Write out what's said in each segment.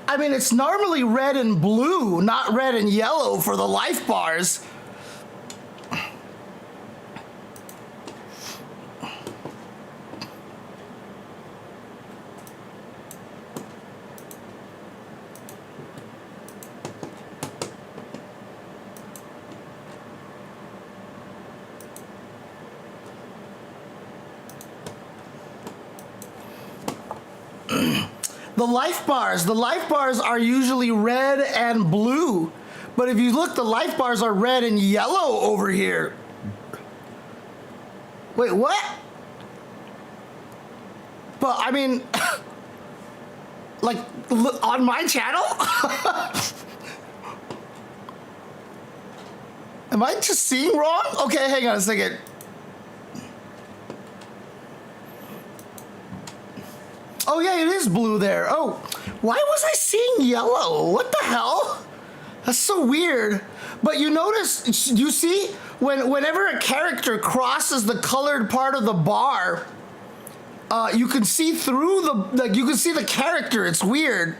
I mean, it's normally red and blue, not red and yellow for the life bars. The life bars are usually red and blue. But if you look, the life bars are red and yellow over here. Wait, what? But I mean, like, on my channel? Am I just seeing wrong? Okay, hang on a second. Oh yeah, it is blue there. Oh, why was I seeing yellow? What the hell? That's so weird. But you notice, you see, whenever a character crosses the colored part of the bar, you can see through you can see the character. It's weird.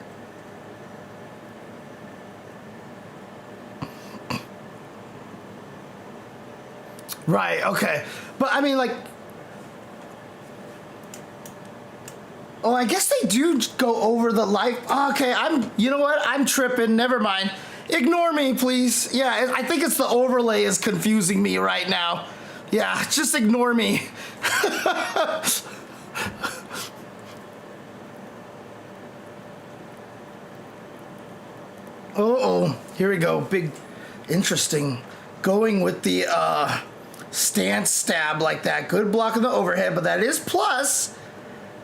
Right, okay. But I mean, like, oh, I guess they do go over the life. Okay, you know what? I'm tripping. Never mind. Ignore me, please. Yeah, I think it's the overlay is confusing me right now. Yeah, just ignore me. Uh-oh, here we go. Big, interesting. Going with the stance stab like that. Good block of the overhead, but that is plus.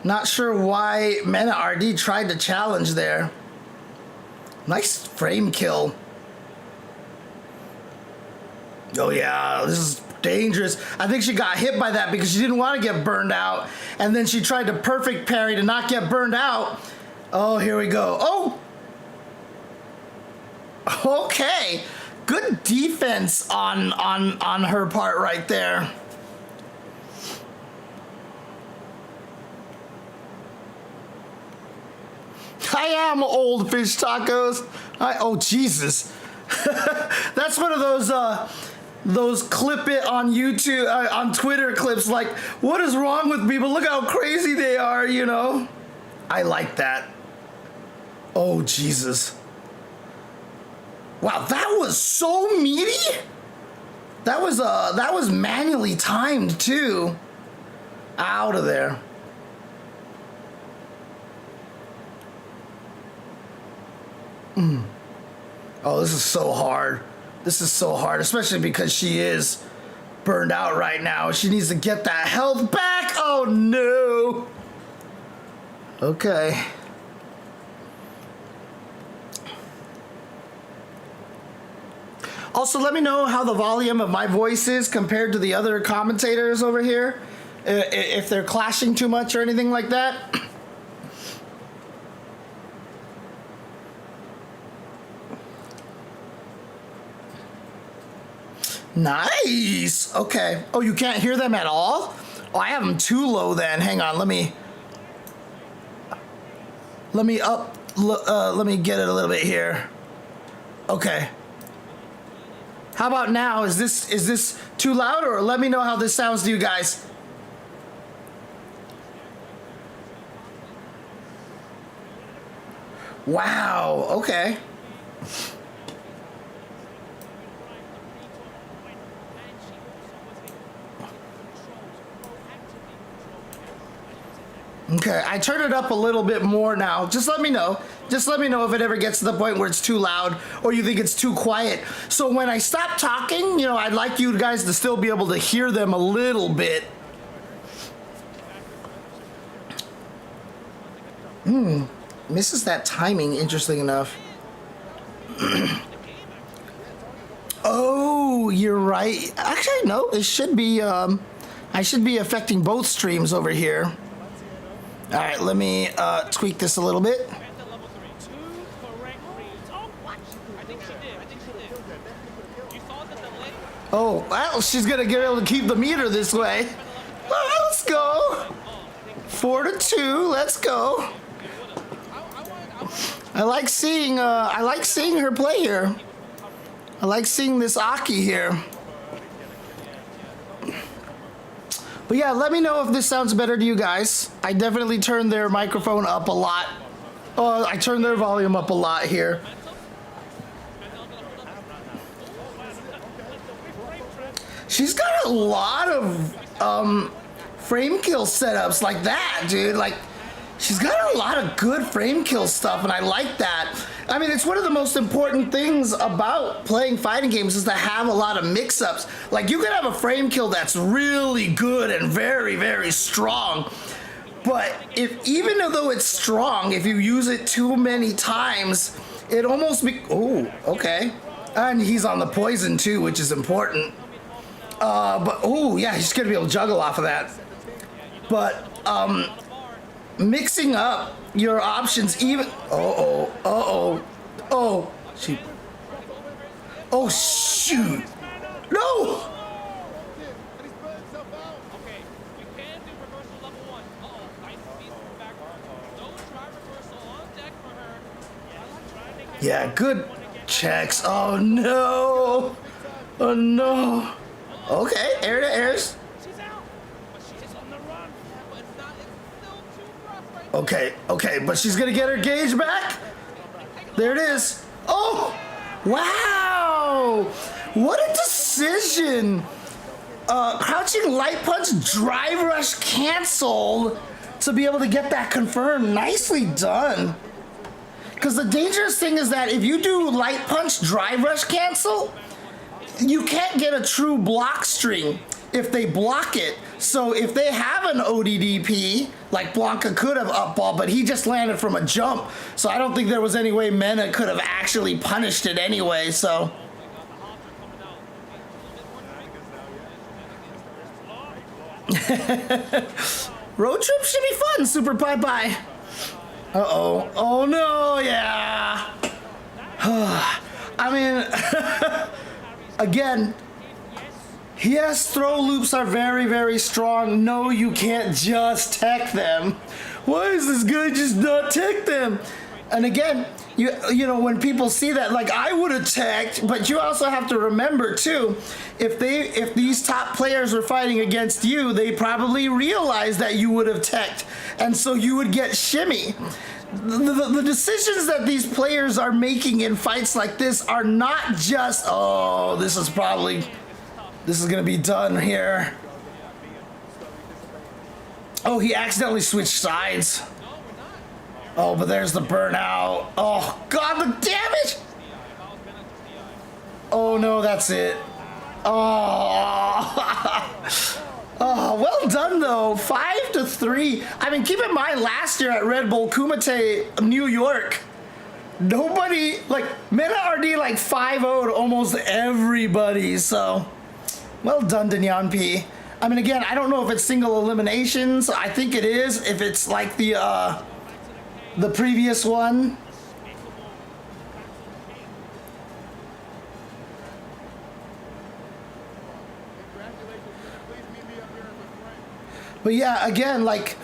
Not sure why Mena RD tried to challenge there. Nice frame kill. Oh yeah, this is dangerous. I think she got hit by that because she didn't want to get burned out. And then she tried to perfect parry to not get burned out. Oh, here we go. Oh! Okay. Good defense on her part right there. I am old fish tacos. Oh Jesus, that's one of those clip it on YouTube, on Twitter clips. Like, what is wrong with people? Look how crazy they are, you know. I like that. Oh Jesus. Wow, that was so meaty. That was manually timed too. Out of there. Oh, this is so hard. This is so hard, especially because she is burned out right now. She needs to get that health back. Oh no. Okay. Also, let me know how the volume of my voice is compared to the other commentators over here. If they're clashing too much or anything like that. Nice. Okay. Oh, you can't hear them at all? Oh, I have them too low then. Hang on. Let me let me get it a little bit here. Okay. How about now? Is this too loud, or let me know how this sounds to you guys? Wow. Okay. Okay, I turn it up a little bit more now. Just let me know. Just let me know if it ever gets to the point where it's too loud or you think it's too quiet. So when I stop talking, you know, I'd like you guys to still be able to hear them a little bit. Misses that timing, interesting enough. Oh, you're right. Actually, no, it should be, I should be affecting both streams over here. All right, let me tweak this a little bit. Oh, well, she's gonna get able to keep the meter this way. All right, let's go. 4-2, let's go. I like seeing her play here. I like seeing this Aki here. But yeah, let me know if this sounds better to you guys. I definitely turned their microphone up a lot. I turned their volume up a lot here. She's got a lot of frame kill setups like that, dude. Like, she's got a lot of good frame kill stuff, and I like that. I mean, it's one of the most important things about playing fighting games is to have a lot of mix-ups. Like, you can have a frame kill that's really good and very, very strong, but even though it's strong, if you use it too many times, it almost oh, okay. And he's on the poison too, which is important. But oh yeah, he's gonna be able to juggle off of that. But mixing up your options, even oh shoot, oh shoot, no. Yeah, good checks. Oh no, oh no. Okay, air to airs. Okay, but she's gonna get her gauge back. There it is. Oh, wow! What a decision! Crouching light punch, drive rush canceled to be able to get that confirmed. Nicely done. Because the dangerous thing is that if you do light punch, drive rush cancel, you can't get a true block string if they block it. So if they have an ODDP, like Blanca could have up ball, but he just landed from a jump. So I don't think there was any way Mena could have actually punished it anyway, so. Road trip should be fun, Super Pie Pie. Uh-oh. Oh no, yeah. I mean, again, yes, throw loops are very, very strong. No, you can't just tech them. Why is this guy just not tech them? And again, you know, when people see that, like, I would have teched, but you also have to remember too, if these top players were fighting against you, they probably realized that you would have teched, and so you would get shimmy. The decisions that these players are making in fights like this are not just, oh, this is gonna be done here. Oh, he accidentally switched sides. Oh, but there's the burnout. Oh, God, the damage! Oh, no, that's it. Oh, oh, well done, though. 5-3. I mean, keep in mind, last year at Red Bull Kumite, New York, nobody, like, Meta RD, like, 5-0'd almost everybody, so well done, Danyan P. I mean, again, I don't know if it's single eliminations. I think it is, if it's like the previous one. But yeah, again, like,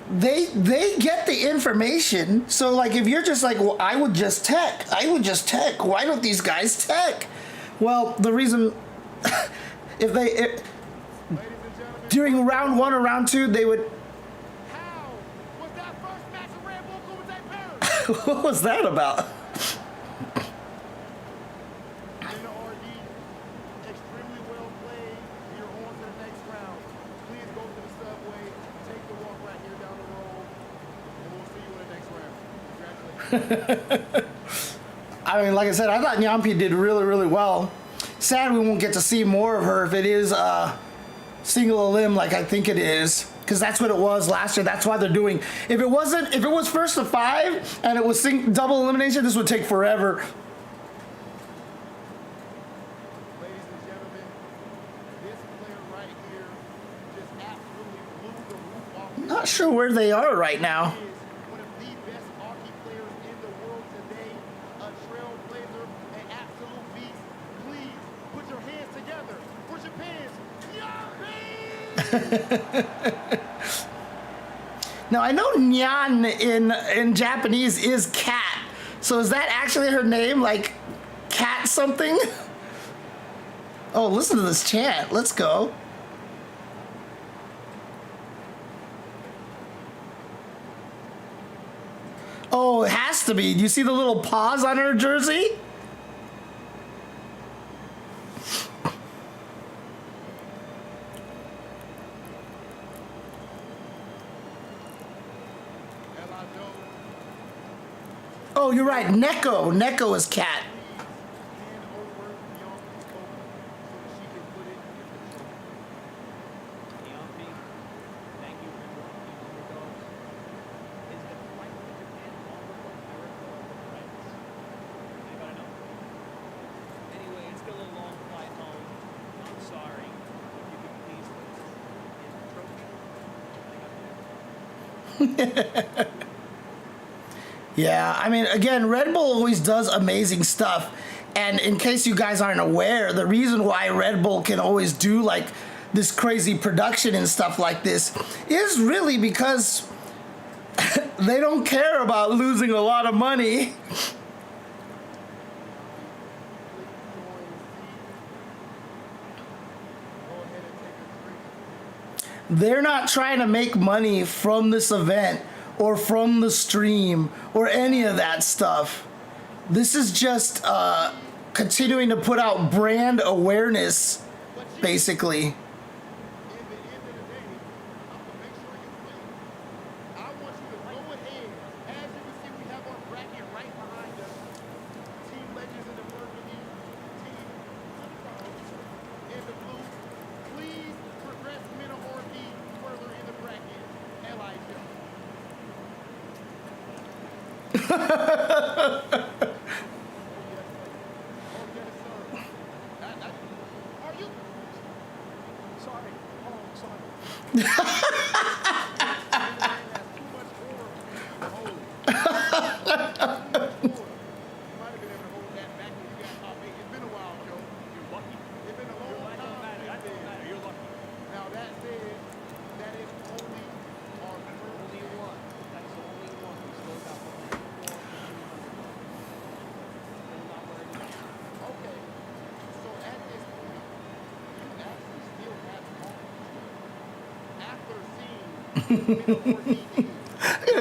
they get the information. So, like, if you're just like, well, I would just tech. Why don't these guys tech? Well, the reason, during round 1 or round 2, they would. What was that about? I mean, like I said, I thought Nyampi did really, really well. Sad we won't get to see more of her if it is single elim like I think it is, because that's what it was last year. That's why they're doing. If it was first to 5 and it was double elimination, this would take forever. Ladies and gentlemen, this player right here just absolutely blew the roof off. I'm not sure where they are right now. One of the best hockey players in the world today, a trailblazer, an absolute beast. Please put your hands together for Japan's Nyampi! Now I know Nyan in Japanese is cat. So is that actually her name? Like cat something? Oh, listen to this chant. Let's go. Oh, it has to be. Do you see the little paws on her jersey? Oh, you're right. Neko. Neko is cat. Yeah, I mean, again, Red Bull always does amazing stuff. And in case you guys aren't aware, the reason why Red Bull can always do like this crazy production and stuff like this is really because they don't care about losing a lot of money. They're not trying to make money from this event or from the stream or any of that stuff. This is just continuing to put out brand awareness, basically.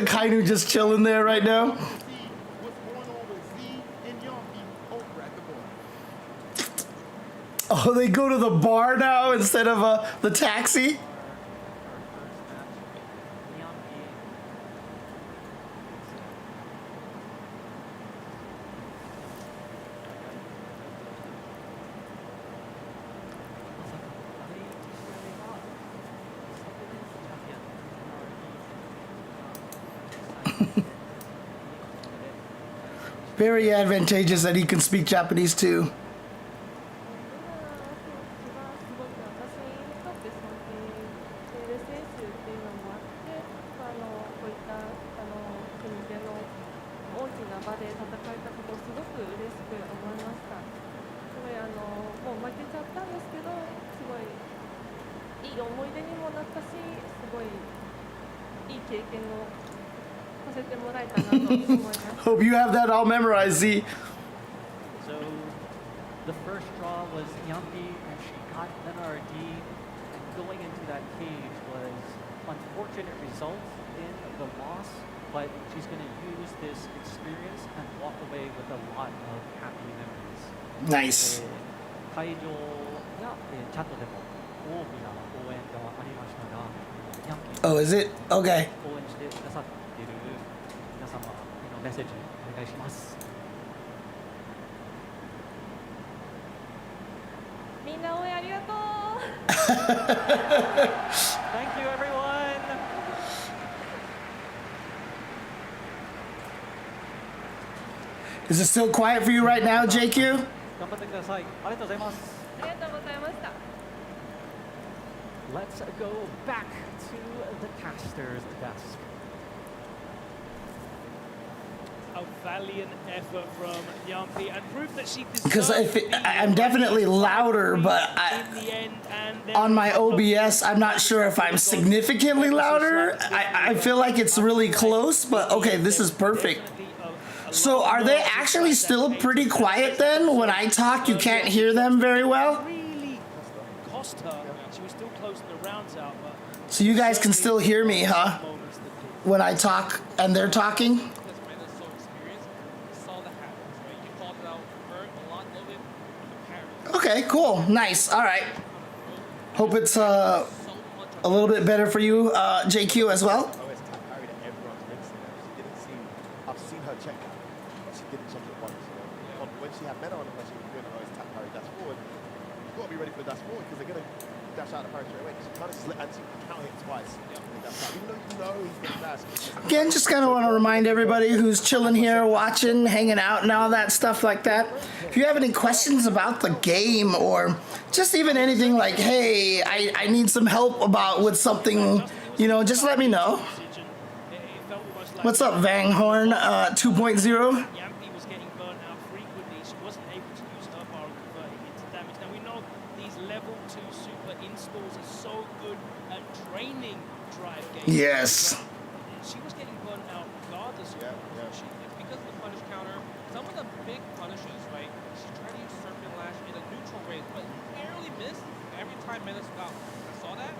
Kainu just chilling there right now. Oh, they go to the bar now instead of the taxi? Very advantageous that he can speak Japanese too. Hope you have that all memorized, Z. So the first draw was Yampi, and she got NRD. And going into that cage was unfortunate result in the loss, but she's going to use this experience and walk away with a lot of happy memories. Nice. 会場やチャットでも大きな応援がありましたが、ヤンキー Oh, is it? Okay. 応援してくださっている皆様へのメッセージお願いします。みんな応援ありがとう。Thank you, everyone. Is it still quiet for you right now, JQ? 頑張ってください。ありがとうございます。ありがとうございました。Let's go back to the caster's desk. a valiant effort from Yumpy and proof that she Because deserves I'm definitely louder, but in the end, and then on my OBS, I'm not sure if I'm significantly louder. I feel like it's really close, but okay, this is perfect. So are they actually still pretty quiet then? When I talk, you can't hear them very well? really cost her. She was still closing the rounds out, but So you guys can still hear me, huh? moments that did. When I talk and they're talking? Because Amanda's so experienced, we saw the habits, right? You called it out for her a lot, a little bit apparent. Okay, cool, nice, all right. Hope it's So much a little bit better for you, JQ, as well. always tap parry that everyone's rinsing her. She didn't seem. I've seen her check that. She didn't check it once. When she had meta on her, she was doing always tap parry dash forward. You've got to be ready for the dash forward because they're gonna dash out the parry straight away. She kind of slid and she counter hit twice. That's out. Even though you know he's gonna dash. Again, just kind of want to remind everybody who's chilling here, watching, hanging out, and all that stuff like that. If you have any questions about the game or just even anything like, hey, I need some help with something, you know, just let me know. What's up, Vanghorn 2.0? Yampy was getting burnt out frequently. She wasn't able to use her power and convert it into damage. Now we know these level 2 super installs are so good at draining drive games. Yes. She was getting burnt out regardless of what she did. It's because of the punish counter. Some of the big punishes, right? She tried to use Serpent Lash in a neutral range, but barely missed. Every time Menace got, I saw that.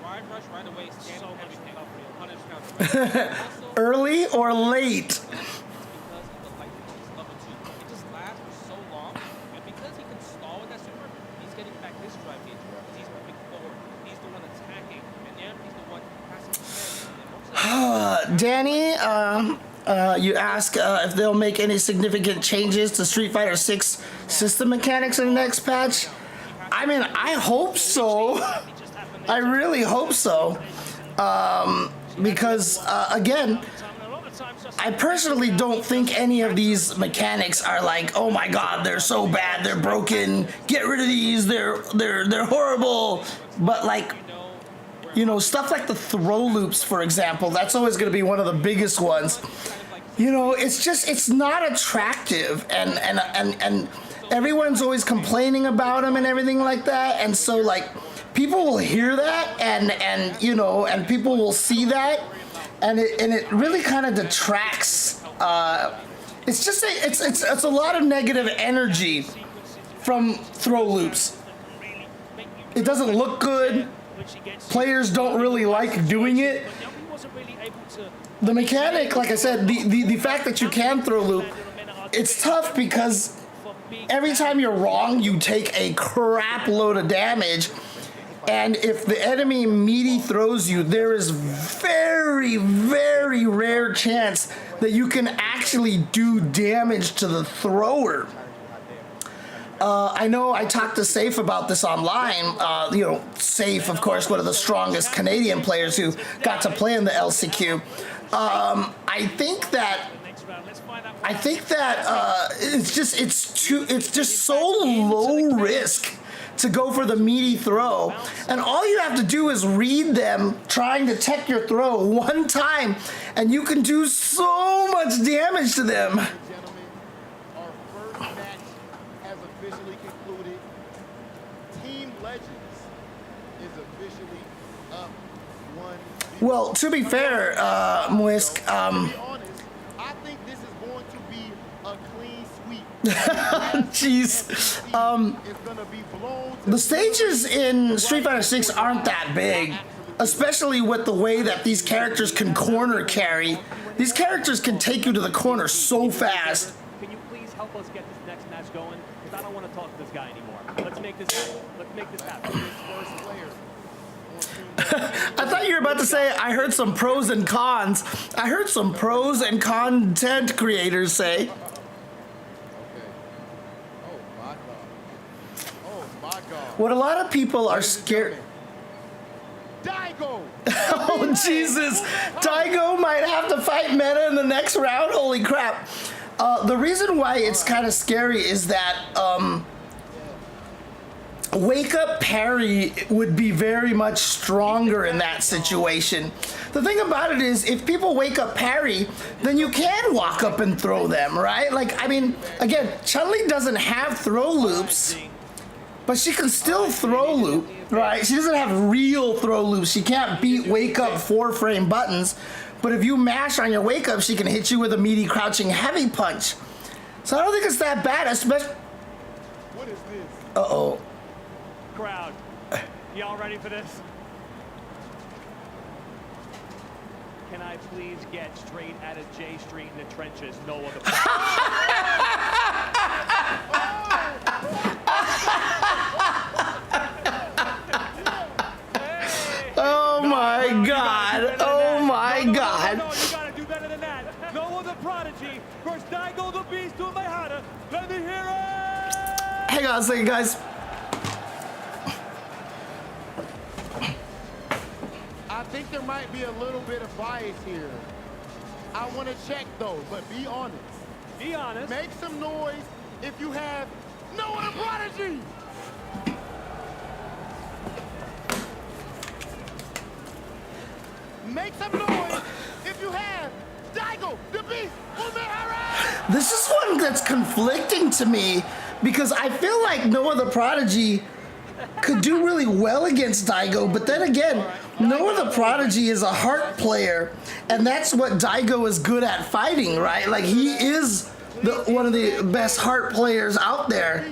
Drive rush right away, stand So on much everything. love for you. Punish counter. Right? Also, Early or late? it's because of the light focus level 2. It just lasts for so long, and because he can stall with that super, he's getting back this drive gauge. He's moving forward. He's the one attacking, and then he's the one passing the Danny, you ask if they'll make any significant changes to Street Fighter 6 system mechanics in the next patch. I mean, I hope so. I really hope so. Because, again, I personally don't think any of these mechanics are like, oh my god, they're so bad, they're broken, get rid of these, they're horrible. But like, you know, stuff like the throw loops, for example, that's always going to be one of the biggest ones. You know, it's just, it's not attractive, and everyone's always complaining about them and everything like that, and so like, people will hear that, and you know, and people will see that, and it really kind of detracts. It's just it's a lot of negative energy from throw loops. It doesn't look good. Players don't really like doing it. The mechanic, like I said, the fact that you can throw loop, it's tough because every time you're wrong, you take a crap load of damage. And if the enemy meaty throws you, there is very, very rare chance that you can actually do damage to the thrower. I know I talked to Safe about this online. You know, Safe, of course, one of the strongest Canadian players who got to play in the LCQ. I think that it's just so low risk to go for the meaty throw, and all you have to do is read them trying to tech your throw one time, and you can do so much damage to them. Gentlemen, our first match has officially concluded. Team Legends is officially up 1-0. Well, to be fair, Muisk, To be honest, I think this is going to be a clean sweep. jeez, It's gonna be blown to the stages in Street Fighter 6 aren't that big, especially with the way that these characters can corner carry. These characters can take you to the corner so fast. Can you please help us get this next match going? Because I don't want to talk to this guy anymore. Let's make this happen. Let's make this happen. first player. I thought you were about to say, I heard some pros and cons. I heard some pros and content creators say. Okay. Oh my god. Oh my god. What a lot of people are scared. Daigo! Oh, Jesus. Daigo might have to fight Meta in the next round. Holy crap. The reason why it's kind of scary is that wake up parry would be very much stronger in that situation. The thing about it is, if people wake up parry, then you can walk up and throw them, right? Like, I mean, again, Chun-Li doesn't have throw loops, but she can still throw loop, right? She doesn't have real throw loops. She can't beat wake up 4-frame buttons, but if you mash on your wake up, she can hit you with a meaty crouching heavy punch. So I don't think it's that bad, especially. What is this? Uh-oh. Crowd, y'all ready for this? Can I please get straight out of J Street in the trenches? No other. Oh my God! Oh my God! No, you gotta do better than that. No other prodigy versus Daigo the Beast Umehara. Let me hear it! Hang on a second, guys. I think there might be a little bit of bias here. I want to check though, but be honest. Be honest. Make some noise if you have no other prodigy. Make some noise if you have Daigo the Beast Umehara. This is one that's conflicting to me because I feel like Noah the Prodigy could do really well against Daigo, but then again, Noah the Prodigy is a heart player, and that's what Daigo is good at fighting, right? Like, he is one of the best heart players out there.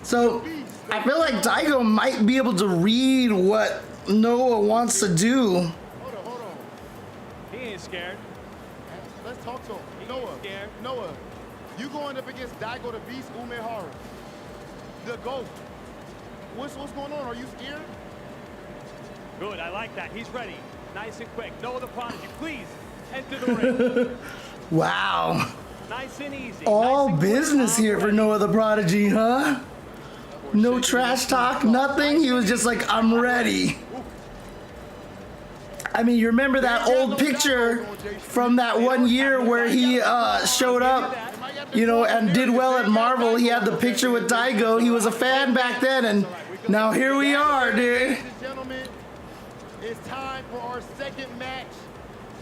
So I feel like Daigo might be able to read what Noah wants to do. Hold on. He ain't scared. Let's talk to him. He Noah, ain't scared. Noah, you going up against Daigo the Beast Umehara, the GOAT. What's going on? Are you scared? Good, I like that. He's ready. Nice and quick. No other prodigy. Please enter the ring. Wow. Nice and easy. All Nice and quick. business here for Noah the Prodigy, huh? No trash talk, nothing. He was just like, I'm ready. I mean, you remember that old picture from that one year where he showed up, you know, and did well at Marvel. He had the picture with Daigo. He was a fan back then, and now here we are, dude. Ladies and gentlemen, it's time for our second match.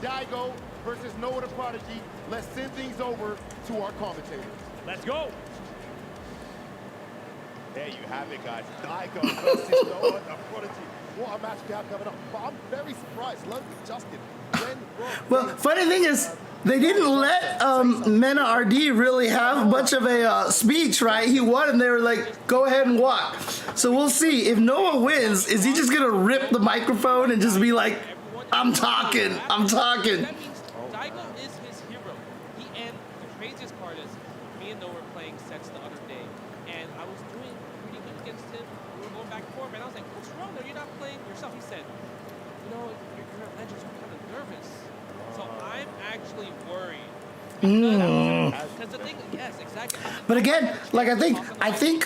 Daigo versus Noah the Prodigy. Let's send things over to our commentators. Let's go. There you have it, guys. Daigo versus Noah the Prodigy. What a match we have coming up. But I'm very surprised. Logan, Justin, Glenn, Rob, Well, funny thing is, they didn't let Mena RD really have a bunch of a speech, right? He won, and they were like, go ahead and walk. So we'll see. If Noah wins, is he just going to rip the microphone and just be like, I'm talking, I'm talking. That means Daigo is his hero. And the craziest part is, me and Noah were playing sets the other day, and I was doing pretty good against him. We were going back and forth, and I was like, what's wrong? Are you not playing yourself? He said, you know, you're a legend, so I'm kind of nervous. So I'm actually worried. Because the thing, yes, exactly. But again, like I think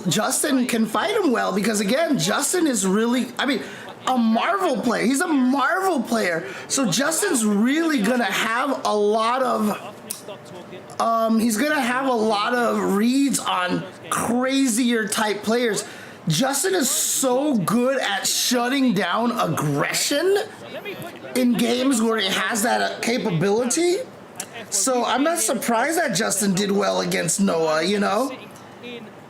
Justin can fight him well because again, Justin is really, I mean, a Marvel player. He's a Marvel player, so Justin's really gonna have a lot of, he's gonna have a lot of reads on crazier type players. Justin is so good at shutting down aggression in games where he has that capability. So I'm not surprised that Justin did well against Noah, you know?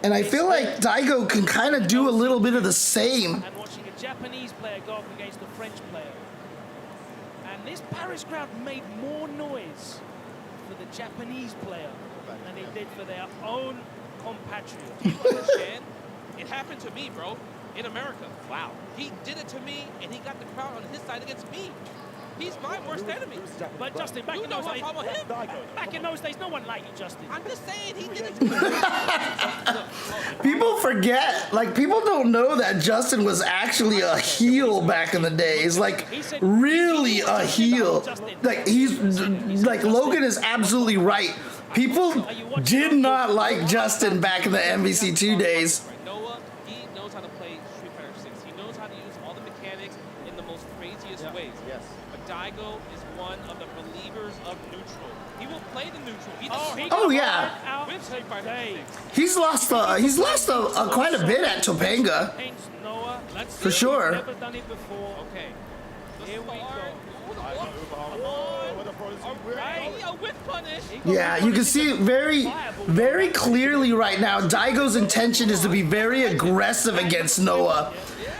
And I feel like Daigo can kind of do a little bit of the same. And watching a Japanese player go up against a French player. And this Paris crowd made more noise for the Japanese player than they did for their own compatriots. You understand? It happened to me, bro, in America. Wow. He did it to me, and he got the crowd on his side against me. He's my worst enemy. But Justin, back You in know those what days, I'm talking about him? back in those days, no one liked you, Justin. I'm just saying, he did it to me. People forget, like people don't know that Justin was actually a heel back in the days, like really a heel. Like like Logan is absolutely right. People did not like Justin back in the MVC2 days. Noah, he knows how to play Street Fighter 6. He knows how to use all the mechanics in the most crazy easiest ways. Yes. But Daigo is one of the believers of neutral. He will play the neutral. He Oh, yeah. with Street Fighter 6. He's lost quite a bit at Topanga. Against Noah. Let's For see. sure. Never done it before. Okay. Here we go. Ooh, the I block. got Come on. What a prodigy. Alright, a whip punish. Yeah, you can see very clearly right now, Daigo's intention is to be very aggressive against Noah.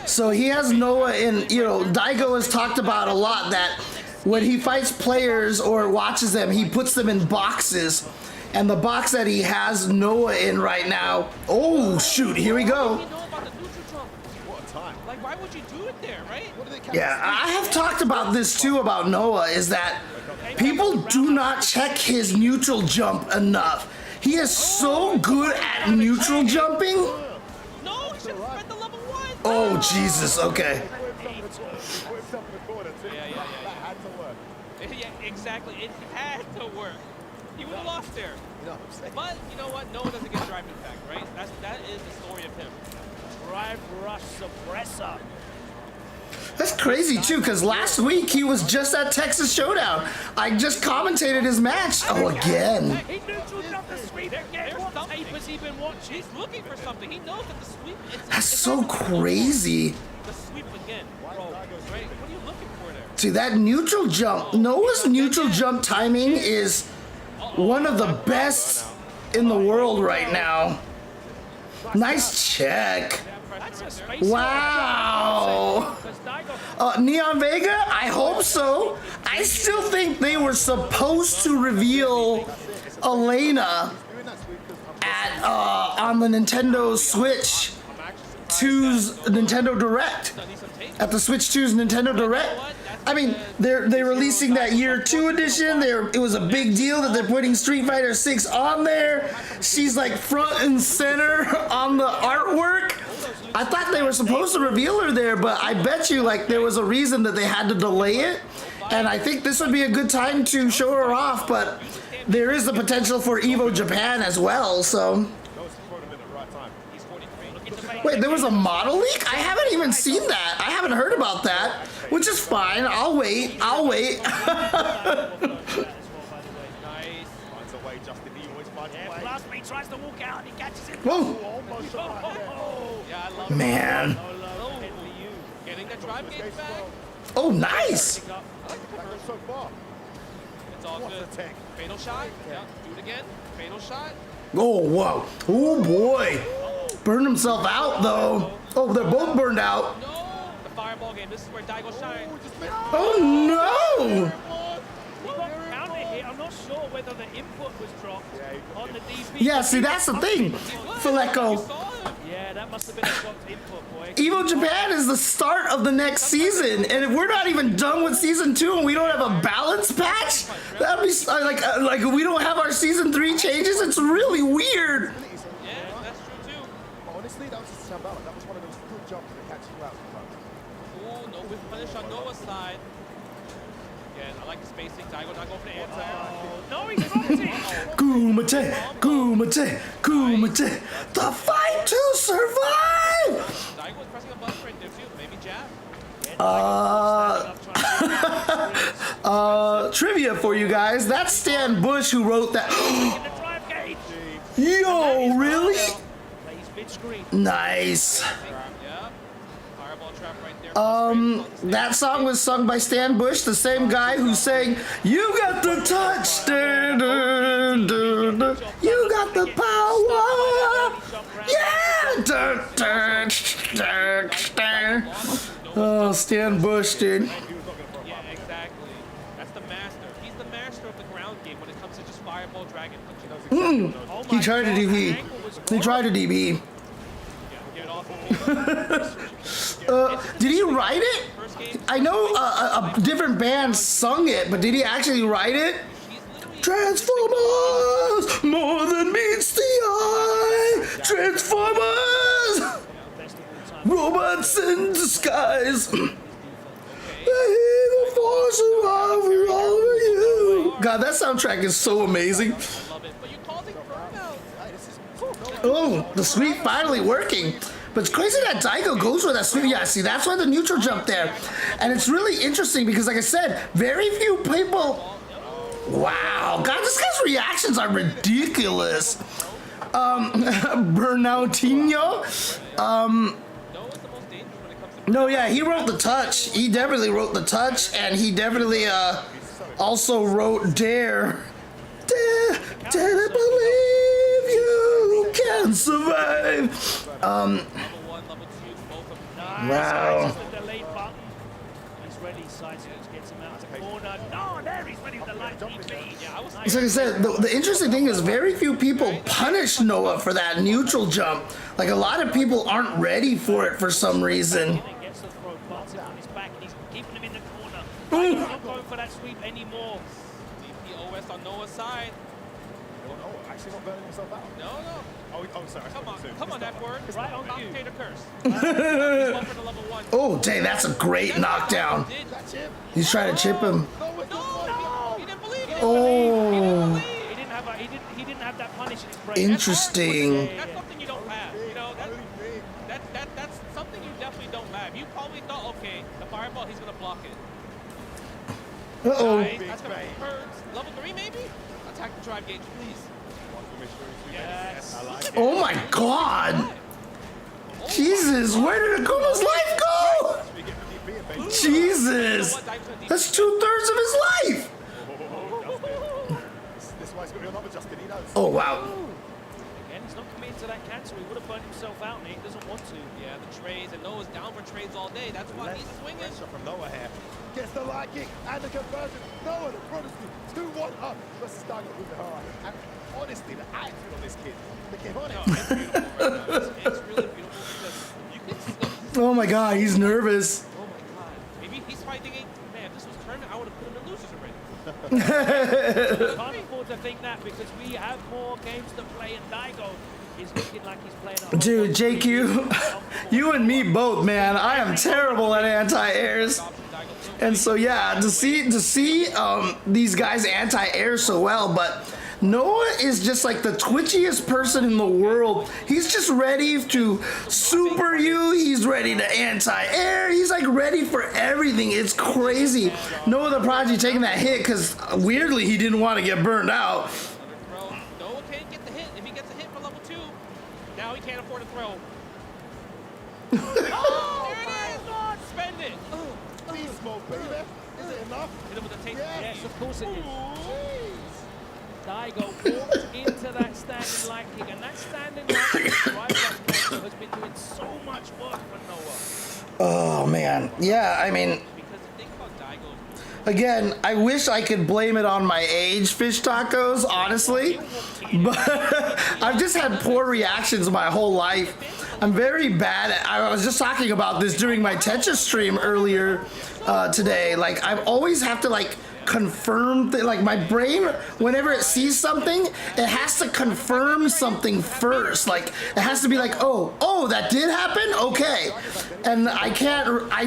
So he has Noah in, you know, Daigo has talked about a lot that when he fights players or watches them, he puts them in boxes. And the box that he has Noah in right now, oh shoot, here we go. You know about the neutral jump. What a time. Like, why would you do it there, right? What did they catch? Yeah, I have talked about this too about Noah, is that people do not check his neutral jump enough. He is so good at neutral jumping. No, he should have read the level 1. Oh Jesus, okay. Whipped up in the corner too. Yeah. That had to work. Yeah, exactly. It had to work. He would have lost there. You know what I'm saying? But you know what? Noah doesn't get drive impact, right? That is the story of him. Drive rush suppressor. That's crazy too, because last week he was just at Texas Showdown. I just commentated his match. Oh, again. He neutral jumped the sweep again. There's What something. tape has he been watching? He's looking for something. He knows that the sweep. That's so crazy. The sweep again, bro. Right? What are you looking for there? See, that neutral jump, Noah's neutral jump timing is one of the best in the world right now. Nice check. That's a space. Wow. Neon Vega, I hope so. I still think they were supposed to reveal Elena Doing that sweep because I'm at on the Nintendo Switch 2's Nintendo Direct. At the Switch 2's Nintendo Direct. I mean, they're releasing that year 2 edition. It was a big deal that they're putting Street Fighter 6 on there. She's like front and center on the artwork. I thought they were supposed to reveal her there, but I bet you like there was a reason that they had to delay it. And I think this would be a good time to show her off, but there is the potential for Evo Japan as well, so. Noah's throwing him in the right time. He's 43. Wait, there was a model leak? I haven't even seen that. I haven't heard about that, which is fine. I'll wait. Nice. Finds a way, Justin. He always finds a way. Plus, he tries to walk out. He catches it. Whoa, Almost shot right there. Yeah, I love it. man. Oh, getting that drive gauge back. Oh, nice. I like the That conversion. goes so far. It's all What good. a tech. Fatal shot. Yeah, do it again. Fatal shot. Oh, whoa. Oh, boy. Burned himself out, though. Oh, they're both burned out. No. The fireball game. This is where Daigo shines. Oh, no. He got counter hit. I'm not sure whether the input was dropped on the DP. Yeah, see, that's the thing. Faleco. Yeah, that must have been a dropped input, boy. Evo Japan is the start of the next season, and if we're not even done with season 2 and we don't have a balance patch, that'd be like if we don't have our season 3 changes, it's really weird. Yeah, that's true too. But honestly, that was just Shambhala. That was one of those good jumps that catch you out sometimes. Ooh, no whip punish on Noah's side. Again, I like the spacing. Daigo not going for the anti. No, he's dropped it. Kumite, Kumite, Kumite. The fight to survive. Daigo was pressing a button for it. Maybe jab. Trivia for you guys. That's Stan Bush who wrote that. The drive gauge. Yo, really? Plays mid-screen. Nice. Yeah. Fireball trap right there. That song was sung by Stan Bush, the same guy who sang "You Got the Touch, dun, dun, dun, dun. You got the power, yeah." Dun, dun, dun, dun. Oh, Stan Bush, dude. Yeah, exactly. That's the master. He's the master of the ground game when it comes to just fireball dragon punching. He tried to DB. He tried to DB. Yeah, get it off. Did he write it? First game. I know a different band sung it, but did he actually write it? He's literally Transformers, more than meets the eye. Transformers, robots in disguise. The evil force over you. God, that soundtrack is so amazing. love it. But you're causing burnout. Oh, the sweep finally working. But it's crazy that Daigo goes with that sweep. Yeah, see, that's why the neutral jump there. And it's really interesting because, like I said, very few people... Wow, God, this guy's reactions are ridiculous. Bernardinho. No, yeah, he wrote the touch. He definitely wrote the touch, and he definitely also wrote Dare. Dare believe you can survive. Wow. So like I said, the interesting thing is very few people punish Noah for that neutral jump. Like a lot of people aren't ready for it for some reason. He's not going for that sweep anymore. DPOS on Noah's side. Oh, actually not burning himself out. No. Oh, sorry. Come on, that word. Right on cue. Commentator curse. He's going for the level 1. Oh, dang, that's a great knockdown. He's trying to chip him. No, he didn't believe it. Oh, He didn't have that punish in his brain. interesting. That's something you don't have. You know, that's something you definitely don't have. You probably thought, okay, the fireball, he's gonna block it. Uh-oh. That's gonna hurt. Level 3 maybe? Attack the drive gauge, please. Yes. I like it. Oh my God. Jesus, where did Akuma's life go? We get the DP and base. Jesus. That's 2/3 of his life. This why's got your number, Justin. He knows. Oh, wow. Again, he's not committed to that cancel. He would have burned himself out, and he doesn't want to. Yeah, the trades, and Noah's down for trades all day. That's why he's swinging. Pressure from Noah here. Gets the light kick and the conversion. Noah, the prodigy. 2-1 up versus Daigo with the hard. And honestly, the attitude on this kid. The kid on it. It's beautiful right now. It's really beautiful because you can still... Oh my God, he's nervous. Oh my God. Maybe he's probably thinking, man, if this was tournament, I would have put him in losers already. Can't afford to think that because we have more games to play, and Daigo is looking like he's playing a Dude, JQ, you and me both, man. I am terrible at anti-airs. And so yeah, to see these guys anti-air so well, but Noah is just like the twitchiest person in the world. He's just ready to super you. He's ready to anti-air. He's like ready for everything. It's crazy. Noah the Prodigy taking that hit because weirdly he didn't want to get burned out. Throw. Noah can't get the hit. If he gets a hit for level 2, now he can't afford to throw. Oh, there it is! Spend it! Beast mode, baby. Is it enough? Hit him with a tape. Yes, of course it is. Jeez. Daigo walked into that standing light kick, and that standing light kick right back has been doing so much work for Noah. Oh man, yeah. I mean, Because the thing about Daigo, again, I wish I could blame it on my age, fish tacos, honestly. But I've just had poor reactions my whole life. I'm very bad at, I was just talking about this during my Tetris stream earlier today. Like, I always have to, like, confirm, like, my brain, whenever it sees something, it has to confirm something first. Like, it has to be like, oh, that did happen? Okay. And I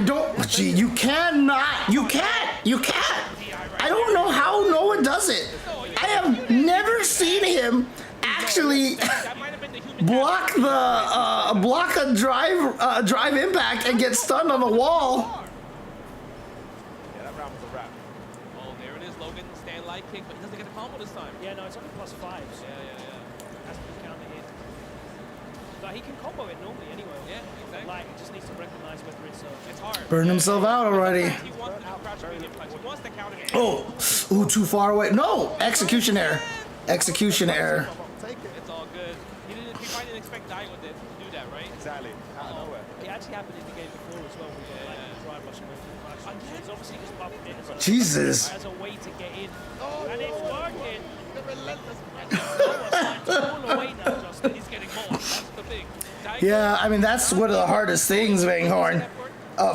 don't, gee, you can't. I don't know how Noah does it. I have never seen him actually block a drive impact and get stunned on the wall. Yeah, that round was a wrap. oh, there it is, Logan. Stand light kick, but he doesn't get a combo this time. Yeah, no, it's only +5. So Yeah. has to be counter hit. But he can combo it normally anyway. Yeah, exactly. Like, he just needs to recognize whether it's It's hard. Burned himself out already. He wants to crouch medium punch. He wants to counter hit. Oh, ooh, too far away. No, execution error. Execution error. Take it. It's all good. He probably didn't expect Daigo to do that, right? Exactly. Out of nowhere. It actually happened in the game before as well. We got like drive rushing away from the match. He's obviously just bumping it Jesus. as a way to get in. Oh, And it's working. the relentless All away now, Justin. He's getting more. That's the thing. Daigo, Yeah, I mean, that's one of the hardest things, Vanghorn.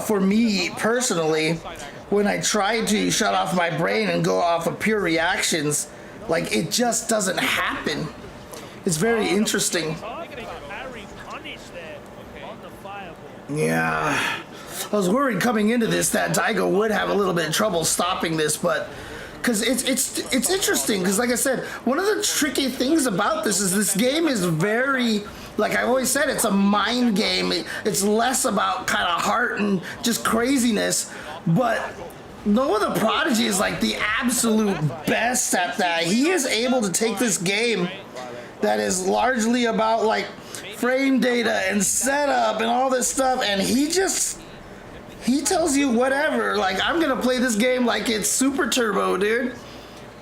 For me personally, when I try to shut off my brain and go off of pure reactions, like it just doesn't happen. It's very interesting. Targeting a parry punish there on the fireball. Yeah, I was worried coming into this that Daigo would have a little bit of trouble stopping this, but because it's interesting because like I said, one of the tricky things about this is this game is very Like I always said, it's a mind game. It's less about kind of heart and just craziness. But Noah the Prodigy is like the absolute best at that. He is able to take this game that is largely about like frame data and setup and all this stuff, and he tells you whatever. Like, I'm gonna play this game like it's Super Turbo, dude.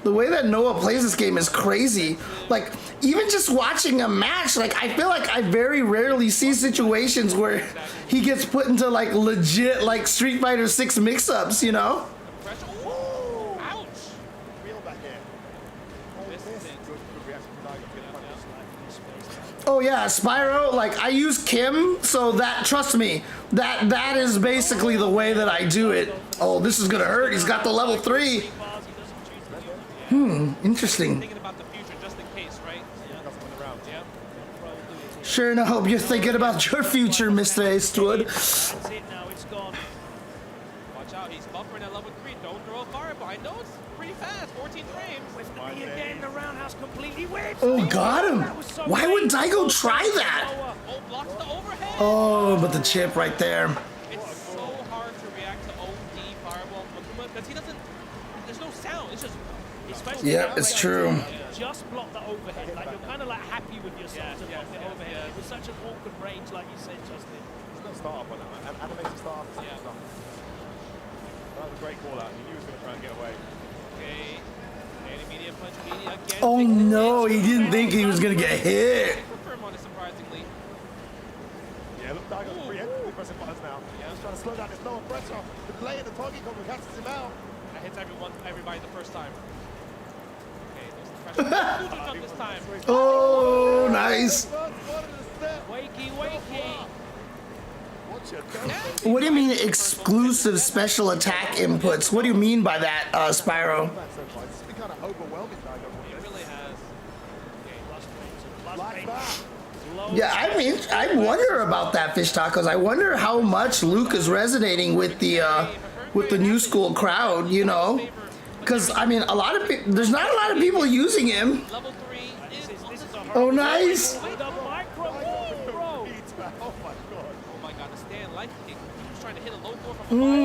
The way that Noah plays this game is crazy. Like, even just watching a match, like, I feel like I very rarely see situations where he gets put into, like, legit, like, Street Fighter 6 mix-ups, you know? Ooh, ouch! Reel back in. Oh, missed. Good reaction from Daigo. Good punish. Oh yeah, Spyro, like, I use Kim, so that, trust me, that is basically the way that I do it. Oh, this is gonna hurt. He's got the level 3. Interesting. Thinking about the future just in case, right? Yeah. Sure, and I hope you're thinking about your future, Mr. Eastwood. That's it now, it's gone. Watch out, he's buffering at level 3. Don't throw a fireball. I know it's pretty fast, 14 frames. With the knee again, the roundhouse completely whipped. Oh, got him. That was so Why would great. Daigo try that? Oh, blocks the overhead. Oh, but the chip right there. It's so hard to react to OD fireball from Kuma because he doesn't. There's no sound. It's just. Especially Yep, now, it's like, true. you just block the overhead. Like, you're kind of like happy with yourself to block the overhead. It was such an awkward range, like you said, Justin. There's no start up on that, man. Animated start up. Yeah. That was a great call out. He knew he was going to try and get away. Okay. Intermediate punch media again. Oh Takes the no, hit. he didn't think he was gonna get hit. Confirm on it, surprisingly. Yeah, look, Daigo's preemptively pressing buttons now. Yeah. He's trying to slow down his lower pressure. The delay in the target cover catches him out. That hits everybody the first time. Okay, there's the pressure. Who took up this time? Oh, nice. First one in the step. Wakey, wakey. Watch it go. What do you mean exclusive special attack inputs? What do you mean by that, Spyro? So far, it's been kind of overwhelming, Daigo. It really has. Like that. Yeah, I mean, I wonder about that, Fish Tacos. I wonder how much Luke is resonating with the new school crowd, you know? Because, I mean, there's not a lot of people using him. Level 3 is This is a Oh, nice. The micro, oh, bro. Oh my god. Oh my god, the stand life kick. He was trying to hit a low floor from a mile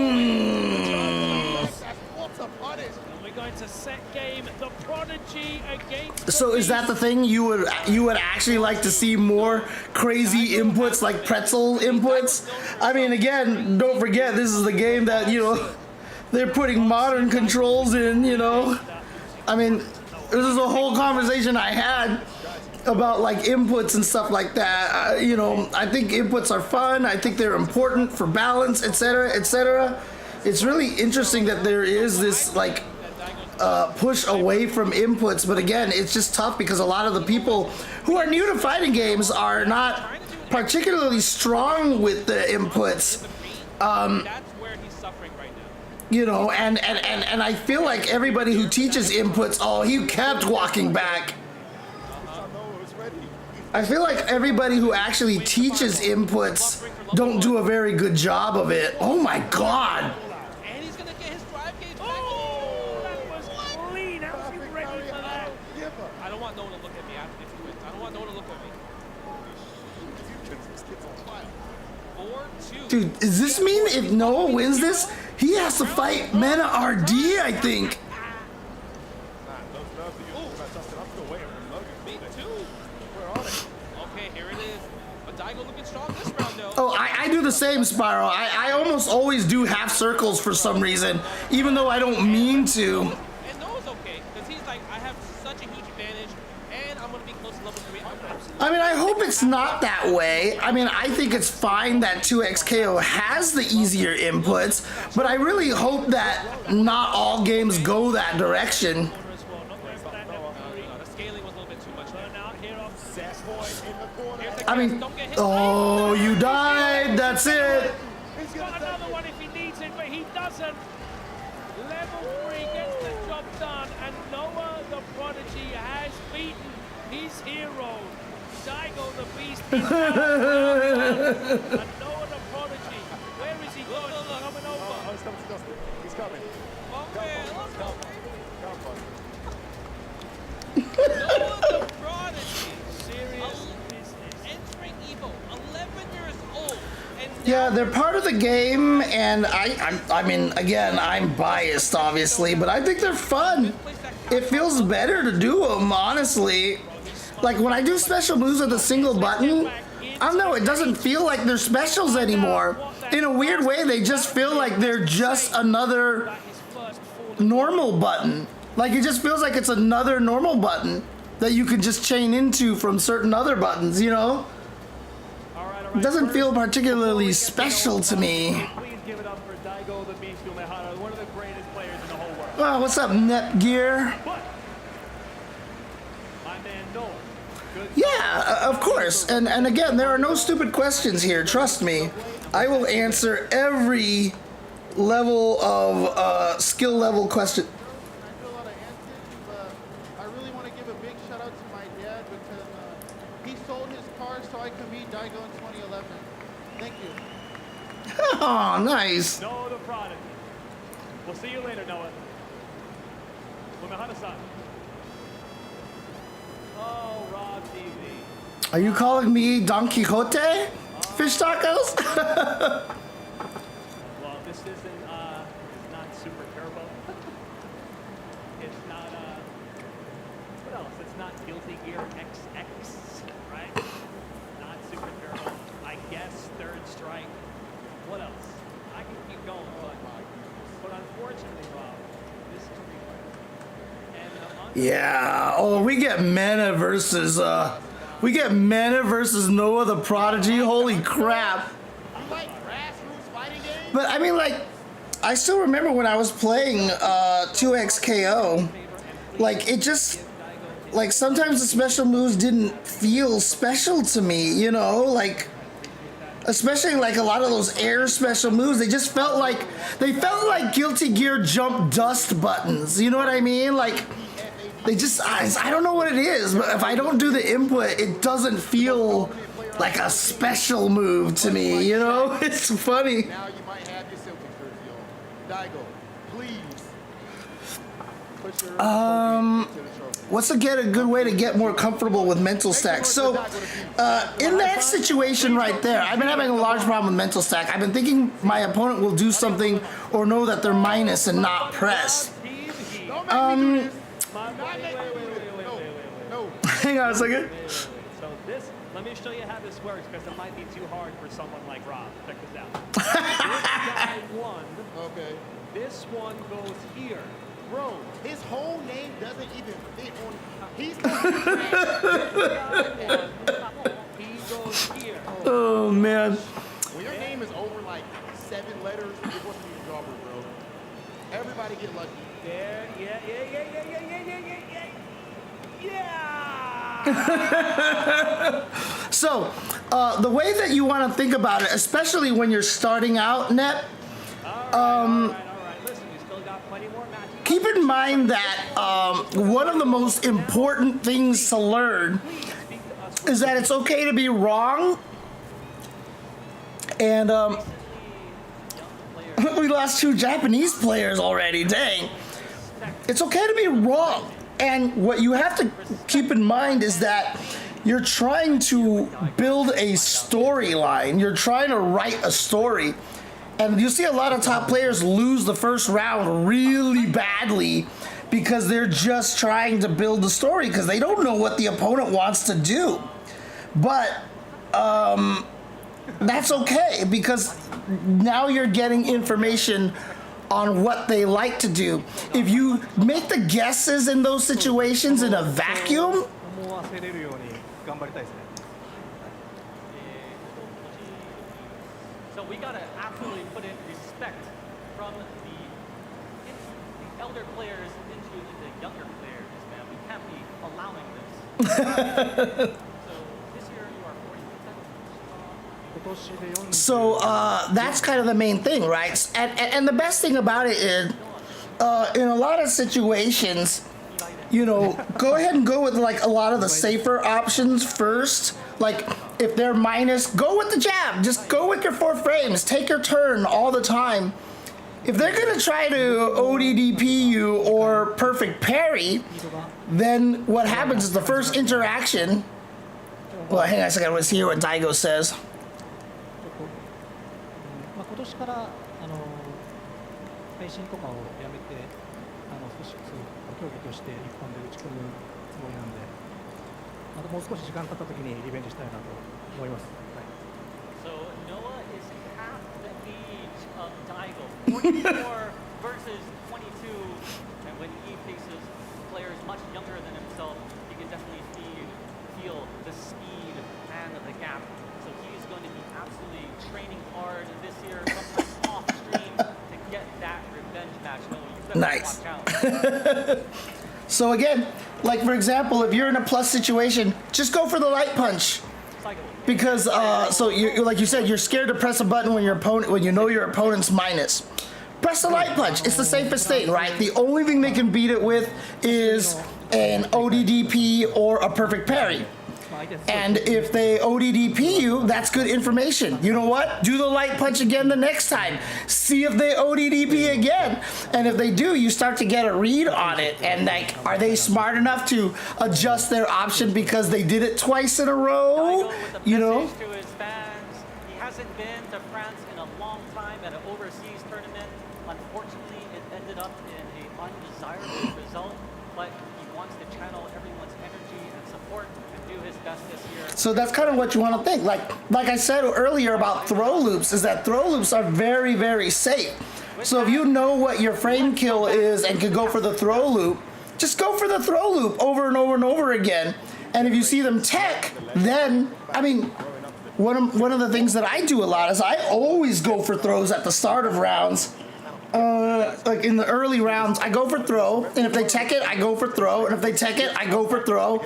away. What a punish. And we're going to set game the Prodigy against. So is that the thing? You would actually like to see more crazy inputs like pretzel inputs? I mean, again, don't forget this is the game that, you know, they're putting modern controls in, you know. I mean, this is a whole conversation I had about like inputs and stuff like that. You know, I think inputs are fun. I think they're important for balance, etc., etc. It's really interesting that there is this like push away from inputs, but again, it's just tough because a lot of the people who are new to fighting games are not particularly strong with the inputs. That's where he's suffering right now. You know, and I feel like everybody who teaches inputs, oh, he kept walking back. I feel like everybody who actually teaches inputs don't do a very good job of it. Oh my god. And he's gonna get his drive gauge back. Oh, that was clean. How was you ready for that? I don't want no one to look at me after this wins. I don't want no one to look at me. 4-2. Dude, does this mean if Noah wins this, he has to fight Meta RD, I think? Me too. Okay, here it is. But Daigo looking strong this round though. Oh, I do the same, Spyro. I almost always do half circles for some reason, even though I don't mean to. And Noah's okay, because he's like, I have such a huge advantage, and I'm gonna be close to level 3. I mean, I hope it's not that way. I mean, I think it's fine that 2XKO has the easier inputs, but I really hope that not all games go that direction. As well, not going for that level 3. The scaling was a little bit too much. Burn out here off. Set point in the corner. Here's the I mean, don't get hit. oh, you died. That's it. He's got another one if he needs it, but he doesn't. Level 3 gets the job done, and Noah the Prodigy has beaten his hero, Daigo the Beast. Is out. And Noah the Prodigy, where is he going? Coming over. Oh, he's coming to Justin. He's coming. Okay, let's go. Come on. Noah the Prodigy. Serious business. Entering Yeah, they're part of the game, and I mean, again, I'm biased, obviously, but I think they're fun. It feels better to do them, honestly. Like, when I do special moves with a single button, I don't know, it doesn't feel like they're specials anymore. In a weird way, they just feel like they're just another normal button. Like, it just feels like it's another normal button that you could just chain into from certain other buttons, you know? It doesn't feel particularly special to me. Please give it up for Daigo the Beast Umehara, one of the greatest players in the whole world. Oh, what's up, Netgear? But my man Noah. Good. Yeah, of course. And again, there are no stupid questions here. Trust me. I will answer every level of skill level question. I do a lot of answers, but I really want to give a big shout out to my dad because he sold his car so I could meet Daigo in 2011. Thank you. Oh, nice. Noah the Prodigy. We'll see you later, Noah. Umehara-san. Oh, Rob TV. Are you calling me Don Quixote? Fish tacos? Well, this isn't, it's not Super Turbo. It's not, what else? It's not Guilty Gear XX, right? Not Super Turbo. I guess Third Strike. What else? I can keep going, but unfortunately, Rob, this is replay. And Yeah. Oh, we get Mena versus Noah the Prodigy. Holy crap. You like grassroots fighting games? But I mean, like, I still remember when I was playing 2XKO, like, it just, like, sometimes the special moves didn't feel special to me, you know? Like, especially like a lot of those air special moves, they just felt like Guilty Gear jump dust buttons, you know what I mean? Like, they just, I don't know what it is, but if I don't do the input, it doesn't feel like a special move to me, you know? It's funny. Now you might have your Celtics jersey on. Daigo, please. Put your trophy into the trophy. What's a good way to get more comfortable with mental stacks? So, in that situation right there, I've been having a large problem with mental stack. I've been thinking my opponent will do something or know that they're minus and not press. Don't make me do this. No. Hang on a second. so this, let me show you how this works because it might be too hard for someone like Rob. Check this out. This guy won. Okay. This one goes here. Bro, his whole name doesn't even fit on. He's He goes here. Oh man. when your name is over like 7 letters, you're supposed to be a jobber, bro. Everybody get lucky. There, yeah. So, the way that you want to think about it, especially when you're starting out, Net, All right. Listen, we still got plenty more matches. keep in mind that one of the most important things to learn is that it's okay to be wrong. And we lost 2 Japanese players already, dang. It's okay to be wrong. And what you have to keep in mind is that you're trying to build a storyline. You're trying to write a story. And you see a lot of top players lose the first round really badly because they're just trying to build the story because they don't know what the opponent wants to do. But that's okay because now you're getting information on what they like to do. If you make the guesses in those situations in a vacuum, So we gotta absolutely put in respect from the elder players into the younger players, man. We can't be allowing this. So this year you are 40%. so that's kind of the main thing, right? And the best thing about it is, in a lot of situations, you know, go ahead and go with like a lot of the safer options first. Like if they're minus, go with the jab. Just go with your 4 frames. Take your turn all the time. If they're gonna try to ODDP you or perfect parry, then what happens is the first interaction. Well, hang on a second. Let's hear what Daigo says. 年から配信とかをやめて少しそう競技として一本で打ち込むつもりなんで、またもう少し時間経った時にリベンジしたいなと思います。はい。 So Noah is half the age of Daigo, 44 versus 22, and when he faces players much younger than himself, you can definitely feel the speed and the gap. So he's going to be absolutely training hard this year, sometimes off stream, to get that revenge match. Noah, you better Nice. watch out. So again, like for example, if you're in a plus situation, just go for the light punch. Because so you like you said, you're scared to press a button when you know your opponent's minus. Press the light punch. It's the safest thing, right? The only thing they can beat it with is an ODDP or a perfect parry. And if they ODDP you, that's good information. You know what? Do the light punch again the next time. See if they ODDP again. And if they do, you start to get a read on it. And like, are they smart enough to adjust their option because they did it twice in a row? You know? To his fans, he hasn't been to France in a long time at an overseas tournament. Unfortunately, it ended up in an undesirable result, but he wants to channel everyone's energy and support and do his best this year. So that's kind of what you want to think. Like I said earlier about throw loops, is that throw loops are very, very safe. So if you know what your frame kill is and can go for the throw loop, just go for the throw loop over and over and over again. And if you see them tech, then, I mean, one of the things that I do a lot is I always go for throws at the start of rounds. Like in the early rounds, I go for throw, and if they tech it, I go for throw, and if they tech it, I go for throw.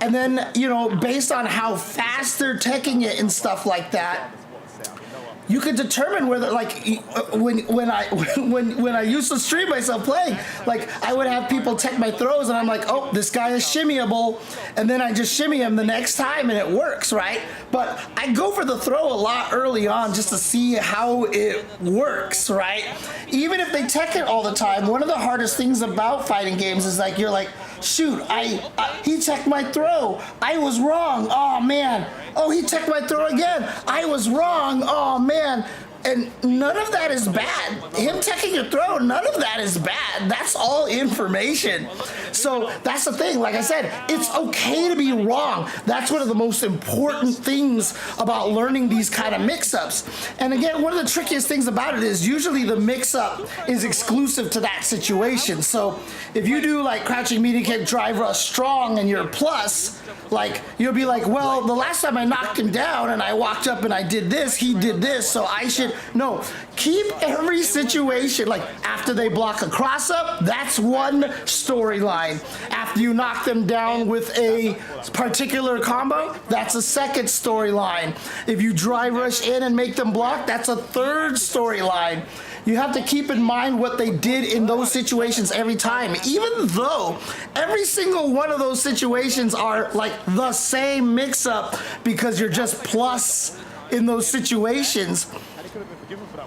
And then, you know, based on how fast they're teching it and stuff like that, you could determine whether, like, when I used to stream myself playing, like, I would have people tech my throws, and I'm like, oh, this guy is shimmyable, and then I just shimmy him the next time, and it works, right? But I go for the throw a lot early on just to see how it works, right? Even if they tech it all the time, one of the hardest things about fighting games is like, you're like, shoot, he teched my throw, I was wrong, oh man. Oh, he teched my throw again, I was wrong, oh man. And none of that is bad. Him teching your throw, none of that is bad. That's all information. So that's the thing, like I said, it's okay to be wrong. That's one of the most important things about learning these kind of mix-ups. And again, one of the trickiest things about it is usually the mix-up is exclusive to that situation. So if you do like crouching medium kick, drive rush strong and you're plus, like you'll be like, well, the last time I knocked him down and I walked up and I did this, he did this, so I should. No, keep every situation, like after they block a cross up, that's one storyline. After you knock them down with a particular combo, that's a second storyline. If you dry rush in and make them block, that's a third storyline. You have to keep in mind what they did in those situations every time, even though every single one of those situations are like the same mix-up because you're just plus in those situations.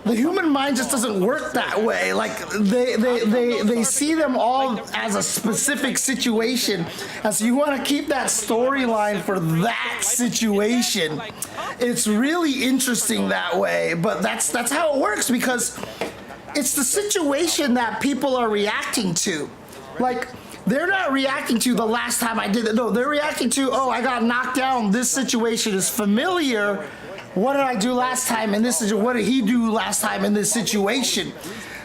The human mind just doesn't work that way. Like they see them all as a specific situation, and so you want to keep that storyline for that situation. It's really interesting that way, but that's how it works because it's the situation that people are reacting to. Like, they're not reacting to the last time I did it. No, they're reacting to, oh, I got knocked down. This situation is familiar. What did I do last time in this situation? What did he do last time in this situation?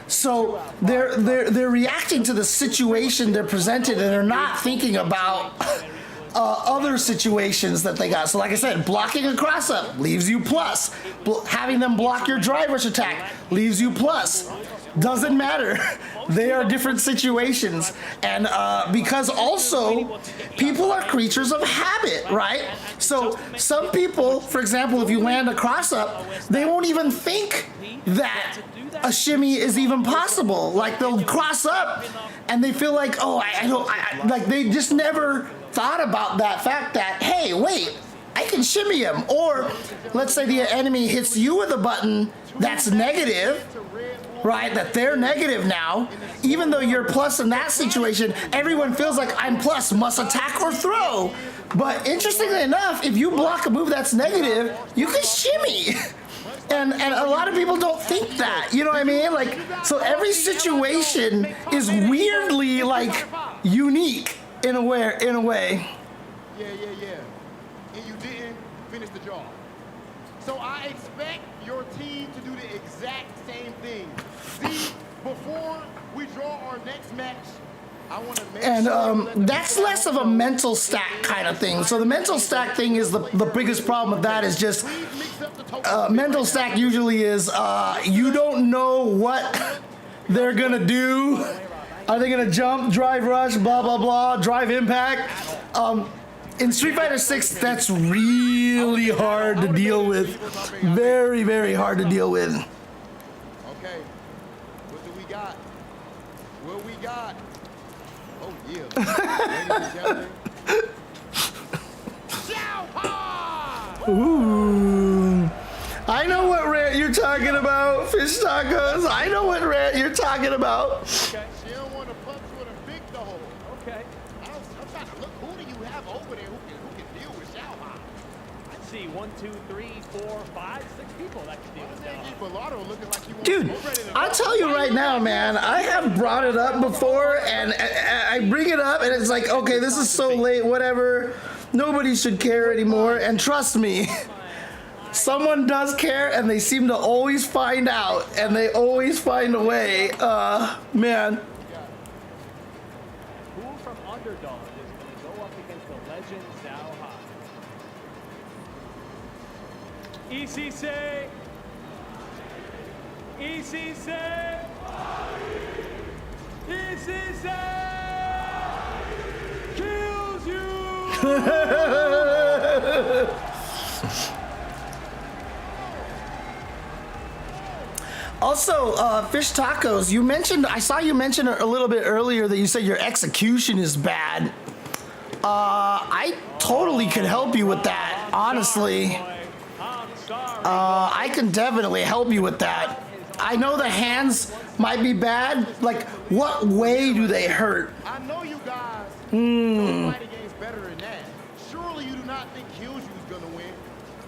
So they're reacting to the situation they're presented, and they're not thinking about other situations that they got. So like I said, blocking a cross up leaves you plus. Having them block your drive rush attack leaves you plus. Doesn't matter. They are different situations. And because also people are creatures of habit, right? So some people, for example, if you land a cross up, they won't even think that a shimmy is even possible. Like they'll cross up and they feel like, oh, like they just never thought about that fact that, hey, wait, I can shimmy him. Or let's say the enemy hits you with a button that's negative, right, that they're negative now, even though you're plus in that situation, everyone feels like I'm plus, must attack or throw. But interestingly enough, if you block a move that's negative, you can shimmy. And a lot of people don't think that, you know what I mean? Like, so every situation is weirdly like unique in a way. Yeah. And you didn't finish the job. So I expect your team to do the exact same thing. See, before we draw our next match, I want to make And sure that that's less of a mental stack kind of thing. So the mental stack thing is the biggest problem with that is just mental stack usually is you don't know what they're gonna do. Are they gonna jump, drive rush, blah blah blah, drive impact? In Street Fighter 6, that's really hard to deal with. Very, very hard to deal with. Okay, what do we got? What we got? Oh yeah. Ladies and gentlemen. Ooh. I know what rant you're talking about, Fish Tacos. I know what rant you're talking about. Okay. She don't want to punch with a big dog. Okay. I'm trying to look. Who do you have over there who can deal with Xiaohai? I see 1, 2, 3, 4, 5, 6 people that can deal with that. Bellotto looking like he wants Dude, to go ready to I'll tell you right now, man, I have brought it up before, and I bring it up, and it's like, okay, this is so late, whatever. Nobody should care anymore, and trust me, someone does care, and they seem to always find out, and they always find a way. Man. Who from Underdog is going to go up against the legend Zhao Hai? ECC! ECC! ECC! Kills you! Also, Fish Tacos, you mentioned, I saw you mention a little bit earlier that you said your execution is bad. I totally could help you with that, honestly. I can definitely help you with that. I know the hands might be bad. Like, what way do they hurt? I know you guys know fighting games better than that. Surely you do not think Killju is going to win.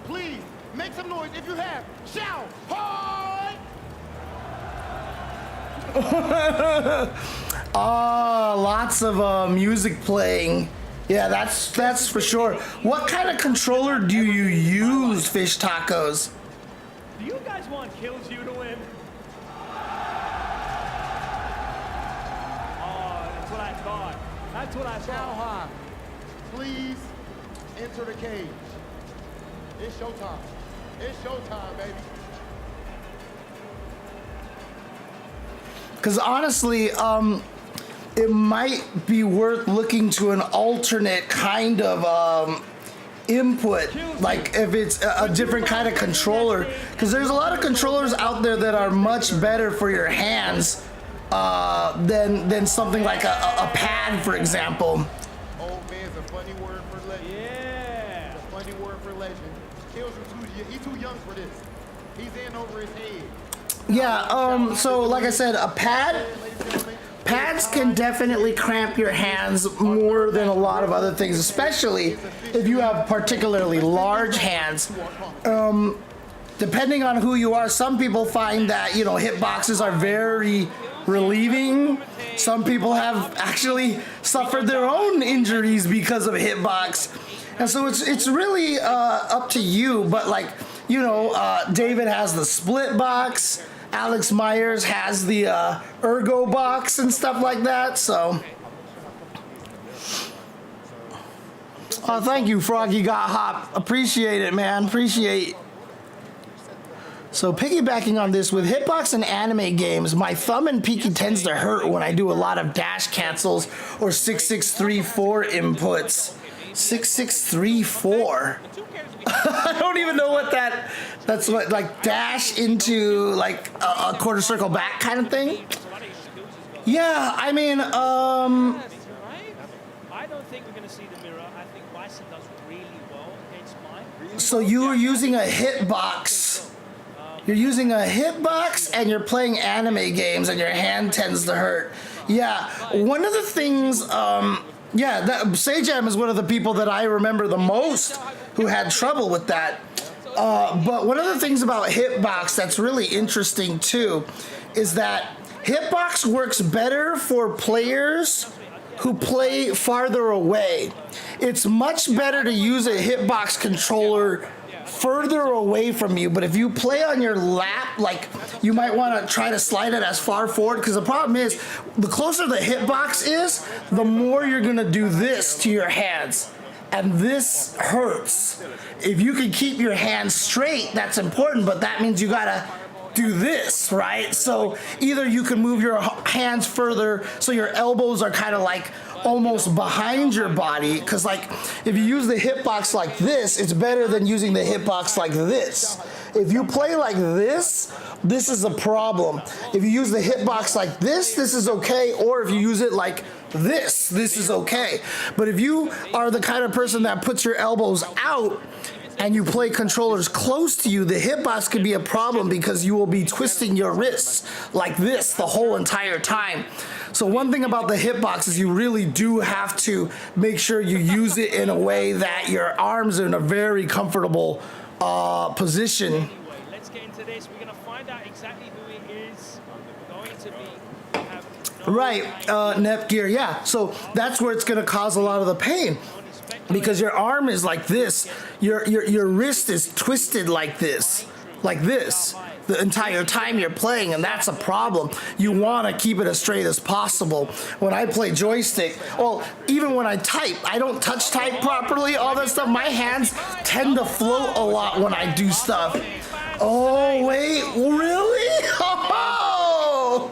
Please, make some noise if you have. Shout! Hi! Lots of music playing. Yeah, that's for sure. What kind of controller do you use, Fish Tacos? Do you guys want Kills You to win? Oh, that's what I thought. That's what I thought. Xiaohai, please enter the cage. It's showtime. It's showtime, baby. Because honestly, it might be worth looking to an alternate kind of input, like if it's a different kind of controller. Because there's a lot of controllers out there that are much better for your hands than something like a pad, for example. Old man's a funny word for legend. Yeah. A funny word for legend. He's too young for this. He's in over his head. Yeah, so like I said, a pad, pads can definitely cramp your hands more than a lot of other things, especially if you have particularly large hands. Depending on who you are, some people find that, you know, hitboxes are very relieving. Some people have actually suffered their own injuries because of hitbox. And so it's really up to you, but like, you know, David has the split box. Alex Myers has the ergo box and stuff like that, so. Oh, thank you, Froggy Got Hop. Appreciate it, man. Appreciate. So piggybacking on this, with hitbox and anime games, my thumb and pinky tends to hurt when I do a lot of dash cancels or 6634 inputs. 6634. I don't even know what that's what, like dash into like a quarter circle back kind of thing. Yeah, I mean, I don't think we're going to see the mirror. I think Bison does really well against mine. so you are using a hitbox. You're using a hitbox and you're playing anime games and your hand tends to hurt. Yeah, one of the things, yeah, Sajam is one of the people that I remember the most who had trouble with that. But one of the things about hitbox that's really interesting too is that hitbox works better for players who play farther away. It's much better to use a hitbox controller further away from you, but if you play on your lap, like, you might want to try to slide it as far forward, because the problem is the closer the hitbox is, the more you're gonna do this to your hands, and this hurts. If you can keep your hands straight, that's important, but that means you gotta do this, right? So either you can move your hands further so your elbows are kind of like almost behind your body, because like if you use the hitbox like this, it's better than using the hitbox like this. If you play like this, this is a problem. If you use the hitbox like this is okay, or if you use it like this is okay. But if you are the kind of person that puts your elbows out and you play controllers close to you, the hitbox could be a problem because you will be twisting your wrists like this the whole entire time. So one thing about the hitbox is you really do have to make sure you use it in a way that your arms are in a very comfortable position. Anyway, let's get into this. We're going to find out exactly who it is going to be. We have no Right, Netgear, yeah. So that's where it's gonna cause a lot of the pain, because your arm is like this, your wrist is twisted like this, the entire time you're playing, and that's a problem. You want to keep it as straight as possible. When I play joystick, well, even when I type, I don't touch type properly, all that stuff. My hands tend to float a lot when I do stuff. Oh, wait, really? Oh!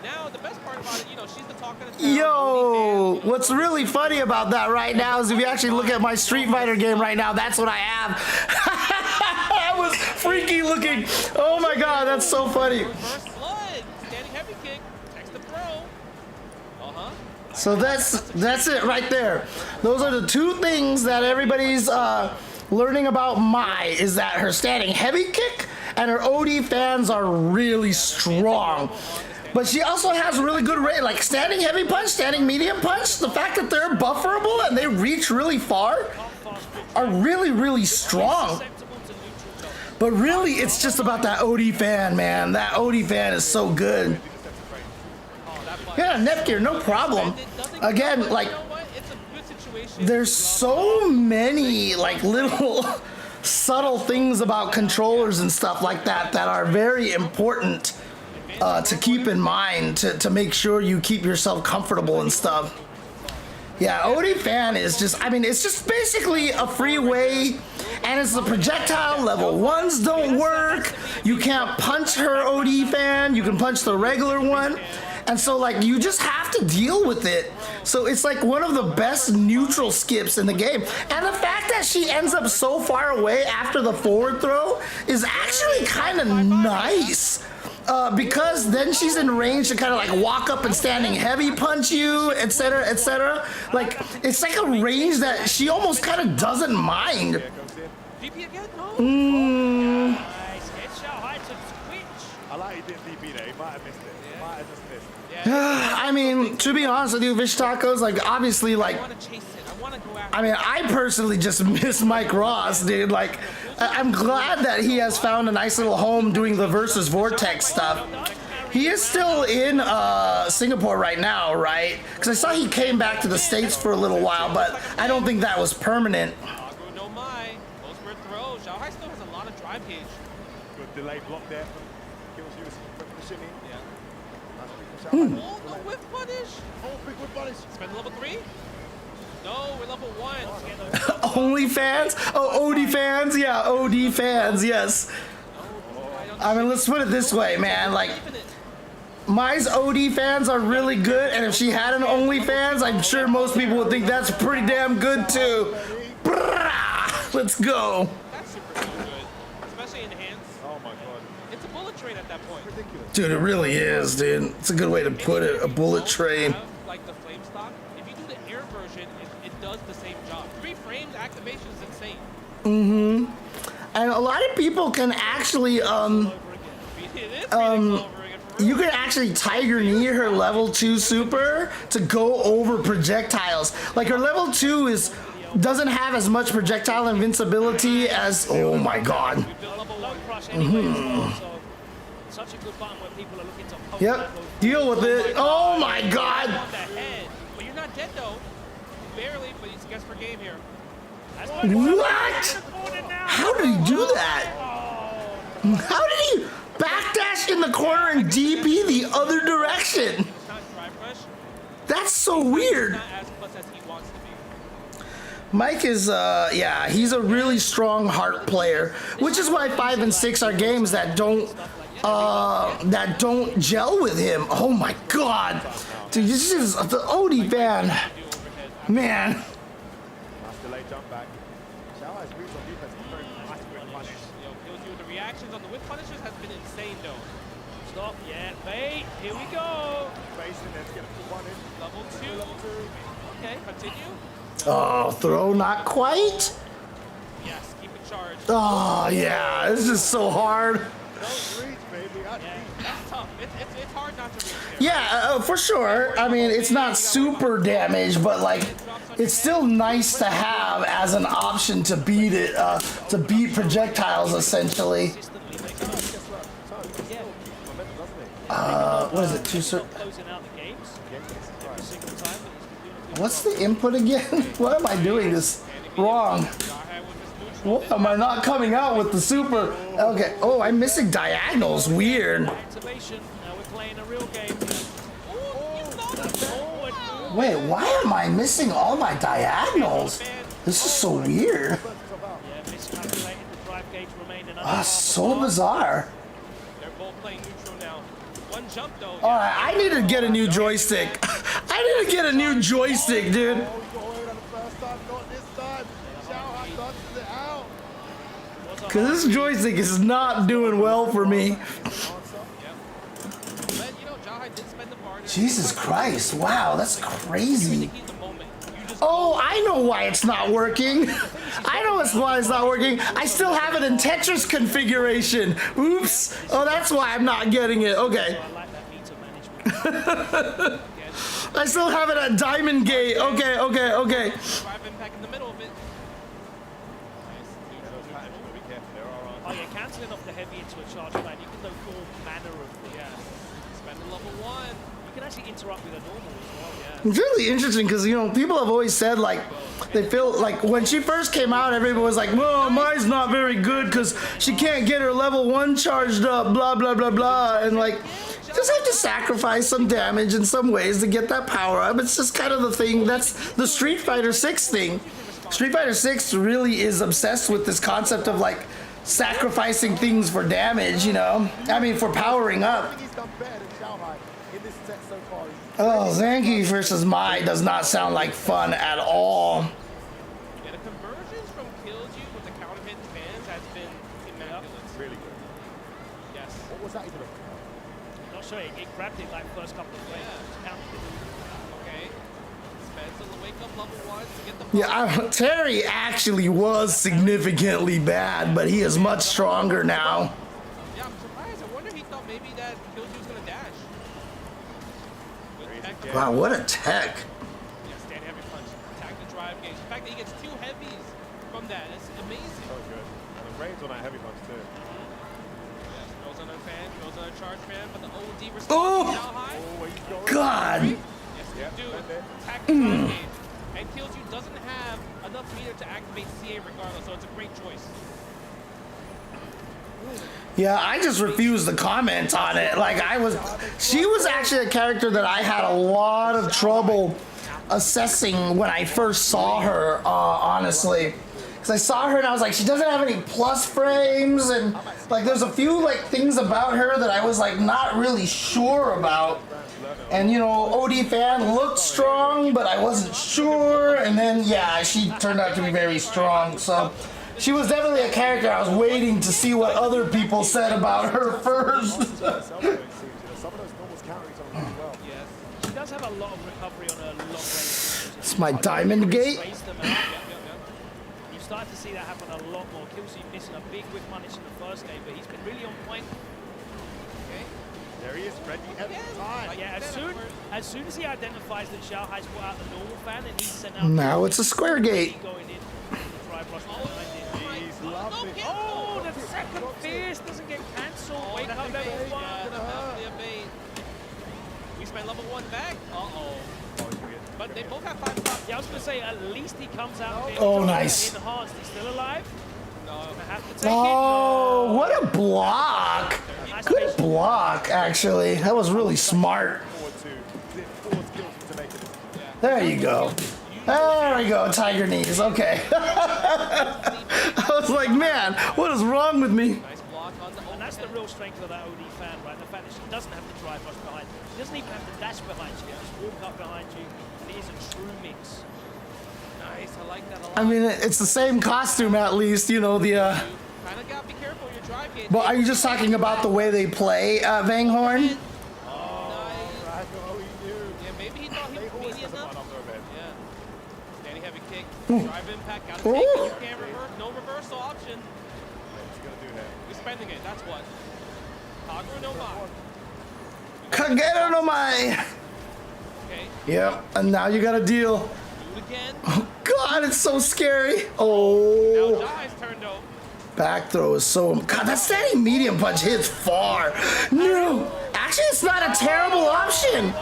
Now, the best part about it, you know, she's the talk of the town. Yo, what's really funny about that right now is if you actually look at my Street Fighter game right now, that's what I have. That was freaky looking. Oh my god, that's so funny. First blood, standing heavy kick, protects the throw. So that's it right there. Those are the two things that everybody's learning about Mai, is that her standing heavy kick and her OD fans are really strong. But she also has really good rate, like standing heavy punch, standing medium punch. The fact that they're bufferable and they reach really far are really, really strong. But really, it's just about that OD fan, man. That OD fan is so good. Yeah, Netgear, no problem. Again, like, there's so many like little subtle things about controllers and stuff like that that are very important to keep in mind to make sure you keep yourself comfortable and stuff. Yeah, OD fan is just, I mean, it's just basically a free way, and it's the projectile level. Ones don't work. You can't punch her OD fan. You can punch the regular one. And so, like, you just have to deal with it. So it's like one of the best neutral skips in the game. And the fact that she ends up so far away after the forward throw is actually kind of nice. Because then she's in range to kind of like walk up and standing heavy punch you, etc., etc. Like, it's like a range that she almost kind of doesn't mind. Nice. Headshot high to switch. I like he didn't DP there. He might have missed it. He might have just missed. I mean, to be honest with you, Fish Tacos, like, obviously, like, I mean, I personally just miss Mike Ross, dude. Like, I'm glad that he has found a nice little home doing the Versus Vortex stuff. He is still in Singapore right now, right? Because I saw he came back to the States for a little while, but I don't think that was permanent. No my. Those were throws. Xiaohai still has a lot of drive gauge. Good delay block there from Kills you from the shimmy. Yeah. Oh, no whip punish. Oh, big whip punish. Spend level 3? No, we're level 1. Only fans? Oh, OD fans? Yeah, OD fans, yes. I mean, let's put it this way, man. Like, Mai's OD fans are really good, and if she had an OnlyFans, I'm sure most people would think that's pretty damn good too. Brah! Let's go. That's super good, especially in hands. Oh my god. It's a bullet train at that point. Ridiculous. Dude, it really is, dude. It's a good way to put it, a bullet train. Like the flame stock, if you do the air version, it does the same job. 3 frames activation is insane. And a lot of people can actually, you can actually Tiger Knee her level 2 super to go over projectiles. Like, her level 2 is doesn't have as much projectile invincibility as. Oh my God. We've built up a low crush anyway as well, so such a good button where people are looking to poke Yep. that both. Deal with it. Oh my God. On the head. But you're not dead though. Barely, but it's against for game here. That's What? in the corner now. How did he do that? How did he backdash in the corner and DP the other direction? It's not drive rush. That's so weird. Not as plus as he wants to be. Mike is, yeah, he's a really strong heart player, which is why 5 and 6 are games that don't gel with him. Oh my God, dude, this is the Odie fan, man. Nice delay jump back. Xiaohai's moves on defense are very nice with punish. Yo, kills you with the reactions on the whip punishers has been insane though. Stop. Yeah, bait. Here we go. Facing, let's get a full one in. Level 2. Level 2. Okay, continue. Oh, throw not quite. Yes, keep it charged. Oh yeah, this is so hard. Don't reach, baby. That's tough. It's hard not to reach here. Yeah, for sure. I mean, it's not super damage, but like, it's still nice to have as an option to beat it, to beat projectiles essentially. What is it? Closing out the games every single time. But What's the input again? Why am I doing this wrong? What am I not coming out with the super? Okay. Oh, I'm missing diagonals. Weird. activation. Now we're playing a real game. Wait, why am I missing all my diagonals? This is so weird. Yeah, miscalculated. The drive gauge remained an Ah, so bizarre. They're both playing neutral now. One jump though. All right, I need to get a new joystick. I need to get a new joystick, dude. Oh, he got away on the first time, not this time. Xiaohai dodges it out. Cause this joystick is not doing well for me. But you know, Xiaohai did spend the bar. Jesus Christ! Wow, that's crazy. He's the moment. You just Oh, I know why it's not working. I know why it's not working. I still have it in Tetris configuration. Oops. Oh, that's why I'm not getting it. Okay. I like that meter management. I still have it at Diamond Gate. Okay. drive impact in the middle of it. Be careful, there are Oh yeah, cancelling off the heavy into a charge plan. You can do all manner of things. Spend the level 1. You can actually interrupt with a normal as well. It's really interesting because, you know, people have always said, like, they feel like when she first came out, everyone was like, well, mine's not very good because she can't get her level 1 charged up, blah, blah, blah, blah. And, like, just have to sacrifice some damage in some ways to get that power up. It's just kind of the thing. That's the Street Fighter 6 thing. Street Fighter 6 really is obsessed with this concept of, like, sacrificing things for damage, you know? I mean, for powering up. I think he's done better than Xiaohai in this set so far. Oh, Zangief versus Mai does not sound like fun at all. Yeah, the conversions from Killju with the counter hit fans has been immaculate. Really good. Yes. What was that even? Not sure, it grabbed it like first couple of frames. Counted it. Okay. Spence will wake up level 1 to get the Yeah, Terry actually was significantly bad, but he is much stronger now. Yeah, I'm surprised. I wonder he thought maybe that Killju was going to dash. Good tech. Wow, what a tech. Yeah, stand heavy punch. Attack the drive gauge. The fact that he gets 2 heavies from that is amazing. So good. And the range on that heavy punch too. Yes, goes on a fan, goes on a charge fan, but the OD response Oh! is now high. Oh, he's going. God. Yes, Yeah, you do. bend it. Attack the drive gauge. And Killju doesn't have enough meter to activate CA regardless, so it's a great choice. Yeah, I just refused to comment on it. Like, she was actually a character that I had a lot of trouble assessing when I first saw her, honestly. Because I saw her and I was like, she doesn't have any plus frames, and like, there's a few like things about her that I was like not really sure about. And you know, OD fan looked strong, but I wasn't sure. And then yeah, she turned out to be very strong. So she was definitely a character I was waiting to see what other people said about her first. Some of those normals counters on really well. Yes. She does have a lot of recovery on her long range. It's my Diamond Gate. Raise them out. You start to see that happen a lot more. Killsu missing a big whip punish in the first game, but he's been really on point. Okay. There he is, ready every time. Yeah, as soon as he identifies that Xiao Hai's put out the normal fan and he's sent out. Now it's a square gate. Going in, drive rush behind it. He's lovely. Oh, the second fierce doesn't get cancelled. Wake up level 1. Definitely a bait. We spent level 1 back. But they both have 5 stops. Yeah, I was going to say, at least he comes out. Oh, nice. Enhanced. He's still alive. No. I have to take Oh, what a block. Good block, actually. That was really smart. There you go. There we go, tiger knees. Okay. I was like, man, what is wrong with me? Nice block on the And that's the real strength of that OD fan, right? The fact that she doesn't have to drive rush behind. She doesn't even have to dash behind. She can just walk up behind you. And it is a true mix. Nice, I like that a lot. I mean, it's the same costume at least, you know, the, Kind of gotta be careful your drive gate. but are you just talking about the way they play, Vanghorn? Nice. Yeah, maybe he thought he was medium enough. Yeah. Standing heavy kick. Drive impact. Gotta take it. You can't reverse. No reversal option. He's spending it. That's what. Kagura no ma. Kagero no mai. Okay. Yep, and now you gotta deal. Do it again. Oh, God, it's so scary. Now Oh. Jai's turned though. Back throw is so... God, that standing medium punch hits far. No. Actually, it's not a terrible option.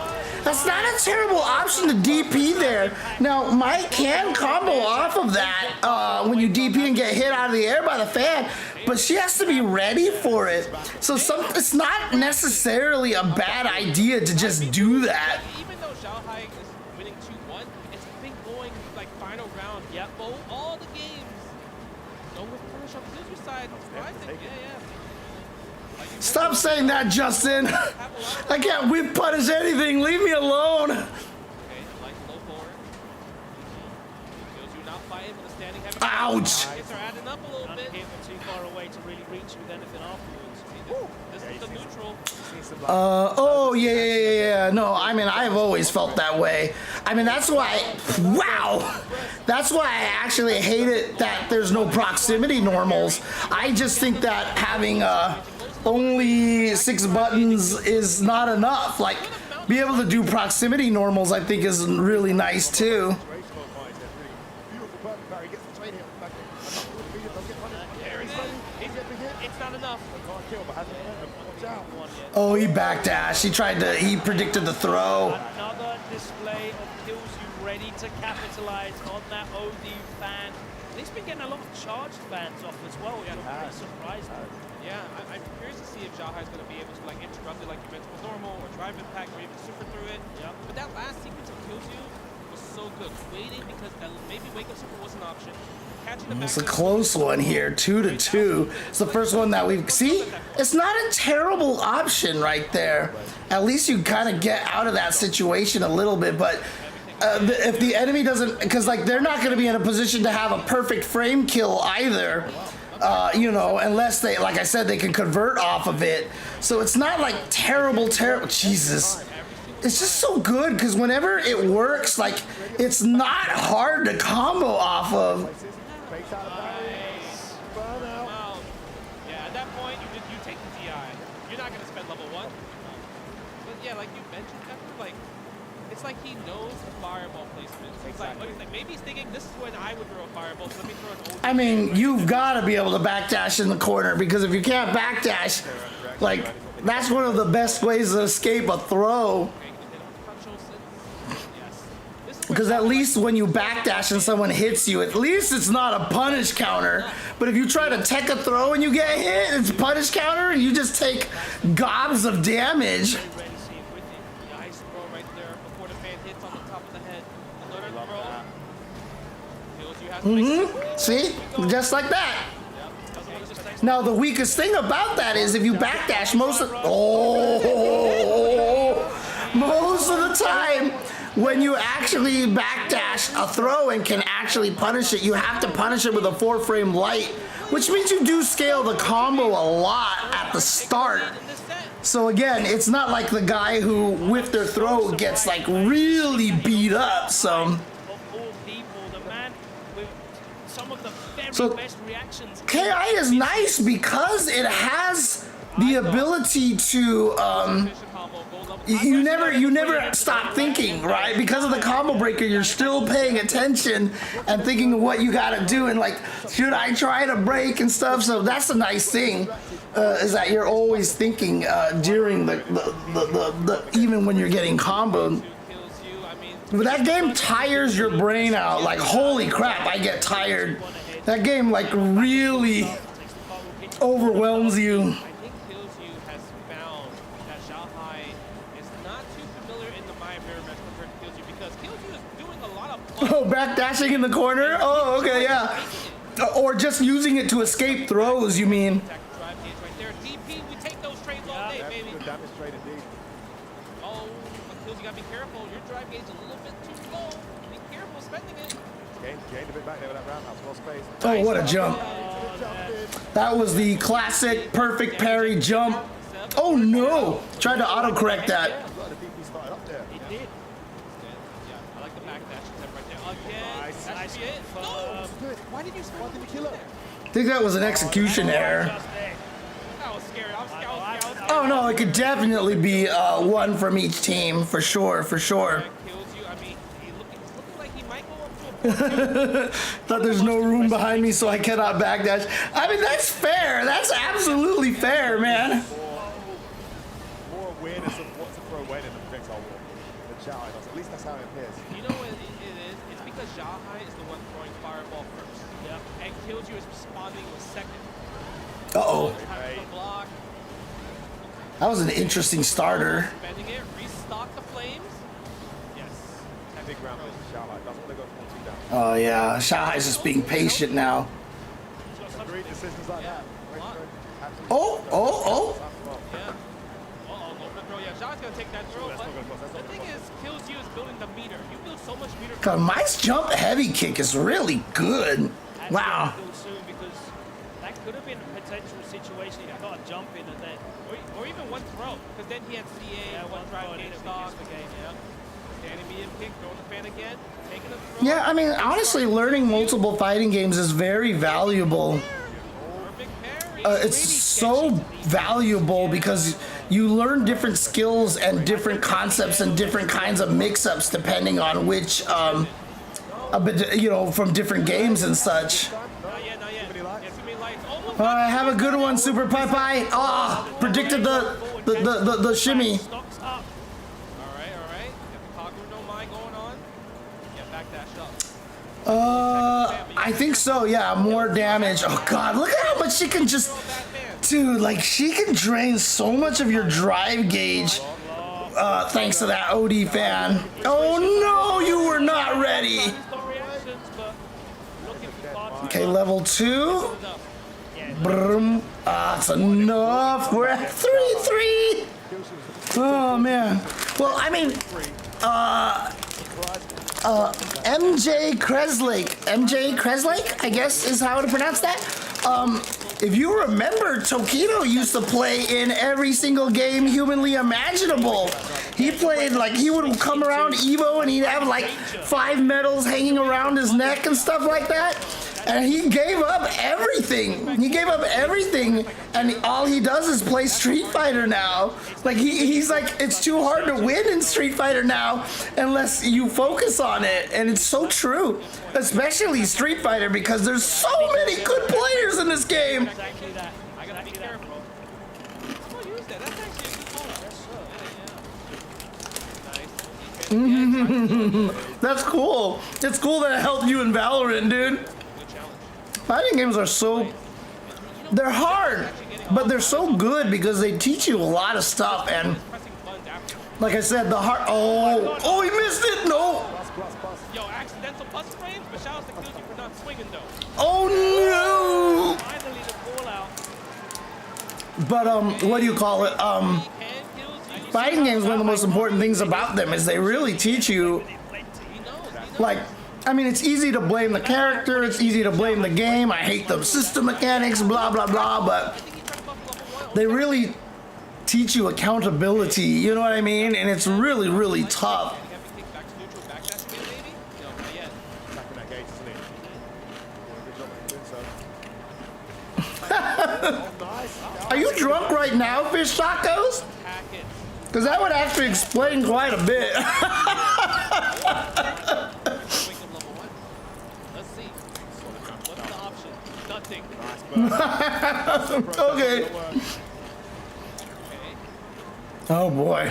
That's not a terrible option to DP there. Now, Mike can combo off of that when you DP and get hit out of the air by the fan, but she has to be ready for it. So it's not necessarily a bad idea to just do that. Even though Shanghai is winning 2-1, it's been going like final round. Yep. All the games. No with punish on the loser side. Surprising. Yeah. Stop saying that, Justin. I can't whip punish anything. Leave me alone. Okay, like low forward. Feels you not fighting with a standing heavy. Ouch. Hits are adding up a little And bit. hit them too far away to really reach with anything afterwards. This is the neutral. Oh, yeah. No, I mean, I've always felt that way. I mean, that's why, wow. That's why I actually hate it that there's no proximity normals. I just think that having only 6 buttons is not enough. Like, be able to do proximity normals, I think, is really nice, too. It's not enough. Oh, he backdashed. He predicted the throw. Another display of kills you ready to capitalize on that OD fan. And he's been getting a lot of charged fans off as well. Yeah, I'm pretty surprised. Yeah, I'm curious to see if Xiaohai is going to be able to like interrupt it like you mentioned with normal or drive impact or even super through it. Yep. But that last sequence of kills you was so good. Waiting because maybe wake up super was an option. Catching the It's a close one here, 2-2. It's the first one that we've see. It's not a terrible option right there. At least you kind of get out of that situation a little bit. But if the enemy doesn't, because like they're not going to be in a position to have a perfect frame kill either. You know, unless they, like I said, they can convert off of it. So it's not like terrible. Jesus. It's just so good because whenever it works, like it's not hard to combo off of. Wow. Yeah, at that point, you take the DI. You're not going to spend level 1. But yeah, like you mentioned, Pepper, like, it's like he knows the fireball placement. It's like, maybe he's thinking, this is when I would throw a fireball, so let me throw an old. I mean, you've got to be able to backdash in the corner because if you can't backdash, like, that's one of the best ways to escape a throw. Because at least when you backdash and someone hits you, at least it's not a punish counter. But if you try to tech a throw and you get hit, it's punish counter and you just take gobs of damage. Nice throw right there before the fan hits on the top of the head. Another throw. See? Just like that. Now, the weakest thing about that is if you backdash most of the time, when you actually backdash a throw and can actually punish it, you have to punish it with a 4-frame light, which means you do scale the combo a lot at the start. So again, it's not like the guy who with their throw gets like really beat up. So so KI is nice because it has the ability to you never stop thinking, right? Because of the combo breaker, you're still paying attention and thinking of what you gotta do and like, should I try to break and stuff? So that's a nice thing, is that you're always thinking during the even when you're getting comboed. But that game tires your brain out. Like, holy crap, I get tired. That game like really overwhelms you. I think Killzoo has found that Xiaohai is not too familiar in the Maya Mirror match compared to Killzoo because Killzoo is doing a lot of Oh, backdashing in the corner? Oh, okay, yeah. Or just using it to escape throws, you mean? attack drive gauge right there. DP, we take those trades all day, baby. Good damage trade indeed. Oh, but Killzoo, you gotta be careful. Your drive gauge is a little bit too low. Be careful spending it. Gained a bit back there with that roundhouse. Well spaced. Oh, what a jump. That was the classic perfect parry jump. Oh no! Tried to autocorrect that. Look, the DP started up there. He did. Yeah, I like the backdash attempt right there. Again, Nice. that should be it. No! Why did you spend Why did he kill her? I think that was an execution error. Just there. That was scary. I was scared. Oh no, it could definitely be one from each team, for sure, for sure. Kills you. I mean, he's looking like he might go up to a Thought there's no room behind me, so I cannot backdash. I mean, that's fair. That's absolutely fair, man. More awareness of what to throw when in the projectile war than Xiaohai does. At least that's how it appears. You know what it is? It's because Xiaohai is the one throwing fireball first. Yeah. And Killjoy is responding with second. Uh-oh. Having to block, That was an interesting starter. spending it, restock the flames. Yes. Big round for Xiaohai. Doesn't want to go 4-2 down. Oh yeah, Shanghai's just being patient now. Great decisions like that. Absolutely. Oh. Yeah. Uh-oh, go for the throw. Yeah, Xiaohai's going to take that throw. That's But not gonna cross, that's the not thing gonna is, Killjoy is building the meter. You build so much meter. God, Mike's jump heavy kick is really good. Wow. Too soon because that could have been a potential situation. He got a jump in and then. Or even one throw. Because then he had CA, Yeah, one one drive throw and gauge it stock. begins the game. Yeah. Standing medium kick, throwing the fan again, taking a throw. Yeah, I mean, honestly, learning multiple fighting games is very valuable. Perfect parry. It's so valuable because you learn different skills and different concepts and different kinds of mix-ups depending on which, a bit, you know, from different games and such. Not yet. Yeah, too many lights. Oh, All right, have a good one, Super Pai Pai. Ah, predicted the shimmy. Stocks up. All right. Got the Kagura no Mai going on. Yeah, backdash up. I think so. Yeah, more damage. Oh God, look at how much she can just, dude. Like she can drain so much of your drive gauge. Thanks to that OD fan. Oh no, you were not ready. He's got reactions, but looking for far too Okay, level 2. Brum. That's enough. We're at 3-3. Oh man. Well, I mean, MJ Kreslake, I guess is how to pronounce that. If you remember, Tokido used to play in every single game humanly imaginable. He played like he would come around Evo and he'd have like 5 medals hanging around his neck and stuff like that. And he gave up everything. He gave up everything, and all he does is play Street Fighter now. Like he's like, it's too hard to win in Street Fighter now unless you focus on it, and it's so true. Especially Street Fighter because there's so many good players in this game. exactly that. I gotta be careful. I'm gonna use that. That's actually a good call. Nice. That's cool. It's cool that it helped you in Valorant, dude. Good challenge. Fighting games are so, they're hard, but they're so good because they teach you a lot of stuff. And Pressing buttons after. like I said, the hard, oh, he missed it. No. Yo, accidental plus frames, but shout out to Killjoy for not swinging though. Oh Finally, the call out. no. But what do you call it? Can Killjoy? Fighting games, one of the most important things about them is they really teach you, He knows. like, I mean, it's easy to blame the character, it's easy to blame the game, I hate the system mechanics, blah, blah, blah, but they really teach you accountability, you know what I mean? And it's really, really tough. Heavy kick back to neutral, backdash again, maybe? No, not yet. Attacking that gauge, isn't he? Doing a good job of doing so. Oh, nice. Are you drunk right now, Fish Tacos? Attack it. Because that would actually explain quite a bit. Wake up level 1. Let's see. What's the option? Nothing. Okay. Okay. Oh boy.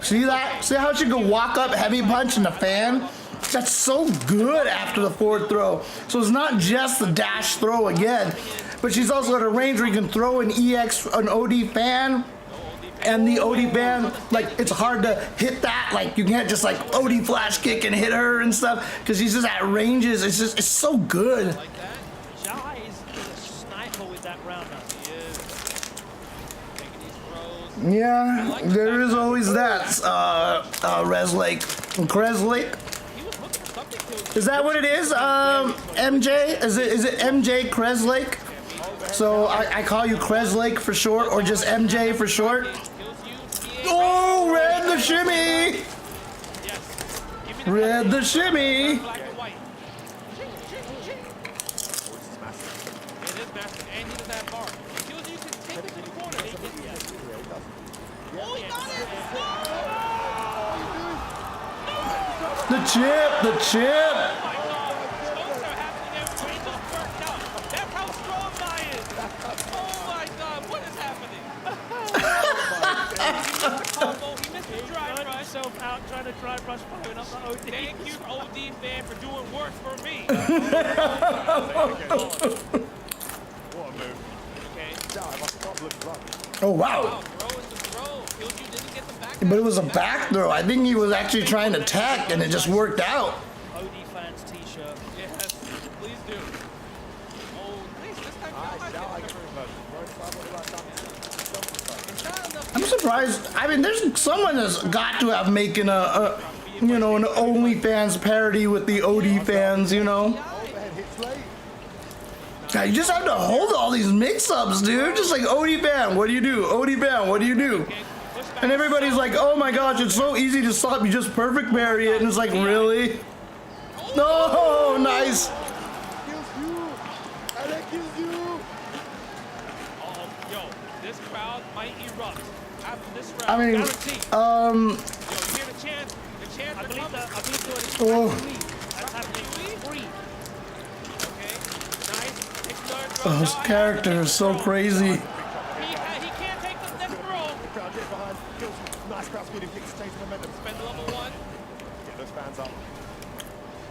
See that? See how she could walk up heavy punch in the fan? That's so good after the forward throw. So it's not just the dash throw again, but she's also at a range where you can throw an EX, an OD fan, and the OD fan, like it's hard to hit that. Like you can't just like OD flash kick and hit her and stuff because she's just at ranges. It's so good. Like that. Zhao is a sniper with that rounder. He is. Taking these throws. Yeah, there is always that. Reslake, Kreslake. He was looking for something to. Is that what it is? MJ? Is it MJ Kreslake? So I call you Kreslake for short, or just MJ for short. Oh, red the shimmy! Red the shimmy! Black and white. It is massive, and he does that bar. Kills you can take it to the corner. Oh, he got it! The chip, the chip! Oh my God! Smokes are happening everywhere. He just burnt out. That's how strong I is. Oh my God! What is happening? He missed the combo. He missed the dry Got rush. himself out trying to dry brush firing up the OD. Thank you, OD fan, for doing work for me. What a move. Okay. Yeah, I must not bloody run. Oh Wow, wow! throw is the throw. Killed you, didn't get the back. But it was a back throw. I think he was actually trying to tech, and it just worked out. OD fans t-shirt. Yes, please do. Oh, nice. This time, Nice, Xiao I might get get it. Right side, what about that? It's not enough. I'm surprised. I mean, there's someone that's got to have making a you know, an OnlyFans parody with the OD fans, you know. Overhead hits late. God, you just have to hold all these mix-ups, dude. Just like OD fan, what do you do? OD fan, what do you do? And everybody's like, oh my gosh, it's so easy to stop. You just perfect parry it, and it's like, really? No, nice. Kills you. And it kills you. Oh, yo, this crowd might erupt after this round. I mean, guaranteed. Yo, you hear the chant? The chant I are believe coming. that. I believe that. Oh, That's happening. Free. Okay, nice. Takes another throw. oh, his Xiao character has is so to crazy. He can't take the next throw. The crowd get behind. Kills you. Nice crowd speed and kicks. Change the momentum. Spend level 1. Get those fans up.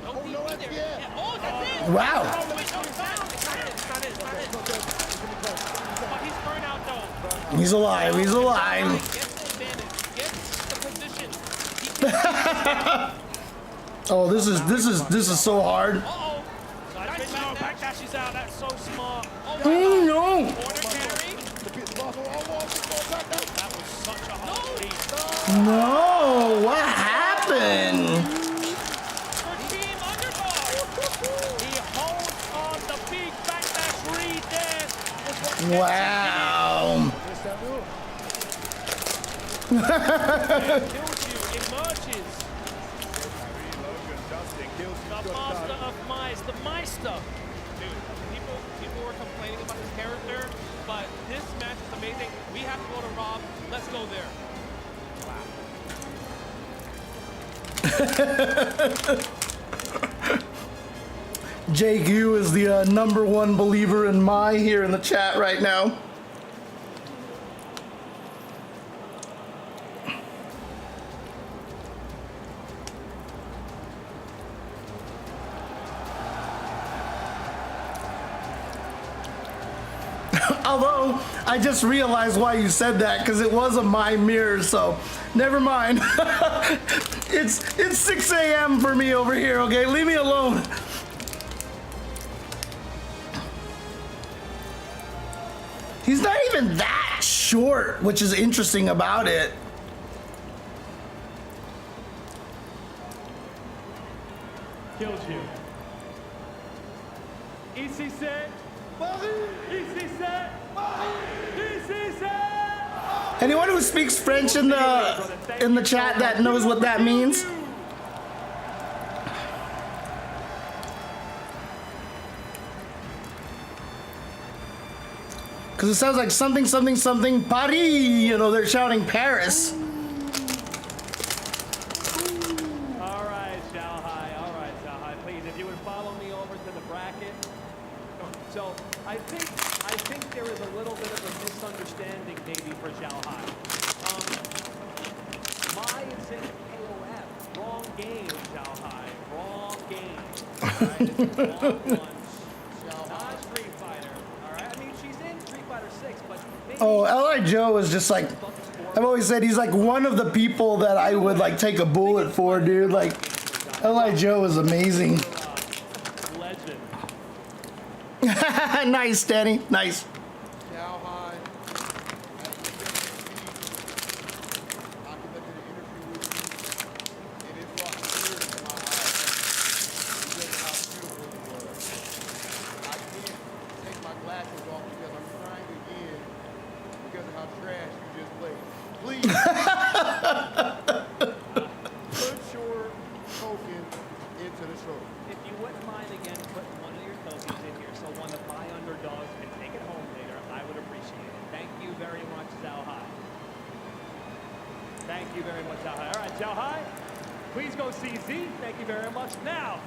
No Oh, no, DP that's there. the air. Yeah. Oh, that's it. Wow. Wait, no, it's not. It's not it. It's not it. It's not it. Not dead. He's gonna be close. But he's burnt out though. He's alive, he's alive. Get the advantage. Get the position. He can't. Oh, this is so hard. Uh-oh. Side spin power back dashes out. That's so smart. Oh no! Corner carry. The pit the bottle. Oh, whoa, That was such a hard read. No! What happened? For Team Underdog. He holds on the big back dash read there. Was what Wow! kills you. Emerges. The master of mice. The Meister. Dude, people were complaining about his character, but this match is amazing. We have to go to Rob. Let's go there. Jake Yu is the #1 believer in Mai here in the chat right now. Although, I just realized why you said that, because it was a my mirror, so never mind. It's 6 a.m. for me over here, okay? Leave me alone. He's not even that short, which is interesting about it. Kills you. Ici c'est Ici c'est Ici c'est Anyone who speaks French in the chat that knows what that means? Because it sounds like something, something, something, Paris. You know, they're shouting Paris. All right, Shanghai. All right, Shanghai. Please, if you would follow me over to the bracket. So I think there is a little bit of a misunderstanding maybe for Shanghai. My is in KOF. Wrong game, Shanghai. Wrong game. All right, it's wrong one. Not Street Fighter. All right, I mean she's in Street Fighter 6, but maybe Oh, L.I. Joe is just like, I've always said he's like one of the people that I would like take a bullet for, dude. Like, L.I. Joe is amazing. legend. Nice, Danny. Nice. How high? I conducted an interview with you, and it brought tears to my eyes because of how beautiful it was. I can't take my glasses off because I'm crying again because of how trash you just played. Please put your token into the show. If you wouldn't mind again putting one of your tokens in here so one of my underdogs can take it home later, I would appreciate it. Thank you very much, Zhao Hai. Thank you very much, Zhao Hai. All right, Zhao Hai, please go see Z. Thank you very much. Now.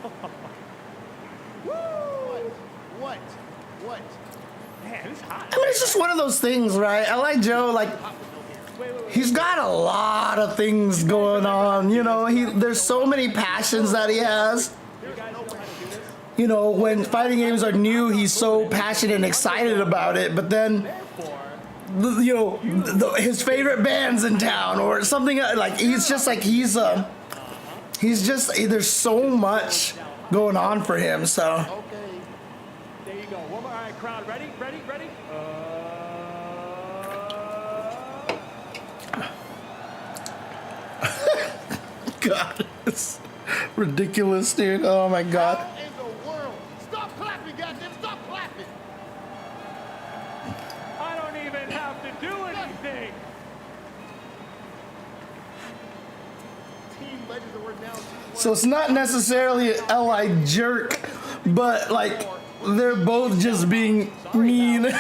Woo! What? Man, it's hot. I mean, it's just one of those things, right? L.I. Joe, like, Wait. he's got a lot of things going on. You know, there's so many passions that he has. You guys know how to do this? You know, when fighting games are new, he's so passionate and excited about it. But then, Therefore, you know, his favorite band's in town or something like he's just like he's just there's so much going on for him. So Okay. there you go. One more. All right, crowd, ready? God, it's ridiculous, dude. Oh my God. How in the world? Stop clapping, goddamn! Stop clapping! I don't even have to do anything. Team Legends that we're now. So it's not necessarily an L.I. jerk, but like they're both just being mean. Here we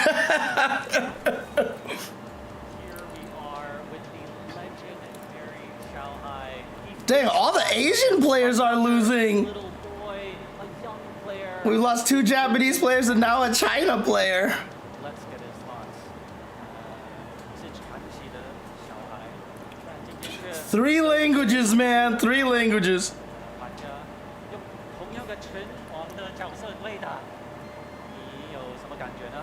are with the legendary Shanghai. Dang, all the Asian players are losing. Little boy, a young player. We lost 2 Japanese players and now a China player. Let's get his thoughts. 是传奇的小孩，但今天却 3 languages, man. 3 languages. 玩着用同样的拳王的角色对打，你有什么感觉呢？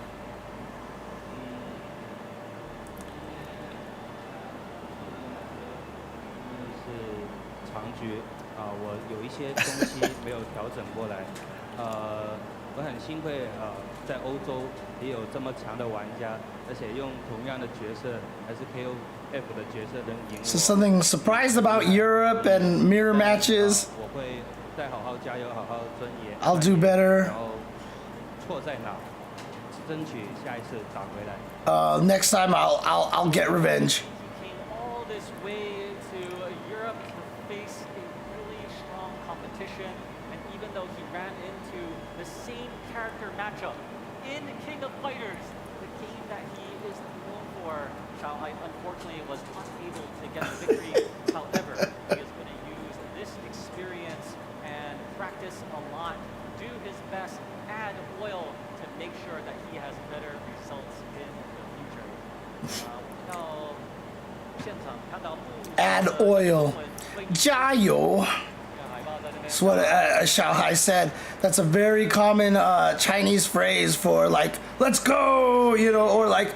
是长局啊，我有一些东西没有调整过来，我很欣慰在欧洲也有这么强的玩家，而且用同样的角色还是 KOF 的角色能赢我。 So something surprised about Europe and mirror matches. 我会再好好加油，好好钻研。 I'll do better. 然后错在哪，争取下一次打回来。 Next time I'll get revenge. He came all this way to Europe to face a really strong competition, and even though he ran into the same character matchup in King of Fighters, the game that he is known for, Shanghai unfortunately was unable to get the victory. However, he is going to use this experience and practice a lot, do his best, add oil to make sure that he has better results in the future. 到现场看到 Add oil. 加油. That's what Shanghai said. That's a very common Chinese phrase for like, let's go, you know, or like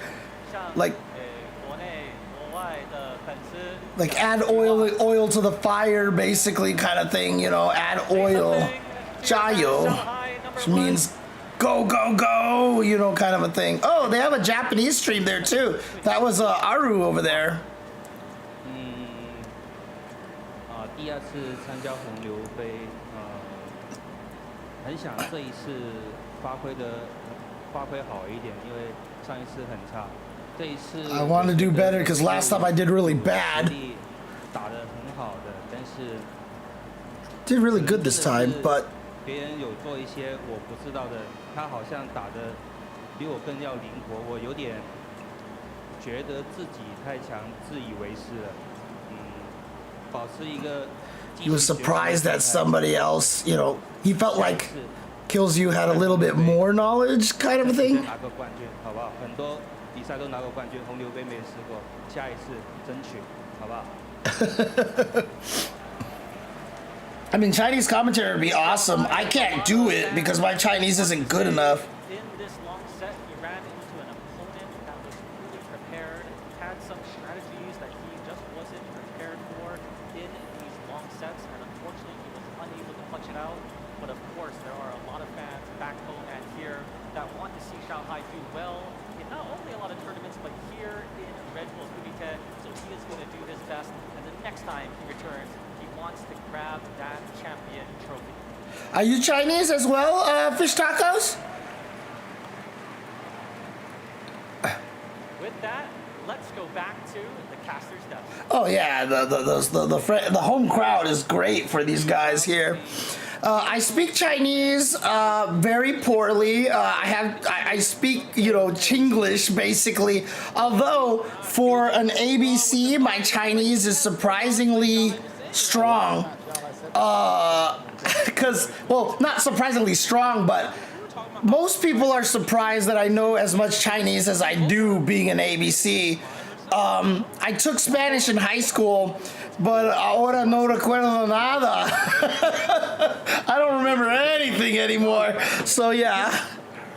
add oil to the fire, basically, kind of thing, you know, add oil. 加油, which means go, go, go, you know, kind of a thing. Oh, they have a Japanese stream there too. That was Aru over there. 第2次参加红牛杯，很想这一次发挥好一点，因为上一次很差。这一次 I want to do better because last time I did really bad. 打得很好的，但是 Did really good this time, but 别人有做一些我不知道的，他好像打得比我更要灵活，我有点觉得自己太强，自以为是了。保持一个。He was surprised that somebody else, you know, he felt like Kills You had a little bit more knowledge, kind of a thing. 拿个冠军，好不好？很多比赛都拿过冠军，红牛杯没试过，下一次争取，好不好？ I mean, Chinese commentary would be awesome. I can't do it because my Chinese isn't good enough. In this long set, he ran into an opponent that was really prepared, had some strategies that he just wasn't prepared for in these long sets, and unfortunately he was unable to punch it out. But of course, there are a lot of fans back home and here that want to see Shanghai do well in not only a lot of tournaments, but here in Red Bull Kumite. So he is going to do his best, and the next time he returns, he wants to grab that champion trophy. Are you Chinese as well, Fish Tacos? With that, let's go back to the caster's desk. Oh yeah, the home crowd is great for these guys here. I speak Chinese very poorly. I speak, you know, Chinglish basically. Although for an ABC, my Chinese is surprisingly strong. Because, well, not surprisingly strong, but most people are surprised that I know as much Chinese as I do being an ABC. I took Spanish in high school, but ahora no recuerdo nada. I don't remember anything anymore. So yeah.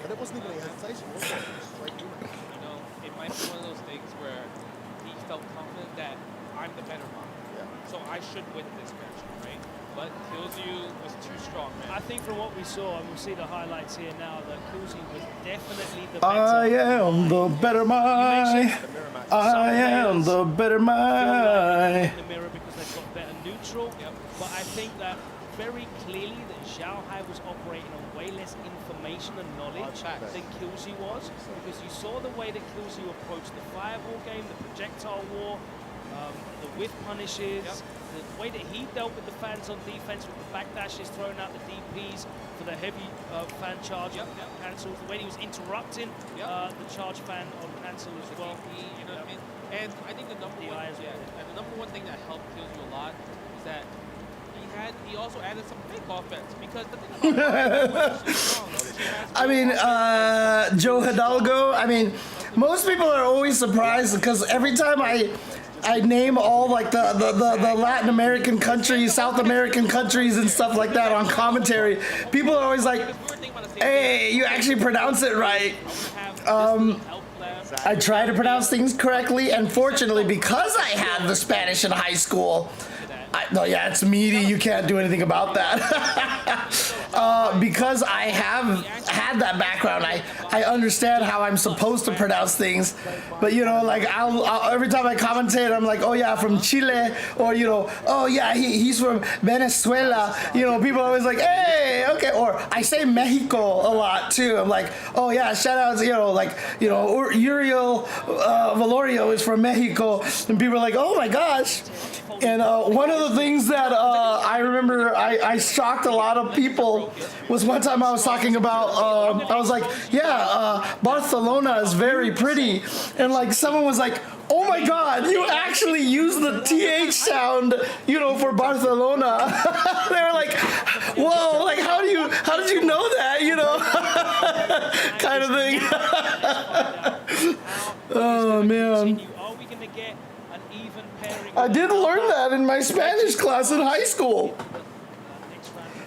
But it wasn't even a hesitation. It was straight humor. You know, it might be one of those things where he felt confident that I'm the better one. Yeah. So I should win this match, right? But Kills You was too strong, man. I think from what we saw, and we'll see the highlights here now, that Kuzi was definitely the I better. am the better mind. I am the better mind. In the mirror because they've got better neutral. Yep. But I think that very clearly that Zhao Hai was operating on way less information and knowledge than Kilsey was, because you saw the way that Kilsey approached the fireball game, the projectile war, the whiff punishes, the way that he dealt with the fans on defense with the backdashes, throwing out the DPs for the heavy fan charge cancels, the way he was interrupting the charge fan on cancel as well. DP, you know what I mean? And I think the number one thing that helped Kills You a lot is that he also added some fake offense, because the thing about I mean, Joe Hidalgo, I mean, most people are always surprised because every time I name all like the Latin American countries, South American countries and stuff like that on commentary, people are always like, hey, you actually pronounce it right. I try to pronounce things correctly, and fortunately, because I had the Spanish in high school, no, yeah, it's meaty. You can't do anything about that. Because I have had that background, I understand how I'm supposed to pronounce things. But you know, like I'll every time I commentate, I'm like, oh yeah, from Chile, or you know, oh yeah, he's from Venezuela. You know, people are always like, hey, okay. Or I say Mexico a lot too. I'm like, oh yeah, shout out to, you know, like, you know, Uriel Valorio is from Mexico, and people are like, oh my gosh. And one of the things that I remember I shocked a lot of people was one time I was talking about, I was like, yeah, Barcelona is very pretty. And like someone was like, oh my God, you actually use the TH sound, you know, for Barcelona. They were like, whoa, like how did you know that, you know, kind of thing. Oh man. Are we going to get an even pairing? I did learn that in my Spanish class in high school.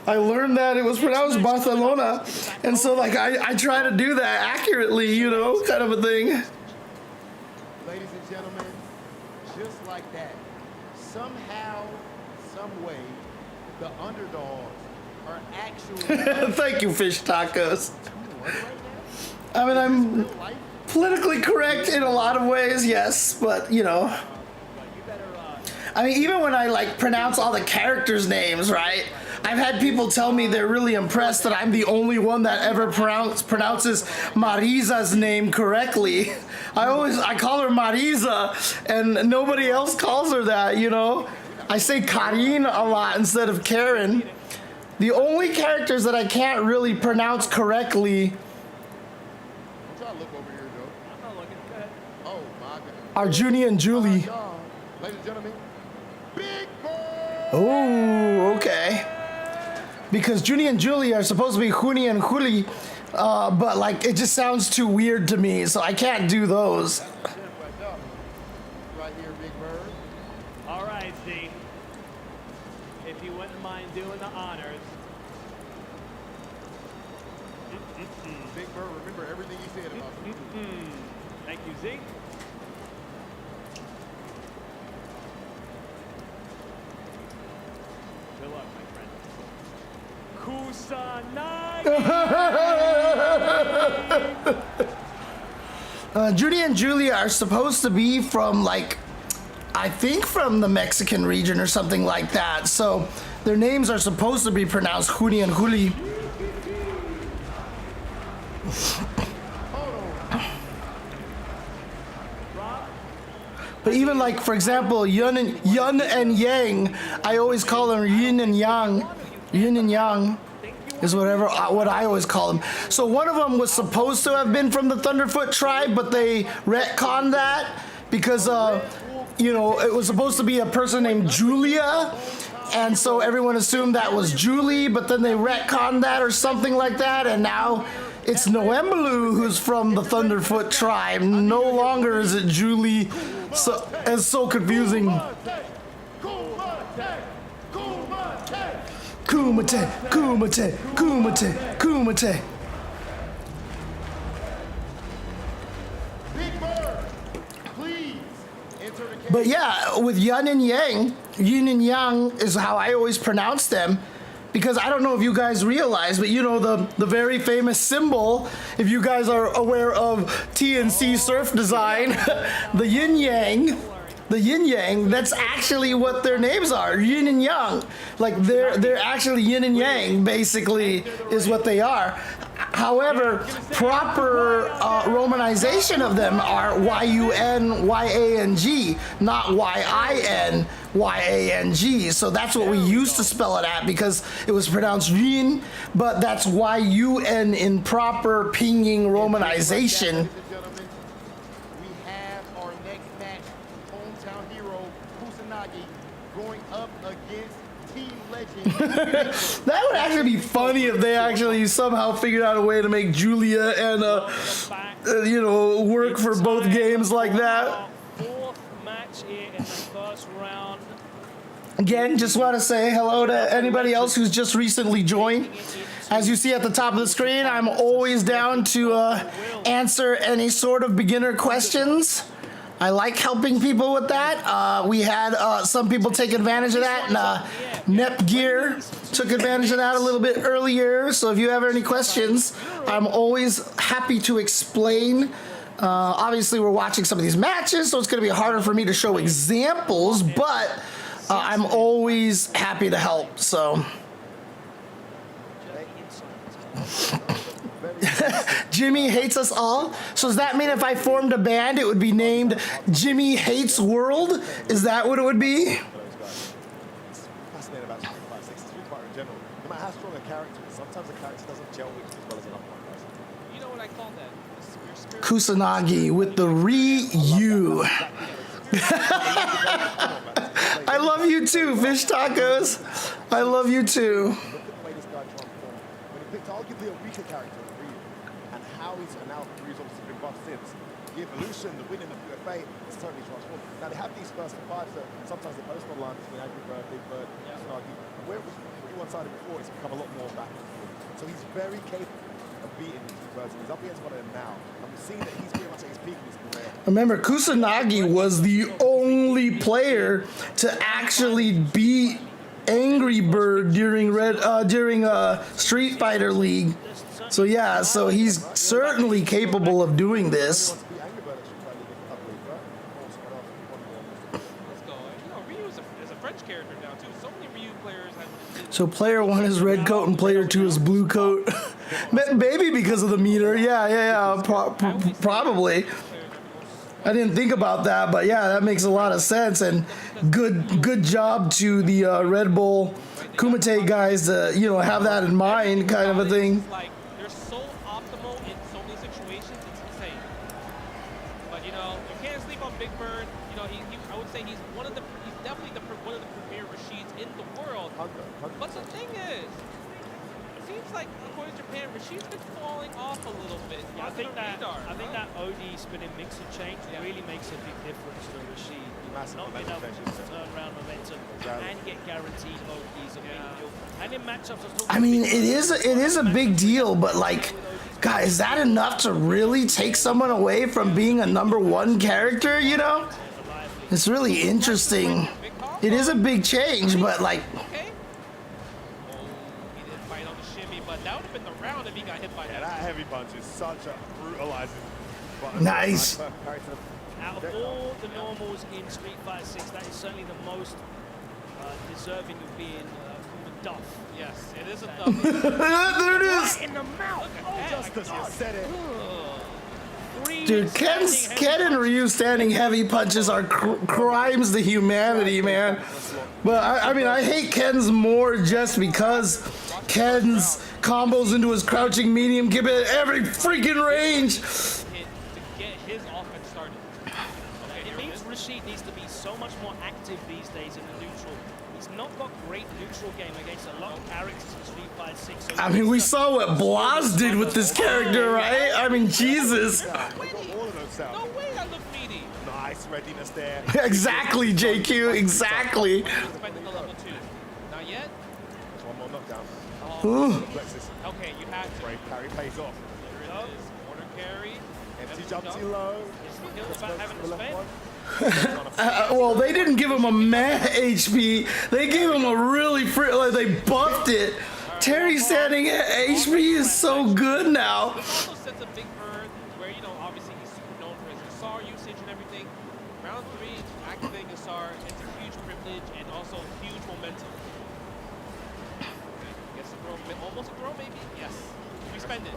I learned that it was pronounced Barcelona, and so like I try to do that accurately, you know, kind of a thing. Ladies and gentlemen, just like that, somehow, some way, the underdogs are actually... Thank you, Fish Tacos. right now? I mean, I'm Real life? politically correct in a lot of ways, yes, but you know. I mean, even when I like pronounce all the characters' names, right? I've had people tell me they're really impressed that I'm the only one that ever pronounces Marisa's name correctly. I call her Marisa, and nobody else calls her that, you know? I say Karin a lot instead of Karen. The only characters that I can't really pronounce correctly are Junie and Julie. Ladies and gentlemen, Big Bird. Oh, okay. Because Junie and Julie are supposed to be Juni and Juli, but like it just sounds too weird to me, so I can't do those. Right here, Big Bird. All right, Z. If you wouldn't mind doing the honors. Big Bird, remember everything he said about you. Thank you, Z. Good luck, my friend. Judy and Julia are supposed to be from like, I think from the Mexican region or something like that. So their names are supposed to be pronounced Juni and Juli. But even like, for example, Yun and Yang, I always call them Yin and Yang. Yin and Yang is what I always call them. So one of them was supposed to have been from the Thunderfoot tribe, but they retconned that because, you know, it was supposed to be a person named Julia. And so everyone assumed that was Julie, but then they retconned that or something like that. And now it's Noembalu who's from the Thunderfoot tribe. No longer is it Julie. So it's so confusing. Kumite, Kumite, Kumite, Kumite. Big Bird, please enter the cage. But yeah, with Yun and Yang, Yin and Yang is how I always pronounce them. Because I don't know if you guys realize, but you know the very famous symbol, if you guys are aware of TNC surf design, the yin yang, that's actually what their names are, yin and yang. Like they're actually yin and yang, basically, is what they are. However, proper romanization of them are Y-U-N-Y-A-N-G, not Y-I-N-Y-A-N-G. So that's what we used to spell it at because it was pronounced Yin, but that's Y-U-N in proper Pinyin romanization. Ladies and gentlemen, we have our next match. Hometown hero Kusanagi going up against Team Legend. That would actually be funny if they actually somehow figured out a way to make Julia and you know, work for both games like that. Fourth match here in the first round. Again, just want to say hello to anybody else who's just recently joined. As you see at the top of the screen, I'm always down to answer any sort of beginner questions. I like helping people with that. We had some people take advantage of that. Nep Gear took advantage of that a little bit earlier. So if you have any questions, I'm always happy to explain. Obviously, we're watching some of these matches, so it's going to be harder for me to show examples, but I'm always happy to help. So. Jimmy hates us all. So does that mean if I formed a band, it would be named Jimmy Hates World? Is that what it would be? Fascinating about Street Fighter 6. Street Fighter in general, no matter how strong a character is, sometimes a character doesn't gel with you as well as another one does. You know what I call that? Kusanagi with the Ryu. I love you too, Fish Tacos. I love you too. Look at the way this guy transformed. When he picked arguably a weaker character, Ryu, and how he's, and now Ryu's obviously been buffed since. The evolution, the winning of UFA, it's totally transformed. Now they have these first five that sometimes they post online between Angry Bird, Big Bird, Kusanagi. Where it was pretty one-sided before, it's become a lot more back and forth. So he's very capable of beating these two birds, and he's up against one of them now. And we've seen that he's pretty much at his peak in his career. Remember, Kusanagi was the only player to actually beat Angry Bird during Street Fighter League. So yeah, so he's certainly capable of doing this. Let's go. You know, Ryu is a French character now too. So many Ryu players have. So player 1 is red coat and player 2 is blue coat. Maybe because of the meter. Yeah. Probably. I didn't think about that, but yeah, that makes a lot of sense. And good job to the Red Bull Kumite guys to have that in mind, kind of a thing. Like they're so optimal in so many situations, it's insane. But you can't sleep on Big Bird, you know, I would say he's definitely one of the premier Rashids in the world. 100%. But the thing is, it seems like according to Japan, Rashid's been falling off a little bit. Yeah, I under think the radar, that huh? OD spinning mix and change really makes a big difference to Rashid. Massive Not being able momentum to change, turn around momentum Exactly. and get guaranteed ODs of being killed. And in matchups, I mean, it is a big deal, but like, God, is that enough to really take someone away from being a #1 character, you know? It's really interesting. It is a big change, but like, Okay. Oh, he didn't fight on the shimmy, but that would have been the round if he got hit by Yeah, that. that heavy punch is such a brutalizing button. Nice. out of all the normals in Street Fighter 6, that is certainly the most deserving of being Duff. Yes, it is a tough. there it is. In the mouth! Oh, Just as you said it. Dude, Ken and Ryu standing heavy punches are crimes to humanity, man. But I mean, I hate Ken's more just because Ken's combos into his crouching medium give it every freaking range. Hit to get his offense started. Okay, It means Rashid needs to be so much more active these days in the neutral. He's not got great neutral game against a lot of characters in Street Fighter 6. So I mean, we saw what Blas did with this character, right? I mean, Jesus. All of those sounds. No way, I look meaty. Nice readiness there. Exactly, JQ, exactly. Expecting the level 2. Not yet. One more knockdown. Ooh. Plexus. Okay, you had to. Brave parry pays off. There it is. Corner carry. Empty jump too low. Hill about having to The left spend. one. Well, they didn't give him a meh HP. They gave him a really like they buffed it. Terry standing at HP is so good now. He also sets a big bird where, you know, obviously he's super known for his Asar usage and everything. Round 3, activating Asar, it's a huge privilege and also huge momentum. Gets a throw, almost a throw maybe? Yes. We spend it.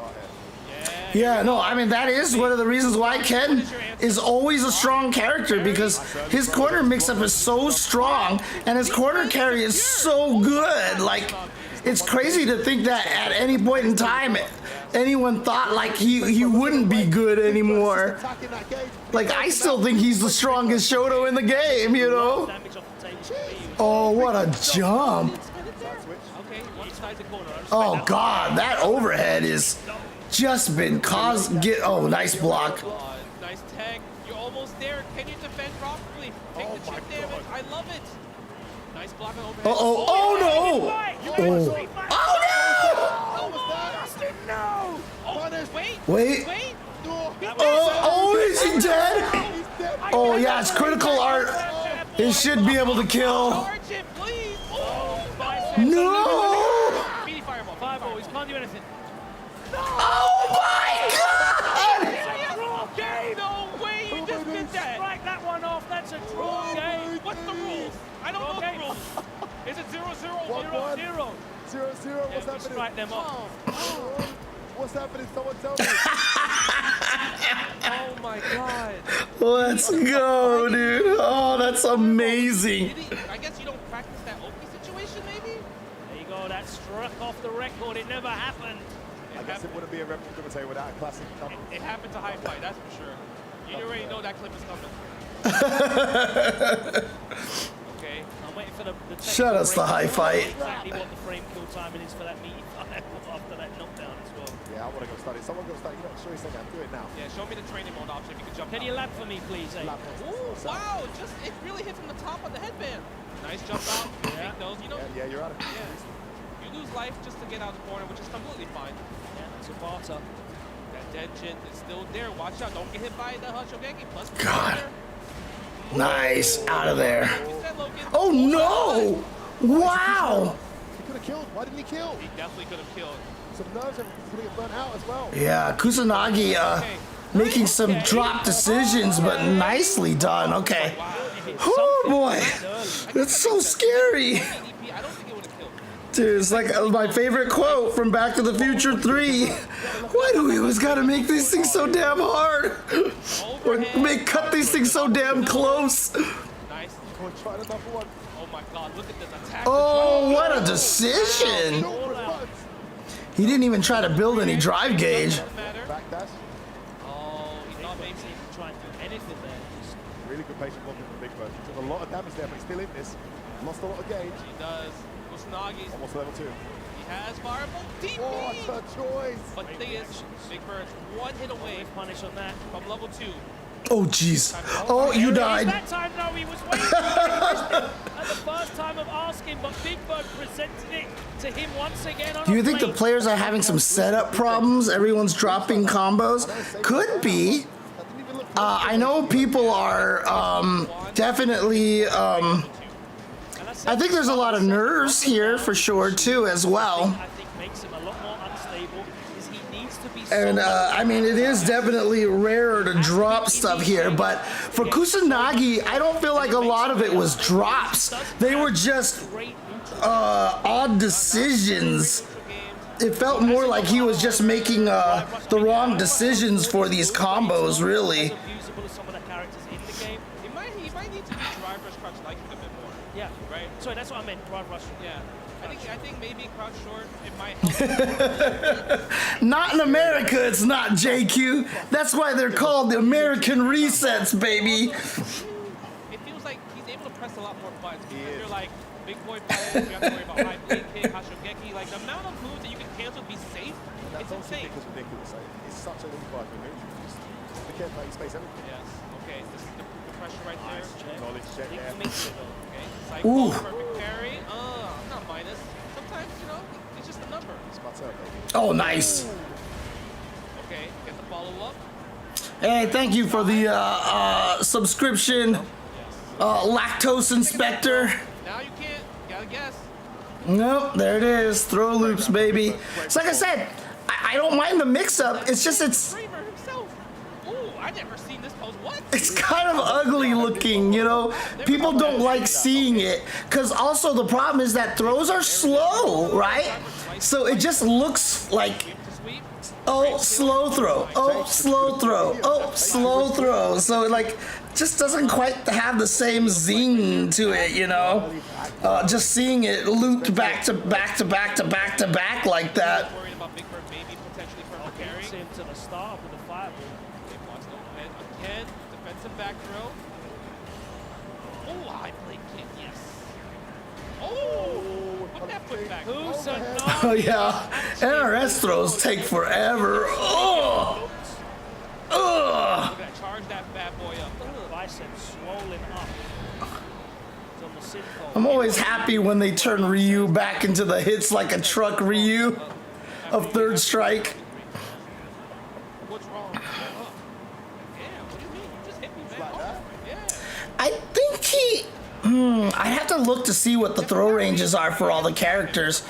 Yeah, no, I mean, that is one of the reasons why Ken is always a strong character, because his corner mix-up is so strong and his corner carry is so good. Like, it's crazy to think that at any point in time anyone thought like he wouldn't be good anymore. Like, I still think he's the strongest Shoto in the game, you know? Damage off the table for me. Oh, what a jump. Okay, one side to corner. Oh God, that overhead is just been oh, nice block. Nice tag. You're almost there. Can you defend properly? Take the chip damage. I love it. Nice block on overhead. Oh no! Oh. No! Oh, Wait. Oh, is he dead? Oh yeah, it's critical art. It should be able to kill. Charge him, please. No! Speedy fireball. Fireball, he can't do anything. Oh my God! No way you just did that. Strike that one off, that's a draw game. What's the rules? I don't know the rules. Is it 0-0 or 0-0. 0-0. What's happening? Strike them off. What's happening? Someone tell me. Oh my God. Let's go, dude. Oh, that's amazing. I guess you don't practice that Oki situation, maybe? There you go, that struck off the record, it never happened. I guess it wouldn't be a replica without a classic cover. It happened to Hi-Fi, that's for sure. You already know that clip is coming. Okay. I'm waiting for the Shut us the high fight. Exactly what the frame kill timing is for that meaty after that knockdown as well. Yeah, I want to go study. Someone go study. You know, show you something. Do it now. Yeah, show me the training mode option if you can jump Can out. you lap for me, please, eh? Lap. Ooh, wow, it really hit from the top of the headband. Nice jump out. Yeah. Take those, you know. Yeah, you're out of it. Yeah. You lose life just to get out of the corner, which is completely fine. Yeah, that's a barter. That dead chin is still there. Watch out, don't get hit by the Shogeki. Plus, God. Nice. Out of there. You said, Logan. Oh no! Wow! He could have killed. Why didn't he kill? He definitely could have killed. Some nerves and putting it burnt out as well. Yeah, Kusanagi making some drop decisions, but nicely done. Okay. Oh boy, that's so scary. I don't think it would have killed. Dude, it's like my favorite quote from Back to the Future 3. Why do we always gotta make these things so damn hard? Or cut these things so damn close? Nice. Go and try another one. Oh my God, look at this attack. Oh, what a decision! He didn't even try to build any drive gauge. Doesn't matter. Back dash. Oh, he thought maybe Try and do anything there. Just Really patient blocking from Big Bird. He took a lot of damage there, but he's still in this. Lost a lot of gauge. He does. Kusanagi. Almost level 2. He has fireball. DP. What a choice! But the thing is, Big Bird's one hit away Punish on that. from level 2. Oh, jeez. Oh, you died. That time, no, he was waiting for it. He missed it at the first time of asking, but Big Bird presented it to him once again. Do you think the players are having some setup problems? Everyone's dropping combos? Could be. I know people are definitely. I think there's a lot of nerves here for sure too, as well. I think makes him a lot more unstable is he needs to be And I mean, it is definitely rarer to drop stuff here, but for Kusanagi, I don't feel like a lot of it was drops. They were just odd decisions. It felt more like he was just making the wrong decisions for these combos, really. He might need to do drive rush crouch like a bit more. Yeah, Right? sorry, that's what I meant. Drive rush. Yeah. I think maybe crouch short, it might help. Not in America, it's not, JQ. That's why they're called the American resets, baby. It feels like he's able to press a lot more buttons because you're like big boy buttons, you have to worry about high blade kick, Hashogeki. Like the amount of moves that you can cancel to be safe, it's insane. It's ridiculous. It's such an implied move. Just be careful how you space everything. Yes. Okay, this is the pressure right there. Knowledge check there. Okay, cycle, perfect parry. I'm not minus. Sometimes, you know, it's just a number. It's about to, baby. Oh, nice. Okay, get the follow up. Hey, thank you for the subscription, lactose inspector. Now you can't. You gotta guess. Nope, there it is. Throw loops, baby. It's like I said, I don't mind the mix-up. It's just Kramer himself. Ooh, I never seen this pose. What? it's kind of ugly looking, you know. People don't like seeing it because also the problem is that throws are slow, right? So it just looks like, oh, slow throw, oh, slow throw, oh, slow throw. So it like just doesn't quite have the same zing to it, you know. Just seeing it looped back to back to back to back to back like that. Worried about Big Bird maybe potentially for a carry. Gets him to the start with the fireball. Okay, watch the head again. Defensive back throw. Oh, high blade kick. Yes. Oh, put that foot back. Kusanagi. Oh yeah, NRS throws take forever. Oh, Look at that. Charge that bad boy up. Bicep swollen up. It's on the synth. I'm always happy when they turn Ryu back into the hits like a truck Ryu of Third Strike. What's wrong? Damn, what do you mean? You just hit me, man. Oh, yeah. I think he. I'd have to look to see what the throw ranges are for all the characters.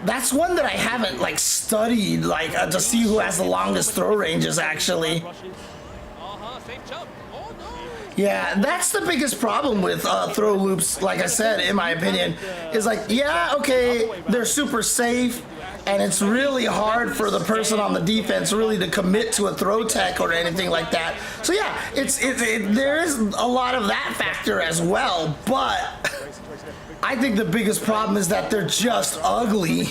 That's one that I haven't like studied like to see who has the longest throw ranges actually. Same jump. Oh no. Yeah, that's the biggest problem with throw loops, like I said, in my opinion, is like, yeah, okay, they're super safe, and it's really hard for the person on the defense really to commit to a throw tech or anything like that. So yeah, there is a lot of that factor as well, but I think the biggest problem is that they're just ugly.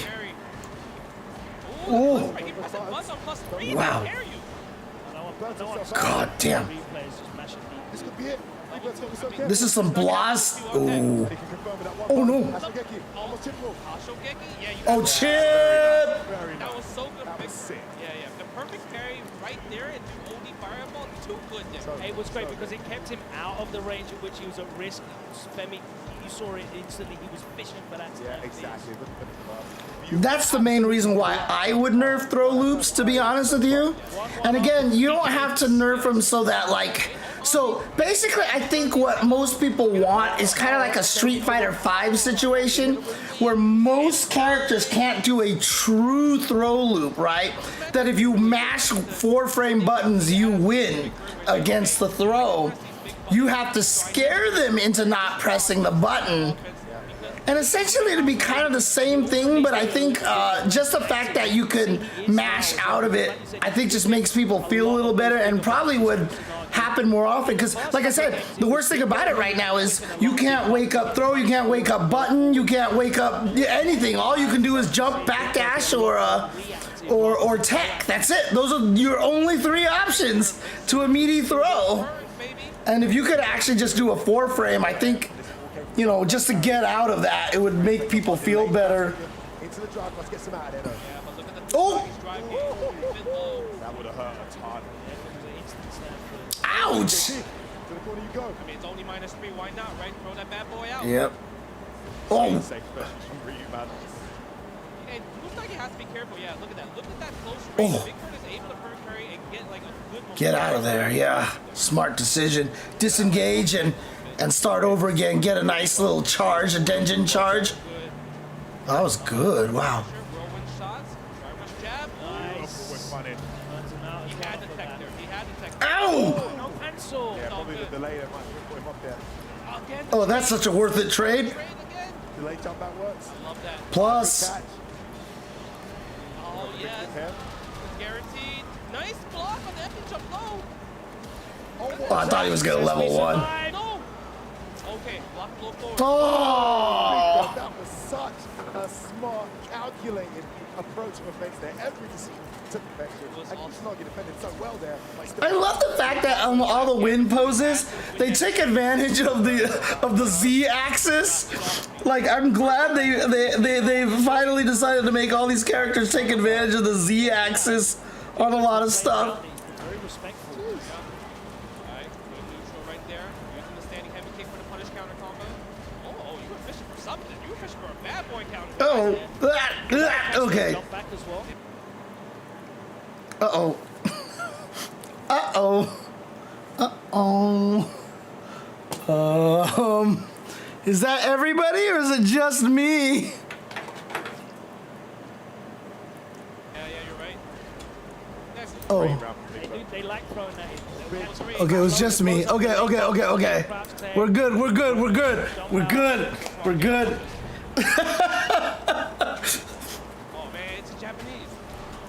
Ooh. Wow. God damn. This could be it. Big Bird's got so This is some blast. Ooh. Oh no. Oh, chip. That was so good. Yeah. The perfect parry right there and do OD fireball. Too good there. It was great because it kept him out of the range at which he was at risk. Femi, you saw it instantly. He was fishing for that. Yeah, exactly. That's the main reason why I would nerf throw loops, to be honest with you. And again, you don't have to nerf them so that like. So basically, I think what most people want is kind of like a Street Fighter V situation where most characters can't do a true throw loop, right? That if you mash 4-frame buttons, you win against the throw. You have to scare them into not pressing the button. And essentially it'd be kind of the same thing, but I think just the fact that you can mash out of it, I think just makes people feel a little better and probably would happen more often. Because like I said, the worst thing about it right now is you can't wake up throw, you can't wake up button, you can't wake up anything. All you can do is jump, backdash, or tech. That's it. Those are your only 3 options to a meaty throw. And if you could actually just do a 4-frame, I think, you know, just to get out of that, it would make people feel better. Into the drive, let's get some out of there though. Yeah, but look at the Oh! drive game. A bit low. That would have hurt a ton. Ouch! To the corner you go. I mean, it's only -3. Why not, right? Throw that bad boy out. Yep. Oh! Safe specials from Ryu, man. And Mustagi has to be careful. Yeah, look at that. Look at that close range. Oh. Big Bird is able to perk carry and get like a good momentum. Get out of there, yeah. Smart decision. Disengage and start over again. Get a nice little charge, a Denjin charge. Good. That was good, wow. Sure, whirlwind shots. Driver's jab. Nice. Funny. Turns him out as He well had the for tech that. there. He had the tech there. Ow! No cancel. Yeah, all probably the good. delay that might have put him up there. Again, Oh, that's such a worth it trade. trade again. Delay jump back works. I love that. Plus, Catch. Oh, yes. Him. Guaranteed. Nice block on the empty jump low. oh, I thought he was gonna level 1. No. Okay, block low forward. Oh! That was such a smart, calculated approach of offense there. Every decision took perfection. And Kusanagi defended so well there. Like, still- I love the fact that all the wind poses, they take advantage of the Z axis. Like, I'm glad they finally decided to make all these characters take advantage of the Z axis on a lot of stuff. Very respectful. Alright, good neutral right there. Using the standing heavy kick for the punish counter combo. Oh, you were fishing for something. You were fishing for a bad boy counter. Oh, okay. Jump back as well. Uh-oh. Uh-oh. Uh-oh. Is that everybody or is it just me? Yeah, you're right. Next. Oh. They like throwing that in. Okay, it was just me. Okay. We're good. We're good. Oh man, it's Japanese.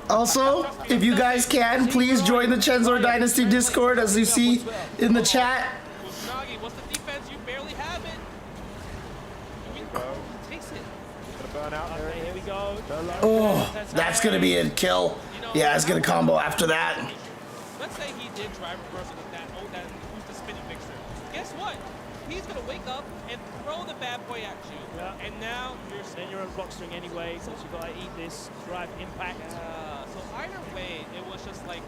Also, if you guys can, please join the Chenzor Dynasty Discord as you see in the chat. Kusanagi, what's the defense? You barely have it. Takes it. Gonna burn out there. Okay, here we go. Oh, that's gonna be a kill. Yeah, it's gonna combo after that. Let's say he did drive reversal with that. Oh, that who's the spinning mixer? Guess what? He's gonna wake up and throw the bad boy at you. Yeah. And now you're Then you're on block string anyway, so you gotta eat this drive impact. So either way, it was just like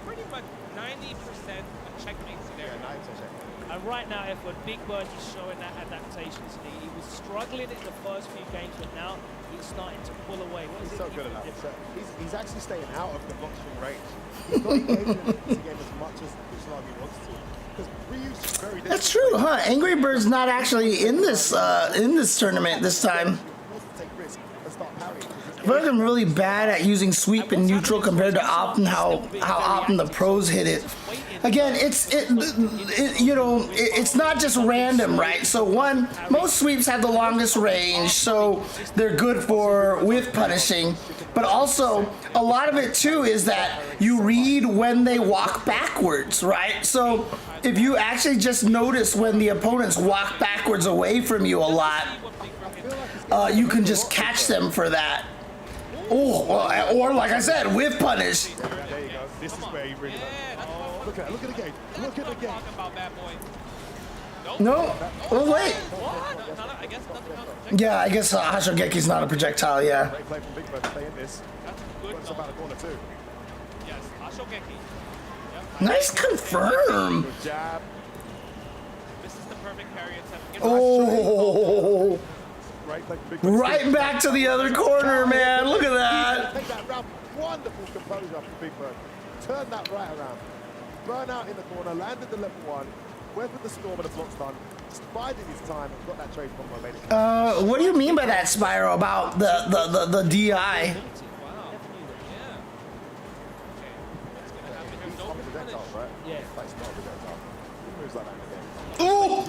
pretty much 90% a checkmate scenario. Yeah, 9% checkmate. And right now, if when Big Bird is showing that adaptation, he was struggling in the first few games, but now he's starting to pull away. What is He's it so he good can at do that. different? So he's actually staying out of the block string range. He's not engaging in the game as much as Kusanagi wants to. Because Ryu's very That's true, huh? Angry Bird's not actually in this tournament this time. I feel like I'm really bad at using sweep and neutral compared to often how often the pros hit it. Again, it's not just random, right? So most sweeps have the longest range, so they're good for with punishing. But also, a lot of it too is that you read when they walk backwards, right? So if you actually just notice when the opponents walk backwards away from you a lot, you can just catch them for that. Oh, or like I said, with punish. There you go. This is where you really look at it. Look at the game. Look at the game. Talking about bad boy. No. Oh wait. What? I guess nothing else. Yeah, I guess Hashogeki's not a projectile. Yeah. Great play from Big Bird to stay in this. That's good. Works about the corner too. Yes, Ashogeki. Yep. Nice confirm. Good jab. This is the perfect parry attempt. Oh. Great play from Big Bird. Right back to the other corner, man. Look at that. Take that round. Wonderful composure from Big Bird. Turn that right around. Burn out in the corner. Landed the level 1. Went with the storm and the block stun. Just bided his time and got that trade combo. Made it. What do you mean by that, Spyro? About the DI? Wow. Yeah. Okay. What's gonna happen here? He's No top of the deck punish. right? Yeah. Like top of the deck He moves like that in the game. Ooh.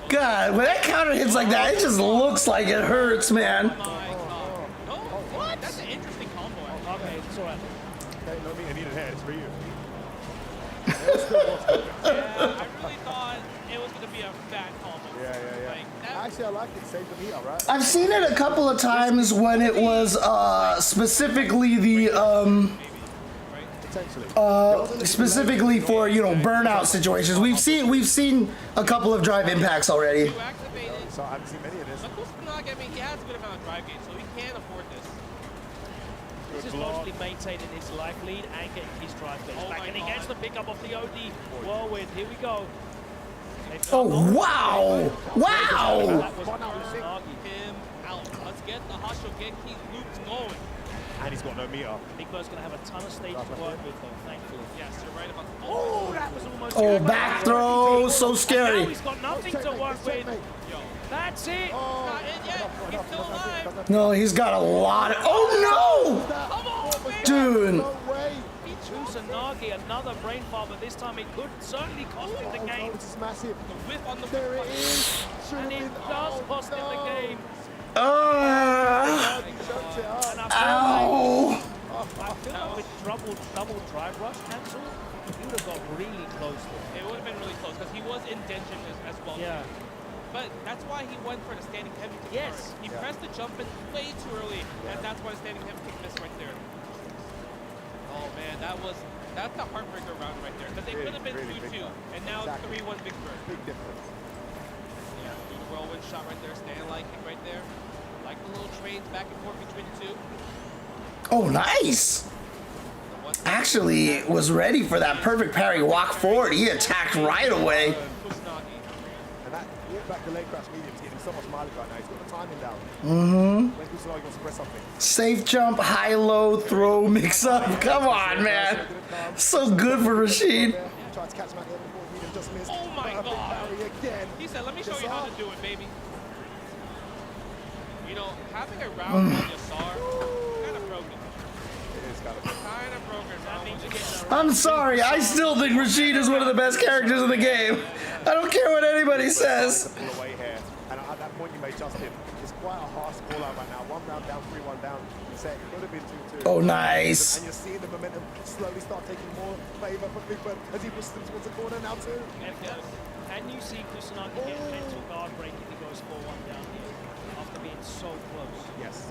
God, when that counter hits like that, it just looks like it hurts, man. My God. No. What? That's an interesting combo. Okay, it's alright. Okay, no mean, I needed head. It's for you. Yeah, I really thought it was gonna be a fat combo. Yeah. Like that. Actually, I like it. Save the meat, all right? I've seen it a couple of times when it was specifically the Potentially. Specifically for, you know, burnout situations. We've seen a couple of drive impacts already. You activated. So I haven't seen many of this. But Kusanagi, I mean, he has a good amount of drive gain, so he can afford this. This is mostly maintaining his life lead and getting his drive gains Oh back. my And he God. gets the pickup off the OD whirlwind. Here we go. Oh, wow! Wow! That was Kusanagi. Him out. Let's get the Hashogeki loops going. And he's got no meter. Big Bird's going to have a ton of stage to work with, though, thankfully. Yes, you're right about the Oh, that was almost Oh, good. back throw, so And now scary. he's got nothing to work with. Yo, That's it. not in yet. He's still alive. No, he's got a lot of. Oh Come on, baby. no, dude! No way. Kusanagi, another brain fart, but this time it could certainly cost him the Oh, game. no, this is massive. The whip on the There it is. And it does cost him the game. He choked it up. And Ow! I feel like with double drive rush cancel, he would have got really close there. It would have been really close because he was in tension as well. Yeah. But that's why he went for the standing heavy kick Yes. first. He pressed the jump in way too early, and that's why the standing heavy kick missed right there. Oh man, that's the heartbreaker round right there. Because it could have been Really big 2-2, time. and now Exactly. 3-1 Big Bird. Big difference. Yeah, do the whirlwind shot right there, stand like kick right there. Like the little trades back and forth between the two. Oh, nice! Actually, was ready for that perfect parry walk forward. He attacked right away. Kusanagi. And that walk back delay crash medium's getting so much mileage right now. He's got the timing down. Mm-hmm. When Kusanagi wants to press something. Safe jump, high low, throw, mix up. Come on, man. So good for Rashid. Tried to catch him out there before medium just missed. Oh my Perfect God. parry again. He said, let me show Just you how up. to do it, baby. You know, having a round on your SAR, kind of broken. It is kind of. Kind of broken. That means you're getting I'm sorry, I still think Rashid is one of the best characters in the game. I don't care what anybody says. Pull away here. And at that point you made Justin. It's quite a harsh call out right now. 1 round down, 3-1 down. You say it could have been 2-2. Oh, nice. And you're seeing the momentum slowly start taking more favour for Big Bird as he pushes them towards the corner now too. Can you see Kusanagi get mental guard break if he goes 4-1 down here after being so close? Yes,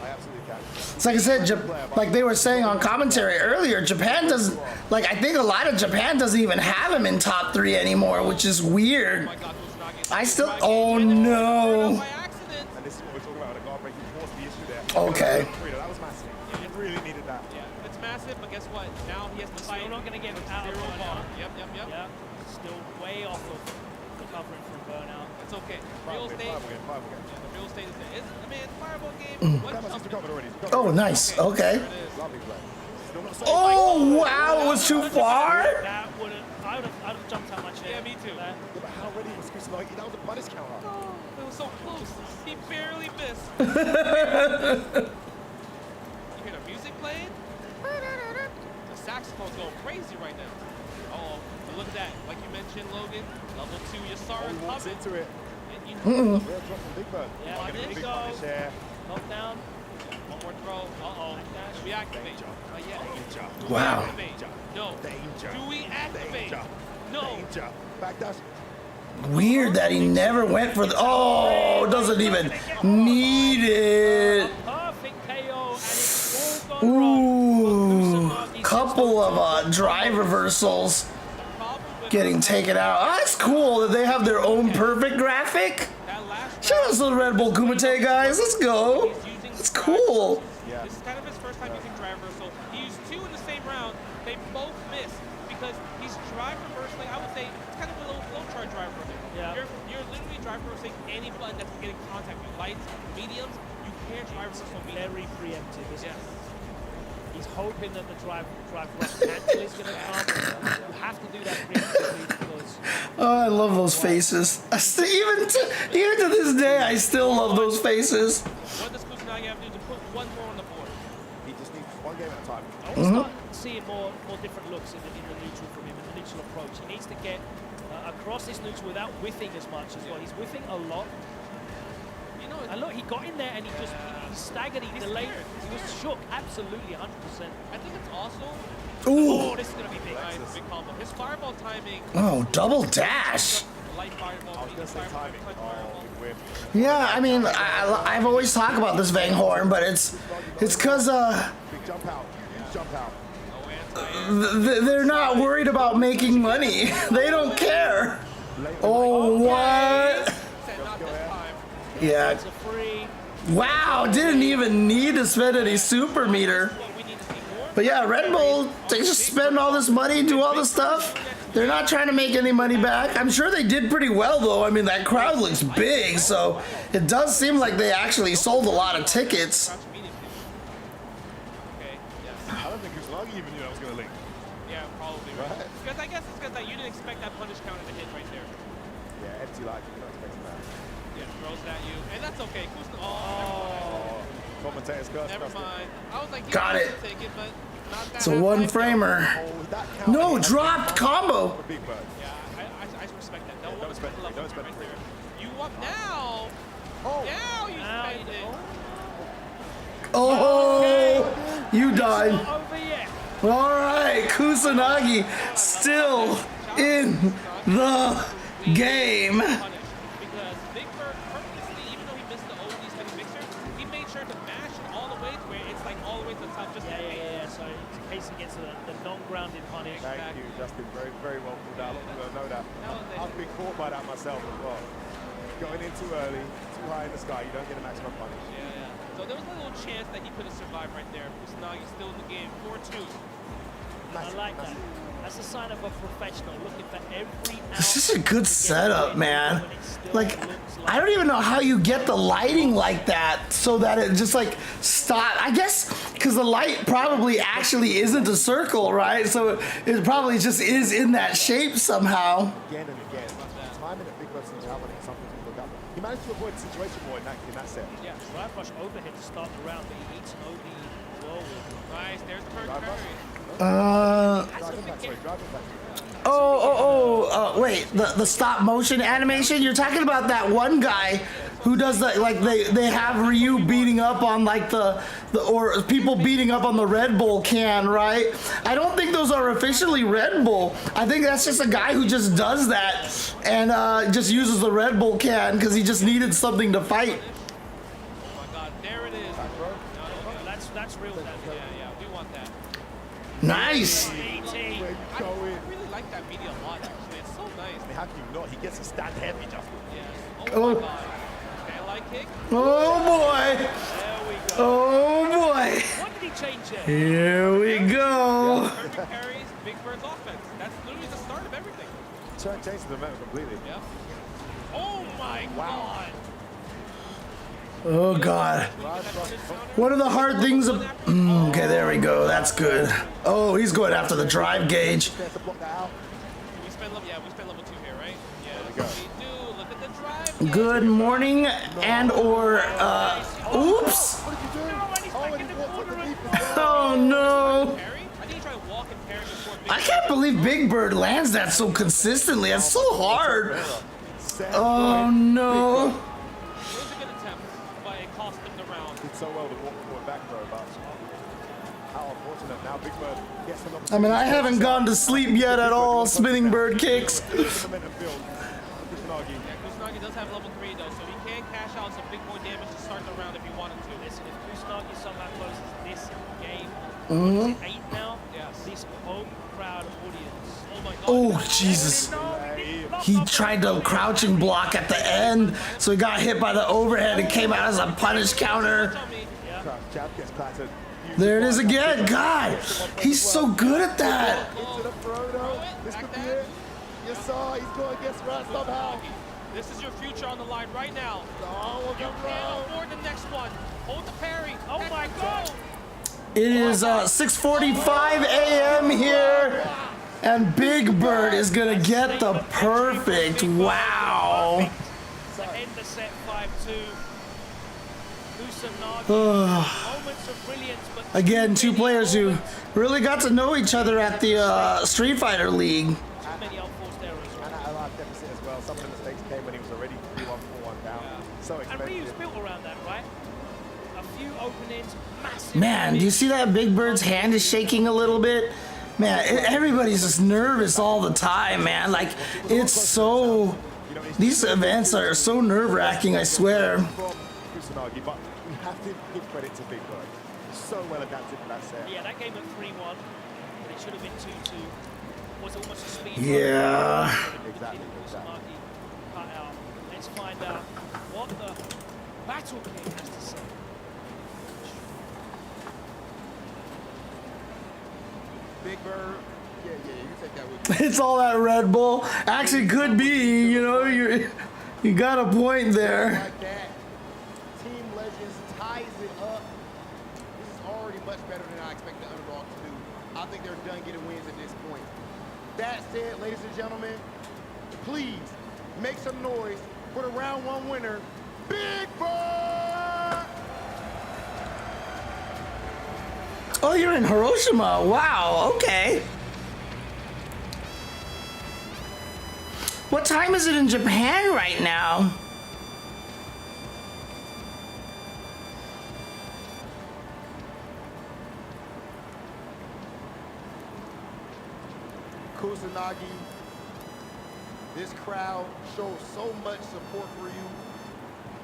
I absolutely can. It's like I said, like they were saying on commentary earlier, Japan doesn't, like I think a lot of Japan doesn't even have him in top 3 anymore, which is weird. Oh my God, Kusanagi. I still, oh no. By accident. And this is what we're talking about, the guard break. He forced the issue there. Okay. That was massive. He really needed that. Yeah, it's massive, but guess what? Now he has to fight. Still not going to get with out of zero bar. burnout. Yep. Yeah, still way off of recovering from burnout. It's okay. Real estate. Five again. Yeah, the real estate is there. I mean, it's a fireball game. What That much he's something? recovered already. He's recovered Oh, already. nice. Okay. There it is. Lovely play. Still not safe. Oh, wow, it was too far. That wouldn't, I would have jumped how much there. Yeah, me too. That- Yeah, but how ready was Kusanagi? That was a punish counter. Oh, it was so close. He barely missed. You hear the music playing? The saxophone's going crazy right now. Uh-oh. But look at that. Like you mentioned, Logan, level 2, your SAR Oh, is he walks coming. into it. And you Real drop from Big Bird. Yeah, Getting a there big you go. punish here. Knockdown. one more throw. Uh-oh. Should we activate? Danger. Yeah. Danger. Do we Wow. activate? No. Danger. Do we activate? Danger. No. Danger. Back dash. Weird that he never went for the, oh, doesn't even need it. Perfect KO, and it's all gone wrong. Ooh, couple of drive reversals The problem with getting taken out. Oh, that's cool that they have their own perfect graphic. that last Shout out to the Red Bull Kumite guys, let's go. That's cool. Yeah. This is kind of his first time using drive reversal. He used 2 in the same round. They both missed because he's drive reversing. I would say it's kind of a low charge drive reversing. Yeah. You're literally drive reversing any button that's getting contact with lights, mediums. You can't drive reversal medium. Very preemptive, isn't Yes. it? He's hoping that the drive rush cancel is going to come. You have to do that preemptively because Oh, I love those faces. Even to this day, I still love those faces. What does Kusanagi have to do to put one more on the board? He just needs one game at a time. I want to start seeing more different looks in the neutral from him, in the neutral approach. He needs to get across this neutral without whiffing as much as well. He's whiffing a lot. You know, And look, he got in there and he staggered, he delayed. He was shook, absolutely 100%. I think it's also Ooh, This is going to be big. nice, big combo. His fireball timing. oh, double dash. Light fireball. I was going to say medium timing. fireball, Oh, big whip. Yeah, I mean, I've always talked about this Vanghorn, but it's because Big jump out. Huge jump out. No answer. they're not worried about making money. They don't care. Oh, what? Said not this time. Yeah. It's a free. Wow, didn't even need to spend any super meter. What we need to see more. But yeah, Red Bull, they just spend all this money, do all this stuff. They're not trying to make any money back. I'm sure they did pretty well, though. I mean, that crowd looks big, so it does seem like they actually sold a lot of tickets. Crouch medium kick. Okay, yes. I don't think Kusanagi even knew I was going to link. Yeah, probably right. Because I guess it's because you didn't expect that punish counter to hit right there. Yeah, empty life, you're not expecting that. Yeah, throws it at you. And that's okay. Oh, commentator's curse. never mind. I was like, he Got wants it. to take it, but not that It's a one high. framer. Oh, that count. No, dropped combo. For Big Bird. Yeah, I respect that. Yeah, don't spend level don't spend right free. there. You up now? Oh, Now you Now spend it. Oh, you died. Not over yet. All right, Kusanagi still in the game. Punish. Because Big Bird purposely, even though he missed the oldies heavy mixer, he made sure to mash it all the way to where it's like all the way to the top. Just Yeah. So in case he gets the non-grounded punish. thank you, Justin. Very, very well pulled out. A lot of people don't know that. I've been caught by that myself as well. Going in too early, too high in the sky, you don't get a maximum punish. Yeah. So there was a little chance that he could have survived right there. Kusanagi's still in the game. 4-2. I like that. That's a sign of a professional looking for every. This is a good setup, man. Like, I don't even know how you get the lighting like that so that it just like stop. I guess because the light probably actually isn't a circle, right? So it probably just is in that shape somehow. Again and again. Timing at Big Bird seems to have on it something to look up. He managed to avoid the situation more in that set. Yeah, drive rush overhead to start the round, but he eats an OD whirlwind. Nice. There's the first Drive carry. Driving back, sorry, driving back. Wait, the stop motion animation? You're talking about that one guy who does the, like, they have Ryu beating up on like the or people beating up on the Red Bull can, right? I don't think those are officially Red Bull. I think that's just a guy who just does that and just uses the Red Bull can because he just needed something to fight. Oh my God. There it is. That's real. Yeah. We want that. Nice. Where you I going? really like that media a lot, actually. It's so nice. I mean, how can you not? He gets a stand heavy, Justin. Yes. Oh. Oh my God. Stand-like kick. Oh boy. There we go. Oh boy. What did he change there? Here we go. Perfect carries, Big Bird's offense. That's literally the start of everything. Changes the momentum completely. Yeah. Oh my God. Oh god. Drive, drive. What are the hard things? Okay, there we go. That's good. Oh, he's going after the drive gauge. There's to block that out. We spend level 2 here, right? Yeah. go. That's what we do. Look at the drive. Good morning and or oops. What did you do? Oh, and he walked on the deep as well. Oh no. Parry? I think he tried to walk and parry before Big I can't believe Big Bird lands that so consistently. That's so hard. Set Oh point. no. It was a good attempt, but it cost him the round. Did so well to walk forward back throw, but how unfortunate. Now Big Bird gets an opportunity. I mean, I haven't gone to sleep yet at all. Spinning bird kicks. Momentum build. Kusanagi. Yeah, Kusanagi does have level 3 though, so he can cash out some big boy damage to start the round if he wanted to. Listen, if Kusanagi somehow closes this game, Mhm. is it 8 now? Yes. This home crowd audience. Oh my God. Oh Jesus. He tried to crouching block at the end, so he got hit by the overhead and came out as a punish counter. Tell me. Crouch jab gets clattered. There it is again. God, he's so good at that. Into the throw though. This could be it. Yes, sir. He's going against Rat somehow. Kusanagi, this is your future on the line right now. Oh, You can't afford the next one. Hold the parry. Oh my God! It is 6:45 a.m. here, and Big Bird is gonna get the perfect. Wow. To end the set 5-2. Kusanagi. Moments of brilliance, but Again, two players who really got to know each other at the Street Fighter League. too many unforced errors. And at a life deficit as well. Some of the mistakes came when he was already 3-1, 4-1 down. So And Ryu's expensive. built around that, right? A few openings, massive. Man, do you see that Big Bird's hand is shaking a little bit? Man, everybody's just nervous all the time, man. Like, it's so... These events are so nerve-wracking, I swear. From Kusanagi, but we have to give credit to Big Bird. So well adapted to that set. Yeah, that game at 3-1. But It should have been 2-2. Was almost a speed. Yeah. Exactly. Cut out. Let's find out what the Battle King has to say. Big Bird. Yeah, you take that with you. It's all that Red Bull. Actually, could be. You know, you got a point there. Like that. Team Legends ties it up. This is already much better than I expect the underdog to do. I think they're done getting wins at this point. That said, ladies and gentlemen, please make some noise for the round one winner, Big Bird! Oh, you're in Hiroshima. Wow, okay. What time is it in Japan right now? Kusanagi, this crowd shows so much support for you.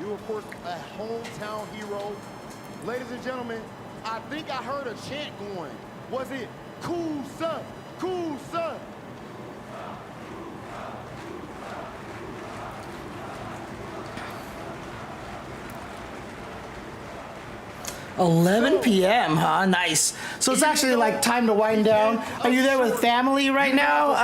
You, of course, a hometown hero. Ladies and gentlemen, I think I heard a chant going. Was it Kusa? Kusa? 11 p.m., huh? Nice. So it's actually like time to wind down. Are you there with family right now,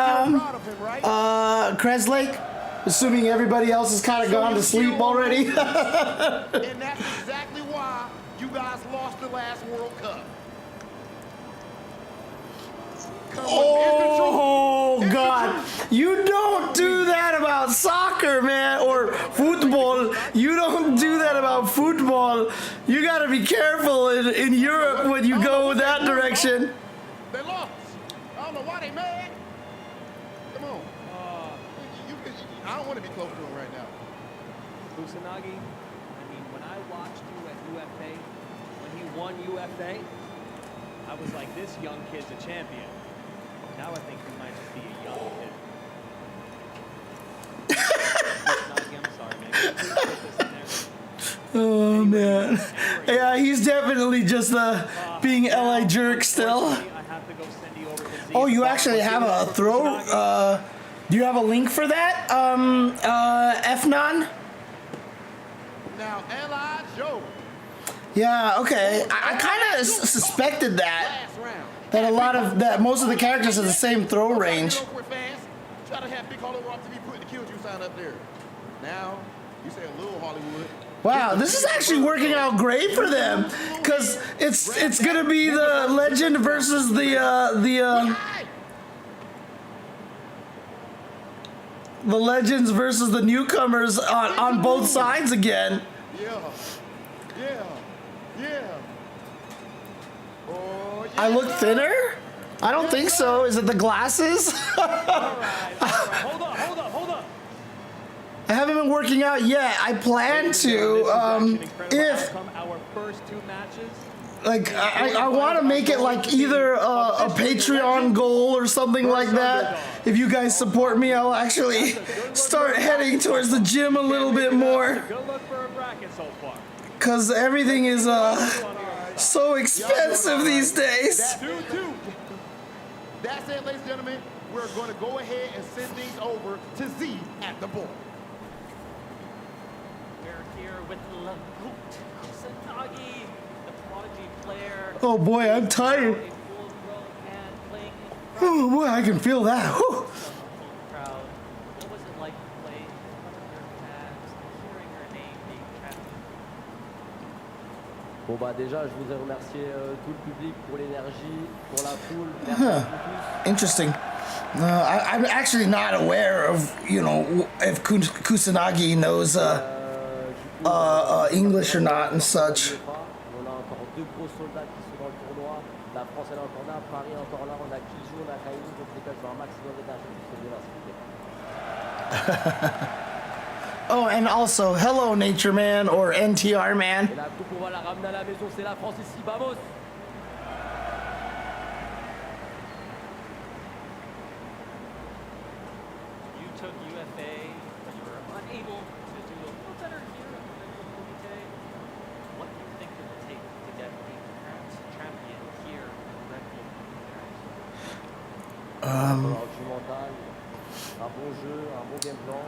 Kreslake? Assuming everybody else has kind of gone to sleep already. And that's exactly why you guys lost the last World Cup. Oh, God. You don't do that about soccer, man, or football. You don't do that about football. You got to be careful in Europe when you go that direction. They lost. I don't know why they mad. Come on. I don't want to be close to him right now. Kusanagi, I mean, when I watched you at UFA, when he won UFA, I was like, this young kid's a champion. Now I think he might just be a young kid. Kusanagi, I'm sorry, man. Can you please put this in there? Oh, man. Yeah, he's definitely just being LA jerk still. I have to go send you over to Z. Oh, you actually have a throw? Do you have a link for that, Fnon? Now, L.I. Joe. Yeah, okay. I kind of suspected that. Last round. That most of the characters have the same throw range. Try to have Big Hollywood Rock TV put the kill you sign up there. Now, you say a little Hollywood. Wow, this is actually working out great for them, because it's gonna be the legend versus the legends versus the newcomers on both sides again. Yeah. Oh, yeah. I look thinner? I don't think so. Is it the glasses? All right. Hold up. I haven't been working out yet. I plan to. If our first two matches. like I want to make it like either a Patreon goal or something like that. If you guys support me, I'll actually start heading towards the gym a little bit more. Good luck for a bracket so far. Cause everything is so expensive these days. That's it, ladies and gentlemen. We're going to go ahead and send things over to Z at the board. We're here with Lagut Kusanagi, the prodigy player. Oh boy, I'm tired. A full-grown man playing in front Oh boy, I can feel that. Whew. of the crowd. What was it like playing in front of your fans, hearing your name being chanted? Bon bah déjà je voudrais remercier tout le public pour l'énergie, pour la foule, merci à vous tous. Interesting. I'm actually not aware of, if Kusanagi knows English or not and such. On a encore deux gros soldats qui sont dans le tournoi. La France elle est encore là, Paris est encore là, on a Kijou, on a Kaïnou, donc les gars je veux un maximum d'énergie pour ce là s'il vous plaît. Oh, and also, hello, Nature Man or NTR Man. Et la coupe on va la ramener à la maison, c'est la France ici, vamos! You took UFA, but you were unable to do a little better here at the Red Bull Kumite. What do you think it will take to get a champion here at the Red Bull Kumite? Alors, du mental, un bon jeu, un bon game plan.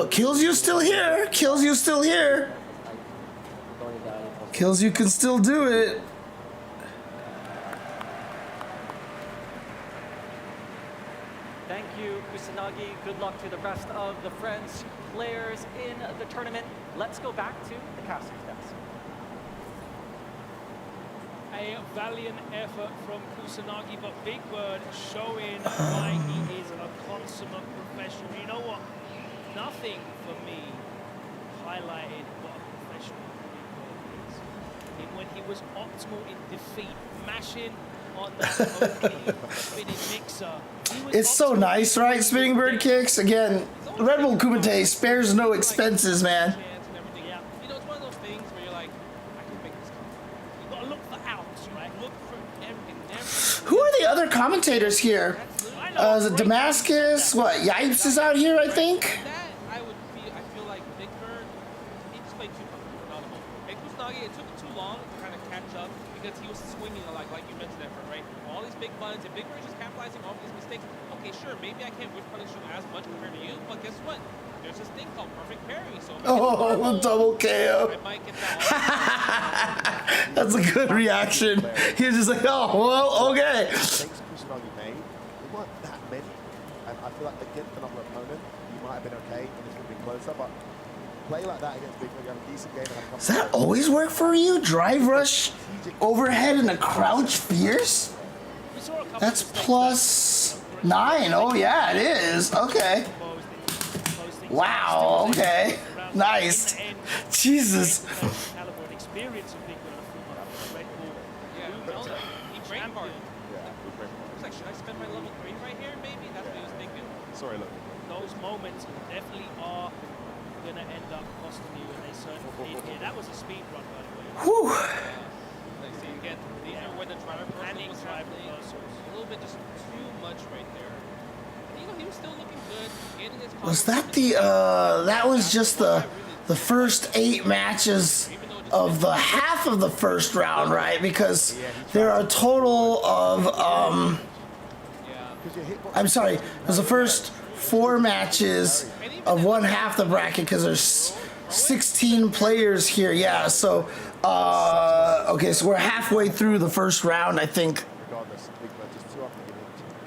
Kills you still here. Kills you still here. Kills you can still do it. Thank you, Kusanagi. Good luck to the rest of the French players in the tournament. Let's go back to the caster's desk. A valiant effort from Kusanagi, but Big Bird showing why he is a consummate professional. You know what? Nothing for me highlighted what a professional Big Bird is. And when he was optimal in defeat, mashing on that opening spinning mixer. It's so nice, right? Spinning bird kicks. Again, Red Bull Kumite spares no expenses, man. Yeah. You know, it's one of those things where you're like, I can make this come. You gotta look for outs, right? Look for everything. Who are the other commentators here? Is it Damascus? What? Yipes is out here, I think. That I feel like Big Bird, he just played too comfortable. And Kusanagi, it took him too long to kind of catch up because he was swinging like you mentioned, Efren, right? All these big buttons, and Big Bird just capitalizing off these mistakes. Okay, sure, maybe I can't whip punish you as much compared to you, but guess what? There's this thing called perfect parry. So Double KO. I might get that. That's a good reaction. He was just like, oh, well, okay. Mistakes Kusanagi made, there weren't that many. And I feel like against another opponent, you might have been okay and it's going to be closer, but play like that against Big Bird, you have a decent game and have a couple Does that always work for you? Drive rush, overhead, and a crouch fierce? That's plus 9. Oh, yeah, it is. Okay. Wow, okay. Nice. Jesus. Experience of Big Bird from Red Bull. Yeah, he brain barred. He's like, should I spend my level 3 right here? Maybe that's what he was thinking. Sorry, look. Those moments definitely are going to end up costing you, and they certainly did here. That was a speed run, by the way. Whew. Like, so you get where the driver person was happening. A little bit just too much right there. You know, he was still looking good. Getting his Was that the, that was just the first 8 matches of the half of the first round, right? Because there are a total of, I'm sorry, it was the first 4 matches of one half the bracket because there's 16 players here. Yeah, so, okay, so we're halfway through the first round, I think. Regardless, Big Bird just too often getting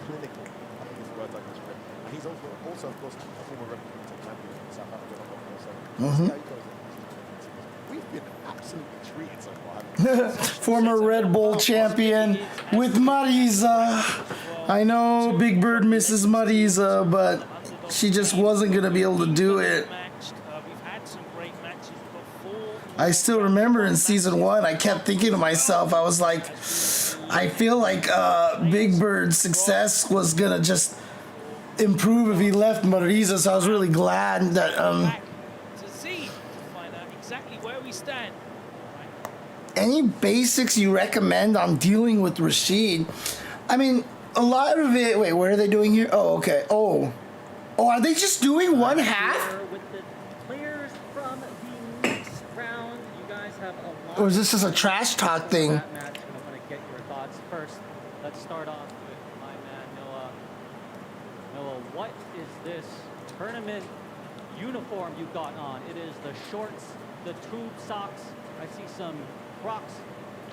clinical. I think his words like this. And he's also of course, a former Red Bull champion in South Africa. So we've been absolutely treated so far. Former Red Bull champion with Mariza. I know Big Bird misses Mariza, but she just wasn't going to be able to do it. I still remember in season 1, I kept thinking to myself, I was like, I feel like Big Bird's success was going to just improve if he left Mariza, so I was really glad that... to see, to find out exactly where we stand. Any basics you recommend on dealing with Rashid? I mean, a lot of it... Wait, what are they doing here? Oh, okay. Oh, are they just doing one half? With the players from the next round, you guys have a lot. Or is this just a trash talk thing? That match, and I want to get your thoughts first. Let's start off with my man Noah. Noah, what is this tournament uniform you got on? It is the shorts, the tube socks. I see some Crocs.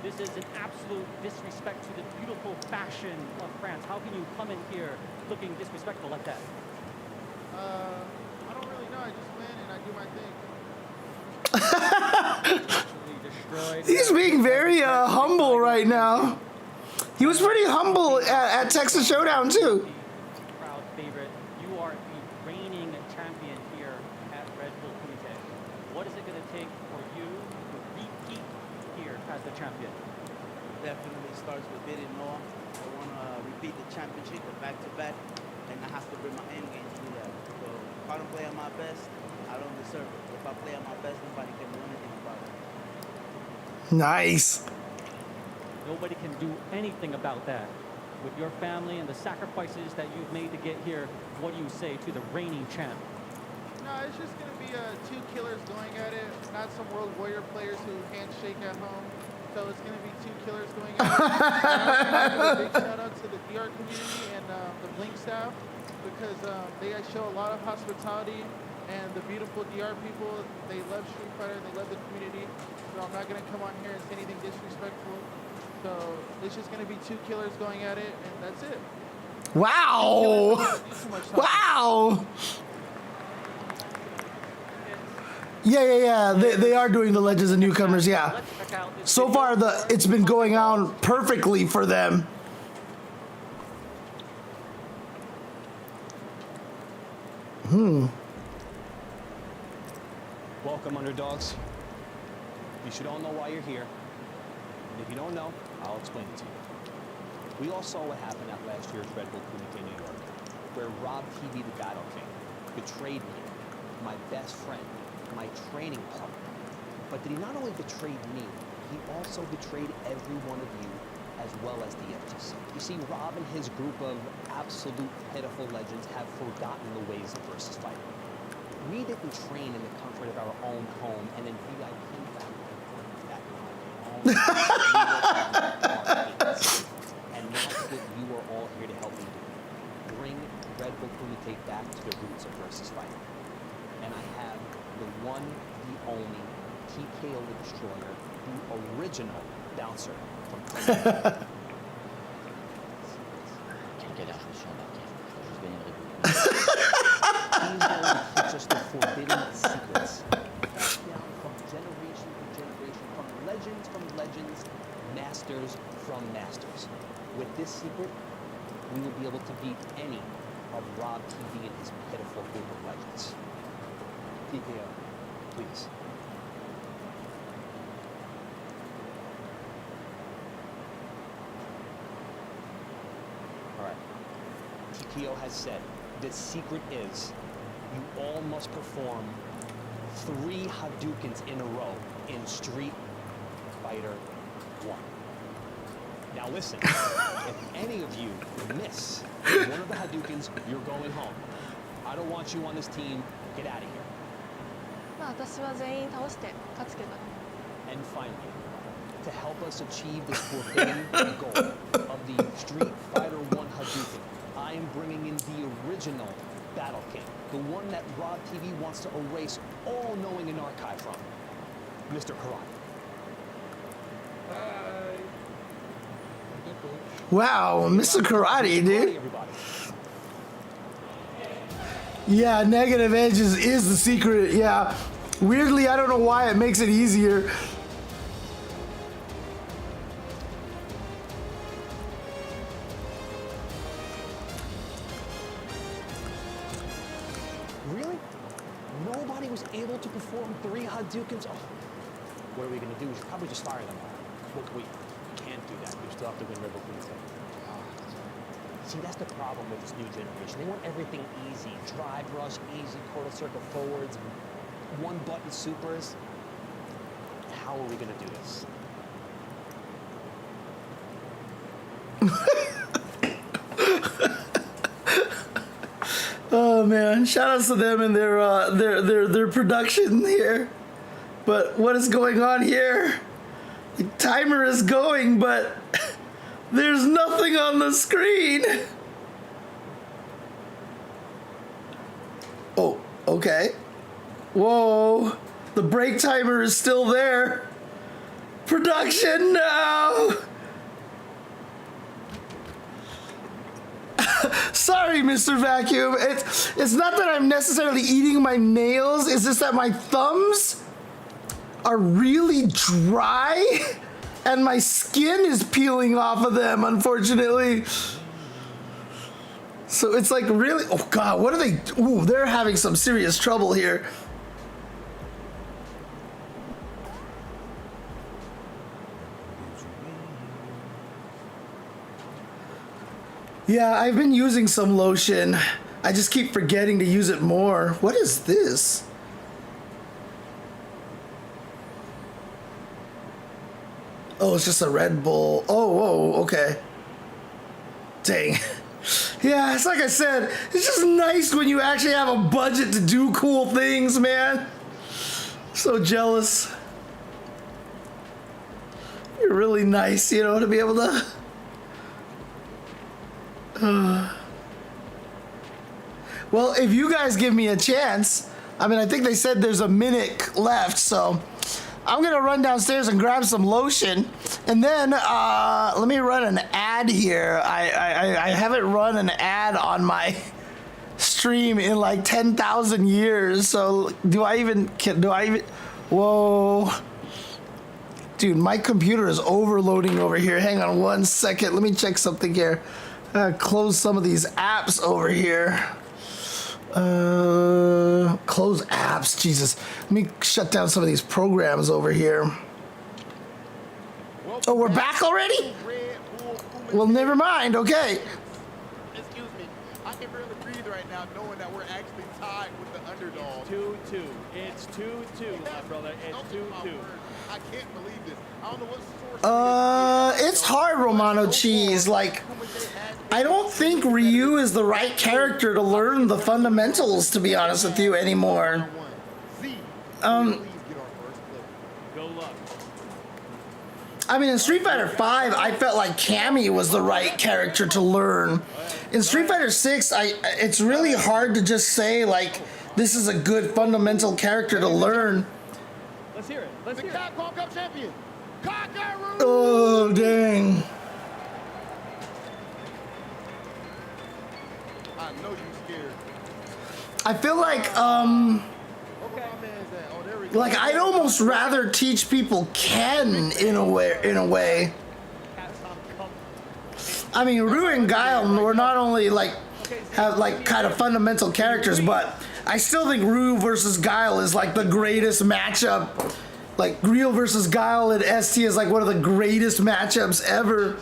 This is an absolute disrespect to the beautiful fashion of France. How can you come in here looking disrespectful like that? I don't really know. I just win and I do my thing. He's being very humble right now. He was pretty humble at Texas Showdown too. Crowd favorite. You are the reigning champion here at Red Bull Kumite. What is it going to take for you to repeat here as the champion? Definitely starts with beating Noah. I want to repeat the championship, the back-to-back, and I have to bring my end game to do that. So if I don't play at my best, I don't deserve it. If I play at my best, nobody can do anything about it. Nice. Nobody can do anything about that. With your family and the sacrifices that you've made to get here, what do you say to the reigning champ? No, it's just going to be 2 killers going at it, not some World Warrior players who handshake at home. So it's going to be 2 killers going at it. Big shout out to the DR community and the Blink staff because they show a lot of hospitality and the beautiful DR people. They love Street Fighter and they love the community. So I'm not going to come on here and say anything disrespectful. So it's just going to be 2 killers going at it and that's it. Wow. Wow. Yeah. They are doing the Legends of Newcomers, yeah. So far, it's been going on perfectly for them. Welcome, underdogs. You should all know why you're here. And if you don't know, I'll explain it to you. We all saw what happened at last year's Red Bull Kumite, New York, where Rob TV, the Battle King, betrayed me, my best friend, my training partner. But did he not only betray me, he also betrayed every one of you as well as the FTC. You see, Rob and his group of absolute pitiful legends have forgotten the ways of versus fighting. We didn't train in the comfort of our own home and in VIP family appointments back in our own. And that's what you are all here to help me do. Bring Red Bull Kumite back to the roots of versus fighting. And I have the one, the only TKO the Destroyer, the original bouncer from Quelle galère, je me suis embarqué. Je dois juste gagner le Red Bull. He's going to teach us the forbidden secrets. Passed down from generation to generation, from legends, masters from masters. With this secret, we will be able to beat any of Rob TV and his pitiful group of legends. TKO, please. All right. TKO has said, the secret is you all must perform 3 Hadoukens in a row in Street Fighter 1. Now listen, if any of you miss one of the Hadoukens, you're going home. I don't want you on this team. Get out of here. まあ私は全員倒して勝つけど。 And finally, to help us achieve this forbidden goal of the Street Fighter 1 Hadouken, I am bringing in the original Battle King, the one that Rob TV wants to erase all knowing and archive from, Mr. Karate. Wow, Mr. Karate, dude. Yeah, negative edges is the secret. Yeah. Weirdly, I don't know why it makes it easier. Really? Nobody was able to perform 3 Hadoukens? Oh, what are we going to do? We should probably just fire them all. Well, we can't do that. We still have to win Red Bull Kumite. See, that's the problem with this new generation. They want everything easy. Drive rush, easy, quarter circle forwards, one-button supers. How are we going to do this? Oh man, shout outs to them and their production here. But what is going on here? The timer is going, but there's nothing on the screen. Oh, okay. Whoa, the break timer is still there. Production now. Sorry, Mr. Vacuum. It's not that I'm necessarily eating my nails. It's just that my thumbs are really dry and my skin is peeling off of them, unfortunately. So it's like really, oh God, what are they? Ooh, they're having some serious trouble here. Yeah, I've been using some lotion. I just keep forgetting to use it more. What is this? Oh, it's just a Red Bull. Oh, whoa, okay. Dang. Yeah, it's like I said, it's just nice when you actually have a budget to do cool things, man. So jealous. really nice, you know, to be able to. Well, if you guys give me a chance, I mean, I think they said there's a minute left, so I'm gonna run downstairs and grab some lotion, and then let me run an ad here. I haven't run an ad on my stream in like 10,000 years, so do I even? Whoa. Dude, my computer is overloading over here. Hang on one second. Let me check something here. Close some of these apps over here. Close apps. Jesus. Let me shut down some of these programs over here. Oh, we're back already? Well, never mind. Okay. Excuse me. I can barely breathe right now knowing that we're actually tied with the underdog. 2-2. It's 2-2, my brother. It's 2-2. I can't believe this. I don't know what source. It's hard, Romano Cheese. Like, I don't think Ryu is the right character to learn the fundamentals, to be honest with you, anymore. Good luck. I mean, in Street Fighter V, I felt like Cammy was the right character to learn. In Street Fighter VI, it's really hard to just say, like, this is a good fundamental character to learn. Let's hear it. Let's hear it. Capcom Cup champion, Kakaru! Oh, dang. I know you scared. I feel like, like I'd almost rather teach people Ken in a way. I mean, Ryu and Guile were not only like have like kind of fundamental characters, but I still think Ryu versus Guile is like the greatest matchup. Like Ryu versus Guile at ST is like one of the greatest matchups ever.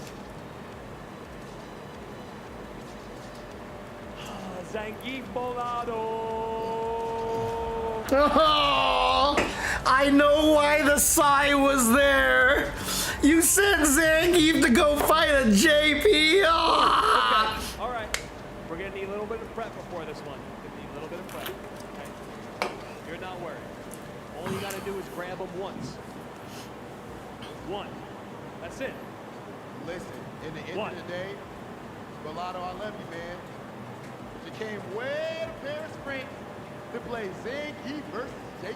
Zangief Bolado. Oh, I know why the sigh was there. You sent Zangief to go fight a JP. Oh. Okay. All right. We're gonna need a little bit of prep before this one. We're gonna need a little bit of prep. Okay. You're not worried. All you gotta do is grab him once. One. That's it. Listen, in the end of the day, Bolado, I love you, man. You came way to Paris, France to play Zangief versus JP.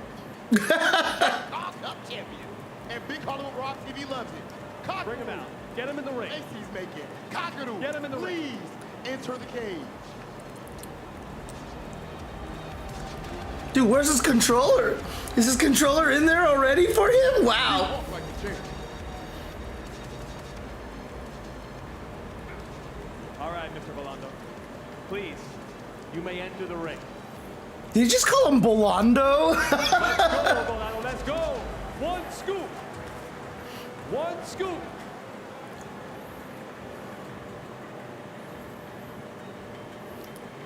Cup champion. And Big Hollywood Rock TV loves it. Kakaru. Bring him out. Get him in the ring. He's making. Kakaru. Get him in the ring. Please enter the cage. Dude, where's his controller? Is his controller in there already for him? Wow. Like a champ. All right, Mr. Bolando. Please, you may enter the ring. Did you just call him Bolando? Let's go, Bolando. Let's go. One scoop. One scoop.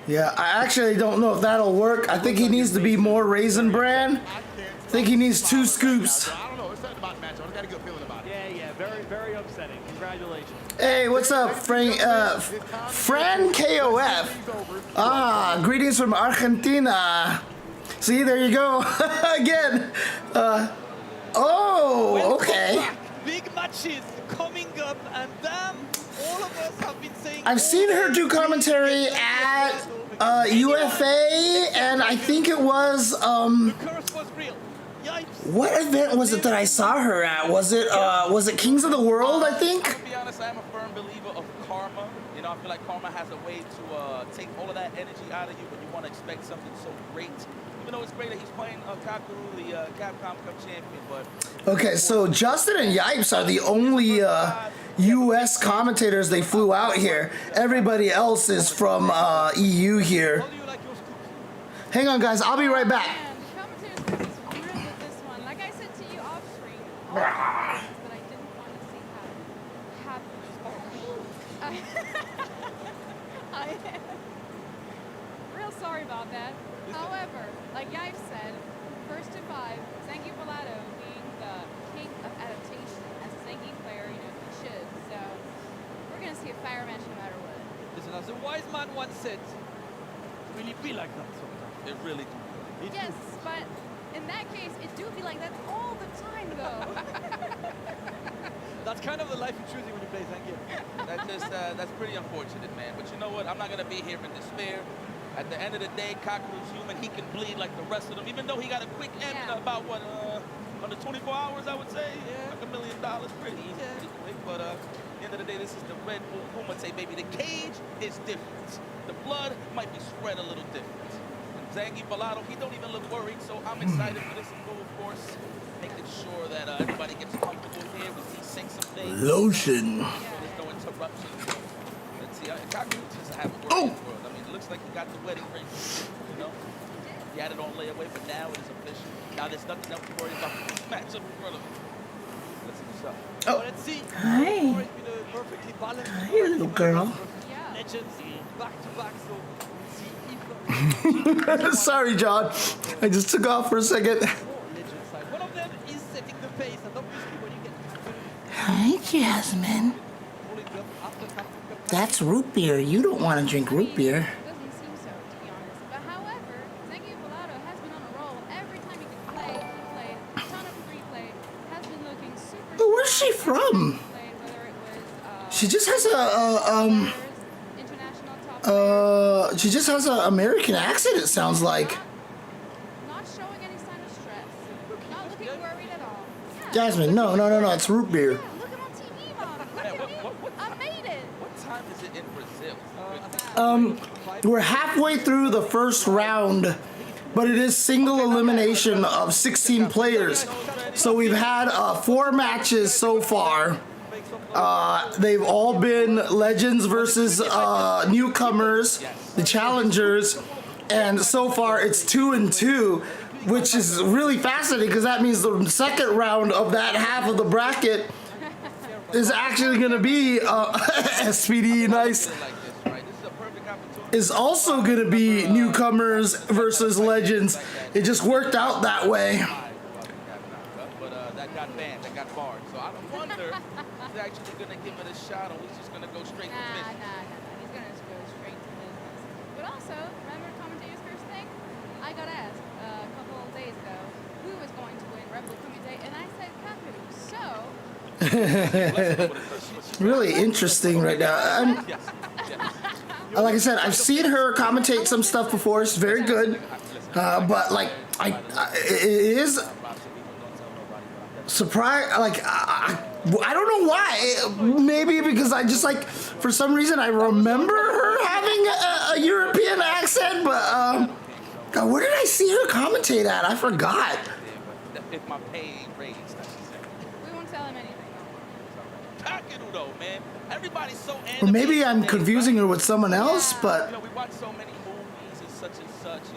Yeah, I actually don't know if that'll work. I think he needs to be more Raisin Bran. I think he needs 2 scoops. I don't know. It's something about the match. I got a good feeling about it. Yeah, very, very upsetting. Congratulations. Hey, what's up, Fran KOF? Ah, greetings from Argentina. See, there you go. Again. Oh, okay. Big matches coming up, and all of us have been saying. I've seen her do commentary at UFA, and I think it was The curse was real. Yikes. what event was it that I saw her at? Was it Kings of the World? I think. To be honest, I'm a firm believer of karma. You know, I feel like karma has a way to take all of that energy out of you when you want to expect something so great. Even though it's great that he's playing Kakaru, the Capcom Cup champion, but... Okay, so Justin and Yipes are the only U.S. commentators they flew out here. Everybody else is from EU here. Hang on, guys. I'll be right back. Commentators was weird with this one. Like I said to you off screen, all the things that I didn't want to see happen. I am real sorry about that. However, like Yive said, first to 5, Zangief Bolado being the king of adaptation. As a Zangief player, you know, he should. So we're gonna see a fire match no matter what. Listen, as a wise man once said, really be like that sometimes. It really do. Yes, but in that case, it do be like that all the time, though. That's kind of the life you're choosing when you play Zangief. That's pretty unfortunate, man. But you know what? I'm not gonna be here in despair. At the end of the day, Kakuru's human. He can bleed like the rest of them. Even though he got a quick end in about what, under 24 hours, I would say. Yeah. Like $1 million, pretty easy, pretty quick. But at the end of the day, this is the Red Bull Kumite, baby. The cage is different. The blood might be spread a little different. And Zangief Balado, he don't even look worried. So I'm excited for this and go, of course, making sure that everybody gets comfortable here. We see sync some things. Lotion. So there's no interruptions. Let's see. Kakuru just have a word in this world. I mean, it looks like he got the wedding ring. You know, he had it on layaway, but now it is official. Now there's nothing else to worry about. This matchup in front of him. Let's see what's up. Oh, let's see. hi. Perfectly balanced. Hey, little girl. Legends back to back. So Sorry, John. I just took off for a second. one of them is setting the pace, and obviously when you get Hi, Jasmine. That's root beer. You don't want to drink root beer. It doesn't seem so, to be honest. But however, Zangief Balado has been on a roll. Every time he can play, he played. A ton of free play. Has been looking super. But where's she from? Whether it was She just has international top she just has an American accent, it sounds like. not showing any sign of stress. Not looking worried at all. Yeah. Jasmine, no, it's root beer. Look at on TV, Mom. Look at me. I made it. What time is it in Brazil? We're halfway through the first round, but it is single elimination of 16 players. So we've had 4 matches so far. They've all been legends versus newcomers, the challengers, and so far it's 2-2, which is really fascinating because that means the second round of that half of the bracket is actually going to be SPD nice. Is also going to be newcomers versus legends. It just worked out that way. But that got banned, that got barred. So I wonder if he's actually going to give it a shot, or he's just going to go straight to business. Nah. He's gonna go straight to business. But also, remember commentator's first thing? I got asked a couple of days ago who was going to win Red Bull Kumite, and I said Kakuru. So. Really interesting right now. Like I said, I've seen her commentate some stuff before. It's very good, but like it is surprise. Like I don't know why. Maybe because I just like for some reason I remember her having a European accent, but God, where did I see her commentate at? I forgot. If my pay ain't raised, We won't tell him anything. Kakeru though, man. Everybody's so animated. Or maybe I'm confusing her with someone else, but You know, we watch so many movies and such, you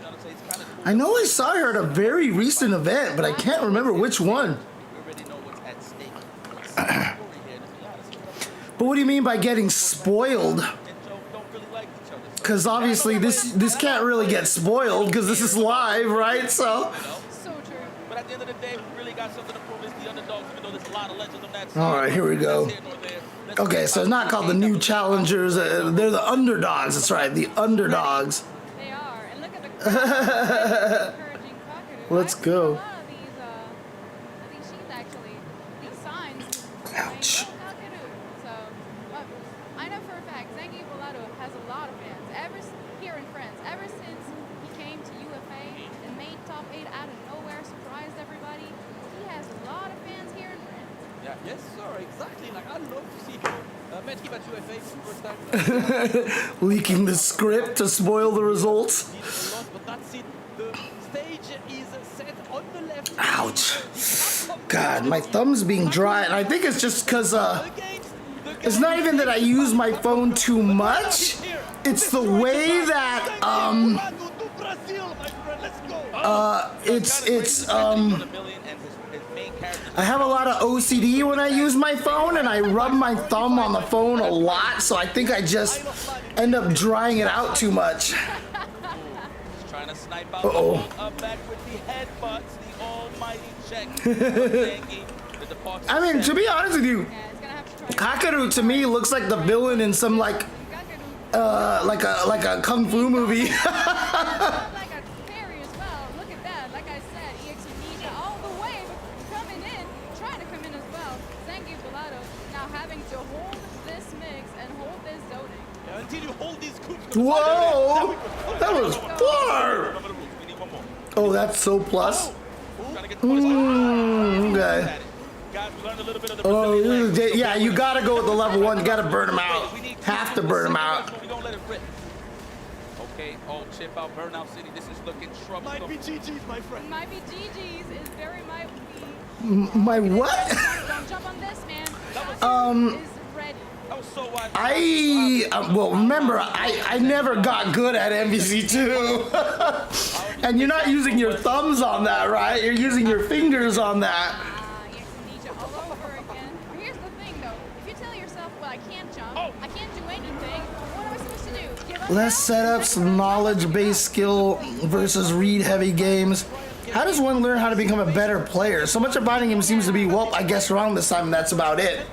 know what I'm saying? It's kind of cool. I know I saw her at a very recent event, but I can't remember which one. We already know what's at stake. What's the story here, to be honest with you. But what do you mean by getting spoiled? And Joe don't really like each other. So Because obviously this can't really get spoiled because this is live, right? So. So true. But at the end of the day, we really got something to prove as the underdogs, even though there's a lot of legends on that side. All right, here we go. That's here nor there. Let's Okay, so it's not called the new challengers. They're the underdogs. That's right, the underdogs. They are. And look at the crowd encouraging Kakuru. Let's go. A lot of these sheets actually, these signs. Ouch. saying, "Go Kakuru." So, I know for a fact, Zangief Balado has a lot of fans. Here in France, ever since he came to UFA and made top 8 out of nowhere, surprised everybody, he has a lot of fans here in France. Yeah, yes, sir, exactly. Like, I'd love to see him. Met him at UFA for the first time. Leaking the script to spoil the results. But that's it. The stage is set on the left. Ouch. God, my thumb's being dry, and I think it's just because it's not even that I use my phone too much. It's the way that I have a lot of OCD when I use my phone, and I rub my thumb on the phone a lot, so I think I just end up drying it out too much. trying to snipe out back with the headbutts, the almighty check. I mean, to be honest with you, Kakeru to me looks like the villain in some like a kung fu movie. Like a fairy as well. Look at that. Like I said, EX Ninja all the way coming in, trying to come in as well. Zangief Balado to hold this mix and hold this zoning. Yeah, until you hold these coops. Whoa! That was far! Oh, that's so plus. Okay. Oh, yeah, you gotta go with the level 1. You gotta burn them out. Have to burn them out. Okay, oh, chip out, Burnout City. This is looking trouble. Might be GG's, my friend. Might be GG's is very might be. My what? Don't jump on this, man. Is ready. That was so wide. Well, remember, I never got good at MVC2. And you're not using your thumbs on that, right? You're using your fingers on that. Yes, Ninja all over again. But here's the thing, though. If you tell yourself, well, I can't jump, I can't do anything, what am I supposed to do? Give up? Less setups, knowledge-based skill versus read-heavy games. How does one learn how to become a better player? So much of fighting game seems to be, well, I guess wrong this time, and that's about it.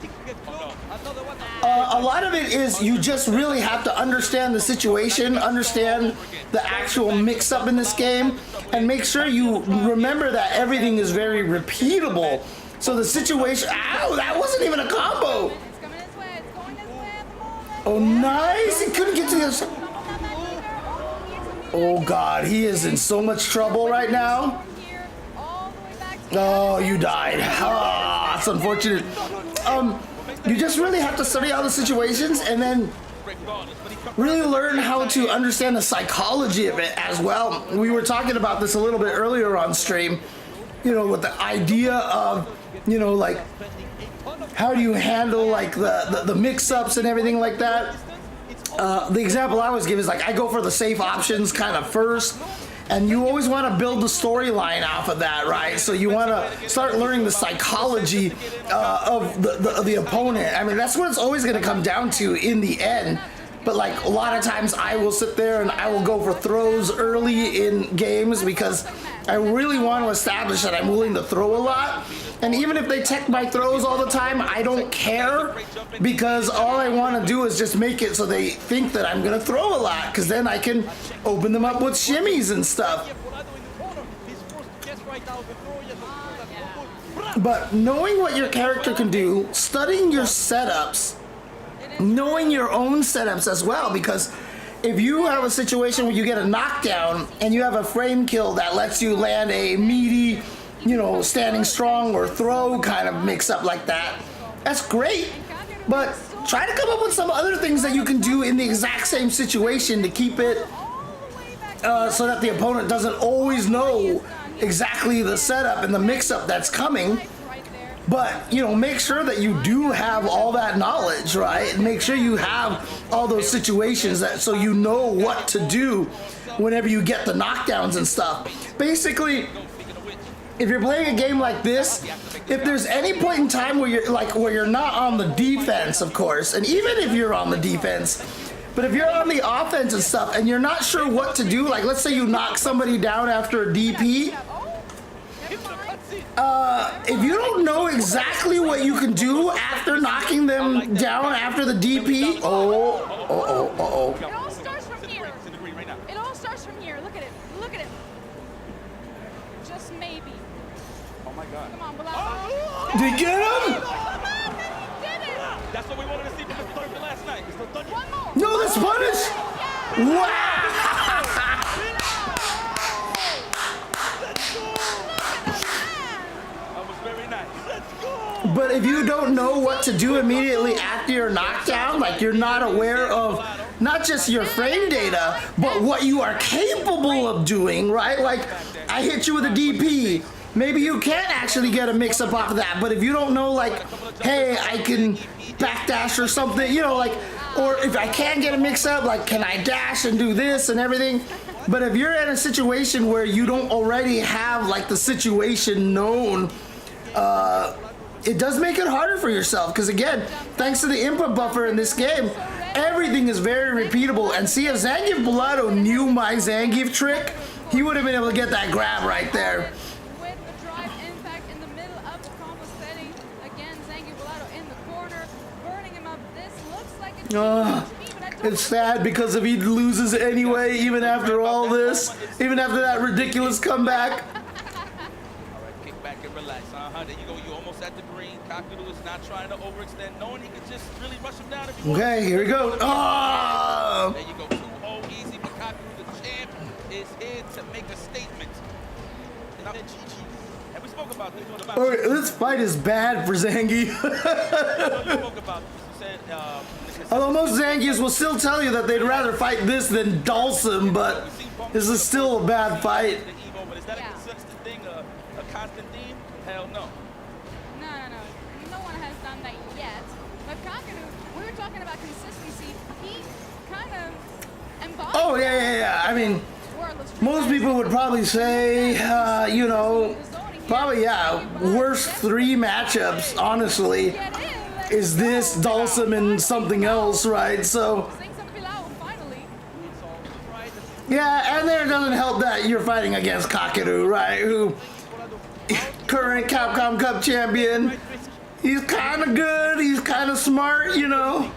A lot of it is you just really have to understand the situation, understand the actual mix-up in this game, and make sure you remember that everything is very repeatable. So the situation, ow, that wasn't even a combo. It's coming his way. It's going his way at the moment. Oh, nice. He couldn't get to the other side. Oh, God, he is in so much trouble right now. Oh, you died. Ah, it's unfortunate. You just really have to study all the situations and then really learn how to understand the psychology of it as well. We were talking about this a little bit earlier on stream, you know, with the idea of, you know, like, how do you handle, like, the mix-ups and everything like that. The example I always give is, like, I go for the safe options kind of first. And you always want to build the storyline off of that, right? So you want to start learning the psychology of the opponent. I mean, that's what it's always going to come down to in the end. But like a lot of times I will sit there and I will go for throws early in games because I really want to establish that I'm willing to throw a lot. And even if they tech my throws all the time, I don't care because all I want to do is just make it so they think that I'm going to throw a lot because then I can open them up with shimmies and stuff. But knowing what your character can do, studying your setups, knowing your own setups as well, because if you have a situation where you get a knockdown and you have a frame kill that lets you land a meaty, you know, standing strong or throw kind of mix up like that, that's great. But try to come up with some other things that you can do in the exact same situation to keep it so that the opponent doesn't always know exactly the setup and the mix-up that's coming. But, you know, make sure that you do have all that knowledge, right? And make sure you have all those situations that so you know what to do whenever you get the knockdowns and stuff. Basically, if you're playing a game like this, if there's any point in time where you're not on the defense, of course, and even if you're on the defense, but if you're on the offense and stuff and you're not sure what to do, like let's say you knock somebody down after a DP, if you don't know exactly what you can do after knocking them down after the DP, It all starts from here. It all starts from here. Look at it. Look at it. Just maybe. Oh my God. Come on, Bilal. Did he get him? He did it. That's what we wanted to see from the third last night. One more. No, that's punish. Wow. But if you don't know what to do immediately after your knockdown, like you're not aware of not just your frame data, but what you are capable of doing, right? Like I hit you with a DP. Maybe you can't actually get a mix up off of that, but if you don't know, like, hey, I can backdash or something, you know, like, or if I can get a mix up, like, can I dash and do this and everything? But if you're in a situation where you don't already have like the situation known, it does make it harder for yourself because again, thanks to the input buffer in this game, everything is very repeatable. And see, if Zangief Bellotto knew my Zangief trick, he would have been able to get that grab right there. With the drive impact in the middle of the combo setting, again, Zangief Bellotto in the corner, burning him up. This looks like it's It's sad because if he loses anyway, even after all this, even after that ridiculous comeback. All right, kick back and relax. There you go. You almost at the green. Kakudu is not trying to overextend, knowing he could just really rush him down if he Okay, wants. here we go. Oh! There you go, 2-0 easy, but Kakudu, the champ, is here to make a statement. And we spoke about this on the All right, this fight is bad for Zangief. You spoke about this. You said, Although most Zangiefs will still tell you that they'd rather fight this than Dhalsim, but this is still a bad fight. the Evo, but is that a consistent thing, a constant theme? Hell no. No. No one has done that yet. But Kakudu, we were talking about consistency. He kind of embodies. Oh, yeah. I mean, Wordless most people would probably say, you know, probably, yeah, worst 3 matchups, honestly, is this, Dhalsim, and something else, right? So, yeah, and there doesn't help that you're fighting against Kakudu, right? Who, current Capcom Cup champion. He's kind of good, he's kind of smart, you know?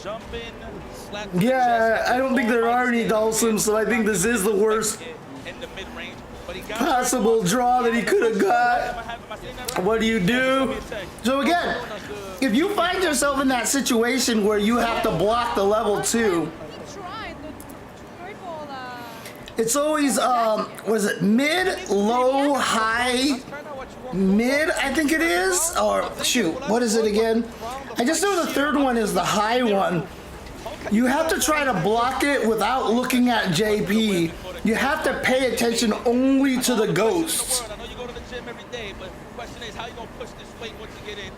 Jump in, slap Yeah, I don't think there are any Dhalsims, so I think this is the worst in the mid-range. But he got possible draw that he could have got. What do you do? So again, if you find yourself in that situation where you have to block the level 2, it's always was it mid, low, high, mid, I think it is, or shoot, what is it again? I just know the third one is the high one. You have to try to block it without looking at JP. You have to pay attention only to the ghosts. I know you go to the gym every day, but the question is how you gonna push this weight once you get in.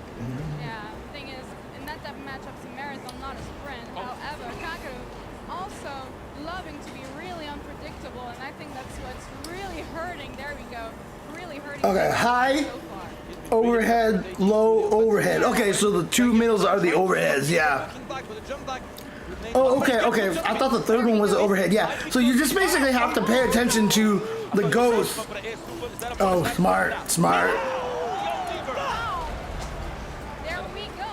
Yeah, the thing is, in that type of matchup, it's a marathon, not a sprint. However, Kakudu also loving to be really unpredictable, and I think that's what's really hurting. There we go. Really hurting. Okay, high, overhead, low, overhead. Okay, so the 2 middles are the overheads, yeah. Oh, okay. I thought the third one was the overhead, yeah. So you just basically have to pay attention to the ghost. Oh, smart. There we go.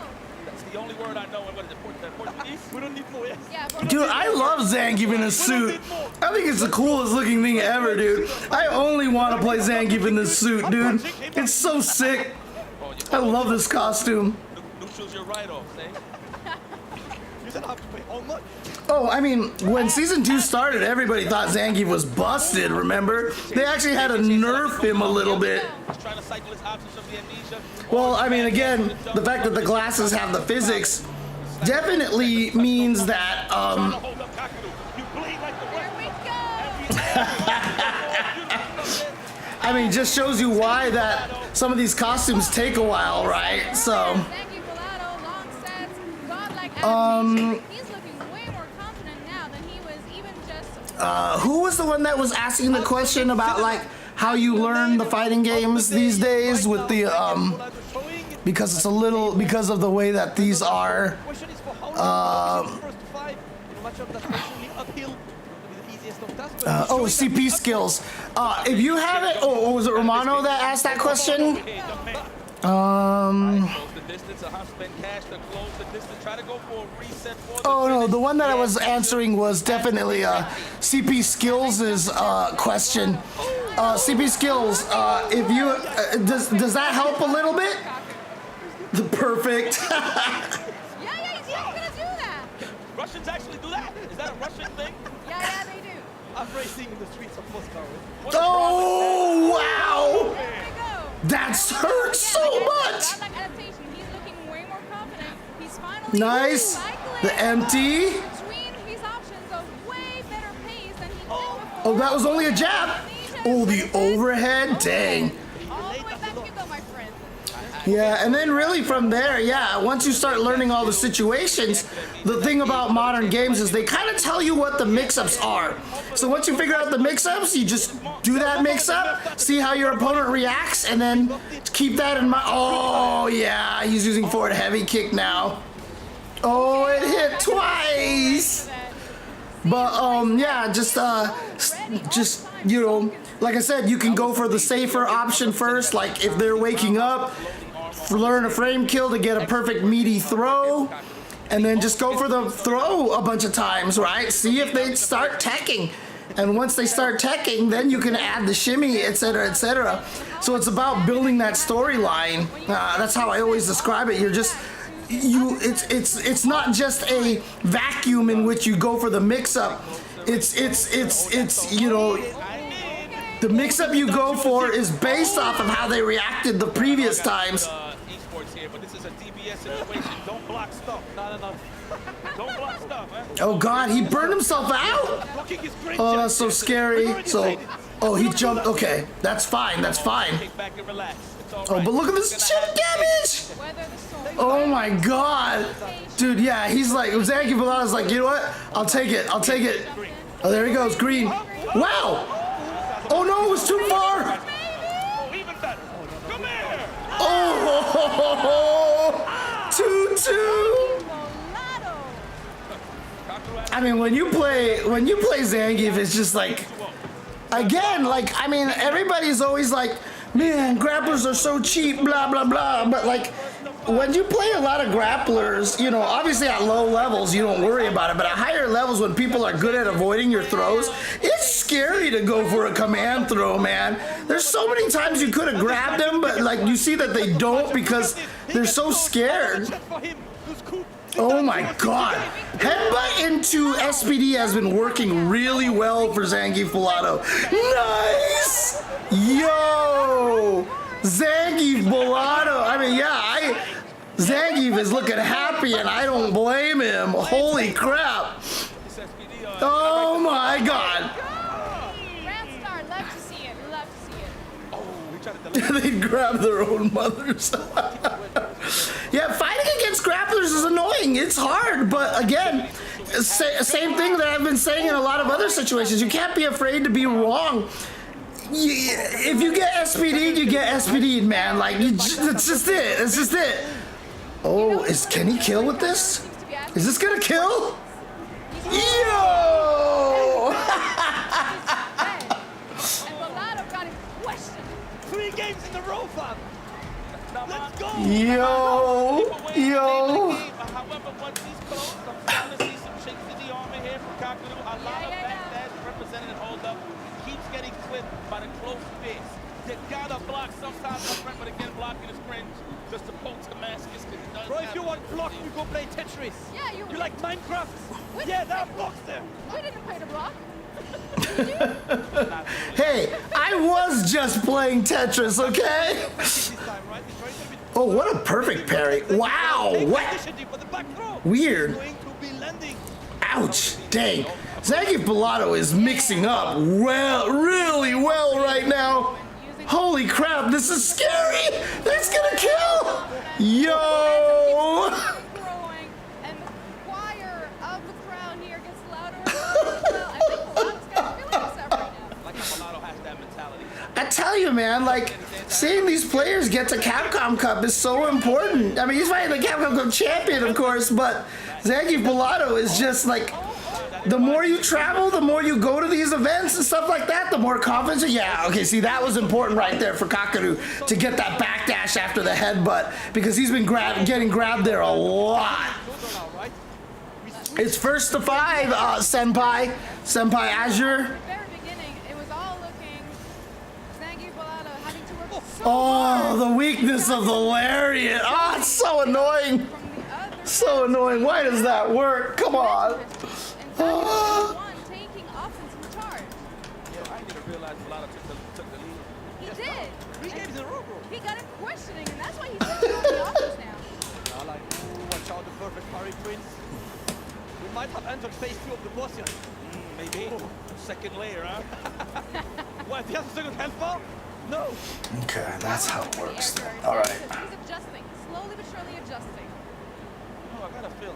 That's the only word I know. And what is it? Portuguese? We don't need more. Yes. Yeah, Dude, I love Zangief in a suit. I think it's the coolest looking thing ever, dude. I only want to play Zangief in this suit, dude. It's so sick. I love this costume. Neutrals your right off, say. Oh, I mean, when Season 2 started, everybody thought Zangief was busted, remember? They actually had to nerf him a little bit. Trying to cycle his options of the amnesia. Well, I mean, again, the fact that the glasses have the physics definitely means that, I mean, just shows you why that some of these costumes take a while, right? So, he's looking way more confident now than he was even just. who was the one that was asking the question about, like, how you learn the fighting games these days with the, because it's a little, because of the way that these are, oh, CP skills. If you have it, oh, was it Romano that asked that question? Oh no, the one that I was answering was definitely CP Skills' question. CP Skills, if you does that help a little bit? The perfect. Yeah, he's gonna do that. Russians actually do that? Is that a Russian thing? Yeah, they do. I'm racing in the streets of Moscow. Oh wow! There we go. That's hurt so much. Godlike adaptation. He's looking way more confident. He's finally Nice. recycling The empty. between his options of way better pace than he did before. Oh, that was only a jab. Oh, the overhead. Dang. All the way back you go, my friend. Yeah, and then really from there, yeah, once you start learning all the situations, the thing about modern games is they kind of tell you what the mix-ups are. So once you figure out the mix-ups, you just do that mix-up, see how your opponent reacts, and then keep that in mind. Oh, yeah, he's using forward heavy kick now. Oh, it hit twice. But, yeah, just, you know, like I said, you can go for the safer option first, like if they're waking up, learn a frame kill to get a perfect meaty throw, and then just go for the throw a bunch of times, right? See if they start teching. And once they start teching, then you can add the shimmy, etc., etc. So it's about building that storyline. That's how I always describe it. You're just it's not just a vacuum in which you go for the mix-up. It's you know, the mix-up you go for is based off of how they reacted the previous times. Esports here, but this is a DBS situation. Don't block stuff. Not enough. Don't block stuff, man. Oh God, he burned himself out. Oh, that's so scary. So, oh, he jumped. Okay, that's fine. That's fine. Kick back and relax. It's all Oh, right. but look at this chip damage. Oh my God, dude. Yeah, he's like Zangief Bellato's like, you know what? I'll take it. I'll take it. Oh, there he goes. Green. Wow. Oh no, it was too far. Oh, even better. Come here. Oh, 2-2. I mean, when you play Zangief, it's just like, again, like, I mean, everybody's always like, man, grapplers are so cheap, blah blah blah. But like, when you play a lot of grapplers, you know, obviously at low levels you don't worry about it, but at higher levels, when people are good at avoiding your throws, it's scary to go for a command throw, man. There's so many times you could have grabbed them, but like you see that they don't because they're so scared. Oh my God. Headbutt into SPD has been working really well for Zangief Bellato. Nice! Yo! Zangief Bellato. I mean, yeah, Zangief is looking happy and I don't blame him. Holy crap. Oh my God. Ranstar, love to see it. Love to see it. They grab their own mothers. Yeah, fighting against grapplers is annoying. It's hard, but again, same thing that I've been saying in a lot of other situations. You can't be afraid to be wrong. If you get SPD'd, you get SPD'd, man. Like, that's just it. That's just it. Oh, can he kill with this? Is this gonna kill? Yo! And Bellato got him questioned. 3 games in a row, fam. Let's go. Yo! Yo! However, once he's close, I'm starting to see some chinks in the armor here from Kakaru. A lot of backdash represented and hold up. Keeps getting clipped by the close fist. You gotta block sometimes up front, but again, blocking is cringe. Just to poke Damascus, because he does. Bro, if you want block, you go play Tetris. Yeah, You like Minecraft? We Yeah, didn't there are pay- blocks there. We didn't pay to block. Hey, I was just playing Tetris, okay? Oh, what a perfect parry. Wow, what? Weird. Ouch, dang. Zangief Bellato is mixing up really well right now. Holy crap, this is scary. That's gonna kill. Yo. Growing, and the choir of the crowd here gets louder and louder as well. I think Bellato's kind of feeling himself right now. Like how Bellato has that mentality. I tell you, man, like, seeing these players get to Capcom Cup is so important. I mean, he's fighting the Capcom Cup champion, of course, but Zangief Bellato is just like, the more you travel, the more you go to these events and stuff like that, the more confidence. Yeah, okay, see, that was important right there for Kakaru to get that backdash after the headbutt, because he's been getting grabbed there a lot. It's first to 5, Senpai Azure. At the very beginning, it was all looking Zangief Bellato having to work so Oh, hard. the weakness of the lariat. Oh, it's so annoying. So annoying. Why does that work? Come on. And one taking offensive charge. Yeah, I didn't realize Bellato took the lead. He did. 3 games in a row, bro. He got him questioning, and that's why he's taking on the offense now. I like, watch out the perfect parry, Prince. We might have entered phase 2 of the boss here. Maybe. Second layer, huh? What, he has a second health bar? No. Okay, that's how it works. Air guard. All right. He's adjusting, slowly but surely adjusting. Oh, I got a feeling.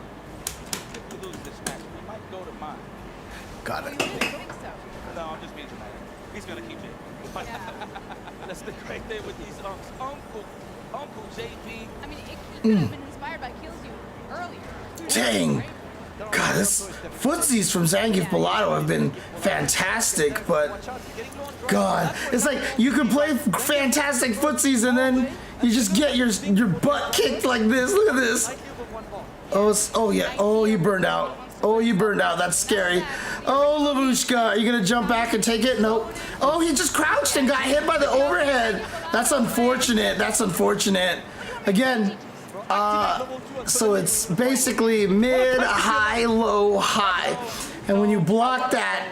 If we lose this match, we might go to mine. Got it. I think so. No, I'm just being dramatic. He's gonna keep it. That's the great thing with these Uncle JP. I mean, he could have been inspired by Kills You earlier. Dang. God, this footsies from Zangief Bellato have been fantastic, but God, it's like you can play fantastic footsies and then you just get your butt kicked like this. Look at this. Oh, yeah. Oh, he burned out. Oh, you burned out. That's scary. Oh, Lavushka, are you gonna jump back and take it? Nope. Oh, he just crouched and got hit by the overhead. That's unfortunate. That's unfortunate. Again, so it's basically mid, high, low, high. And when you block that,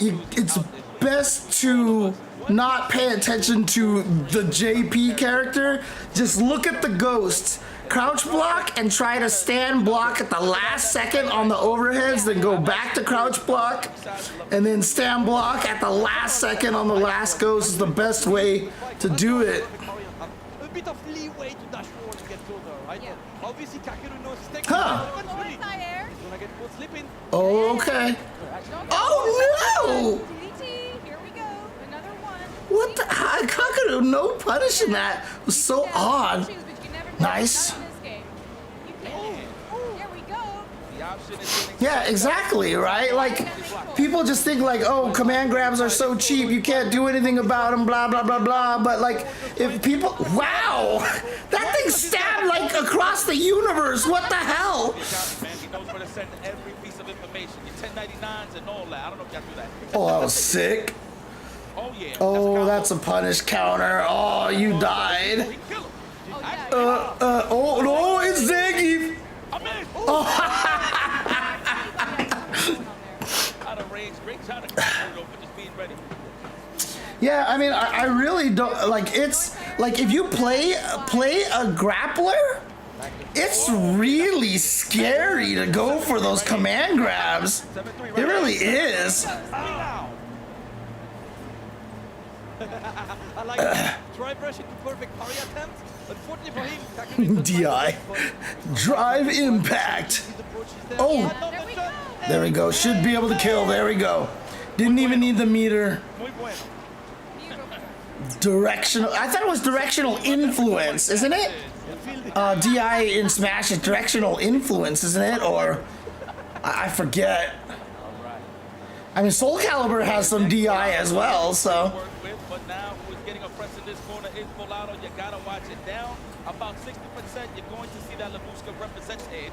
it's best to not pay attention to the JP character. Just look at the ghosts. Crouch block and try to stand block at the last second on the overheads, then go back to crouch block, and then stand block at the last second on the last ghost is the best way to do it. A bit of leeway to dash forward to get closer, right? Yeah. Obviously, Kakeru knows he's taking Huh. it eventually. Anti-air. He's gonna get caught slipping. Okay. Oh no! DDT. Here we go. Another one. What the? Kakaru, no punishing that. It was so odd. Choose, but you can never Nice. Not in this game. You can. Here we go. The option is getting Yeah, exactly, right? Like, people just think like, oh, command grabs are so cheap, you can't do anything about them, blah, blah, blah, blah. But like, if people, wow, that thing stabbed like across the universe. What the hell? man. He knows where to send every piece of information. Your 1099s and all that. I don't know if y'all do that. Oh, that was sick. Oh yeah. Oh, that's a punish counter. Oh, you died. He kill him. Oh yeah. Oh, no, it's Zangief. I'm in. Out of range. Great shot at Kakeru for just being ready. Yeah, I mean, I really don't, like, it's, like, if you play a grappler, it's really scary to go for those command grabs. It really is. I like it. Drive rush into perfect parry attempt. Unfortunately for him, Kakeru is DI. Drive impact. Oh, There we go. there we go. Should be able to kill. There we go. Didn't even need the meter. Muy bueno. Directional. I thought it was directional influence, isn't it? DI in Smash is directional influence, isn't it? Or I forget. I mean, Soul Calibur has some DI as well, so. Work with, but now who's getting a press in this corner is Volado. You gotta watch it down. About 60%, you're going to see that Labushka represented.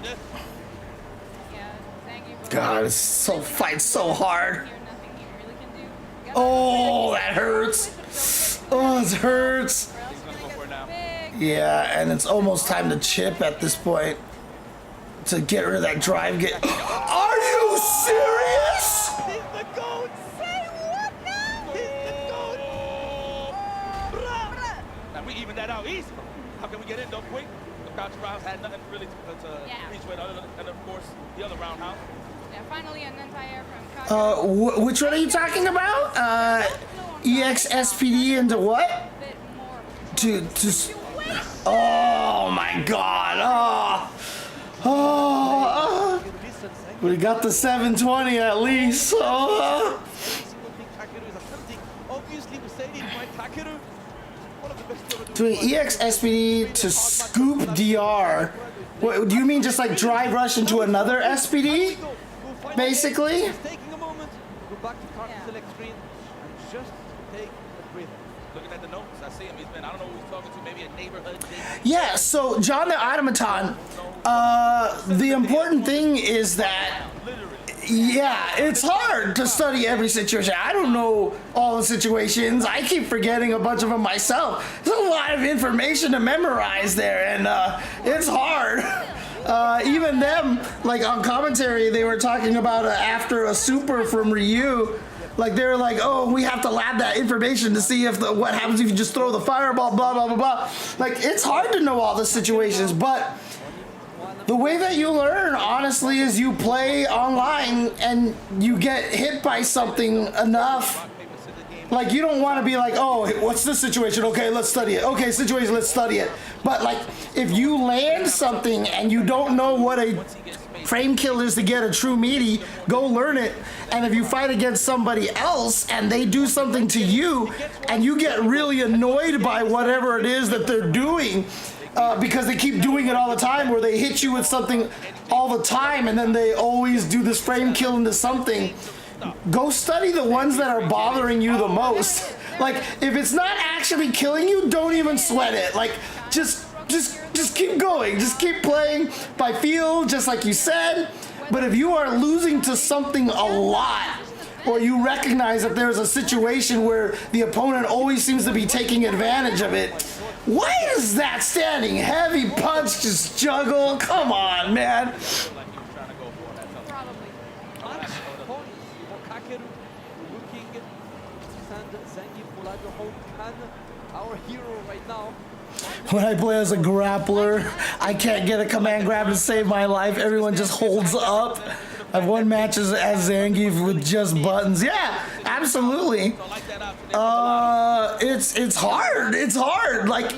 Yeah. Zangief. God, it's so fight so hard. Here, nothing he really can do. You gotta- Oh, that hurts. Oh, it hurts. Or else He's you're gonna go gonna for it now. get big. Yeah, and it's almost time to chip at this point to get rid of that drive. Are you serious? He's the GOAT! Say what now? He's the GOAT! Now we even that out easy. How can we get in though quick? The crouch rounds had nothing really to Yeah. reach with, other than, and of course the other roundhouse. Yeah, finally an anti-air from Kaka. Which one are you talking about? EX SPD into what? Bit more. To oh my god. Oh. We got the 720 at least. Oh. Kakeru is attempting. Obviously, we say it by Kakeru. One of the best ever Doing EX SPD to scoop DR. What, do you mean just like drive rush into another SPD? Basically? He's taking a moment to go back to card select screen and just take a breather. Looking at the notes, I see him. He's been, I don't know who he's talking to, maybe a neighborhood. Yeah, so John the Automaton, the important thing is that, yeah, it's hard to study every situation. I don't know all the situations. I keep forgetting a bunch of them myself. There's a lot of information to memorize there, and it's hard. Even them, like on commentary, they were talking about after a super from Ryu. Like they were like, oh, we have to lab that information to see if what happens if you just throw the fireball, blah, blah, blah, blah. Like it's hard to know all the situations, but the way that you learn, honestly, is you play online and you get hit by something enough. Like you don't want to be like, oh, what's this situation? Okay, let's study it. Okay, situation, let's study it. But like, if you land something and you don't know what a frame kill is to get a true meaty, go learn it. And if you fight against somebody else and they do something to you and you get really annoyed by whatever it is that they're doing, because they keep doing it all the time, where they hit you with something all the time and then they always do this frame kill into something, go study the ones that are bothering you the most. Like, if it's not actually killing you, don't even sweat it. Like, just keep going. Just keep playing by feel, just like you said. But if you are losing to something a lot, or you recognize that there's a situation where the opponent always seems to be taking advantage of it, why does that standing heavy punch just juggle? Come on, man. Probably. Match point for Kakeru, looking to send Zangief Polado home. Can our hero right now? When I play as a grappler, I can't get a command grab to save my life. Everyone just holds up. I've won matches as Zangief with just buttons. Yeah, absolutely. It's hard. It's hard. Like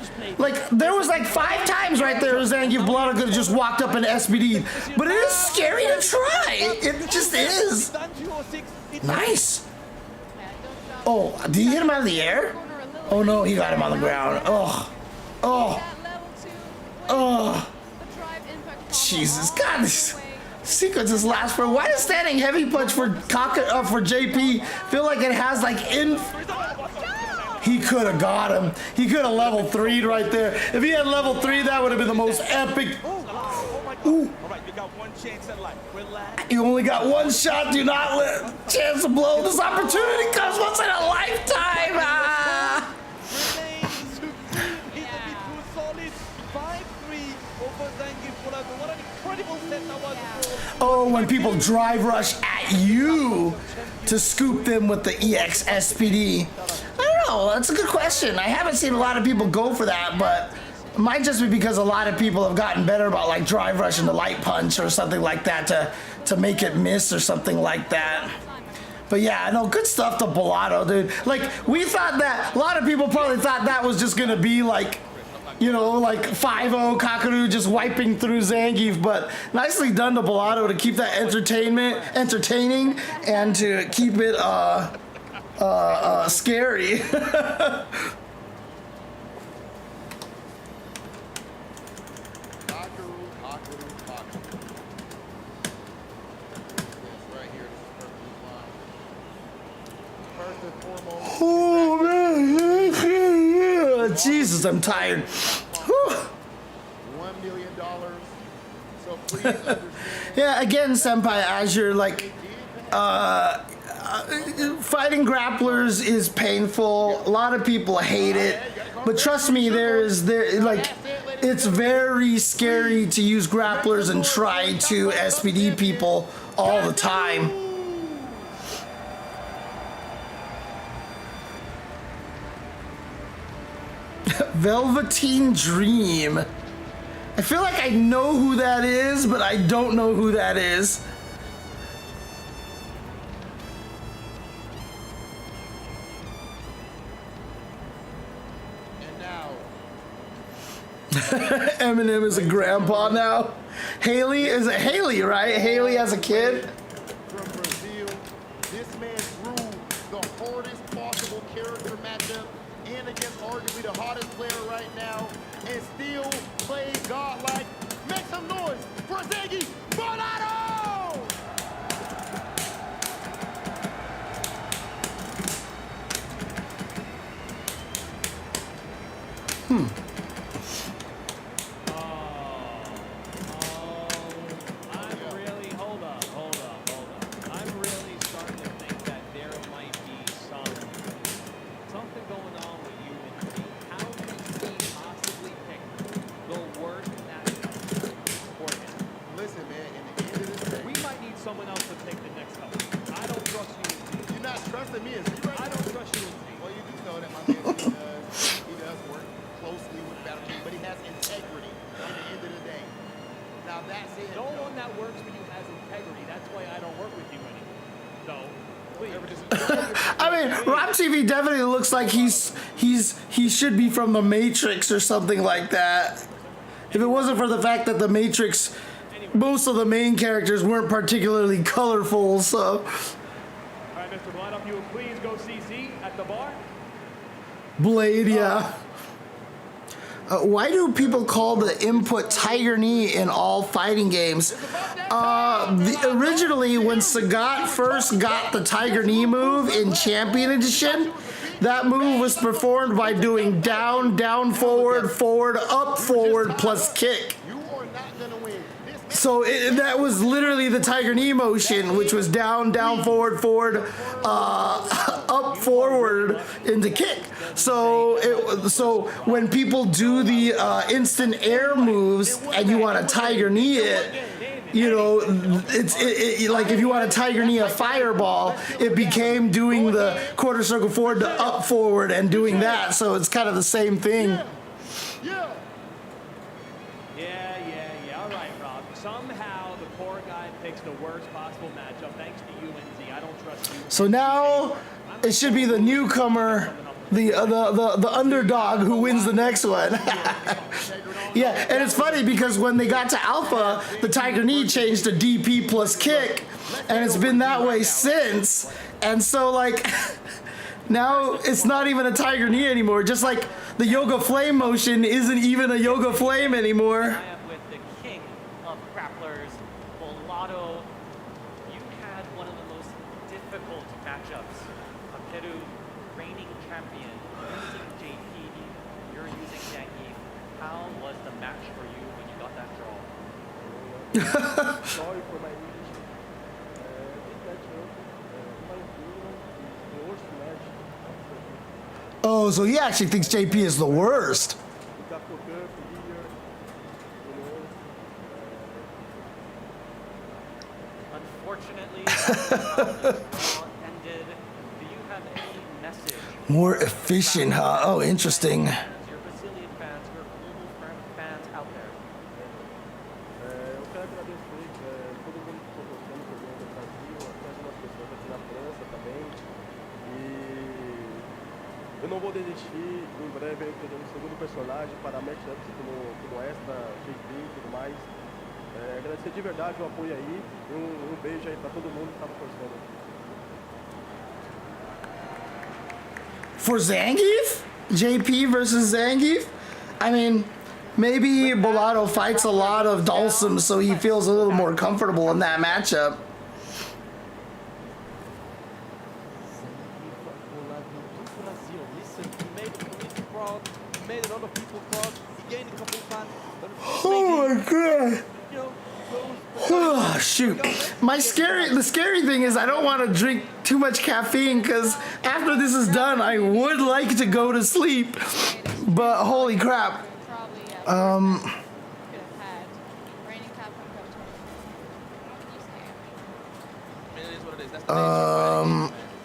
there was like 5 times right there Zangief Polado could have just walked up and SBD'd. But it is scary to try. It just is. Nice. Oh, did he hit him out of the air? Oh no, he got him on the ground. Oh. Oh. Oh. Jesus. God, this sequences last for. Why does standing heavy punch for JP feel like it has like He could have got him. He could have level 3'd right there. If he had level 3, that would have been the most epic. Ooh. You only got one shot. Do not let chance to blow. This opportunity comes once in a lifetime. Ah. Oh, when people drive rush at you to scoop them with the EX SPD. I don't know. That's a good question. I haven't seen a lot of people go for that, but it might just be because a lot of people have gotten better about like drive rush and the light punch or something like that to make it miss or something like that. But yeah, no, good stuff to Polado, dude. Like, we thought that, a lot of people probably thought that was just gonna be like, you know, like 5-0 Kakeru just wiping through Zangief, but nicely done to Polado to keep that entertaining and to keep it scary. Oh man, Jesus, I'm tired. Whew. $1 million. So please understand. Yeah, again, Senpai, as you're like, fighting grapplers is painful. A lot of people hate it, but trust me, it's very scary to use grapplers and try to SPD people all the time. Velveteen Dream. I feel like I know who that is, but I don't know who that is. And now, Eminem is a grandpa now. Haley, is it Haley, right? Haley as a kid. from Brazil, this man drew the hardest possible character matchup and against arguably the hottest player right now, and still plays godlike. Make some noise for Zangief Polado! I'm really starting to think that there might be something going on with you and me. How can he possibly pick the worst matchup for him? Listen, man, in the end of this day, We might need someone else to take the next couple. I don't trust you and me. you're not trusting me as you right I now. don't trust you and me. Well, you do know that my man he does work closely with Battle Team, but he has integrity in the end of the day. Now that said, No one that works for you has integrity. That's why I don't work with you anymore. So, please. I mean, Rob TV definitely looks like he should be from the Matrix or something like that. If it wasn't for the fact that the Matrix, most of the main characters weren't particularly colorful, so. All right, Mr. Blind, if you would please go see Z at the bar. Blade, yeah. Why do people call the input Tiger Knee in all fighting games? Originally, when Sagat first got the Tiger Knee move in Champion Edition, that move was performed by doing down, down, forward, forward, up, forward, plus kick. you are not gonna win. This So that was literally the Tiger Knee motion, which was down, down, forward, forward, up, forward into kick. So when people do the instant air moves and you want to Tiger Knee it, you know, it's like if you want to Tiger Knee a fireball, it became doing the quarter circle forward to up forward and doing that. So it's kind of the same thing. Yeah. All right, Rob. Somehow the poor guy picks the worst possible matchup. Thanks to you, NZ. I don't trust you. So now it should be the newcomer, the underdog who wins the next one. Yeah, and it's funny because when they got to Alpha, the Tiger Knee changed to DP plus kick, and it's been that way since. And so like now it's not even a Tiger Knee anymore. Just like the Yoga Flame motion isn't even a Yoga Flame anymore. I am with the king of grapplers, Bolado. You had one of the most difficult matchups. Peru, reigning champion, using JP, you're using Zangief. How was the match for you when you got that draw? Sorry for my English. This matchup, in my opinion, is the worst match. Oh, so he actually thinks JP is the worst. We got Coker here, you know. Unfortunately, the draw ended. Do you have any message? More efficient, huh? Oh, interesting. Your Brazilian fans, your global fans out there. Eu quero agradecer todo mundo que está gostando do programa do Brasil, até algumas pessoas aqui na França também. E eu não vou desistir, em breve eu terei um segundo personagem para matchups como esta, JP e tudo mais. Agradecer de verdade o apoio aí e um beijo aí para todo mundo que estava torcendo. For Zangief? JP versus Zangief? I mean, maybe Bolado fights a lot of Dulcim, so he feels a little more comfortable in that matchup. Oh my god. Oh, shoot. The scary thing is I don't want to drink too much caffeine because after this is done, I would like to go to sleep. But holy crap.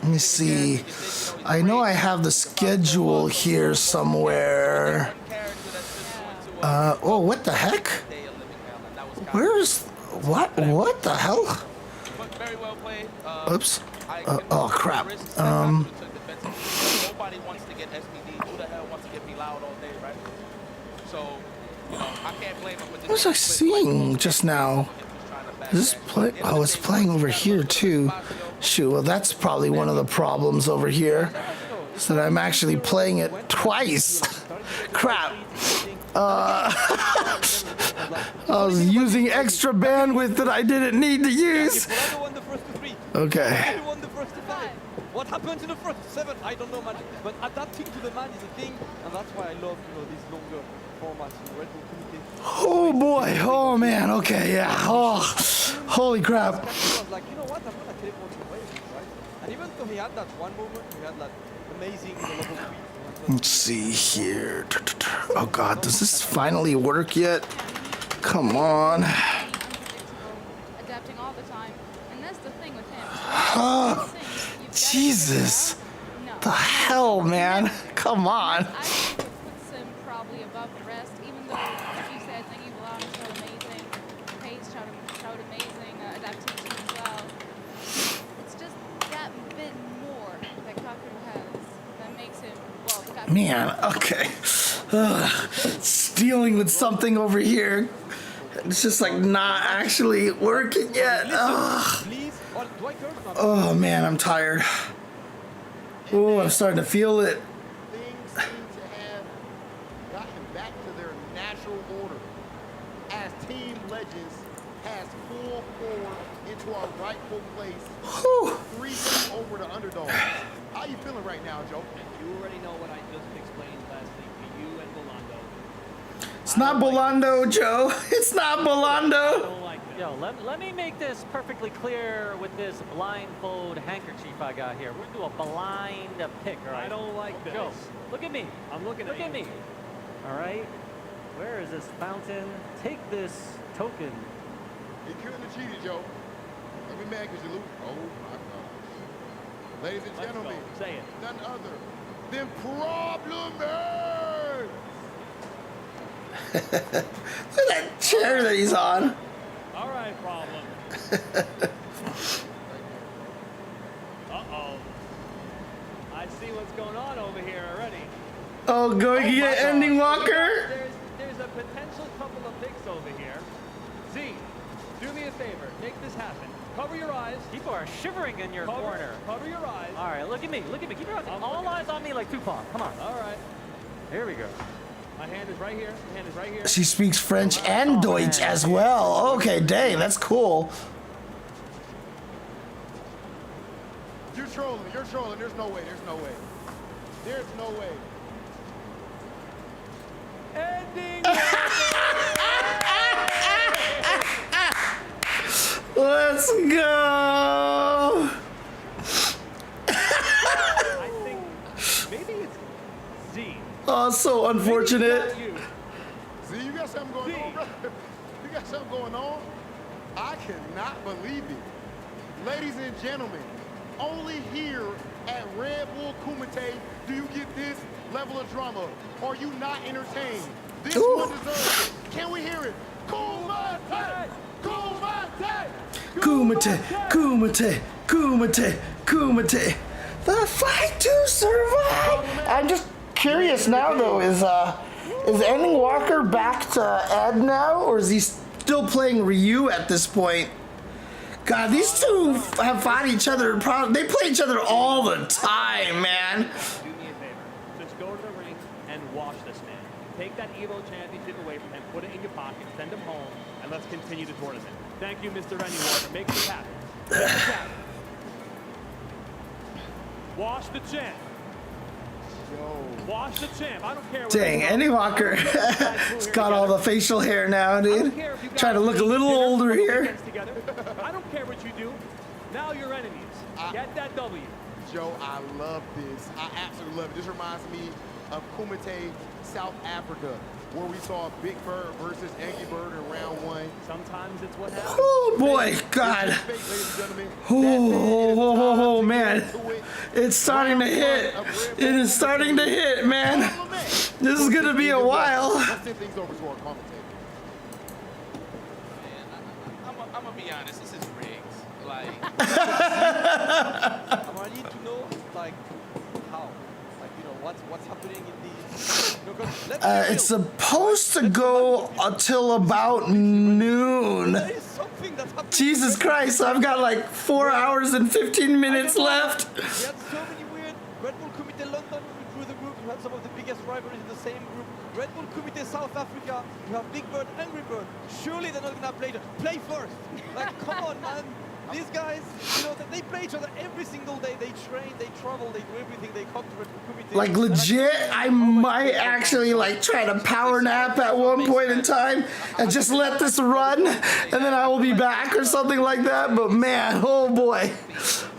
Let me see. I know I have the schedule here somewhere. Oh, what the heck? Where's what the hell? Oops. Oh crap. Nobody wants to get SPD. Who the hell wants to get me loud all day, right? So, you know, I can't blame him. What was I seeing just now? Is this play? Oh, it's playing over here too. Shoot, well that's probably one of the problems over here. So that I'm actually playing it twice. Crap. I was using extra bandwidth that I didn't need to use. Okay. What happened to the first 7? I don't know, man. But adapting to the man is a thing, and that's why I love, these longer formats in Red Bull Kumite. Oh boy, oh man, okay, yeah. Oh, holy crap. I was like, you know what? I'm gonna teleport away, right? And even though he had that one moment, he had that amazing level 3. Let's see here. Oh god, does this finally work yet? Come on. Adapting all the time, and that's the thing with him. Oh, Jesus. The hell, man. Come on. I think it puts him probably above the rest, even though, as you said, Zangief showed amazing, Paige showed amazing adaptation as well. It's just that bit more that Kakeru has that makes him, well, the Kakeru. Man, okay. Dealing with something over here. It's just like not actually working yet. Oh man, I'm tired. Oh, I'm starting to feel it. Things seem to have gotten back to their natural order as Team Legends has full forward into our rightful place. 3 over the underdog. How you feeling right now, Joe? You already know what I just explained last week to you and Bolando. It's not Bolando, Joe. It's not Bolando. I don't like Yo, let me make this perfectly clear with this blindfold handkerchief I got here. We're gonna do a blind pick, all right? I don't like this. Joe, look at me. I'm looking Look at at you. me. All right. Where is this fountain? Take this token. You couldn't have cheated, Joe. Don't be mad because you lose. Oh my gosh. Ladies and Let's gentlemen, go. Say it. none other than Problem Man. Look at that chair that he's on. All right, problem. Uh-oh. I see what's going on over here already. Oh, going to get Ending Walker? There's a potential couple of picks over here. Z, do me a favor. Make this happen. Cover your eyes. People are shivering in your corner. Cover your eyes. All right, look at me. Look at me. Keep your eyes, all eyes on me like Tupac. Come on. All right. Here we go. My hand is right here. My hand is right here. She speaks French and Deutsch as well. Okay, dang, that's cool. You're trolling. You're trolling. There's no way. There's no way. There's no way. Ending. Let's go. I think maybe it's Z. Oh, so unfortunate. See, you got something going on, bro. You got something going on. I cannot believe it. Ladies and gentlemen, only here at Red Bull Kumite do you get this level of drama. Are you not entertained? This one deserves it. Can we hear it? Kumite! Kumite! Kumite, Kumite, Kumite, Kumite. The fight to survive. I'm just curious now, though. Is Ending Walker back to Ed now, or is he still playing Ryu at this point? God, these two have fought each other. They play each other all the time, man. Do me a favor. Just go to the ring and wash this man. Take that Evo championship away from him, put it in your pocket, send him home, and let's continue the tournament. Thank you, Mr. Ending Walker. Make this happen. Make this happen. Wash the champ. Wash the champ. I don't care. Dang, Ending Walker. He's got all the facial hair now, dude. Trying to look a little older here. I don't care what you do. Now you're enemies. Get that W. Joe, I love this. I absolutely love it. This reminds me of Kumite, South Africa, where we saw Big Bird versus Angry Bird in round 1. Sometimes it's what happens. Oh boy, God. Oh, man. It's starting to hit. It is starting to hit, man. This is going to be a while. Let's send things over to our commentator. I'm gonna be honest, this is rigged. Like, I need to know, like, how, like, you know, what's happening in these. You know, 'cause let's be real. It's supposed to go until about noon. There is something that's happening. Jesus Christ, I've got like 4 hours and 15 minutes left. We had so many weird Red Bull Kumite London through the group. You had some of the biggest rivalries in the same group. Red Bull Kumite South Africa. You have Big Bird, Angry Bird. Surely they're not gonna play first. Like, come on, man. These guys, you know, they play each other every single day. They train, they travel, they do everything. They come to Red Bull Kumite. Like legit, I might actually like try to power nap at one point in time and just let this run, and then I will be back or something like that. But man, oh boy,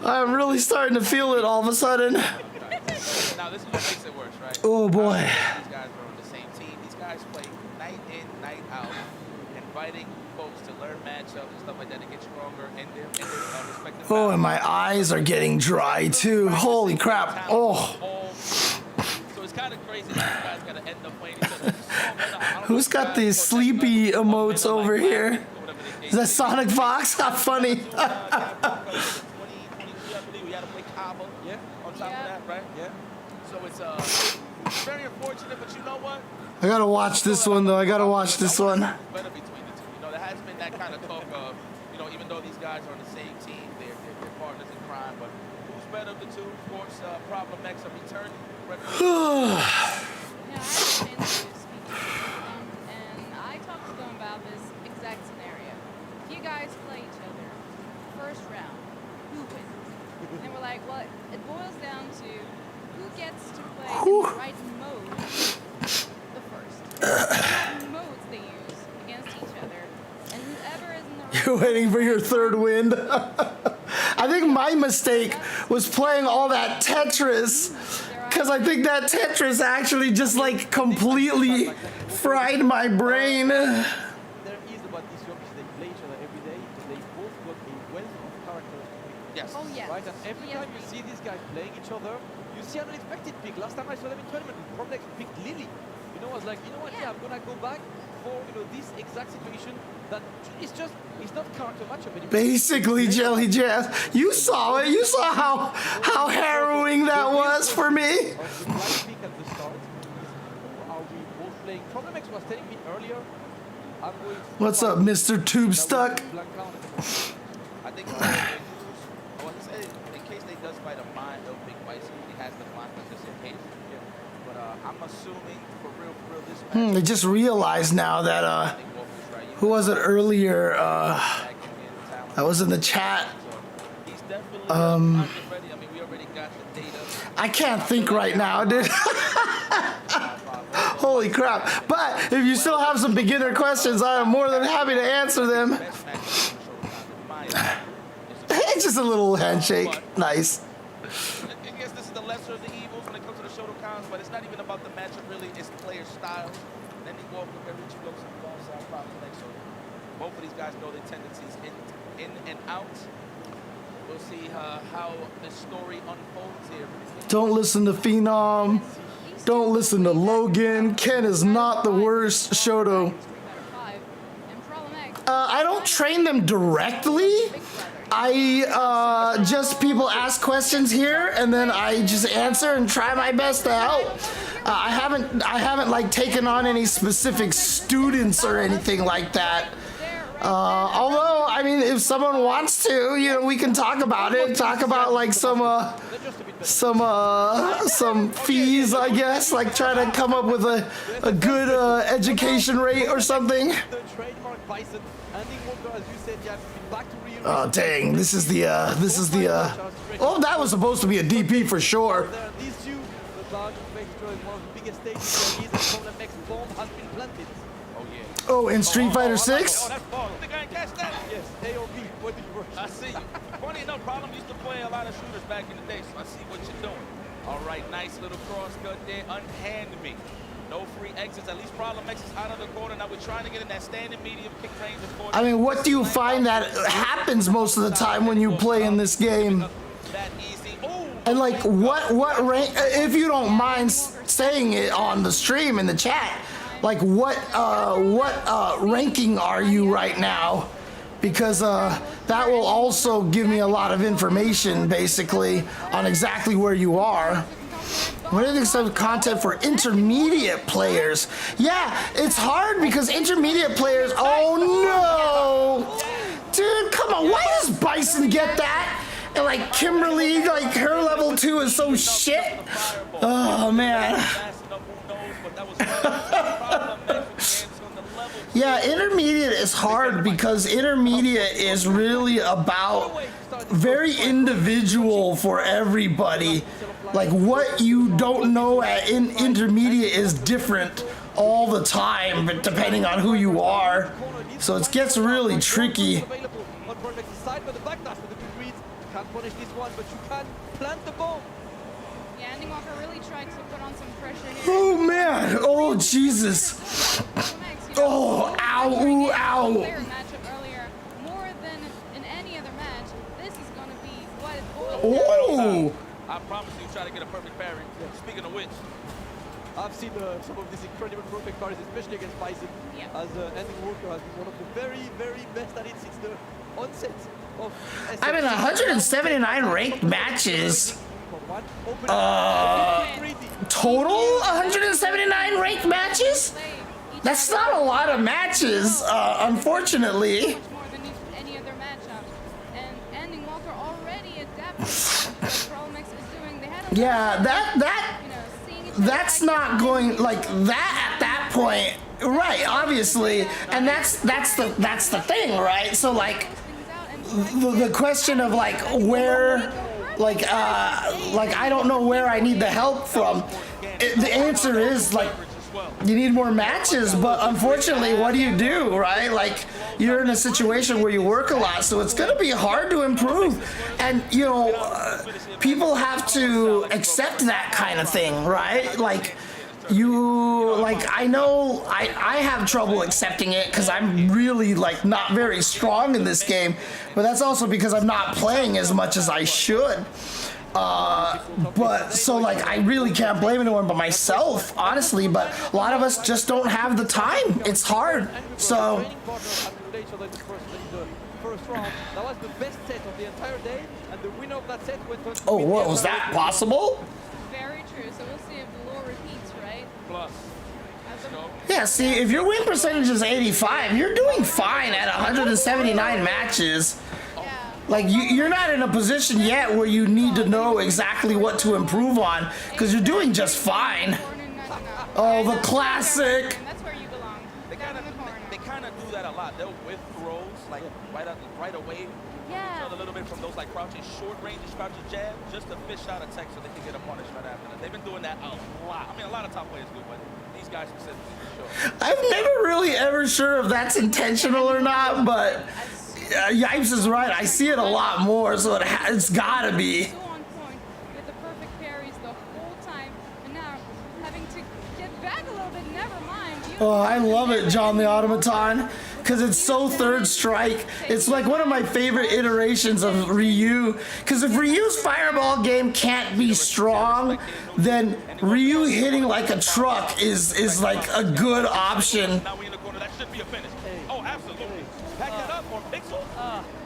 I'm really starting to feel it all of a sudden. now this is what makes it worse, right? Oh boy. These guys are on the same team. These guys play night in, night out, inviting folks to learn matchups and stuff like that to get stronger in their respective. Oh, and my eyes are getting dry too. Holy crap. Oh. So it's kind of crazy that you guys got to end up playing each other. Who's got these sleepy emotes over here? Is that Sonic Fox? How funny. We had to play Cabo, on top of that, right? Yeah. So it's very unfortunate, but you know what? I gotta watch this one though. I gotta watch this one. Better between the two. You know, there has been that kind of talk of, you know, even though these guys are on the same team, they're partners in crime, but who's better of the two? Of course, Problem X, a return. Yeah, I had a chance to speak to them, and I talked to them about this exact scenario. If you guys play each other, first round, who wins? And we're like, well, it boils down to who gets to play in the right mode the first. What modes they use against each other, and whoever is in the right You waiting for your third wind. I think my mistake was playing all that Tetris, because I think that Tetris actually just like completely fried my brain. There is about these yokis, they play each other every day, and they both got a wealth of characters. Yes. Oh, yes. Right, and every time you see these guys playing each other, you see an unexpected pick. Last time I saw them in tournament, Promex picked Lily. You know, I was like, you know what, yeah, I'm gonna go back for, you know, this exact situation that it's just, it's not character matchup anymore. Basically, Jelly Jazz, you saw it. You saw how harrowing that was for me. Of the right pick at the start is who are we both playing? Promex was telling me earlier, I'm going to What's up, Mr. Tube Stuck? I think I want to say, in case they does fight a mine, they'll pick Bison. He has the mine, but just in case. But I'm assuming, for real, this match, I just realized now that, who was it earlier? That was in the chat. he's definitely ready. I mean, we already got the data. I can't think right now, dude. Holy crap. But if you still have some beginner questions, I am more than happy to answer them. It's just a little handshake. Nice. I guess this is the lesser of the evils when it comes to the Shotokans, but it's not even about the matchup really, it's player styles. Then he walked with very explosive ball side prospect, so both of these guys know their tendencies in and out. We'll see how the story unfolds here. Don't listen to Phenom. Don't listen to Logan. Ken is not the worst Shoto. I don't train them directly. I just people ask questions here, and then I just answer and try my best to help. I haven't like taken on any specific students or anything like that. Although, I mean, if someone wants to, you know, we can talk about it. Talk about like some fees, I guess. Like try to come up with a good education rate or something. Oh dang! This is the Oh, that was supposed to be a DP for sure. Oh, in Street Fighter 6? I see you. Funny, no problem. Used to play a lot of shooters back in the day, so I see what you're doing. All right, nice little cross cut there. Unhand me. No free exits. At least Problem X is out of the corner. Now we're trying to get in that standing medium kick range. I mean, what do you find that happens most of the time when you play in this game? And like, what rank? If you don't mind saying it on the stream in the chat, like what ranking are you right now? Because that will also give me a lot of information, basically, on exactly where you are. What are the content for intermediate players? Yeah, it's hard because intermediate players. Oh no, dude, come on! Why does Bison get that? And like Kimberly, like her level 2 is so shit. Oh man. Yeah, intermediate is hard because intermediate is really about very individual for everybody. Like what you don't know at intermediate is different all the time, but depending on who you are. So it gets really tricky. Can't punish this one, but you can plant the bomb. Yeah, Andy Walker really tried to put on some pressure here. Oh man! Oh Jesus! Oh, ow! Ooh, ow! Matchup earlier, more than in any other match. This is going to be what it boils Oh! I promise you, try to get a perfect parry. Speaking of which, I've seen some of these incredible perfect parries, especially against Bison, as Andy Walker has been one of the very, very best at it since the onset. I mean, 179 ranked matches. Total 179 ranked matches? That's not a lot of matches, unfortunately. more than any other matchup. And Andy Walker already adapted to what Promex is doing. They had a Yeah, that's not going like that at that point, right? Obviously, and that's the thing, right? So like. The question of like where, like I don't know where I need the help from. The answer is like you need more matches, but unfortunately, what do, right? Like, you're in a situation where you work a lot, so it's gonna be hard to improve. And, you know, people have to accept that kind of thing, right? Like, I know I have trouble accepting it because I'm really, like, not very strong in this game, but that's also because I'm not playing as much as I should. But so, like, I really can't blame anyone but myself, honestly, but a lot of us just don't have the time. It's hard. So that was the best set of the entire day, and the winner of that set went on. oh, what was that possible? Very true. So we'll see if the law repeats, right? Plus. Yeah, see, if your win percentage is 85, you're doing fine at 179 matches. Like, you're not in a position yet where you need to know exactly what to improve on, because you're doing just fine. Oh, the classic. That's where you belong. They kind of do that a lot. They'll whip throws, like, right away. Yeah. A little bit from those, like, crouching short range, crouching jab, just to fish out a tech so they can get a punish right after that. They've been doing that a lot. I mean, a lot of top players do, but these guys specifically, for sure. I'm never really ever sure if that's intentional or not, but Yipes is right. I see it a lot more, so it's gotta be. So on point with the perfect parries the whole time, and now having to get back a little bit. Never mind. Oh, I love it, John the Automaton, because it's so third strike. It's like one of my favorite iterations of Ryu, because if Ryu's fireball game can't be strong, then Ryu hitting like a truck is like a good option. Now we in the corner. That should be a finish. Oh, absolutely. Back that up or Pixel.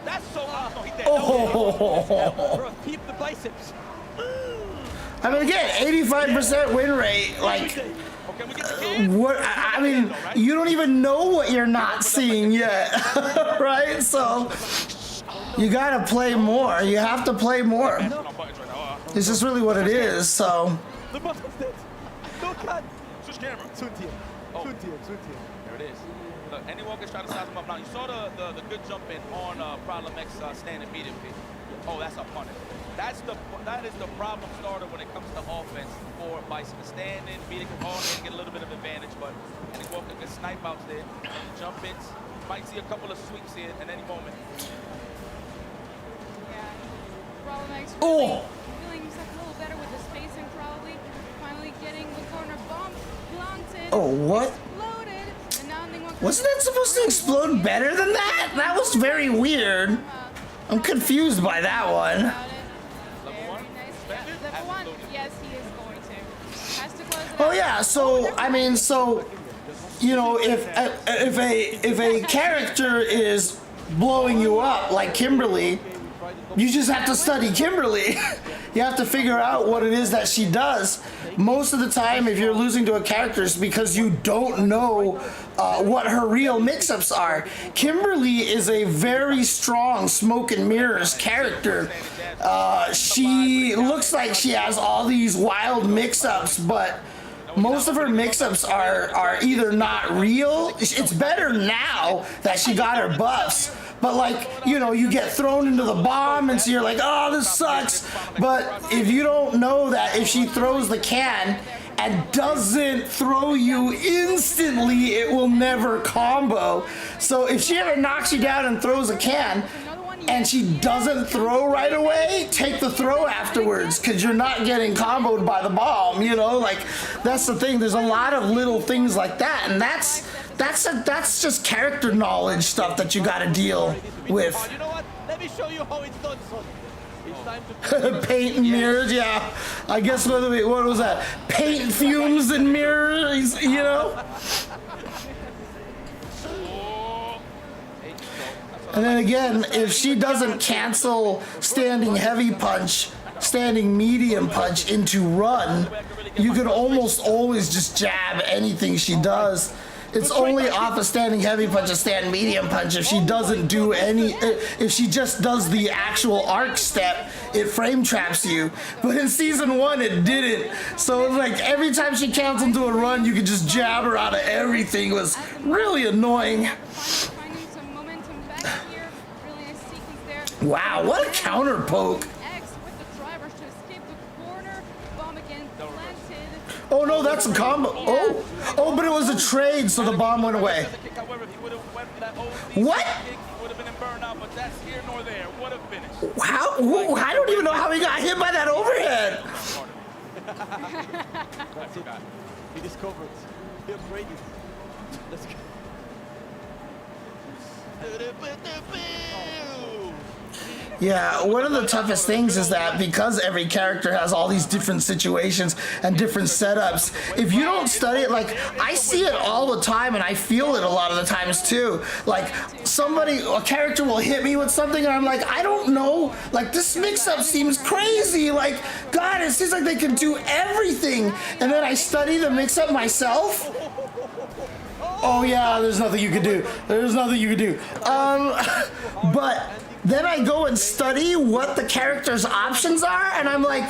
That's so awesome. He did. Oh. Keep the biceps. I mean, again, 85% win rate. Like, what? I mean, you don't even know what you're not seeing yet, right? So you gotta play more. You have to play more. It's just really what it is. So. The bottom's dead. No cut. Switch camera. There There it is. Look, Andy Walker's trying to size him up. Now, you saw the good jump in on Problem X standing medium kick. Oh, that's a punish. That is the problem starter when it comes to offense for Bison. Standing, medium kick, all in, get a little bit of advantage, but Andy Walker can snipe out there. Jump ins. Might see a couple of sweeps here at any moment. Yeah. Problem X Oh. feeling himself a little better with the spacing, probably. Finally getting the corner bomb planted. Oh, what? Exploded. And now they want Wasn't that supposed to explode better than that? That was very weird. I'm confused by that one. Level one, yes, he is going to. Has to close it Oh out. yeah, so I mean, so you know, if a character is blowing you up like Kimberly, you just have to study Kimberly. You have to figure out what it is that she does. Most of the time, if you're losing to a character, it's because you don't know what her real mix-ups are. Kimberly is a very strong smoke and mirrors character. She looks like she has all these wild mix-ups, but most of her mix-ups are either not real. It's better now that she got her buffs. But like, you know, you get thrown into the bomb and so you're like, oh, this sucks. But if you don't know that if she throws the can and doesn't throw you instantly, it will never combo. So if she ever knocks you down and throws a can and she doesn't throw right away, take the throw afterwards, because you're not getting comboed by the bomb, you know? Like, that's the thing. There's a lot of little things like that, and that's just character knowledge stuff that you got to deal with. You know what? Let me show you how it's done, son. It's time to Paint and mirrors, yeah. I guess what was that? Paint fumes and mirrors, you know? And then again, if she doesn't cancel standing heavy punch, standing medium punch into run, you can almost always just jab anything she does. It's only off a standing heavy punch, a stand medium punch. If she doesn't do if she just does the actual arc step, it frame traps you. But in season 1, it didn't. So like every time she canceled into a run, you could just jab her out of everything. It was really annoying. Wow, what a counter poke. X with the drivers to escape the corner. Bomb again planted. Oh no, that's a combo. Oh, oh, but it was a trade, so the bomb went away. However, if he would have went for that OD What? kick, he would have been in burnout, but that's here nor there. What a finish. How? I don't even know how he got hit by that overhead. That's it. He discovered. He upgraded. Let's go. Yeah, one of the toughest things is that because every character has all these different situations and different setups, if you don't study it, like, I see it all the time and I feel it a lot of the times too. Like, a character will hit me with something and I'm like, I don't know, like, this mix-up seems crazy. Like, God, it seems like they can do everything. And then I study the mix-up myself. Oh yeah, there's nothing you can do. There's nothing you can do. But then I go and study what the character's options are, and I'm like,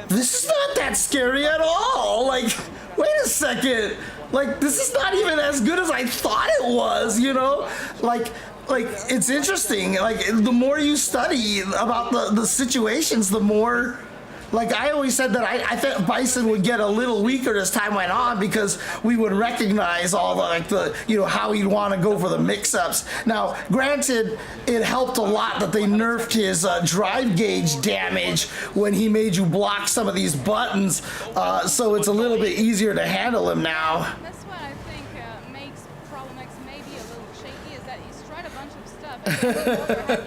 this is not that scary at all. Like, wait a second. Like, this is not even as good as I thought it was, you know? Like it's interesting. Like, the more you study about the situations, the more... Like, I always said that I thought Bison would get a little weaker as time went on because we would recognize all the how he'd want to go for the mix-ups. Now, granted, it helped a lot that they nerfed his drive gauge damage when he made you block some of these buttons, so it's a little bit easier to handle him now. That's what I think makes Problem X maybe a little shaky, is that he's tried a bunch of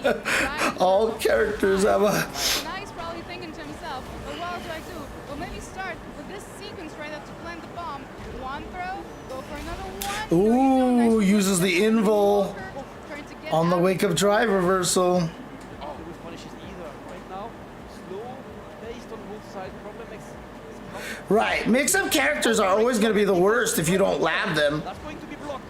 stuff. All characters have a... Now he's probably thinking to himself, well, what do I do? Well, maybe start with this sequence right up to plant the bomb. One throw, go for another one. Ooh, uses the invul on the wake up drive reversal. He punishes either. Right now, slow, based on both sides. Problem X is coming. Right, mix-up characters are always going to be the worst if you don't lab them. That's going to be blocked.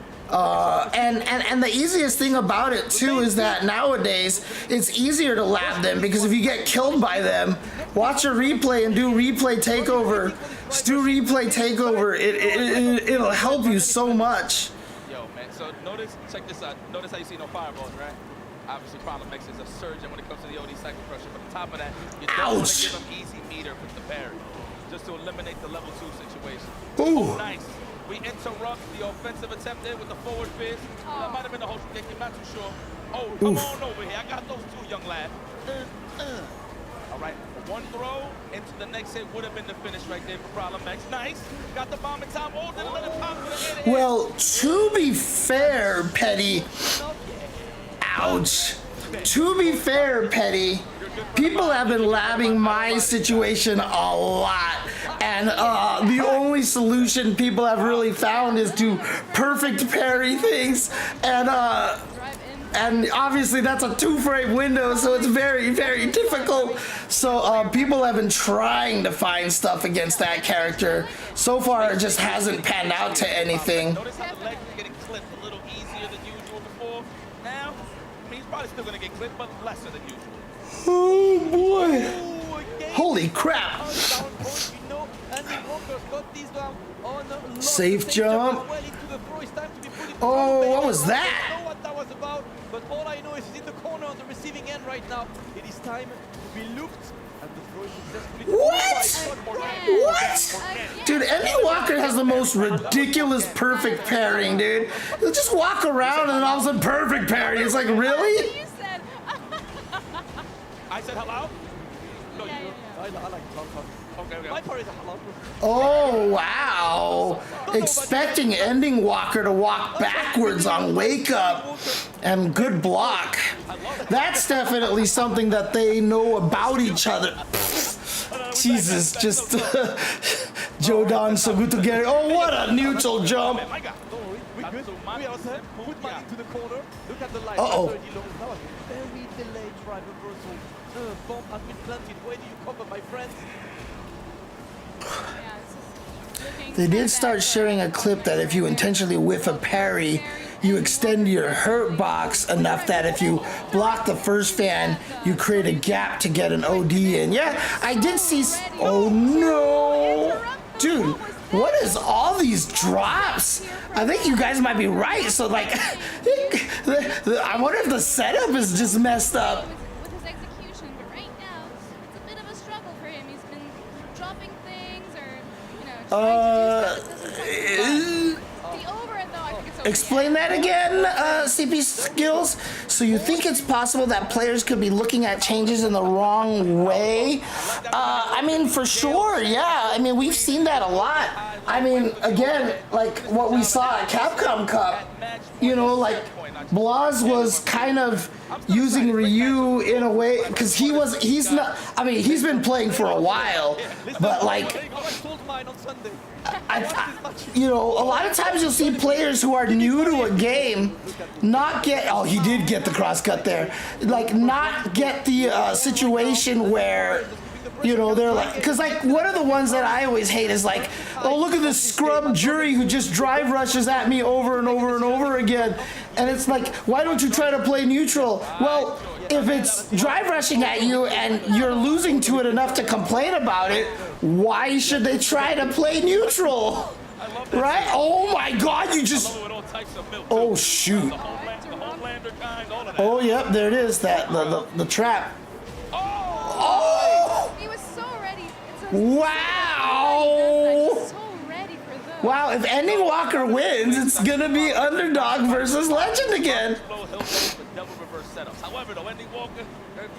And the easiest thing about it too is that nowadays it's easier to lab them because if you get killed by them, watch a replay and do replay takeover. Just do replay takeover. It'll help you so much. Yo, man, so check this out. Notice how you see no fireballs, right? Obviously, Problem X is a surgeon when it comes to the OD cycle crusher, but on top of that, you don't want to give him easy meter with the parry, just to eliminate the level 2 situation. Ooh. Oh, nice. We interrupt the offensive attempt there with the forward fist. That might have been the whole kick, I'm not too sure. Oh, come on over here. I got those two, young lad. All right, one throw into the next hit would have been the finish right there for Problem X. Nice. Got the bomb in time. Oh, didn't let it pop with the head. Well, to be fair, Petty. Ouch. To be fair, Petty, people have been labbing my situation a lot. And the only solution people have really found is to perfect parry things. And obviously that's a 2-frame window, so it's very, very difficult. So people have been trying to find stuff against that character. So far, it just hasn't panned out to anything. Notice how the legs are getting clipped a little easier than usual before. Now, I mean, he's probably still going to get clipped, but lesser than usual. Oh boy. Holy crap. Safe jump. Oh, what was that? I don't know what that was about, but all I know is he's in the corner on the receiving end right now. It is time to be looked at the throw successfully. What? Dude, Andy Walker has the most ridiculous perfect pairing, dude. He'll just walk around and all of a sudden perfect parry. It's like, really? I said hello? No, I like okay. my part is hello. Oh, wow. Expecting Ending Walker to walk backwards on Wake Up and good block. That's definitely something that they know about each other. Jesus, just Jodan Sogutogeri. Oh, what a neutral jump. We good. We are set. Put money into the corner. Look at the light. Uh-oh. That was a very delayed drive reversal. Bomb has been planted. Where do you cover, my friends? They did start sharing a clip that if you intentionally whiff a parry, you extend your hurt box enough that if you block the first fan, you create a gap to get an OD in. Yeah, I did see. Oh no! Dude, what is all these drops? I think you guys might be right. So, like, I wonder if the setup is just messed up. With his execution, but right now, it's a bit of a struggle for him. He's been dropping things or The overhead, though, I think it's okay. Explain that again, CP Skills. So you think it's possible that players could be looking at changes in the wrong way? I mean, for sure, yeah. I mean, we've seen that a lot. I mean, again, like what we saw at Capcom Cup, you know, like Blas was kind of using Ryu in a way, because he's not, I mean, he's been playing for a while, but like, you know, a lot of times you'll see players who are new to a game not get, oh, he did get the cross cut there, like not get the situation where, you know, they're like, because like one of the ones that I always hate is like, oh, look at this scrub jury who just drive rushes at me over and over and over again. And it's like, why don't you try to play neutral? Well, if it's drive rushing at you and you're losing to it enough to complain about it, why should they try to play neutral? Right? Oh my God, you just, oh shoot. Oh, yep, there it is, that the trap. Oh! He was so ready. Wow! So ready for those. Wow, if Ending Walker wins, it's gonna be Underdog versus Legend again. However, though, Ending Walker,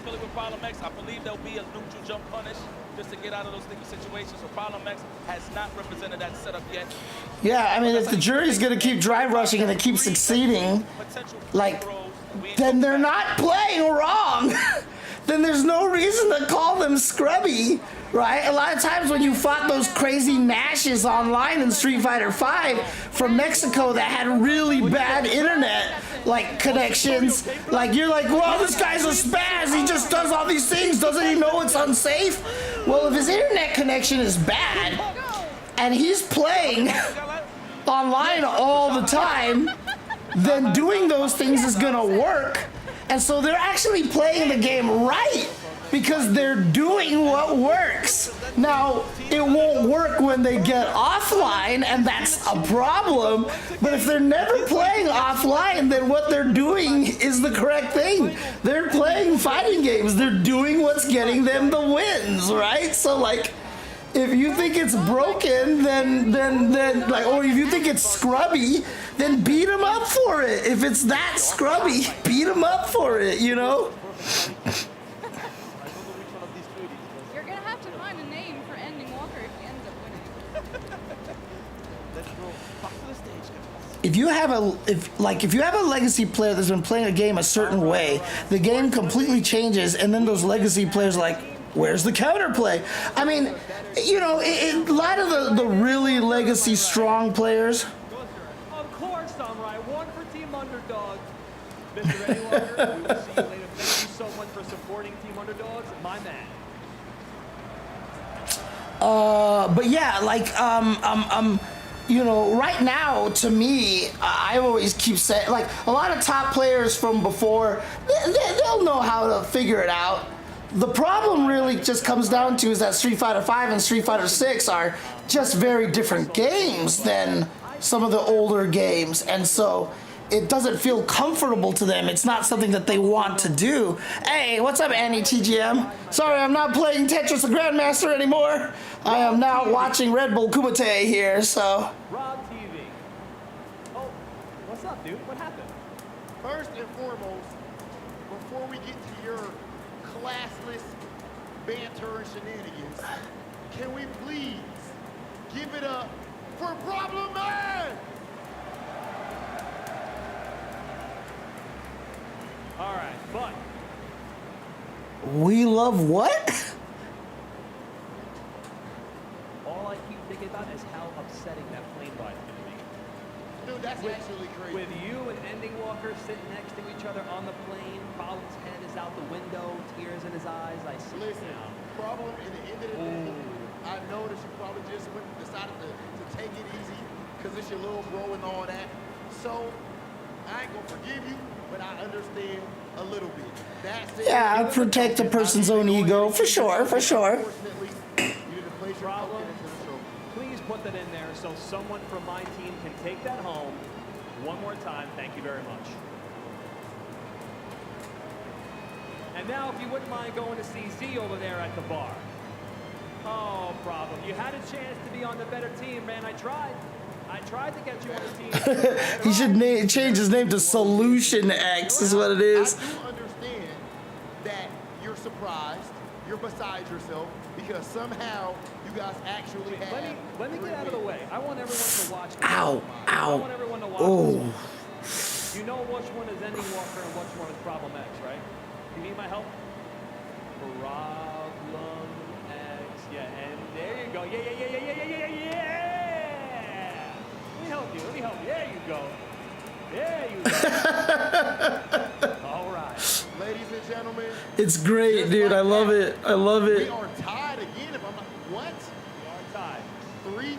Philly with Problem X, I believe there'll be a neutral jump punish just to get out of those sticky situations. So Problem X has not represented that setup yet. Yeah, I mean, if the jury's gonna keep drive rushing and they keep succeeding, like, then they're not playing wrong. Then there's no reason to call them scrubby, right? A lot of times when you fought those crazy Nashes online in Street Fighter V from Mexico that had really bad internet, like, connections, like, you're like, well, this guy's a spaz, he just does all these things, doesn't he know it's unsafe? Well, if his internet connection is bad, and he's playing online all the time, then doing those things is gonna work. And so they're actually playing the game right because they're doing what works. Now, it won't work when they get offline, and that's a problem. But if they're never playing offline, then what they're doing is the correct thing. They're playing fighting games. They're doing what's getting them the wins, right? So, like, if you think it's broken, then like, or if you think it's scrubby, then beat him up for it. If it's that scrubby, beat him up for it, you know? You're gonna have to find a name for Ending Walker if he ends up winning. If you have a legacy player that's been playing a game a certain way, the game completely changes, and then those legacy players are like, where's the counterplay? I mean, you know, a lot of the really legacy strong players. Of course I'm right. One for Team Underdog. Mr. Eddie Walker, we will see you later. Thank you so much for supporting Team Underdogs. My man. But yeah, like, you know, right now, to me, I always keep saying, like, a lot of top players from before, they'll know how to figure it out. The problem really just comes down to is that Street Fighter V and Street Fighter VI are just very different games than some of the older games, and so it doesn't feel comfortable to them. It's not something that they want to do. Hey, what's up, Annie TGM? Sorry, I'm not playing Tetris the Grandmaster anymore. I am now watching Red Bull Kumite here, so. Rob TV. Oh, what's up, dude? What happened? First and foremost, before we get to your classless banter and shenanigans, can we please give it up for Problem Man? All right, but We love what? all I keep thinking about is how upsetting that plane ride's gonna be. Dude, that's actually crazy. With you and Ending Walker sitting next to each other on the plane, Problem's head is out the window, tears in his eyes. I see it Listen, now. Problem in the end of the day, I know that you probably just decided to take it easy because it's your little bro and all that. So, I ain't gonna forgive you, but I understand a little bit. That's it. Yeah, protect a person's own ego, for sure, for sure. Unfortunately, you didn't place your Problem. token into the show. Please put that in there so someone from my team can take that home. One more time, thank you very much. And now, if you wouldn't mind going to see Z over there at the bar. Oh, problem. You had a chance to be on the better team, man. I tried to get you on the team. He should change his name to Solution X is what it is. I do understand that you're surprised, you're beside yourself, because somehow you guys actually have. Let me get out of the way. I want everyone to watch. Ow, I ow. want everyone to watch. Oh. You know which one is Ending Walker and which one is Problem X, right? You need my help? Problem X. Yeah, and there you go. Yeah. Let me help you. There you go. All right. Ladies and gentlemen. It's great, dude. I love it. I love We it. are tied again. If I'm not, what? We are tied.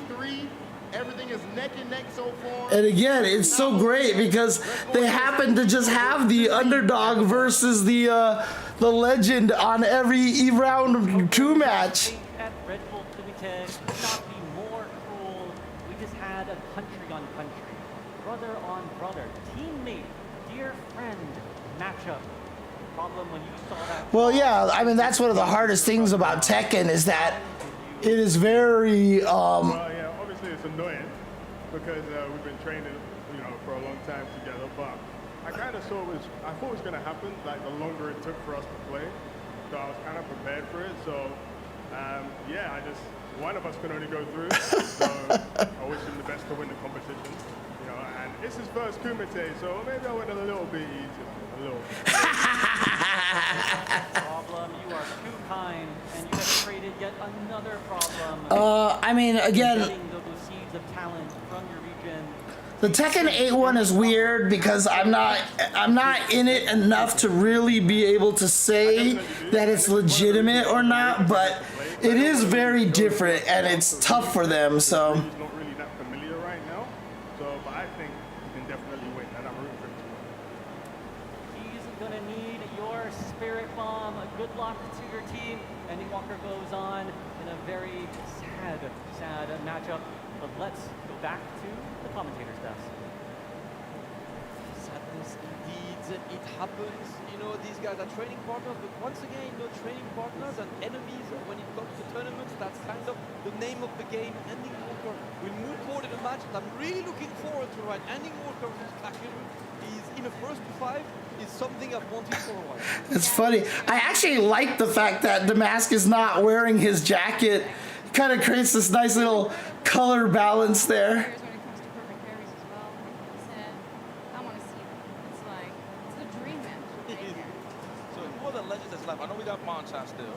3-3. Everything is neck and neck so far. And again, it's so great because they happen to just have the underdog versus the legend on every round 2 match. At Red Bull Kumite could not be more cruel. We just had a country on country, brother on brother, teammate, dear friend matchup. Problem when you saw that. Well, yeah, I mean that's one of the hardest things about Tekken is that it is very Well, yeah, obviously it's annoying because we've been training, for a long time together. But I kind of thought it was going to happen. Like the longer it took for us to play, so I was kind of prepared for it. So yeah, one of us can only go through. So I wish him the best to win the competition. And it's his first Kumite, so maybe I went a little bit easier, a little. Problem, you are too kind, and you have created yet another problem. I mean, again, Getting those seeds of talent from your region. the Tekken 8 one is weird because I'm not in it enough to really be able to say that it's legitimate or not, but it is very different and it's tough for them, so. He's not really that familiar right now, but I think he can definitely win, and I'm rooting for him to win. He's gonna need your spirit bomb. Good luck to your team. Ending Walker goes on in a very sad matchup. But let's go back to the commentator's desk. Sadness indeed, it happens. These guys are training partners, but once again, training partners and enemies when it comes to tournaments. That's kind of the name of the game. Ending Walker will move forward in a match that I'm really looking forward to. Right, Ending Walker versus Kakeru is in the first to 5 is something I've wanted for a while. It's funny. I actually like the fact that Damask is not wearing his jacket. It kind of creates this nice little color balance there. When it comes to perfect carries as well, I want to see it. It's like, it's the dream match right there. So who are the legends that's left? I know we got Monchan still.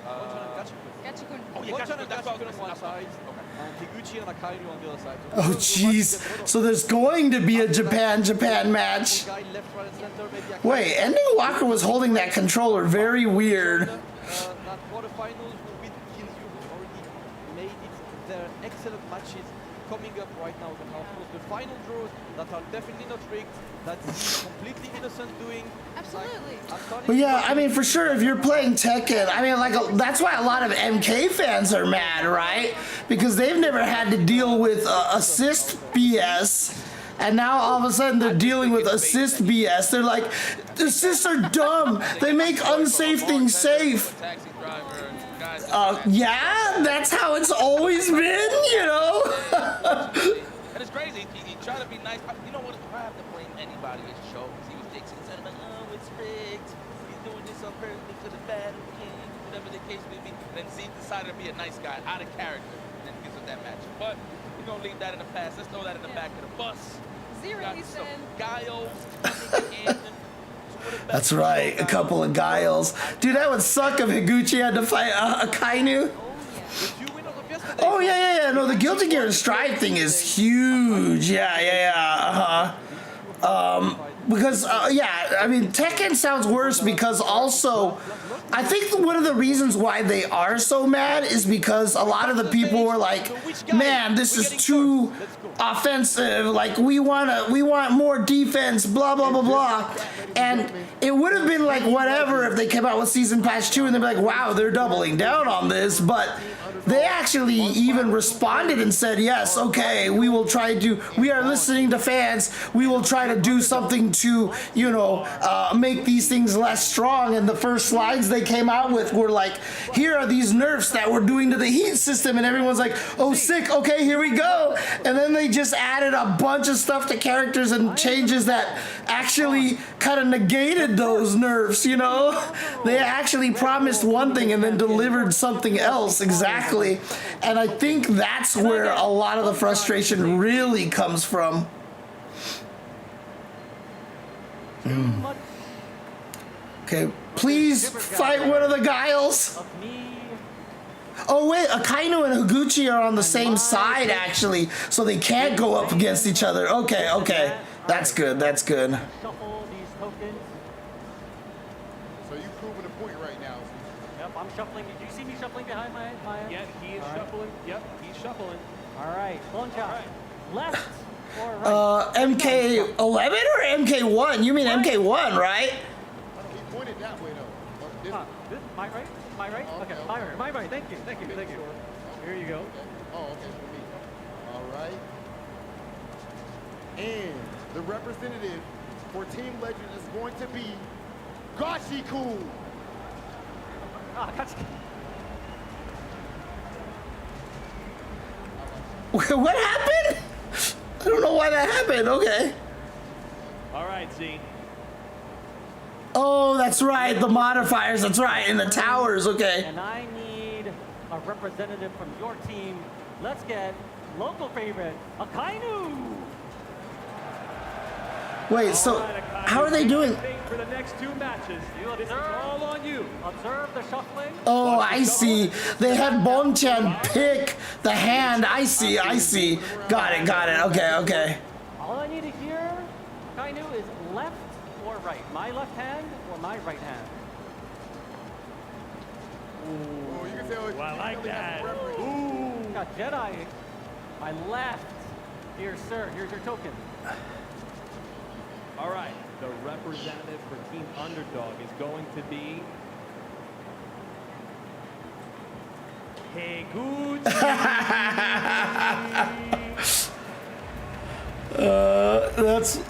Gachikun. Oh, yeah, Monchan and that's what I Gachikun was on one gonna say. side, Okay. and Higuchi and Akainu on the other side. Oh, jeez. So there's going to be a Japan match. Guy left, right, and center, maybe Akainu. Wait, Ending Walker was holding that controller very weird. That quarterfinals will beat Kills You, who already made it. Their excellent matches coming up right now. The final draws that are definitely not rigged. That's completely innocent doing. Absolutely. But yeah, I mean, for sure, if you're playing Tekken, I mean, that's why a lot of MK fans are mad, right? Because they've never had to deal with assist BS. And now all of a sudden they're dealing with assist BS. They're like, assists are dumb. They make unsafe things safe. Taxi driver, guys. Yeah, that's how it's always been, And it's crazy. He tried to be nice. You know what? If I have to blame anybody, it's Show. Because he was Dixon said, oh, it's rigged. He's doing this on purpose because of bad opinion, whatever the case may be. Then Z decided to be a nice guy, out of character, and then gives us that match. But we're going to leave that in the past. Let's throw that in the back of the bus. Z really said. Guiles coming in. That's right, a couple of Guiles. Dude, that would suck if Higuchi had to fight Akainu. Oh, yeah. No, the Guilty Gear Stride thing is huge. Yeah. Because, I mean, Tekken sounds worse because also, I think one of the reasons why they are so mad is because a lot of the people were like, man, this is too offensive. Like, we want more defense, blah, blah, blah, blah. And it would have been like whatever if they came out with Season Patch 2 and they'd be like, wow, they're doubling down on this. But they actually even responded and said, yes, okay, we are listening to fans. We will try to do something to, you know, make these things less strong. And the first slides they came out with were like, here are these nerfs that we're doing to the heat system. And everyone's like, oh, sick, okay, here we go. And then they just added a bunch of stuff to characters and changes that actually kind of negated those nerfs, you know? They actually promised one thing and then delivered something else, exactly. And I think that's where a lot of the frustration really comes from. Okay, please fight one of the Guiles. Oh wait, Akainu and Higuchi are on the same side actually, so they can't go up against each other. Okay, okay, that's good, that's good. Shuffle these tokens. So you proving a point right now. Yep, I'm shuffling. Do you see me shuffling behind my? Yeah, he is shuffling. Yep, he's shuffling. All right, Boncha. Left or right? MK11 or MK1? You mean MK1, right? He pointed that way though. This, my right? My right? Okay, my right. Thank you, thank you, thank you. Here you go. Okay. Oh, okay, for me. All right. And the representative for Team Legend is going to be Gachi-kun. Ah, Gachi. What happened? I don't know why that happened. Okay. All right, Z. Oh, that's right. The modifiers. That's right. In the towers. Okay. And I need a representative from your team. Let's get local favorite, Akainu. Wait, so how are they doing? For the next two matches, this is all on you. Observe the shuffling. Oh, I see. They had Bonchan pick the hand. I see, I see. Got it, got it. Okay, okay. All I need to hear, Akainu, is left or right. My left hand or my right hand. Ooh, you can tell Ooh, I like that. Ooh. Got Jedi. My left. Here, sir. Here's your token. All right, the representative for Team Underdog is going to be Higuchi. That's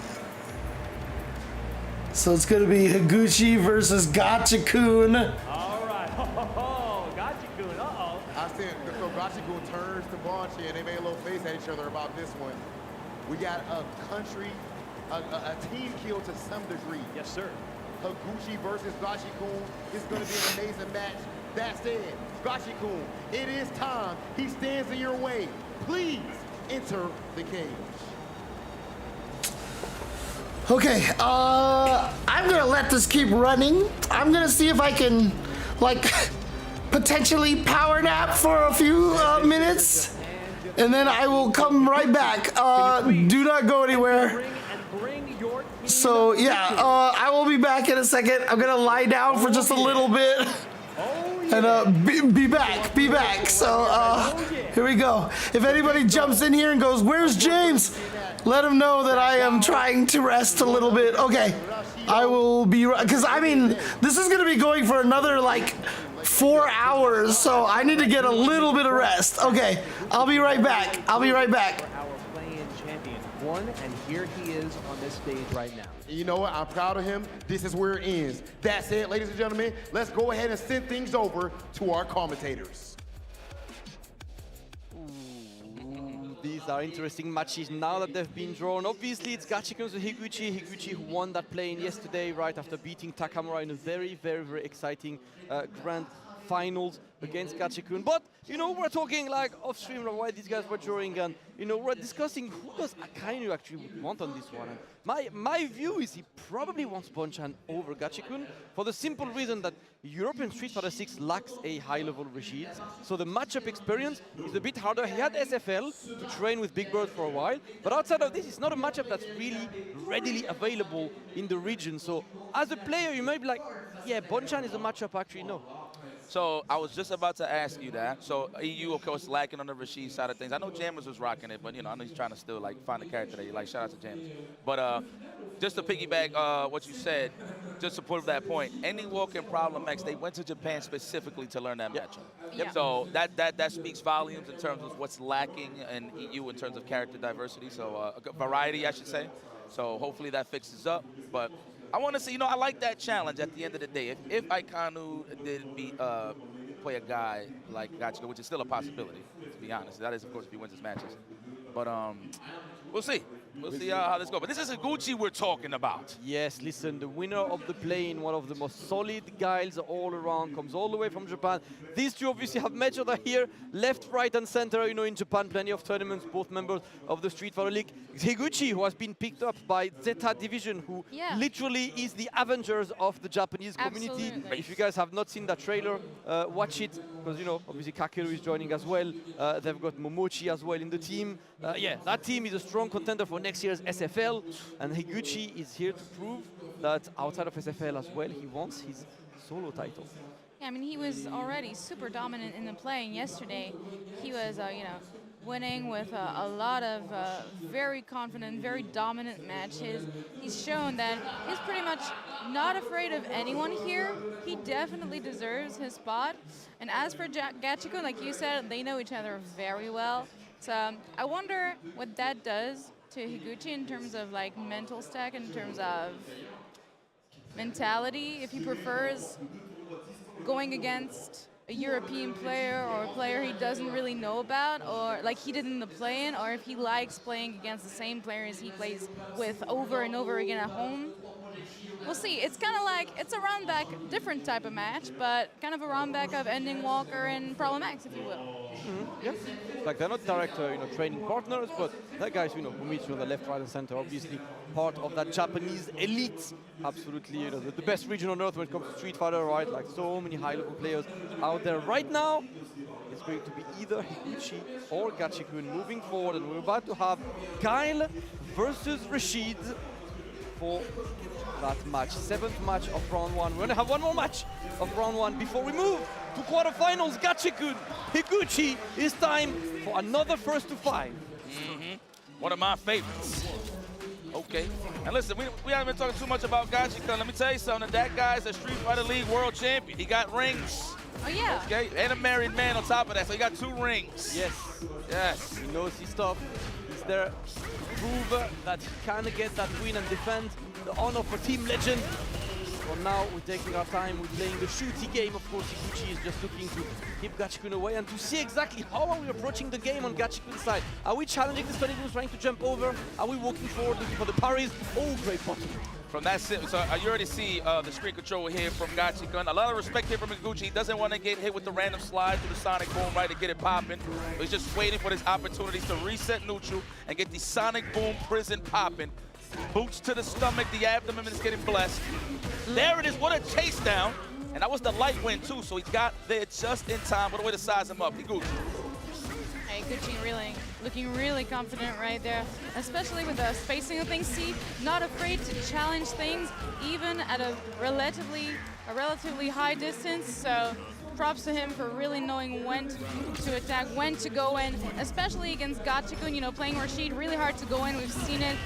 so it's gonna be Higuchi versus Gachi-kun. All right, oh, Gachi-kun, uh-oh. I said, so Gachi-kun turns to Bonchi and they made a little face at each other about this one. We got a country, a team kill to some degree. Yes, sir. Higuchi versus Gachi-kun is going to be an amazing match. That said, Gachi-kun, it is time. He stands in your way. Please enter the cage. Okay, I'm gonna let this keep running. I'm gonna see if I can, like, potentially power nap for a few minutes, and then I will come right back. Do not go anywhere. So yeah, I will be back in a second. I'm gonna lie down for just a little bit. And be back. So here we go. If anybody jumps in here and goes, "Where's James?" let him know that I am trying to rest a little bit. Okay, I will be, because I mean, this is gonna be going for another like 4 hours, so I need to get a little bit of rest. Okay, I'll be right back. Our play-in champion won, and here he is on this stage right now. You know what? I'm proud of him. This is where it ends. That's it, ladies and gentlemen. Let's go ahead and send things over to our commentators. These are interesting matches now that they've been drawn. Obviously, it's Gachi-kun to Higuchi. Higuchi who won that play-in yesterday, right after beating Takamura in a very, very, very exciting grand finals against Gachi-kun. But, you know, we're talking like off-stream why these guys were drawing, and, you know, we're discussing who does Akainu actually want on this one. And my view is he probably wants Bonchan over Gachi-kun for the simple reason that European Street Fighter 6 lacks a high-level regime, so the matchup experience is a bit harder. He had SFL to train with Big Bird for a while, but outside of this, it's not a matchup that's really readily available in the region. So as a player, you might be like, yeah, Bonchan is a matchup actually, no. So I was just about to ask you that. So EU, of course, lacking on the Rashid side of things. I know Jammers was rocking it, but you know, I know he's trying to still like find a character that you like. Shout out to Jammers. But just to piggyback what you said, just to prove that point, Any Walk and Problem X, they went to Japan specifically to learn that matchup. Yeah. So that speaks volumes in terms of what's lacking in EU in terms of character diversity. So variety, I should say. So hopefully that fixes up. But I want to see, you know, I like that challenge at the end of the day. If Aikanu did play a guy like Gachiko, which is still a possibility, to be honest. That is, of course, if he wins his matches. But we'll see. We'll see how this goes. But this is Higuchi we're talking about. Yes, listen, the winner of the play-in, one of the most solid guys all around, comes all the way from Japan. These two obviously have met each other here, left, right, and center, you know, in Japan, plenty of tournaments, both members of the Street Fighter League. Higuchi, who has been picked up by Zeta Division, who literally is the Avengers of the Japanese community. Absolutely. If you guys have not seen that trailer, watch it, because, you know, obviously Kakeru is joining as well. They've got Momochi as well in the team. Yeah, that team is a strong contender for next year's SFL, and Higuchi is here to prove that outside of SFL as well, he wants his solo title. Yeah, I mean, he was already super dominant in the playing yesterday. He was, you know, winning with a lot of very confident, very dominant matches. He's shown that he's pretty much not afraid of anyone here. He definitely deserves his spot. And as for Gachiko, like you said, they know each other very well. So I wonder what that does to Higuchi in terms of like mental stack, in terms of mentality, if he prefers going against a European player or a player he doesn't really know about, or like he did in the play-in, or if he likes playing against the same players he plays with over and over again at home. We'll see. It's kind of like, it's a round back, different type of match, but kind of a round back of Ending Walker and Problem X, if you will. Yeah, like they're not direct, you know, training partners, but that guy's, you know, who meets you on the left, right, and center, obviously part of that Japanese elite. Absolutely, you know, the best region on earth when it comes to Street Fighter, right? Like so many high-level players out there right now. It's going to be either Higuchi or Gachikun moving forward, and we're about to have Kyle versus Rashid for that match, 7th match of round 1. We're going to have one more match of round 1 before we move to quarterfinals. Gachikun, Higuchi, it's time for another first to 5. One of my favorites. Okay. And listen, we haven't been talking too much about Gachikun. Let me tell you something. That guy's a Street Fighter League world champion. He got rings. Oh, yeah. Okay. And a married man on top of that. So he got 2 rings. Yes. Yes. He knows his stuff. He's there to prove that he can get that win and defend the honor for Team Legend. For now, we're taking our time. We're playing the shooty game. Of course, Higuchi is just looking to keep Gachikun away and to see exactly how are we approaching the game on Gachikun's side. Are we challenging the Spanish moves, trying to jump over? Are we walking forward, looking for the parries? Oh, great bottom. From that, so you already see the screen control here from Gachikun. A lot of respect here from Higuchi. He doesn't want to get hit with the random slide through the Sonic Boom, right, to get it popping. He's just waiting for his opportunities to reset neutral and get the Sonic Boom prison popping. Boots to the stomach, the abdomen is getting blessed. There it is, what a chase down. And that was the light win too, so he got there just in time. What a way to size him up, Higuchi. Hey, Higuchi really looking really confident right there, especially with the spacing of things. See, not afraid to challenge things, even at a relatively high distance. So props to him for really knowing when to attack, when to go in, especially against Gachikun, you know, playing Rashid, really hard to go in. We've seen it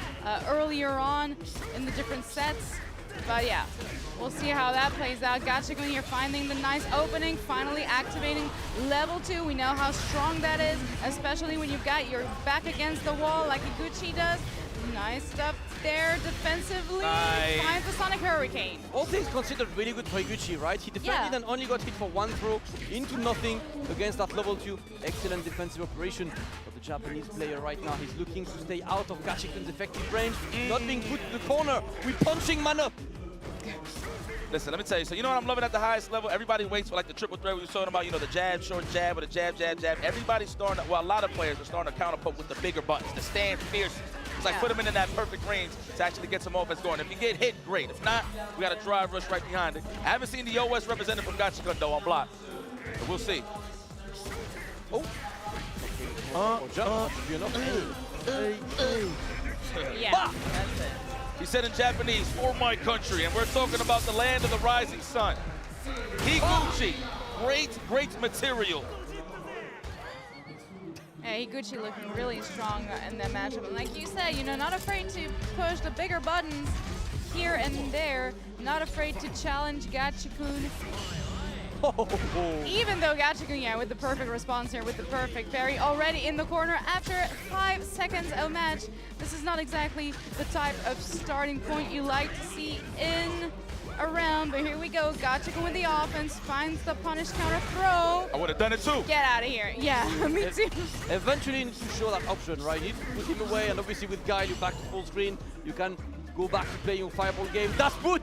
earlier on in the different sets. But yeah, we'll see how that plays out. Gachikun here finding the nice opening, finally activating level 2. We know how strong that is, especially when you've got your back against the wall like Higuchi does. Nice stuff there defensively. Nice. Finds the Sonic Hurricane. All things considered, really good for Higuchi, right? He defended and only got hit for 1 throw into nothing against that level 2. Excellent defensive operation for the Japanese player right now. He's looking to stay out of Gachikun's effective range, not being put in the corner. We're punching man up. Listen, let me tell you, so you know what I'm loving at the highest level? Everybody waits for like the triple threat we were talking about, you know, the jab, short jab, or the jab, jab, jab. Everybody's starting to, well, a lot of players are starting to counterpoke with the bigger buttons, the stand fierce. It's like put them in that perfect range to actually get some offense going. If you get hit, great. If not, we got a drive rush right behind it. I haven't seen the OS represented from Gachikun though on block. But we'll see. Oh. Yeah. He said in Japanese, for my country, and we're talking about the land of the rising sun. Higuchi great material. Yeah, Higuchi looking really strong in that matchup. And like you said, you know, not afraid to push the bigger buttons here and there. Not afraid to challenge Gachikun. Even though Gachikun, yeah, with the perfect response here, with the perfect parry, already in the corner after 5 seconds of match. This is not exactly the type of starting point you like to see in a round, but here we go. Gachikun with the offense, finds the punish counter throw. I would have done it too. Get out of here. Yeah, me too. Eventually you need to show that option, right? You need to put him away, and obviously with Guile, you're back to full screen. You can go back to playing your fireball game. That's put!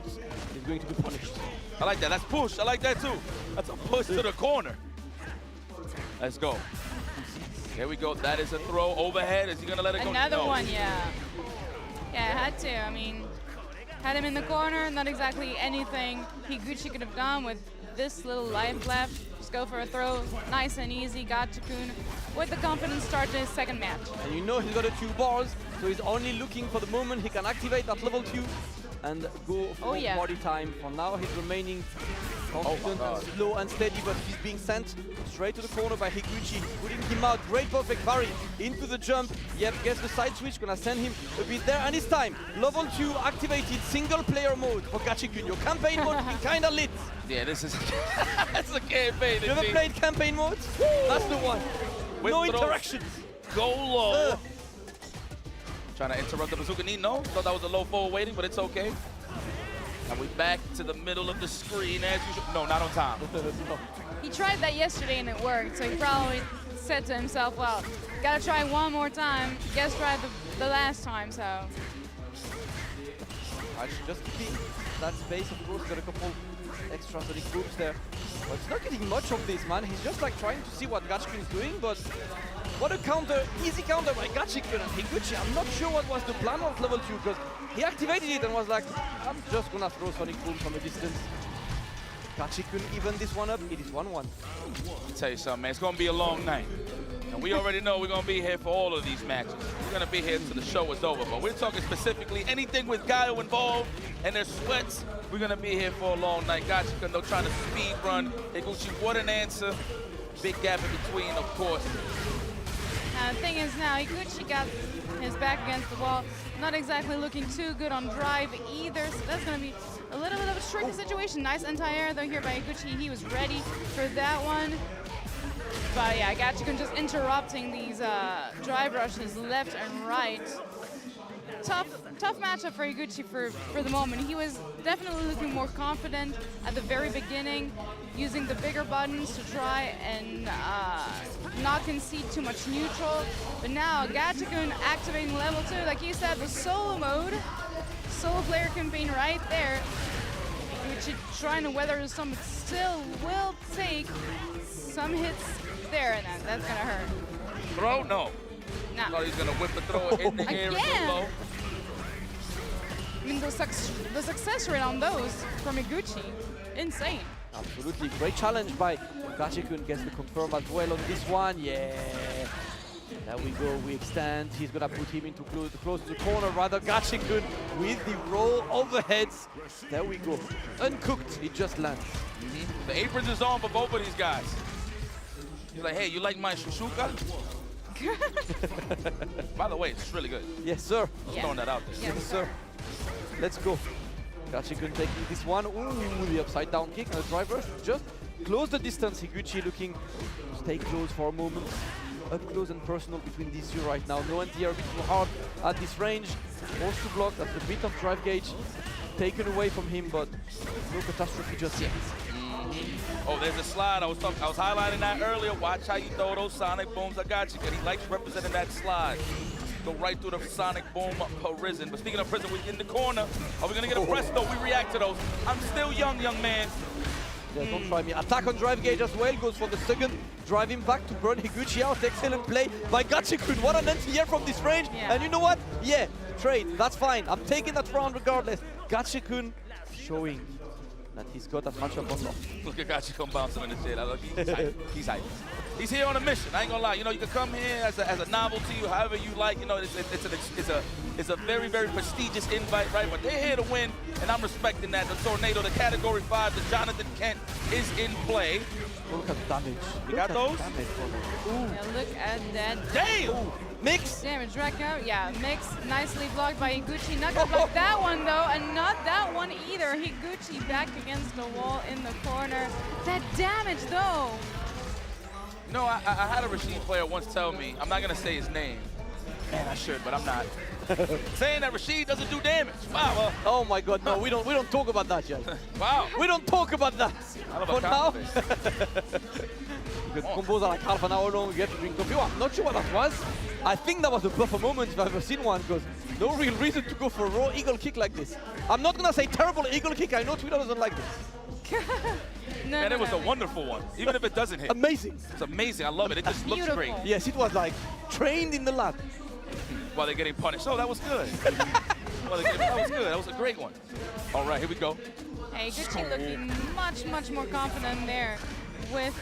He's going to be punished. I like that. That's push. I like that too. That's a push to the corner. Let's go. There we go. That is a throw overhead. Is he gonna let it go? Another one, yeah. Yeah, had to. I mean, had him in the corner. Not exactly anything Higuchi could have done with this little life left. Just go for a throw. Nice and easy. Gachikun with the confidence start to his second match. And you know he's got the 2 bars, so he's only looking for the moment he can activate that level 2 and go for party time. For now, he's remaining confident and slow and steady, but he's being sent straight to the corner by Higuchi, putting him out. Great perfect parry into the jump. Yep, gets the side switch, gonna send him a bit there, and it's time. Level 2 activated, single player mode for Gachikun. Your campaign mode is kinda lit. Yeah, this is that's a campaign. You ever played campaign mode? That's the one. With no throws, interactions. Go low. Trying to interrupt the bazooka knee. No, thought that was a low forward waiting, but it's okay. And we back to the middle of the screen as usual. No, not on time. He tried that yesterday and it worked, so he probably said to himself, well, gotta try one more time. Guess tried the last time, so. Just keeping that space, of course, got a couple extra sonic groups there. But it's not getting much of this, man. He's just like trying to see what Gachikun is doing, but what a counter, easy counter by Gachikun and Higuchi. I'm not sure what was the plan of level 2, because he activated it and was like, I'm just gonna throw sonic boom from a distance. Gachikun even this one up, it is 1-1. I'll tell you something, man, it's gonna be a long night. And we already know we're gonna be here for all of these matches. We're gonna be here until the show is over, but we're talking specifically anything with Guile involved and their sweats. We're gonna be here for a long night. Gachikun, though, trying to speed run. Higuchi, what an answer. Big gap in between, of course. The thing is now, Higuchi got his back against the wall. Not exactly looking too good on drive either, so that's going to be a little bit of a tricky situation. Nice anti-air though here by Higuchi. He was ready for that one. But yeah, Gachikun just interrupting these drive rushes left and right. Tough matchup for Higuchi for the moment. He was definitely looking more confident at the very beginning, using the bigger buttons to try and not concede too much neutral. But now Gachikun activating level 2, like you said, the solo mode, solo player campaign right there. Higuchi trying to weather the storm, but still will take some hits there, and that's gonna hurt. Throw? No. No. Thought he was gonna whip the throw in the air and low. I mean, the success rate on those from Higuchi, insane. Absolutely, great challenge by Gachikun, gets the confirm as well on this one. Yeah, there we go, we extend. He's gonna put him into close to the corner, rather. Gachikun with the roll overheads. There we go, uncooked, it just lands. The aprons is on for both of these guys. He's like, hey, you like my shushuka? By the way, it's really good. Yes, sir. Just throwing that out there. Yes, sir. Let's go. Gachikun taking this one. Ooh, the upside down kick and the driver. Just close the distance. Higuchi looking to stay close for a moment. Up close and personal between these two right now. No anti-air, a bit too hard at this range. Forced to block. That's a bit of drive gauge taken away from him, but no catastrophe just yet. Oh, there's a slide. I was highlighting that earlier. Watch how you throw those sonic booms. I got you. He likes representing that slide. Go right through the sonic boom prison. But speaking of prison, we're in the corner. Are we gonna get a presto? We react to those. I'm still young man. Yeah, don't try me. Attack on drive gauge as well. Goes for the second. Driving back to burn Higuchi out. Excellent play by Gachikun. What an anti-air from this range. Yeah. And you know what? Yeah, trade. That's fine. I'm taking that round regardless. Gachikun showing that he's got that matchup on lock. Look at Gachi come bouncing in the shit. He's hype. He's hype. He's here on a mission. I ain't gonna lie. You know, you can come here as a novelty or however you like. You know, it's a very, very prestigious invite, right? But they're here to win, and I'm respecting that. The Tornado, the Category 5, the Jonathan Kent is in play. Look at the damage. You got those? Yeah, look at that. Damn! Ooh. Mix! Damage right now. Yeah, Mix nicely blocked by Higuchi. Not gonna block that one though, and not that one either. Higuchi back against the wall in the corner. That damage though. You know, I had a Rashid player once tell me, I'm not gonna say his name. Man, I should, but I'm not. Saying that Rashid doesn't do damage. Wow. Well. Oh my God, no, we don't talk about that yet. Wow. We don't talk about that. For now. Because combos are like half an hour long, you have to drink coffee. I'm not sure what that was. I think that was a buffer moment if I've ever seen one, because no real reason to go for a raw eagle kick like this. I'm not gonna say terrible eagle kick, I know Twitter doesn't like this. Man, it was a wonderful one, even if it doesn't hit. Amazing. It's amazing, I love it. It just looks great. Yes, it was like trained in the lab. While they're getting punished. Oh, that was good. That was good. That was a great one. All right, here we go. Hey, Higuchi looking much more confident there with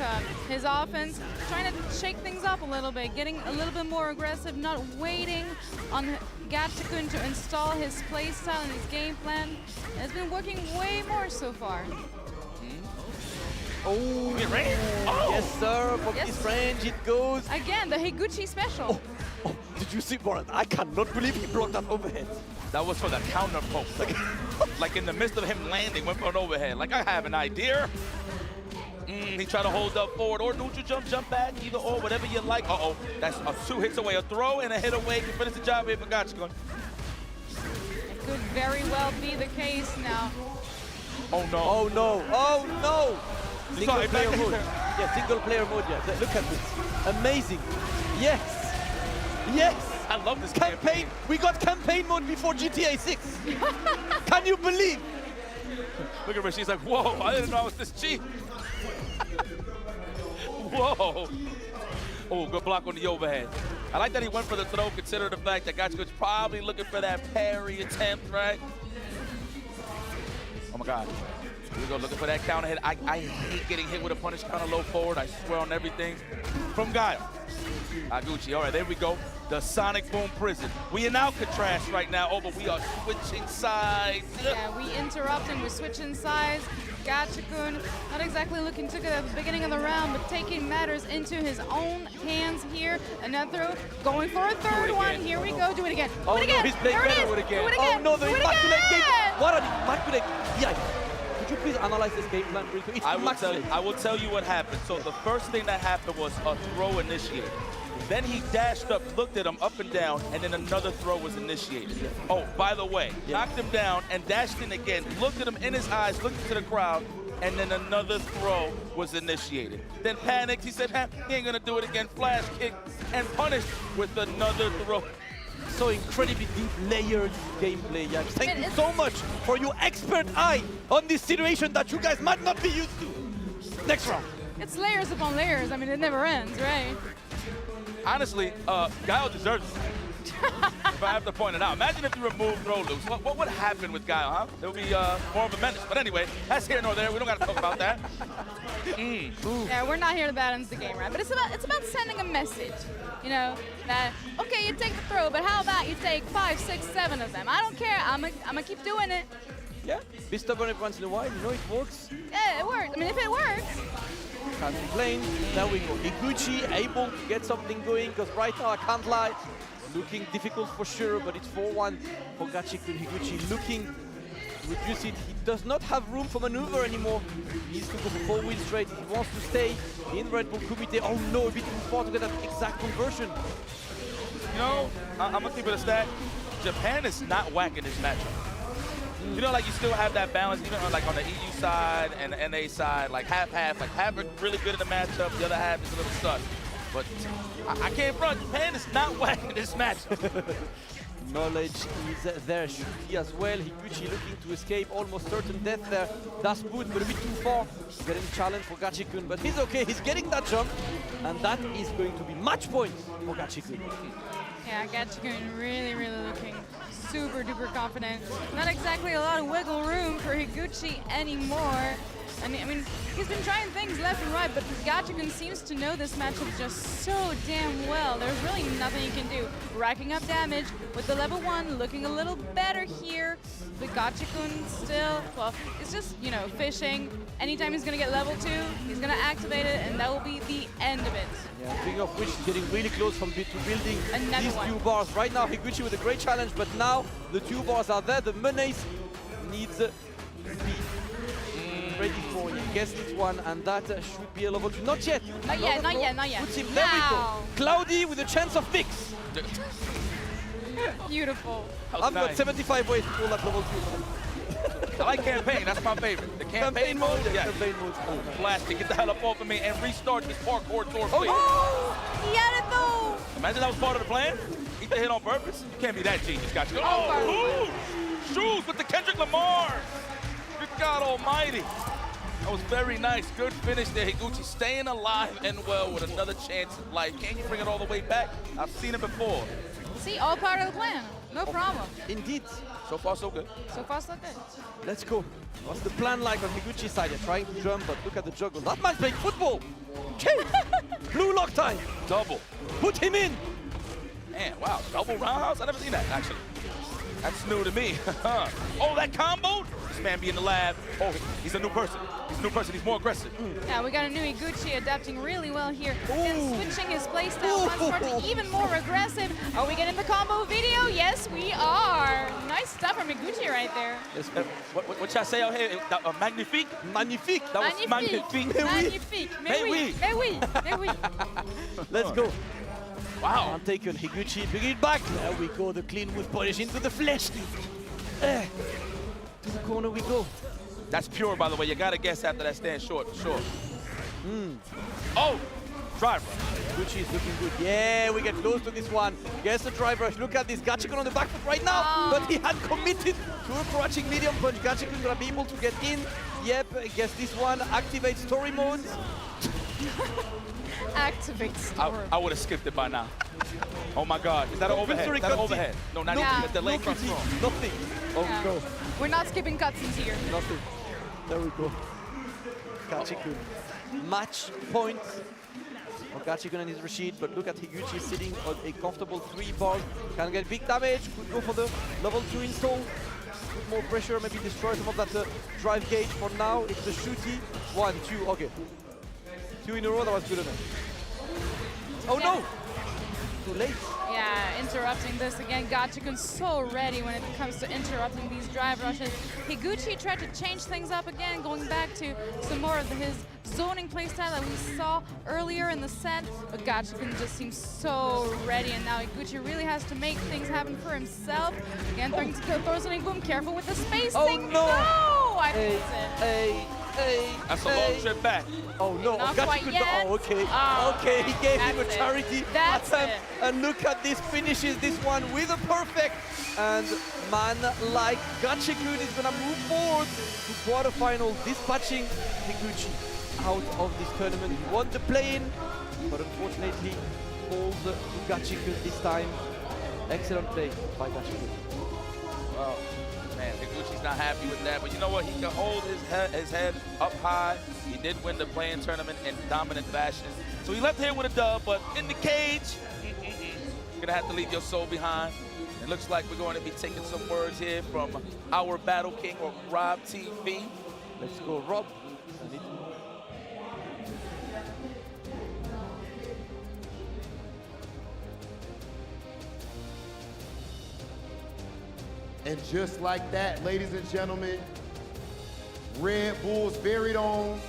his offense, trying to shake things up a little bit, getting a little bit more aggressive, not waiting on Gachi-kun to install his playstyle and his game plan. It's been working way more so far. Oh, oh, yes sir, from Yes. this range it goes. Again, the Higuchi special. Oh, did you see, Borat? I cannot believe he blocked that overhead. That was for the counter poke. Like in the midst of him landing, went for an overhead. Like I have an idea. He tried to hold up forward or neutral jump back, either or, whatever you like. Uh-oh, that's 2 hits away, a throw and a hit away. You finish the job here for Gachi-kun. It could very well be the case now. Oh no. Oh no, oh no! Single Sorry, player back mode. here. Yeah, single player mode, yeah. Look at this. Amazing. Yes. Yes. I love this campaign. We got campaign mode before GTA 6. Can you believe? Look at her, she's like, whoa, I didn't know I was this cheap. Whoa. Oh, good block on the overhead. I like that he went for the throw, consider the fact that Gachi-kun's probably looking for that parry attempt, right? Oh my God. Here we go, looking for that counter hit. I hate getting hit with a punish counter low forward. I swear on everything. From Guile. Higuchi, all right, there we go. The Sonic Boom Prison. We in Alcatraz right now. Oh, but we are switching sides. Yeah, we interrupt and we're switching sides. Gachi-kun not exactly looking too good at the beginning of the round, but taking matters into his own hands here. Another throw, going for a third one. Here we go, do it again. Oh Do it again. no, he's playing There it better is. with it again. Do it again. Oh no, the Do it immaculate game. again. What an immaculate. Yeah. Could you please analyze this game plan briefly? It's I immaculate. will tell you what happened. So the first thing that happened was a throw initiated. Then he dashed up, looked at him up and down, and then another throw was initiated. Oh, by the way, knocked him down and dashed in again, looked at him in his eyes, looked into the crowd, and then another throw was initiated. Then panicked, he said, he ain't gonna do it again, flash kick, and punished with another throw. So incredibly deep, layered gameplay. Yeah. Thank you so much for your expert eye on this situation that you guys might not be used to. Next round. It's layers upon layers. I mean, it never ends, right? Honestly, Guile deserves it. If I have to point it out. Imagine if you remove throw loose. What would happen with Guile, huh? It would be more of a menace. But anyway, that's here nor there. We don't got to talk about that. Yeah, we're not here to balance the game, right? But it's about sending a message, you know, that, okay, you take the throw, but how about you take 5, 6, 7 of them? I don't care. I'm gonna keep doing it. Yeah, be stubborn every once in a while. You know it works. Yeah, it works. I mean, if it works. Can't complain. There we go. Higuchi able to get something going, because right now, I can't lie, looking difficult for sure, but it's 4-1 for Gachi-kun. Higuchi looking to reduce it. He does not have room for maneuver anymore. He needs to go for 4-wheel straight. He wants to stay in Red Bull Kumite. Oh no, a bit too far to get that exact conversion. You know, I'm going to keep it a stat. Japan is not whacking this matchup. You know, like you still have that balance, even on, like on the EU side and the NA side, like half-half. Like half are really good in the matchup, the other half is a little stuck. But I can't front. Japan is not whacking this matchup. Knowledge is there, should be as well. Higuchi looking to escape, almost certain death there. That's good, but a bit too far. Getting challenge for Gachi-kun, but he's okay. He's getting that jump, and that is going to be match point for Gachi-kun. Yeah, Gatchikun really looking super duper confident. Not exactly a lot of wiggle room for Higuchi anymore. I mean, he's been trying things left and right, but Gatchikun seems to know this matchup just so damn well. There's really nothing he can do. Racking up damage with the level 1, looking a little better here. But Gatchikun still, well, it's just, you know, fishing. Anytime he's gonna get level 2, he's gonna activate it, and that will be the end of it. Yeah, speaking of which, getting really close to building Another these one. 2 bars. Right now, Higuchi with a great challenge, but now the 2 bars are there. The Menace needs to be ready for, I guess, this one, and that should be a level 2. Not yet. Not yet, not yet, not yet. Good team. There we go. Now. Cloudy with a chance of fix. Beautiful. I've got 75 ways to pull that level 2. I like campaign. That's my favorite. The campaign mode. Yeah. Campaign mode. Blast it. Get the hell up off of me and restart this parkour tour. Oh, he had it though. Imagine that was part of the plan. Eat the hit on purpose. You can't be that genius, got you. Oh, ooh, shoes with the Kendrick Lamar. Good God Almighty. That was very nice. Good finish there, Higuchi. Staying alive and well with another chance at life. Can you bring it all the way back? I've seen it before. See, all part of the plan. No problem. Indeed. So far, so good. So far, so good. Let's go. What's the plan like on Higuchi's side? They're trying to jump, but look at the juggle. That man's playing football. Blue lock time. Double. Put him in. Man, wow, double roundhouse? I've never seen that, actually. That's new to me. Oh, that combo? This man be in the lab. Oh, he's a new person. He's a new person. He's more aggressive. Yeah, we got a new Higuchi adapting really well here. And switching his playstyle once more to even more aggressive. Are we getting the combo video? Yes, we are. Nice stuff from Higuchi right there. Yes, what y'all say out here? Magnifique? Magnifique. That was magnifique. Magnifique. Mais oui. Mais oui. Mais oui. Let's go. Wow. I'm taking Higuchi, bring it back. There we go, the clean wood polish into the flesh. To the corner we go. That's pure, by the way. You gotta guess after that stand short. Sure. Oh, driver. Higuchi is looking good. Yeah, we get close to this one. Guess the driver. Look at this. Gatchikun on the back foot right now, but he had committed to a crouching medium punch. Gatchikun gonna be able to get in. Yep, I guess this one activates story mode. Activate story. I would have skipped it by now. Oh my God. Is that an overhead? Is that an overhead? No, not even the delay front throw. Nothing. Oh no. We're not skipping cutscenes here. Nothing. There we go. Gatchikun. Match point for Gatchikun and his Rashid, but look at Higuchi sitting on a comfortable 3 bars. Can get big damage. Could go for the level 2 install. Put more pressure, maybe destroy some of that drive gauge. For now, it's the shooty. 1, 2, okay. 2 in a row, that was good enough. Oh no! Too late. Yeah, interrupting this again. Gatchikun so ready when it comes to interrupting these drive rushes. Higuchi tried to change things up again, going back to some more of his zoning playstyle that we saw earlier in the set. But Gatchikun just seems so ready, and now Higuchi really has to make things happen for himself. Again, throw something boom. Careful with the spacing. No! I missed it. That's a long trip back. Oh no, Not quite Gatchikun. yet. Oh, okay. Oh, okay, he gave him a that's it. charity That's attempt. it. And look at this, finishes this one with a perfect. And man like Gatchikun is gonna move forward to quarterfinal, dispatching Higuchi out of this tournament. He won the play-in, but unfortunately falls to Gatchikun this time. Excellent play by Gatchikun. Well, man, Higuchi's not happy with that, but you know what? He can hold his head up high. He did win the play-in tournament in dominant fashion. So he left here with a dub, but in the cage, you're gonna have to leave your soul behind. It looks like we're going to be taking some words here from our Battle King, or Rob TV. Let's go, Rob. And just like that, ladies and gentlemen, Red Bull's very own.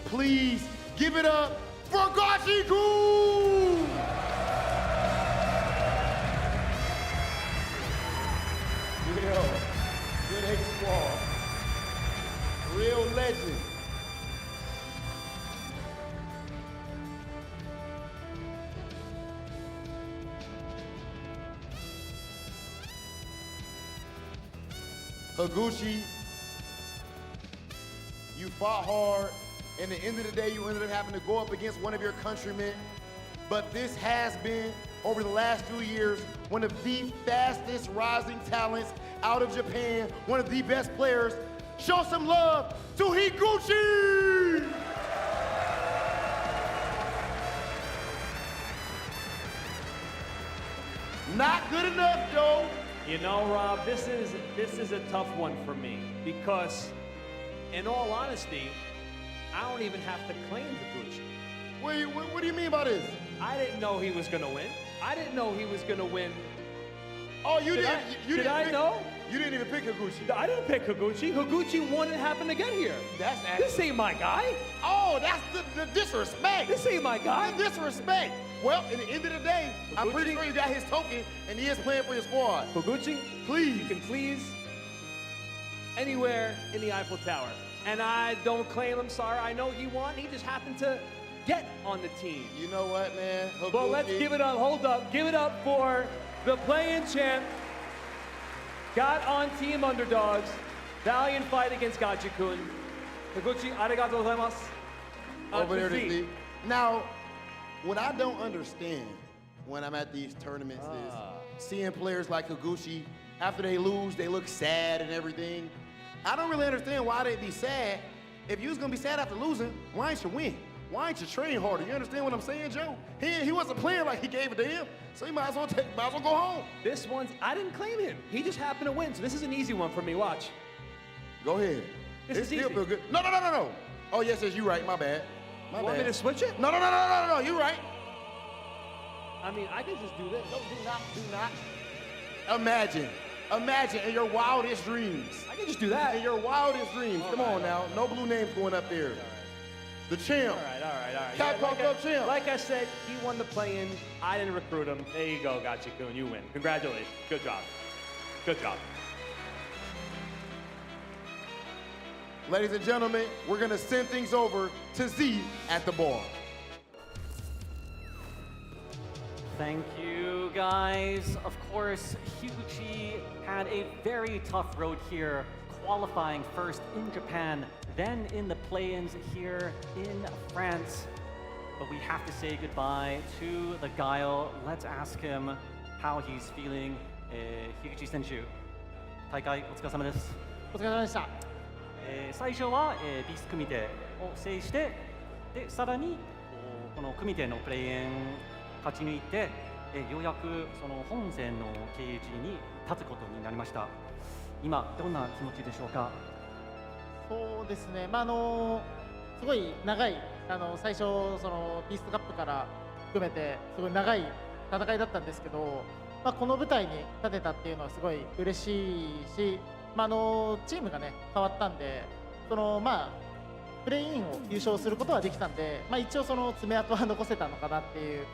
Please give it up for Gatchikun! Yo, good hate squad. Real legend. Higuchi, you fought hard, and at the end of the day, you ended up having to go up against one of your countrymen. But this has been over the last few years, one of the fastest rising talents out of Japan, one of the best players. Show some love to Higuchi! Not good enough, Joe. You know, Rob, this is a tough one for me because, in all honesty, I don't even have to claim Higuchi. What do you mean by this? I didn't know he was going to win. I didn't know he was going to win. Oh, you Did didn't? Did I know? You didn't even pick Higuchi. I didn't pick Higuchi. Higuchi won and happened to get here. This ain't my guy. Oh, that's the disrespect. This ain't my guy. The disrespect. Well, at the end of the day, I'm pretty sure you got his token, and he is playing for your squad. Higuchi, please. You can please anywhere in the Eiffel Tower. And I don't claim him, sorry. I know he won. He just happened to get on the team. You know what, man? Higuchi. But let's give it up. Hold up. Give it up for the play-in champ. Got on Team Underdogs. Valiant fight against Gachi-kun. Higuchi, arigatou gozaimasu. Over there to see. Now, what I don't understand when I'm at these tournaments is seeing players like Higuchi, after they lose, they look sad and everything. I don't really understand why they'd be sad. If you was gonna be sad after losing, why ain't you win? Why ain't you train harder? You understand what I'm saying, Joe? He wasn't playing like he gave a damn, so he might as well go home. This one's, I didn't claim him. He just happened to win, so this is an easy one for me. Watch. Go ahead. This It is still easy. feel good. No. Oh, yes, you right, my bad. My Want bad. me to switch it? No, you right. I mean, I could just do this. No, do not. Imagine in your wildest dreams. I can just do that. In your wildest dreams. Come on now. No blue names going up there. The champ. All right. Capcom Cup champ. Like I said, he won the play-in. I didn't recruit him. There you go, Gachi-kun. You win. Congratulations. Good job. Good job. Ladies and gentlemen, we're going to send things over to Z at the bar. Thank you, guys. Of course, Higuchi had a very tough road here, qualifying first in Japan, then in the play-ins here in France. But we have to say goodbye to the Guile. Let's ask him how he's feeling. Higuchi 選手、大会お疲れ様です。お疲れ様でした。最初は、ビス組手を制して、でさらにこの組手のプレイン勝ち抜いて、ようやくその本戦のケージに立つことになりました。今どんな気持ちでしょうか。そうですね。すごい長い最初そのビーストカップから含めてすごい長い戦いだったんですけど、この舞台に立てたっていうのはすごい嬉しいし。チームがね変わったんで、プレインを優勝することはできたんで、一応その爪痕は残せたのかなっていう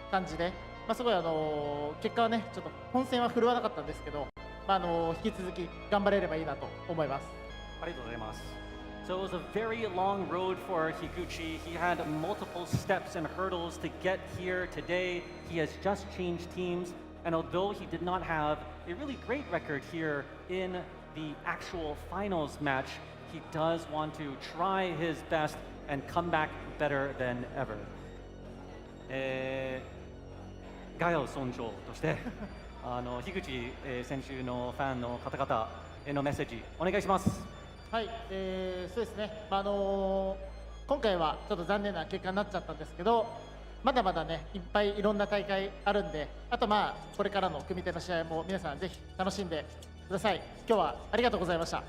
感じで、すごい結果はねちょっと本戦は振るわなかったんですけど、引き続き頑張れればいいなと思います。ありがとうございます。So it was a very long road for Higuchi. He had multiple steps and hurdles to get here today. He has just changed teams, and although he did not have a really great record here in the actual finals match, he does want to try his best and come back better than ever. ガヤオ村長として樋口選手のファンの方々へのメッセージお願いします。はい、そうですね。今回はちょっと残念な結果になっちゃったんですけど、まだまだねいっぱいいろんな大会あるんで、あとこれからの組手の試合も皆さんぜひ楽しんでください。今日はありがとうございました。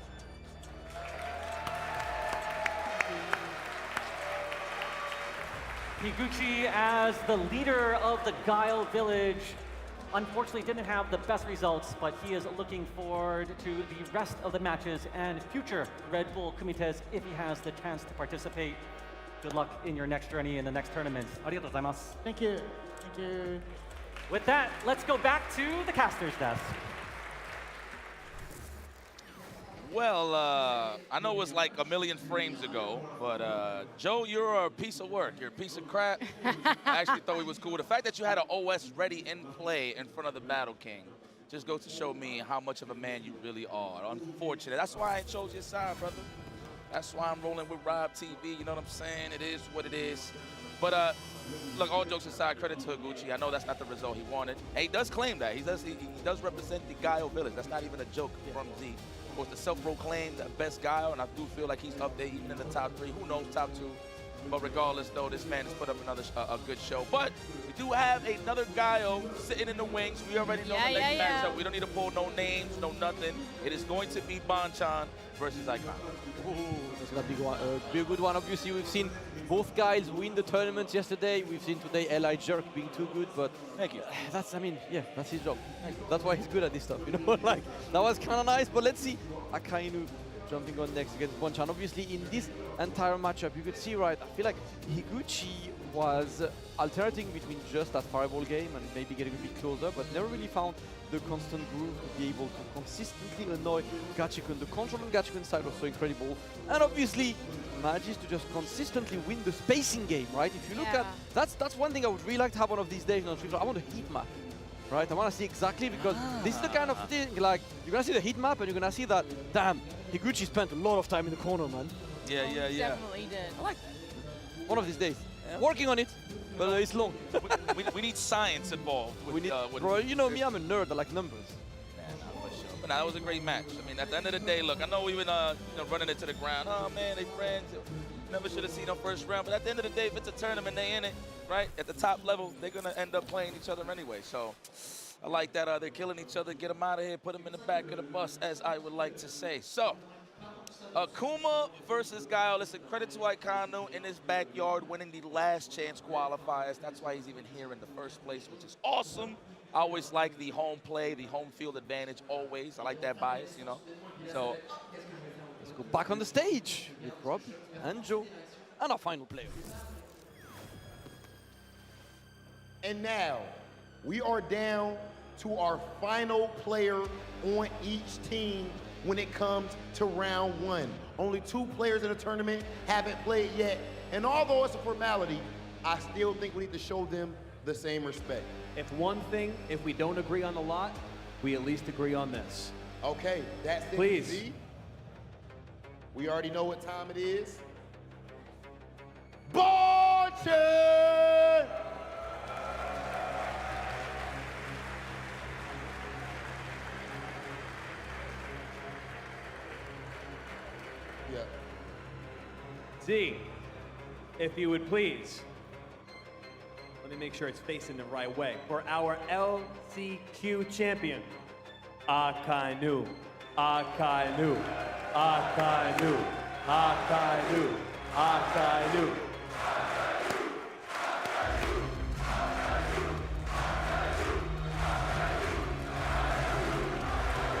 Higuchi, as the leader of the Guile Village, unfortunately didn't have the best results, but he is looking forward to the rest of the matches and future Red Bull Kumites if he has the chance to participate. Good luck in your next journey in the next tournaments. ありがとうございます。Thank you. Thank you. With that, let's go back to the caster's desk. Well, I know it was like a million frames ago, but Joe, you're a piece of work. You're a piece of crap. I actually thought it was cool. The fact that you had an OS ready in play in front of the Battle King just goes to show me how much of a man you really are. Unfortunate. That's why I chose your side, brother. That's why I'm rolling with Rob TV. You know what I'm saying? It is what it is. But look, all jokes aside, credit to Higuchi. I know that's not the result he wanted. And he does claim that. He does represent the Gaio village. That's not even a joke from Z. Of course, the self-proclaimed best Gaio, and I do feel like he's up there even in the top 3. Who knows, top 2. But regardless, though, this man has put up another a good show. But we do have another Gaio sitting in the wings. We already know the next matchup. We don't need to pull no names, no nothing. It is going to be Bonchan versus Icon. This is be a good one. Obviously, we've seen both guys win the tournament yesterday. We've seen today Eli Jerk being too good, but thank you. That's his job. That's why he's good at this stuff. You know, like that was kind of nice. But let's see Akainu jumping on next against Bonchan. Obviously, in this entire matchup, you could see, right, I feel like Higuchi was alternating between just that fireball game and maybe getting a bit closer, but never really found the constant groove to be able to consistently annoy Gachikun. The control on Gachikun's side was so incredible. And obviously, manages to just consistently win the spacing game, right? If you look at, that's one thing I would really like to have one of these days on Street. I want a heat map. Right, I want to see exactly, because this is the kind of thing, like, you're going to see the heat map and you're going to see that, damn, Higuchi spent a lot of time in the corner, man. Yeah. Definitely did. I like one of these days. Working on it, but it's long. we need science involved. With, bro, you know me, I'm a nerd, I like numbers. But nah, that was a great match. I mean, at the end of the day, look, I know we've been running it to the ground. Oh, man, they friends. Never should have seen them first round. But at the end of the day, if it's a tournament, they in it, right? At the top level, they're going to end up playing each other anyway. So I like that. They're killing each other. Get them out of here. Put them in the back of the bus, as I would like to say. So Akuma versus Gaio. Listen, credit to Iconu in his backyard winning the last chance qualifiers. That's why he's even here in the first place, which is awesome. I always like the home play, the home field advantage, always. I like that bias, you know. So let's go back on the stage with Rob and Joe and our final player. And now we are down to our final player on each team when it comes to round 1. Only 2 players in the tournament haven't played yet. And although it's a formality, I still think we need to show them the same respect. If we don't agree on a lot, we at least agree on this. Okay, that's it. Please. We already know what time it is. Bonchan! Yeah. Z, if you would please, let me make sure it's facing the right way. For our LCQ champion, Akainu, Akainu, Akainu, Akainu, Akainu.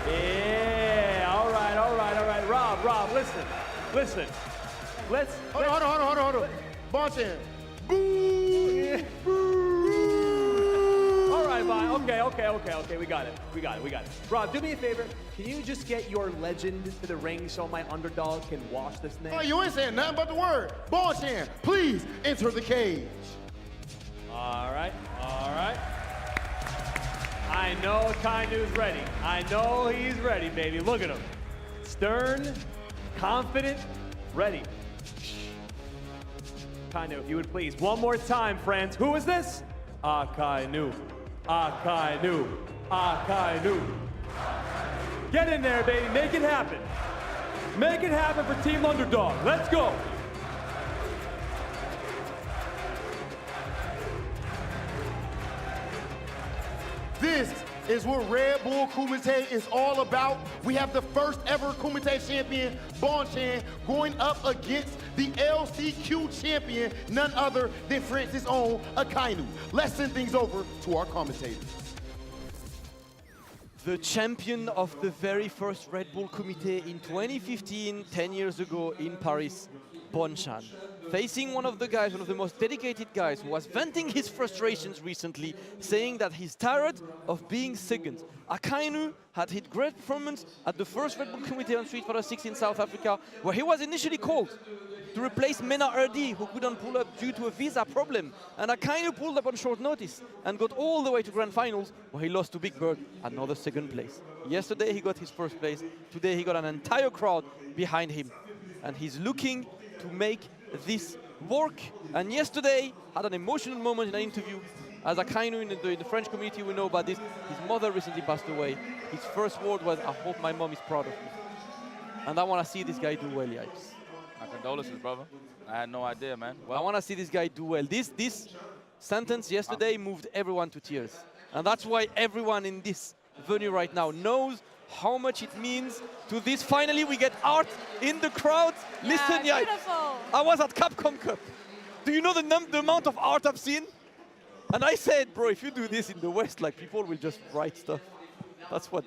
Yeah, all right. Rob, listen. Let's Hold on. Bonchan. Boo! All right, bye. Okay. We got it. Rob, do me a favor. Can you just get your legend to the ring so my underdog can wash this thing? Oh, you ain't saying nothing but the word. Bonchan, please enter the cage. All right. I know Kainu's ready. I know he's ready, baby. Look at him. Stern, confident, ready. Akainu, if you would please. One more time, friends. Who is this? Akainu. Get in there, baby. Make it happen. Make it happen for Team Underdog. Let's go. This is what Red Bull Kumite is all about. We have the first ever Kumite champion, Bonchan, going up against the LCQ champion, none other than France's own Akainu. Let's send things over to our commentators. The champion of the very first Red Bull Kumite in 2015, 10 years ago in Paris, Bonchan. Facing one of the most dedicated guys who was venting his frustrations recently, saying that he's tired of being second. Akainu had hit great performance at the first Red Bull Kumite on Street Fighter 6 in South Africa, where he was initially called to replace Mena RD, who couldn't pull up due to a visa problem. And Akainu pulled up on short notice and got all the way to grand finals, where he lost to Big Bird, another second place. Yesterday he got his first place. Today he got an entire crowd behind him. And he's looking to make this work. And yesterday had an emotional moment in an interview. As Akainu in the French community, we know about this. His mother recently passed away. His first word was, "I hope my mom is proud of me." And I want to see this guy do well, Yipes. My condolences, brother. I had no idea, man. I want to see this guy do well. This sentence yesterday moved everyone to tears. And that's why everyone in this venue right now knows how much it means to this. Finally, we get art in the crowd. Listen, Yipes. Beautiful. I was at Capcom Cup. Do you know the amount of art I've seen? And I said, bro, if you do this in the West, like, people will just write stuff. That's what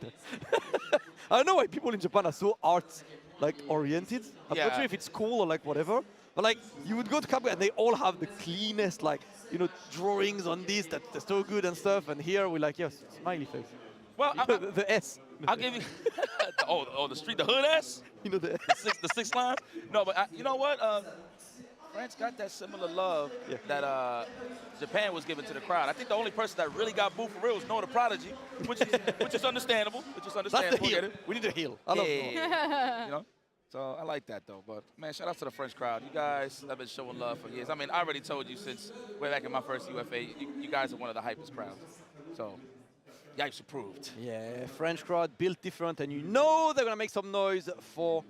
I don't know why people in Japan are so art, like, oriented. I'm not sure if it's cool or, like, whatever. But, like, you would go to Capcom and they all have the cleanest, like, you know, drawings on this that's so good and stuff. And here we're like, yes, smiley face. Well, the S. I'll give you. the hood S. You know the six line. No, but you know what? France got that similar love that Japan was giving to the crowd. I think the only person that really got booed for real was Noah the Prodigy, which is understandable. That's the heel. We need a heel. I love Noah. You know? So I like that, though. But, man, shout out to the French crowd. You guys have been showing love for years. I mean, I already told you since way back in my first UFA, you guys are one of the hypest crowds. So, Yipes approved. Yeah, French crowd built different, and you know they're going to make some noise for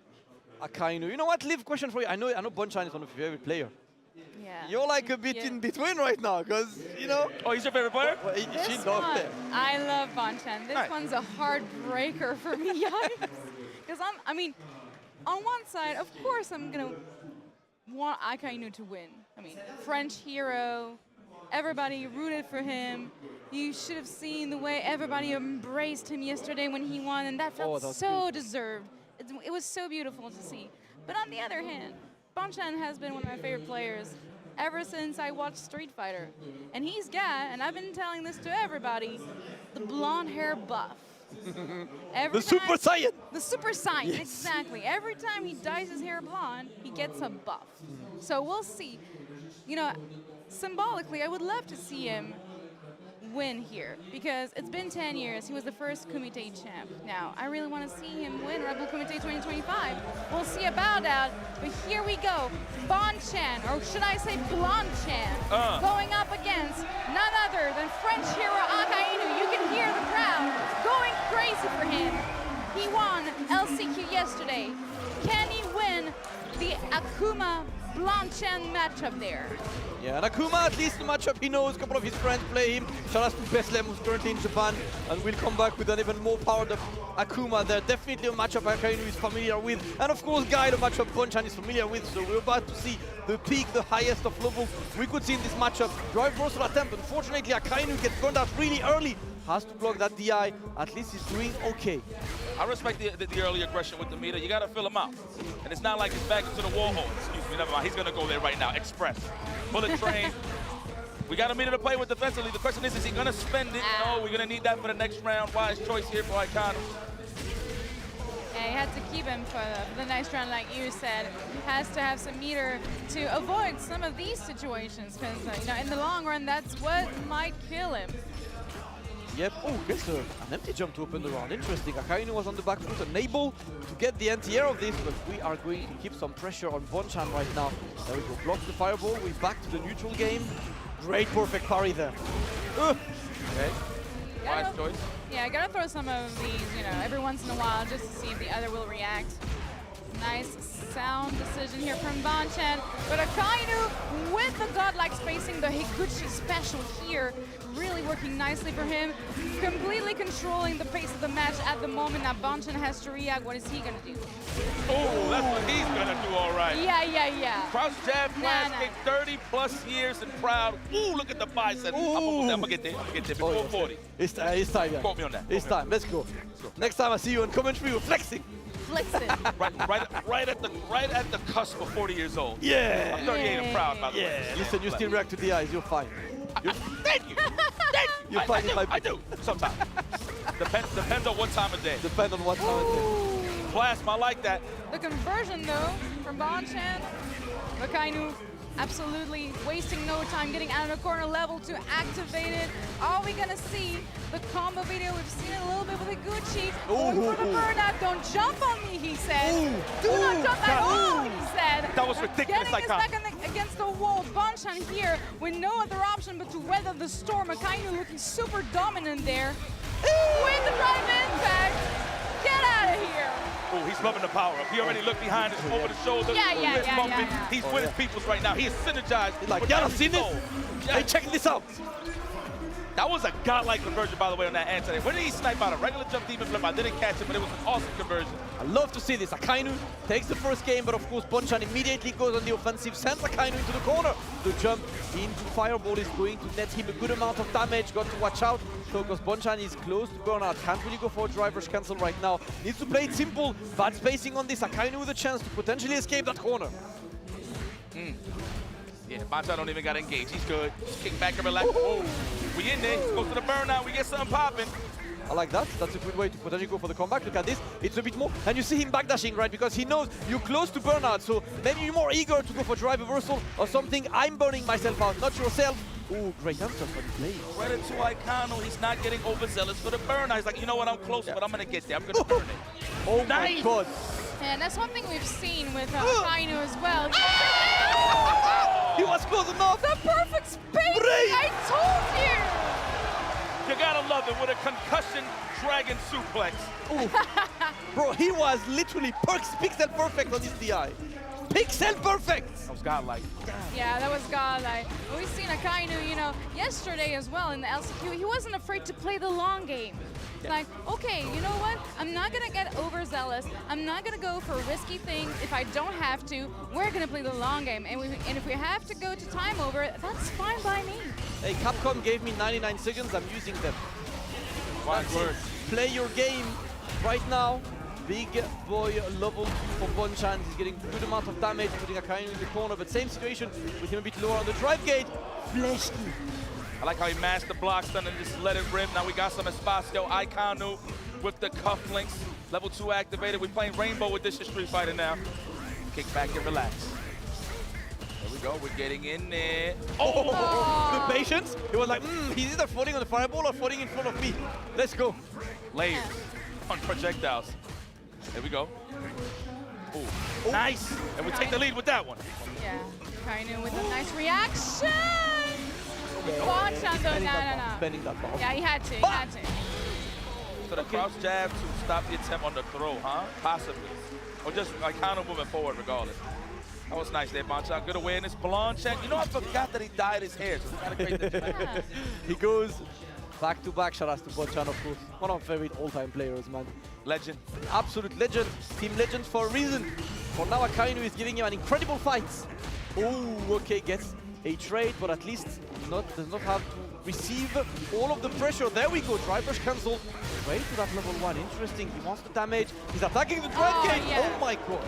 Akainu. You know what, Liv, question for you. I know Bonchan is one of your favorite players. Yeah. You're like a bit in between right now, because, you know. Oh, he's your favorite player? Well, she's not there. I love Bonchan. This one's a heartbreaker for me, because I mean, on one side, of course, I'm gonna want Akainu to win. I mean, French hero. Everybody rooted for him. You should have seen the way everybody embraced him yesterday when he won, and that felt so deserved. It was so beautiful to see. But on the other hand, Bonchan has been one of my favorite players ever since I watched Street Fighter. And he's got, and I've been telling this to everybody, the blonde hair buff. The Super Saiyan. The Super Saiyan, exactly. Every time he dyes his hair blonde, he gets a buff. So we'll see. You know, symbolically, I would love to see him win here, because it's been 10 years. He was the first Kumite champ. Now, I really want to see him win Red Bull Kumite 2025. We'll see about that, but here we go. Bonchan, or should I say Blanchan, going up against none other than French hero Akainu. You can hear the crowd going crazy for him. He won LCQ yesterday. Can he win the Akuma-Blanchan matchup there? Yeah, and Akuma, at least the matchup he knows, a couple of his friends play him. Shout out to Beslem, who's currently in Japan, and we'll come back with an even more powered up Akuma. They're definitely a matchup Akainu is familiar with, and of course Guy, the matchup Bonchan is familiar with, so we're about to see the peak, the highest of levels we could see in this matchup. Drive Russell attempt, unfortunately Akainu gets burned out really early, has to block that DI, at least he's doing okay. I respect the early aggression with the meter. You got to fill him out. And it's not like he's back into the wall hole. Excuse me, never mind. He's going to go there right now. Express. Bullet train. We got a meter to play with defensively. The question is he going to spend it? No, we're going to need that for the next round. Wise choice here for Akainu. Yeah, he had to keep him for the next round, like you said. He has to have some meter to avoid some of these situations, because you know, in the long run, that's what might kill him. Yep. Oh, gets an empty jump to open the round. Interesting. Akainu was on the back foot, unable to get the anti-air of this, but we are going to keep some pressure on Bonchan right now. There we go. Blocks the fireball. We're back to the neutral game. Great perfect parry there. Okay. Wise choice. Yeah, I gotta throw some of these, you know, every once in a while just to see if the other will react. Nice sound decision here from Bonchan, but Akainu with the godlike spacing, the Higuchi special here, really working nicely for him, completely controlling the pace of the match at the moment. Now Bonchan has to react. What is he gonna do? Oh, that's what he's gonna do, all right. Yeah. Crouch jab, flash kick, 30+ years and proud. Ooh, look at the bicep. I'm gonna get there before 40. It's time, yeah. Quote me on that. It's time. Let's go. Next time I see you in commentary, you're flexing. Flexing. right at the cusp of 40 years old. Yeah. I'm 38 and proud, by the way. Listen, you still react to the eyes. You're fine. Thank you. You're fine. I do. Sometimes. Depends on what time of day. Depends on what time of day. Plasma, I like that. The conversion, though, from Bonchan. Akainu absolutely wasting no time, getting out of the corner level to activate it. Are we gonna see the combo video? We've seen it a little bit with Higuchi. Going for the burnout. Don't jump on me, he said. Do not jump at all, he said. That was ridiculous. Getting his back against the wall. Bonchan here with no other option but to weather the storm. Akainu looking super dominant there. With the drive impact. Get out of here. Oh, he's loving the power up. He already looked behind his over the shoulder. Yeah. He's with his peoples right now. He is synergized. He's like, y'all seen this? Hey, check this out. That was a godlike conversion, by the way, on that answer. When did he snipe out a regular jump demon flip? I didn't catch it, but it was an awesome conversion. I love to see this. Akainu takes the first game, but of course Bonchan immediately goes on the offensive, sends Akainu into the corner. The jump into Fireball is going to net him a good amount of damage. Got to watch out, because Bonchan is close to burnout. Can't really go for a driver's cancel right now. Needs to play it simple. Bad spacing on this. Akainu with a chance to potentially escape that corner. Yeah, Bonchan don't even got engaged. He's good. Kick back and relax. Oh, we in there. He's close to the burnout. We get something popping. I like that. That's a good way to potentially go for the comeback. Look at this. It's a bit more. And you see him backdashing, right? Because he knows you're close to burnout. So maybe you're more eager to go for drive reversal or something. I'm burning myself out, not yourself. Oh, great answer for the play. Credit to Icano. He's not getting overzealous for the burnout. He's like, you know what? I'm close, but I'm going to get there. I'm going to burn it. Oh, nice. my God. And that's one thing we've seen with Akainu as well. He was close enough. The perfect space. I told you. You gotta love it with a concussion dragon suplex. Bro, he was literally pixel perfect on his DI. Pixel perfect. That was godlike. Yeah, that was godlike. We've seen Akainu, you know, yesterday as well in the LCQ. He wasn't afraid to play the long game. Like, okay, you know what? I'm not gonna get overzealous. I'm not gonna go for risky things if I don't have to. We're gonna play the long game, and if we have to go to time over, that's fine by me. Hey, Capcom gave me 99 seconds. I'm using them. Wise words. Play your game right now. Big boy level 2 for Bonchan. He's getting a good amount of damage, putting Akainu in the corner, but same situation with him a bit lower on the drive gate. Fleshy. I like how he masked the block stun and just let it rip. Now we got some Espacio. Iconu with the cufflinks. Level 2 activated. We're playing Rainbow with this Street Fighter now. Kick back and relax. There we go. We're getting in there. Oh! The patience. He was like, he's either floating on the fireball or floating in front of me. Let's go. Layers on projectiles. There we go. Oh, nice. And we take the lead with that one. Yeah, Akainu with a nice reaction. Bonchan though, no. Bending that ball. Yeah, he had to. So the cross jab to stop the attempt on the throw, huh? Possibly. Or just like kind of moving forward regardless. That was nice there, Bonchan. Good awareness. Bonchan. You know, I forgot that he dyed his hair. So we gotta create the He goes back to back. Shout out to Bonchan, of course. One of my favorite all-time players, man. Legend. Absolute legend. Team legend for a reason. For now, Akainu is giving him an incredible fight. Oh, okay, gets a trade, but at least does not have to receive all of the pressure. There we go, driver's cancel. Straight to that level 1. Interesting. He wants the damage. He's attacking the drive gate. Yeah. Oh my God.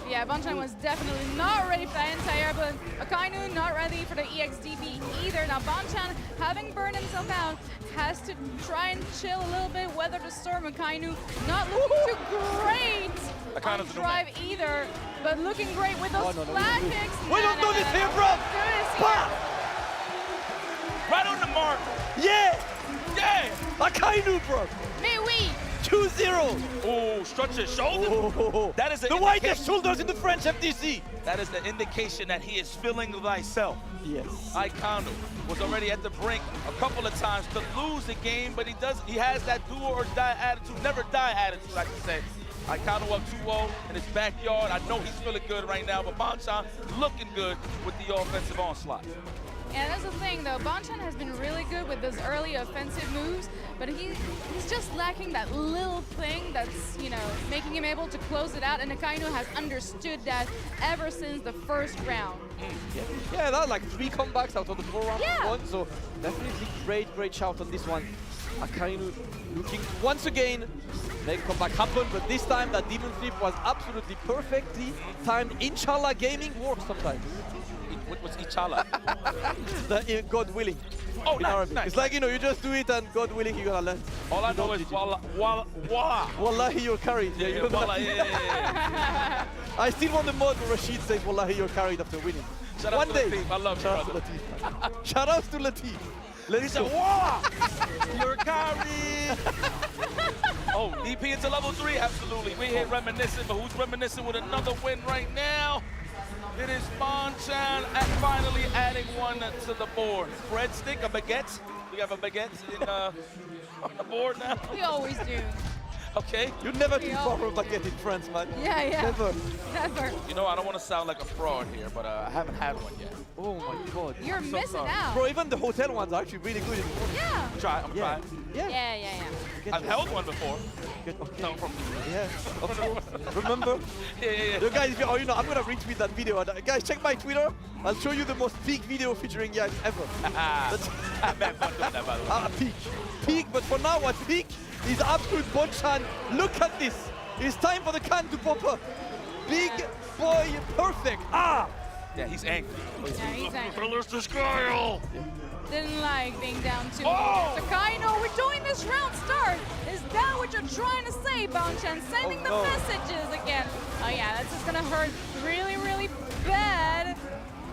Yeah, Bonchan was definitely not ready for that anti-air, but Akainu not ready for the EXDB either. Now Bonchan, having burned himself out, has to try and chill a little bit, weather the storm. Akainu not looking too great on drive either, but looking great with those flat kicks. We don't do this here, bro! Right on the mark. Yeah! Yeah! Akainu, bro! Mais oui! 2-0! Oh, stretch his shoulders. Oh. That is the widest shoulders in the French FTC. That is the indication that he is feeling thyself. Yes. Icano was already at the brink a couple of times to lose the game, but he has that do or die attitude, never die attitude, I can say. Icano up 2-0 in his backyard. I know he's feeling good right now, but Bonchan looking good with the offensive onslaught. And that's the thing, though. Bonchan has been really good with those early offensive moves, but he's just lacking that little thing that's, you know, making him able to close it out. And Akainu has understood that ever since the first round. Yeah, that was like 3 comebacks out of the 4 rounds Yeah. won, so definitely great shout on this one. Akainu looking to once again make comeback happen, but this time that demon flip was absolutely perfectly timed. Inshallah, gaming works sometimes. What's Inshallah? God willing. Oh, nice. It's like, you know, you just do it and God willing, you're gonna learn. All I know is Wallahi, you're carried. Yeah, you know yeah. I still want the mod where Rashid says, Wallahi, you're carried after winning. Shout out to Latif. I love you, Shout out brother. to Latif. Shout out to Latif. Let's go. You're carried. Oh, DP into level 3, absolutely. We hit reminiscent, but who's reminiscent with another win right now? It is Bonchan finally adding one to the board. Breadstick, a baguette. We have a baguette on the board now. We always do. Okay. You're never too far from baguette in France, man. Yeah, yeah. Never. Never. You know, I don't want to sound like a fraud here, but I haven't had one yet. Oh my God. You're missing out. Bro, even the hotel ones are actually really good. Yeah. I'm trying. Yeah. I've held one before. No, from Yeah, of course. Remember? Yeah. Yo, guys, I'm gonna retweet that video. Guys, check my Twitter. I'll show you the most peak video featuring Yikes ever. I've had fun doing that, by the way. Peak, but for now, what peak is absolute Bonchan. Look at this. It's time for the can to pop up. Big boy, perfect. Yeah, he's angry. Yeah, he's angry. Mr. Skyle! Didn't like being down 2. Oh! So Kaino, we're doing this round start. Is that what you're trying to say, Bonchan? Sending the messages again. Oh yeah, that's just gonna hurt really, really bad.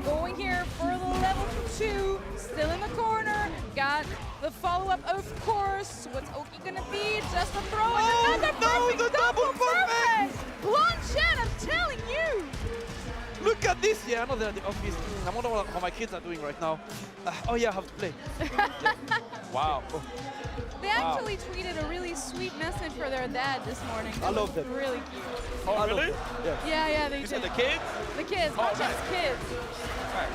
Going here for the level 2, still in the corner. Got the follow-up, of course. What's Oki gonna be? Just a throw and another perfect double perfect! Bonchan, I'm telling you! Look at this. Yeah, I know they're in the office. I wonder how my kids are doing right now. Oh yeah, I have to play. Wow. They actually tweeted a really sweet message for their dad this morning. I love them. Really cute. Oh, really? Yeah, they You did. said the kids? The kids, Oh, Bonchan's nice. kids. Right.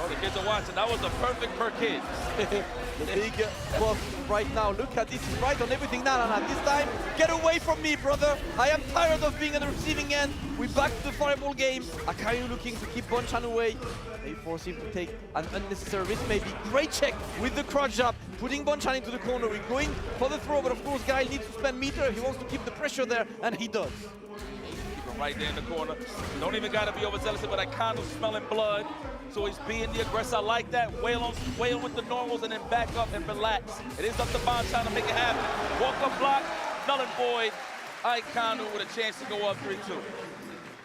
Oh, the kids are watching. That was the perfect per kid. The big boss right now. Look at this. He's right on everything. Nah. This time, get away from me, brother. I am tired of being on the receiving end. We're back to the fireball game. Akainu looking to keep Bonchan away. They force him to take an unnecessary risk, maybe. Great check with the crotch jab, putting Bonchan into the corner. We're going for the throw, but of course, Guy needs to spend meter. He wants to keep the pressure there, and he does. Keep him right there in the corner. Don't even got to be overzealous, but Akainu smelling blood. So he's being the aggressor. I like that. Wail with the normals and then back up and relax. It is up to Bonchan to make it happen. Walk up block, null and void. Akainu with a chance to go up 3-2.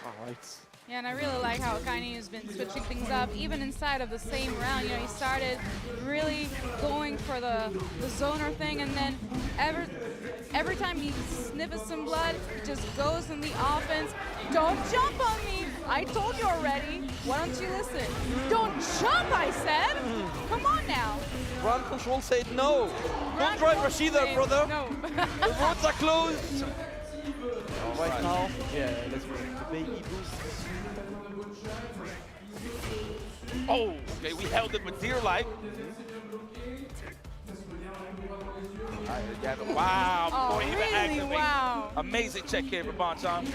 All right. Yeah, and I really like how Kaini has been switching things up, even inside of the same round. You know, he started really going for the zoner thing, and then every time he sniffs some blood, he just goes in the offense. Don't jump on me! I told you already. Why don't you listen? Don't jump, I said! Come on now. Ground control said no. Don't drive Rashida, brother. No. The roads are closed. Right now, yeah, let's go. The baby boost. Oh, okay, we held it with dear life. Wow, Oh, boy, even really? activate. Wow. Amazing check here for Bonchan.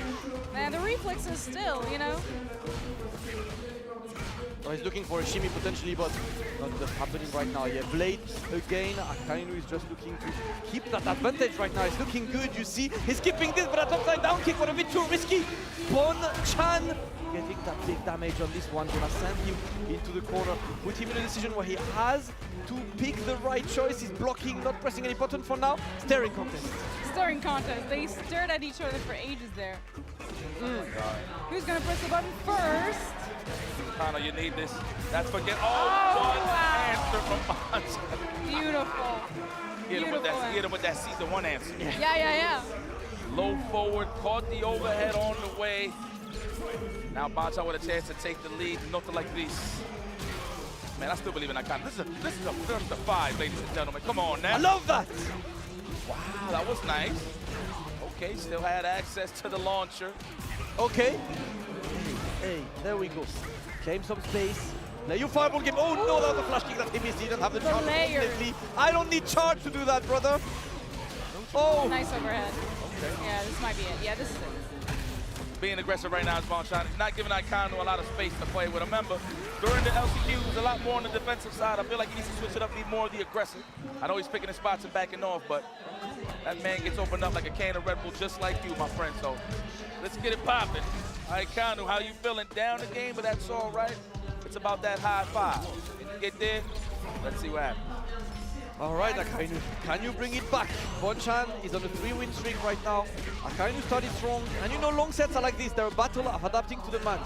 Man, the reflexes still, you know. Oh, he's looking for a shimmy potentially, but not happening right now. Yeah, Blade again. Akainu is just looking to keep that advantage right now. It's looking good, you see. He's keeping this, but that upside down kick was a bit too risky. Bonchan getting that big damage on this one. Gonna send him into the corner. Put him in a decision where he has to pick the right choice. He's blocking, not pressing any button for now. Staring contest. Staring contest. They stared at each other for ages there. Who's gonna press the button first? Connor, you need this. That's for one answer from Bonchan. Beautiful. Hit him with that season 1 answer. Yeah. Low forward, caught the overhead on the way. Now Bonchan with a chance to take the lead. Nothing like this. Man, I still believe in that kind. This is a 5, ladies and gentlemen. Come on now. I love that. Wow, that was nice. Okay, still had access to the launcher. Okay. Hey, there we go. Claim some space. Now you fireball game. Oh no, that was a flash kick that he missed. He didn't have the charge. Definitely. I don't need charge to do that, brother. Oh. Nice overhead. Okay. Yeah, this might be it. Yeah, this is it. Being aggressive right now is Bonchan. He's not giving Akainu a lot of space to play with. Remember, during the LCQ, he's a lot more on the defensive side. I feel like he needs to switch it up, be more of the aggressive. I know he's picking his spots and backing off, but that man gets opened up like a can of Red Bull, just like you, my friend. So let's get it popping. Akainu, how you feeling? Down the game, but that's all right. It's about that high 5. Get there. Let's see what happens. All right, Akainu, can you bring it back? Bonchan is on a 3-win streak right now. Akainu started strong, and you know long sets are like this. They're a battle of adapting to the man.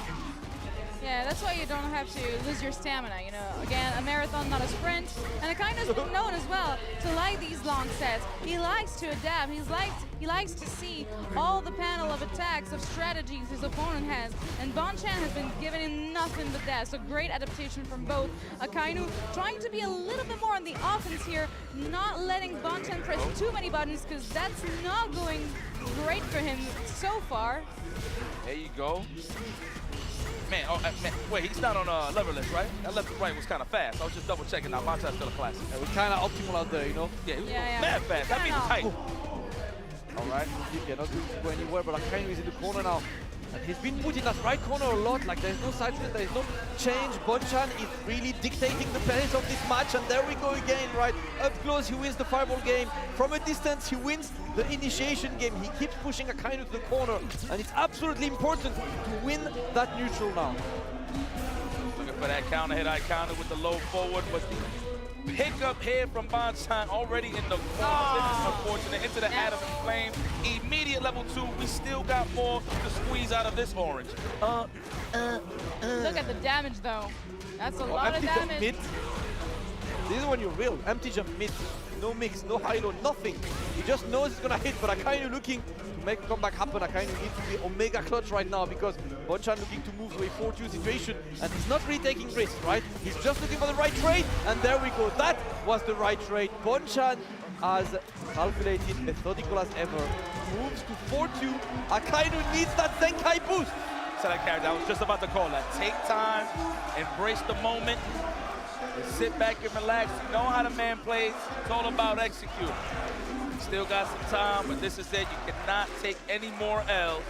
Yeah, that's why you don't have to lose your stamina. You know, again, a marathon, not a sprint. And Akaino's been known as well to like these long sets. He likes to adapt. He likes to see all the panel of attacks, of strategies his opponent has. And Bonchan has been giving him nothing but that. So great adaptation from both. Akainu trying to be a little bit more on the offense here, not letting Bonchan press too many buttons, because that's not going great for him so far. There you go. Man, man, wait, he's not on leverless, right? That left to right was kind of fast. I was just double checking now. Bonchan's still a classic. Yeah, we're kind of optimal out there, you know? Yeah, he was mad fast. That means tight. All right, he cannot go anywhere, but Akainu is in the corner now. And he's been put in that right corner a lot, like there's no side switch, there's no change. Bonchan is really dictating the pace of this match, and there we go again, right? Up close, he wins the fireball game. From a distance, he wins the initiation game. He keeps pushing Akainu to the corner, and it's absolutely important to win that neutral now. Looking for that counter hit Akainu with the low forward, but the pickup here from Bonchan already in the corner. This is unfortunate. Into the Adam and Flame. Immediate level 2. We still got more to squeeze out of this orange. Look at the damage, though. That's a lot of damage. Mid. This is when you're real. Empty jump mid. No mix, no high low, nothing. He just knows it's gonna hit, but Akainu looking to make a comeback happen. Akainu needs to be omega clutch right now, because Bonchan looking to move to a 4-2 situation, and he's not really taking risks, right? He's just looking for the right trade, and there we go. That was the right trade. Bonchan, as calculated, methodical as ever, moves to 4-2. Akainu needs that Zenkai boost. So that character, I was just about to call that. Take time, embrace the moment, and sit back and relax. You know how the man plays. It's all about execute. Still got some time, but this is it. You cannot take any more L's.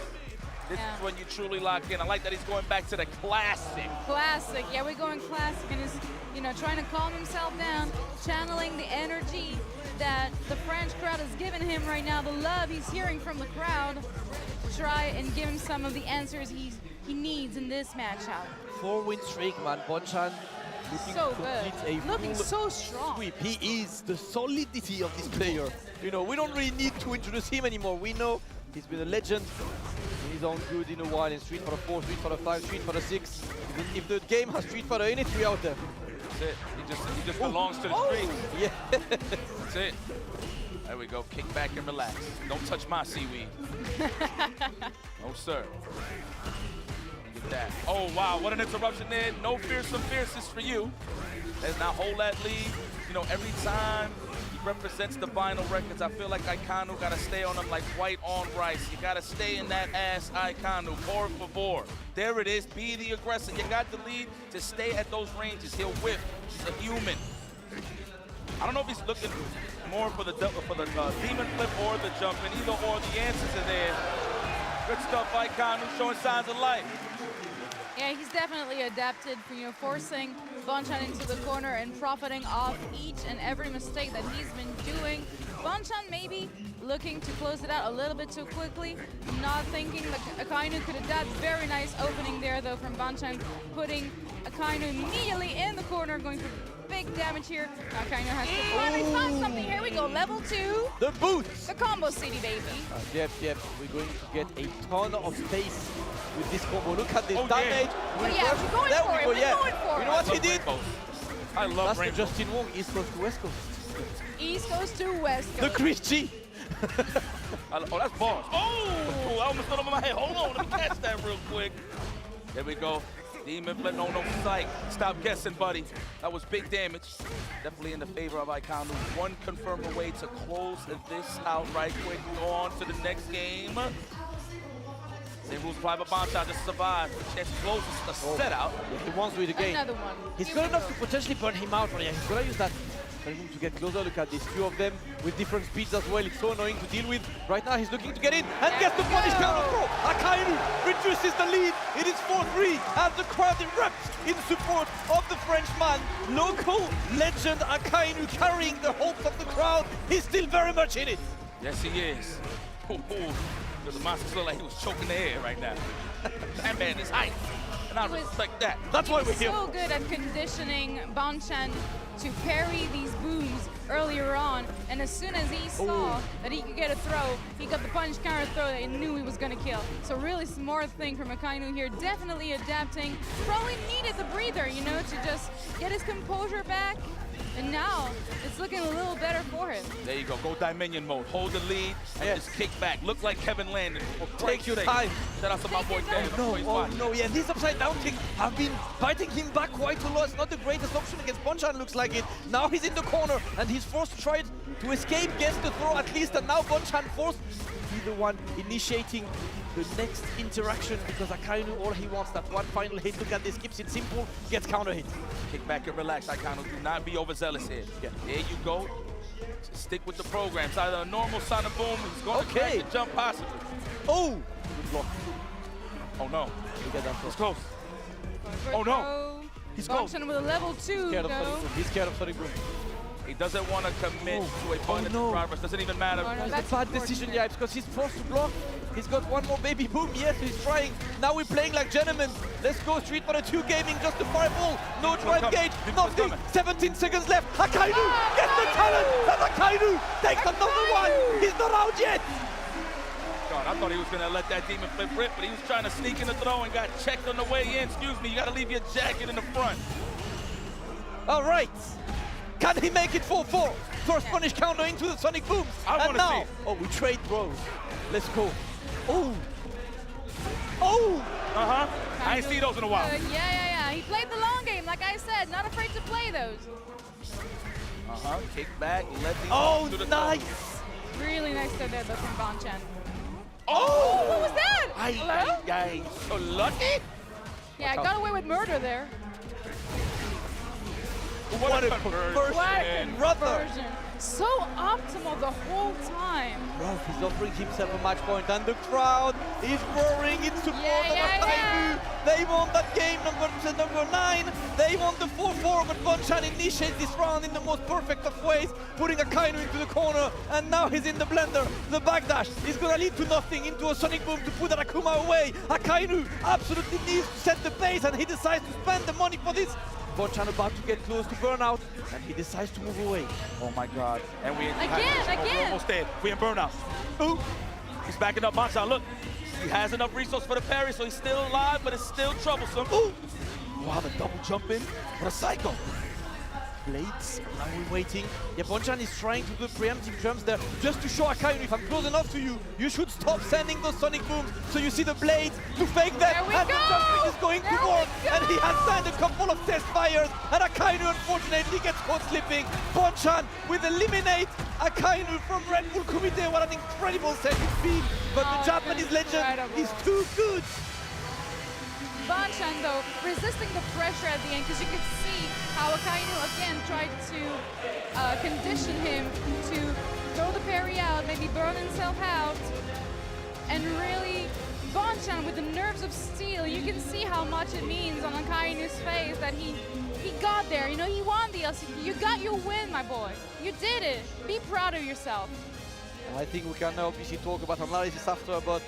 This is when you truly lock in. I like that he's going back to the classic. Classic, yeah, we're going classic, and he's, you know, trying to calm himself down, channeling the energy that the French crowd has given him right now, the love he's hearing from the crowd, to try and give him some of the answers he needs in this matchup. 4-win streak, man. Bonchan looking so to complete good. Looking so strong. Sweep. He is the solidity of this player. You know, we don't really need to introduce him anymore. We know he's been a legend in his own good in a while, in Street Fighter 4, Street Fighter 5, Street Fighter 6. Even if the game has Street Fighter in it, we're out there. That's it. He just belongs to the street. Yeah. That's it. There we go. Kick back and relax. Don't touch my seaweed. No, sir. Get that. Oh, wow. What an interruption there. No fearsome fierces for you. Let's now hold that lead. You know, every time he represents the vinyl records, I feel like Akainu got to stay on him like white on rice. You got to stay in that ass, Akainu. Por favor. There it is. Be the aggressor. You got the lead to stay at those ranges. He'll whip. He's a human. I don't know if he's looking more for the demon flip or the jump, and either or the answers are there. Good stuff, Akainu, showing signs of life. Yeah, he's definitely adapted for, you know, forcing Bonchan into the corner and profiting off each and every mistake that he's been doing. Bonchan maybe looking to close it out a little bit too quickly, not thinking that Akainu could adapt. Very nice opening there, though, from Bonchan, putting Akainu immediately in the corner, going for big damage here. Akainu has to finally find something. Here we go, level 2. The boost. The combo city, baby. Yep. We're going to get a ton of space with this combo. Look at this damage. Oh, yeah, we're going there for we it. go, We're yeah. going for You know what he did? I love That's Rainbow. the Justin Wong, East Coast to West Coast. East Coast to West Coast. The Chris G. Oh, that's bars. Oh, I almost thought over my head. Hold on, let me catch that real quick. There we go. Demon flip, no psych. Stop guessing, buddy. That was big damage. Definitely in the favor of Akainu. One confirmed away to close this out right quick. Go on to the next game. Same rules apply, but Bonchan just survived. Chance to close the set out. Yeah, he wants to win the game. Another one. He's good enough to potentially burn him out. Yeah, he's gonna use that to get closer. Look at these few of them with different speeds as well. It's so annoying to deal with. Right now he's looking to get in and gets the punish counter throw. Akainu reduces the lead. It is 4-3 as the crowd erupts in support of the Frenchman. Local legend Akainu carrying the hopes of the crowd. He's still very much in it. Yes, he is. The monster look like he was choking the air right now. That man is hype, and I respect that. That's why we're here. So good at conditioning Bonchan to parry these booms earlier on, and as soon as he saw that he could get a throw, he got the punch counter throw that he knew he was gonna kill. So really smart thing from Akainu here, definitely adapting. Probably needed the breather, you know, to just get his composure back. And now it's looking a little better for him. There you go. Go Dominion mode. Hold the lead and just kick back. Look like Kevin Landon. Take your time. Shout out to my boy Dan. Oh no, yeah, this upside down kick have been fighting him back quite a lot. It's not the greatest option against Bonchan, looks like it. Now he's in the corner and he's forced to try to escape, gets the throw at least, and now Bonchan forced to be the one initiating the next interaction because Akainu, all he wants, that one final hit. Look at this, keeps it simple, gets counter hit. Kick back and relax, Akainu. Do not be overzealous here. Yeah. There you go. Just stick with the program. It's either a normal Sonic Boom, he's going to crash the jump possibly. Oh! Good block. Oh no. He's close. Oh no. He's close. With a level 2 He's scared of Sonic Boom. He doesn't want to commit to a button progress. Doesn't even matter. It's a bad decision, yeah, because he's forced to block. He's got one more baby boom. Yes, he's trying. Now we're playing like gentlemen. Let's go Street Fighter 2 gaming. Just a fireball. No drive gauge. Nothing. 17 seconds left. Akainu gets the talent. And Akainu takes another one. He's not out yet. God, I thought he was going to let that demon flip rip, but he was trying to sneak in the throw and got checked on the way in. Excuse me, you got to leave your jacket in the front. All right. Can he make it 4-4? First punish counter into the Sonic Booms. And now, see. Oh, we trade throws. Let's go. Oh. Oh. Uh-huh. I ain't seen those in a while. Yeah. He played the long game, like I said. Not afraid to play those. Uh-huh. Kick back, let these do the nice. Really nice throw there, though, from Bonchan. Oh! What was that? Hello? So lucky? Yeah, I got away with murder there. What a conversion. Conversion. So optimal the whole time. Bro, he's offering himself a match point, and the crowd is roaring in support of Akainu. They won that game, number 9. They won the 4-4, but Bonchan initiates this round in the most perfect of ways, putting Akainu into the corner, and now he's in the blender. The backdash is gonna lead to nothing, into a Sonic Boom to put Arakuma away. Akainu absolutely needs to set the pace, and he decides to spend the money for this. Bonchan about to get close to burnout, and he decides to move away. Oh my God. And we again. We're almost there. We in burnout. Ooh. He's backing up Bonchan. Look. He has enough resource for the parry, so he's still alive, but it's still troublesome. Ooh. Wow, the double jump in. What a cycle. Blades, now we're waiting. Yeah, Bonchan is trying to do preemptive jumps there just to show Akainu, if I'm close enough to you, you should stop sending those Sonic Booms. So you see the blades to fake that, and the jumping is going to work. And he has sent a couple of test fires, and Akainu unfortunately gets caught slipping. Bonchan will eliminate Akainu from Red Bull Kumite. What an incredible second speed. But the Japanese legend is too good. Bonchan, though, resisting the pressure at the end, because you could see how Akainu again tried to condition him to throw the parry out, maybe burn himself out. And really, Bonchan with the nerves of steel, you can see how much it means on Akainu's face that he got there. You know, he won the LCQ. You got your win, my boy. You did it. Be proud of yourself. I think we can obviously talk about analysis after, but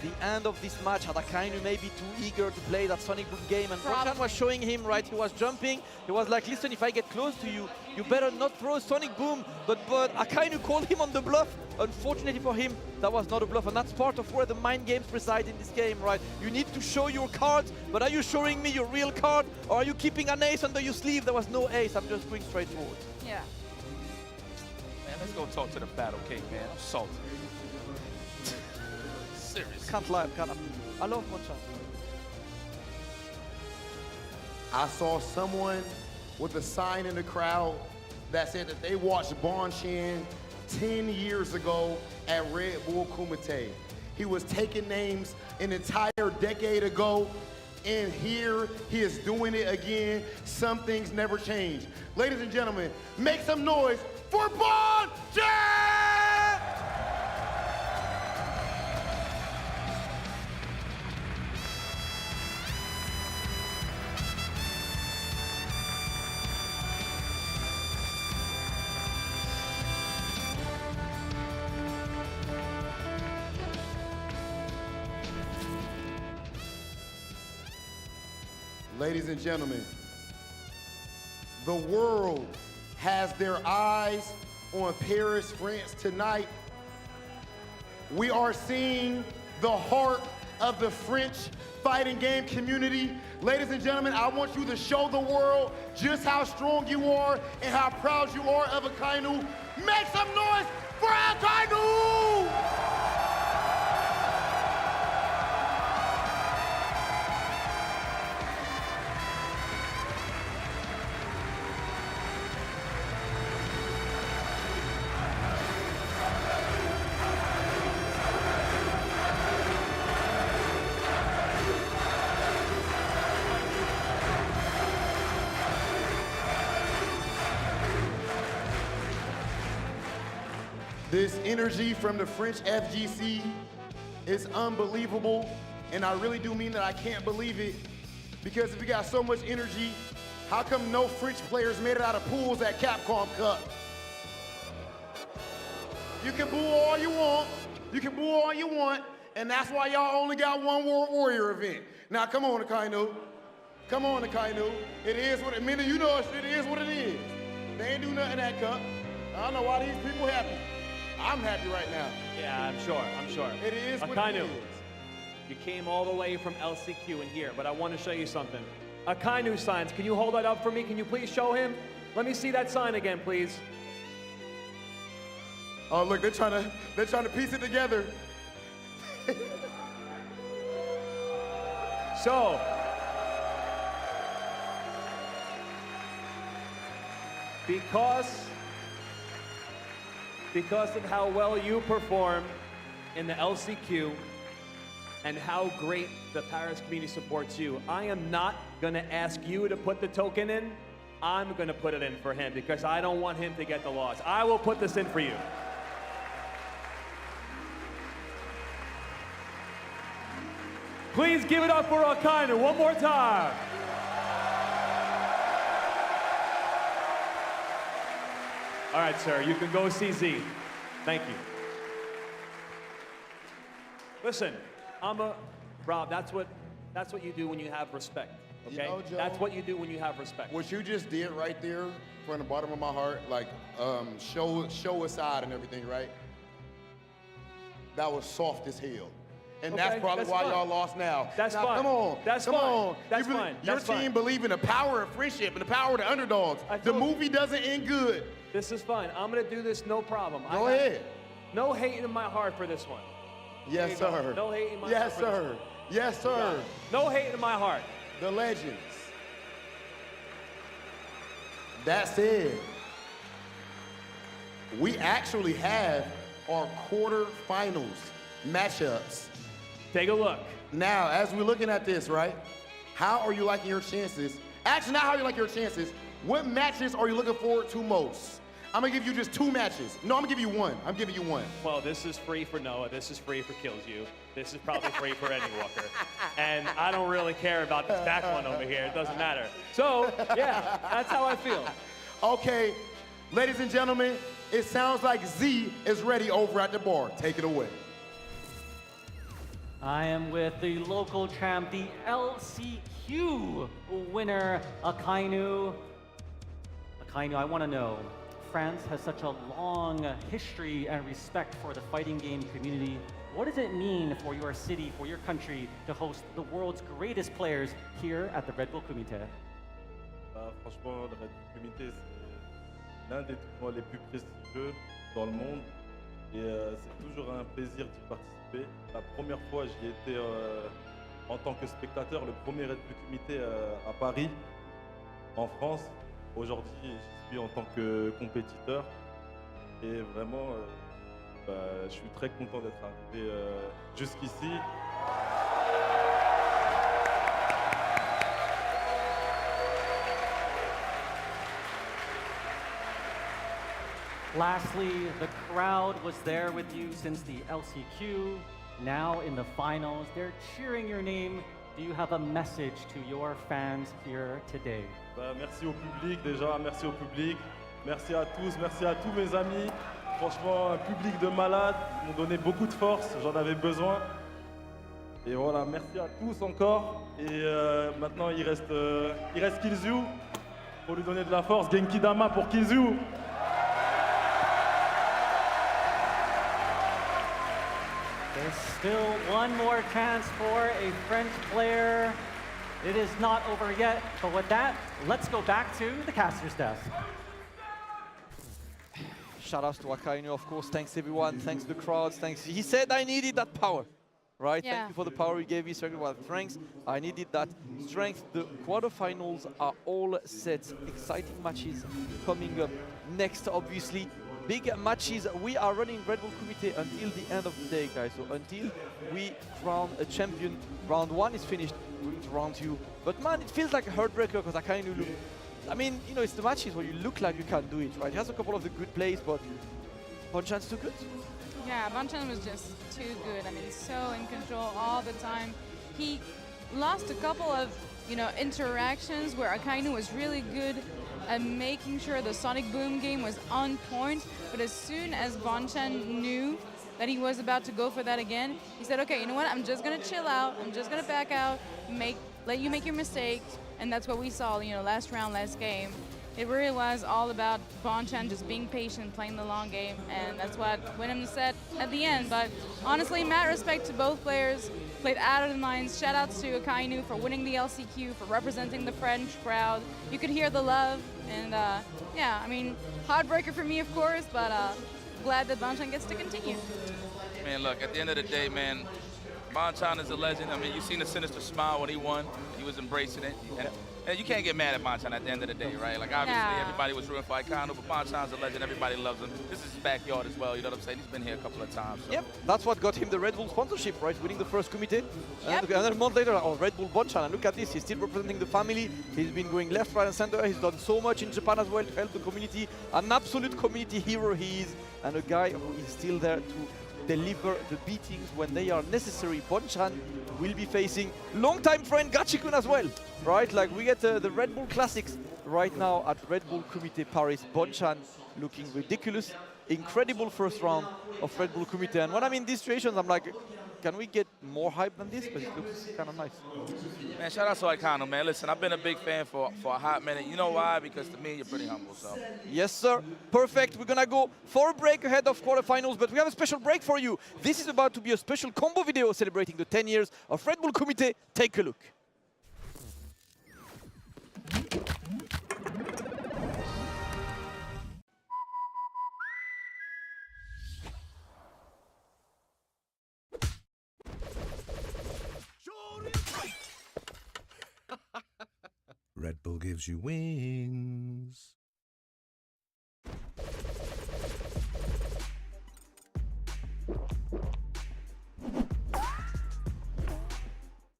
the end of this match had Akainu maybe too eager to play that Sonic Boom game, and Bonchan was showing him, right, he was jumping, he was like, listen, if I get close to you, you better not throw a Sonic Boom, but Akainu called him on the bluff. Unfortunately for him, that was not a bluff, and that's part of where the mind games reside in this game, right? You need to show your cards, but are you showing me your real card, or are you keeping an ace under your sleeve? There was no ace, I'm just going straight forward. Yeah. Man, let's go talk to the Battle King, man. I'm salty. Serious. Can't lie, I love Bonchan. I saw someone with a sign in the crowd that said that they watched Bonchan 10 years ago at Red Bull Kumite. He was taking names an entire decade ago, and here he is doing it again. Some things never change. Ladies and gentlemen, make some noise for Bonchan! Ladies and gentlemen, the world has their eyes on Paris, France tonight. We are seeing the heart of the French fighting game community. Ladies and gentlemen, I want you to show the world just how strong you are and how proud you are of Akainu. Make some noise for Akainu! This energy from the French FGC is unbelievable, and I really do mean that. I can't believe it, because if we got so much energy, how come no French players made it out of pools at Capcom Cup? You can boo all you want, and that's why y'all only got one World Warrior event. Now come on, Akainu. Come on, Akainu. It is what it means. You know it is what it is. They ain't do nothing at Cup. I don't know why these people happy. I'm happy right now. Yeah, I'm sure. It is what Akainu, it is. you came all the way from LCQ in here, but I want to show you something. Akainu signs, can you hold that up for me? Can you please show him? Let me see that sign again, please. Oh, look, they're trying to piece it together. So, because of how well you perform in the LCQ and how great the Paris community supports you, I am not gonna ask you to put the token in. I'm gonna put it in for him because I don't want him to get the loss. I will put this in for you. Please give it up for Akainu one more time. All right, sir, you can go see Z. Thank you. Listen, Rob, that's what you do when you have respect, okay? You know, Joe, that's what you do when you have respect. What you just did right there, from the bottom of my heart, like show aside and everything, right? That was soft as hell. And Okay, that's probably that's why fine. y'all lost now. That's now, fine. Come on. That's come fine. on. That's You fine. Your That's team fine. believe in the power of friendship and the power of the underdogs. The movie doesn't end good. This is fine. I'm gonna do this, no problem. Go ahead. No hate in my heart for this one. There Yes, you go. sir. No hate in my Yes, heart for this sir. one. Yes, sir. No hate in my heart. The legends. That said, we actually have our quarterfinals matchups. Take a look. Now, as we're looking at this, right? How are you liking your chances? Actually, not how you like your chances. What matches are you looking forward to most? I'm gonna give you just 2 matches. No, I'm gonna give you one. I'm giving you one. Well, this is free for Noah. This is free for Kills You. This is probably free for Eddie Walker. And I don't really care about this back one over here. It doesn't matter. So, yeah, that's how I feel. Okay, ladies and gentlemen, it sounds like Z is ready over at the bar. Take it away. I am with the local champ, the LCQ winner, Akainu. Akainu, I want to know, France has such a long history and respect for the fighting game community. What does it mean for your city, for your country, to host the world's greatest players here at the Red Bull Kumite? Franchement, le Red Bull Kumite, c'est l'un des tournois les plus prestigieux dans le monde. Et c'est toujours un plaisir d'y participer. La première fois, j'y étais en tant que spectateur, le premier Red Bull Kumite à Paris, en France. Aujourd'hui, j'y suis en tant que compétiteur. Et vraiment, je suis très content d'être arrivé jusqu'ici. Lastly, the crowd was there with you since the LCQ. Now in the finals, they're cheering your name. Do you have a message to your fans here today? Merci au public déjà, merci au public. Merci à tous mes amis. Franchement, un public de malades, ils m'ont donné beaucoup de force, j'en avais besoin. Et voilà, merci à tous encore. Et maintenant, il reste Kills You. Pour lui donner de la force, Genki Dama pour Kizu. There's still one more chance for a French player. It is not over yet, but with that, let's go back to the caster's desk. Shout outs to Akainu, of course. Thanks everyone. Thanks the crowds. Thanks. He said I needed that power, right? Yeah. Thank you for the power he gave me. Second one, strength. I needed that strength. The quarterfinals are all set. Exciting matches coming up next, obviously. Big matches. We are running Red Bull Kumite until the end of the day, guys. So until we crown a champion, round 1 is finished. Going to round 2. But man, it feels like a heartbreaker because Akainu look. I mean, you know, it's the matches where you look like you can't do it, right? He has a couple of the good plays, but Bonchan's too good. Yeah, Bonchan was just too good. I mean, so in control all the time. He lost a couple of, you know, interactions where Akainu was really good at making sure the Sonic Boom game was on point. But as soon as Bonchan knew that he was about to go for that again, he said, okay, you know what? I'm just going to chill out. I'm just going to back out, let you make your mistakes. And that's what we saw, you know, last round, last game. It really was all about Bonchan just being patient, playing the long game, and that's what won him the set at the end. But honestly, mad respect to both players. Played out of the minds. Shout outs to Akainu for winning the LCQ, for representing the French crowd. You could hear the love, and yeah, I mean, heartbreaker for me, of course, but glad that Bonchan gets to continue. Man, look, at the end of the day, man, Bonchan is a legend. I mean, you've seen the sinister smile when he won. He was embracing it. And you can't get mad at Bonchan at the end of the day, right? Like, obviously, everybody was rooting for Akainu, but Bonchan's a legend. Everybody loves him. This is his backyard as well, you know what I'm saying? He's been here a couple of times. So. Yep, that's what got him the Red Bull sponsorship, right? Winning the first Kumite. And another month later, oh, Red Bull Bonchan. And look at this, he's still representing the family. He's been going left, right, and center. He's done so much in Japan as well to help the community. An absolute community hero he is. And a guy who is still there to deliver the beatings when they are necessary. Bonchan will be facing longtime friend Gachikun as well, right? Like we get the Red Bull Classics right now at Red Bull Kumite Paris. Bonchan looking ridiculous. Incredible first round of Red Bull Kumite. And when I'm in these situations, I'm like, can we get more hype than this? Because it looks kind of nice. Man, shout out to Akainu, man. Listen, I've been a big fan for a hot minute. You know why? Because to me, you're pretty humble, so. Yes, sir. Perfect. We're going to go for a break ahead of quarterfinals, but we have a special break for you. This is about to be a special combo video celebrating the 10 years of Red Bull Kumite. Take a look. Red Bull gives you wings.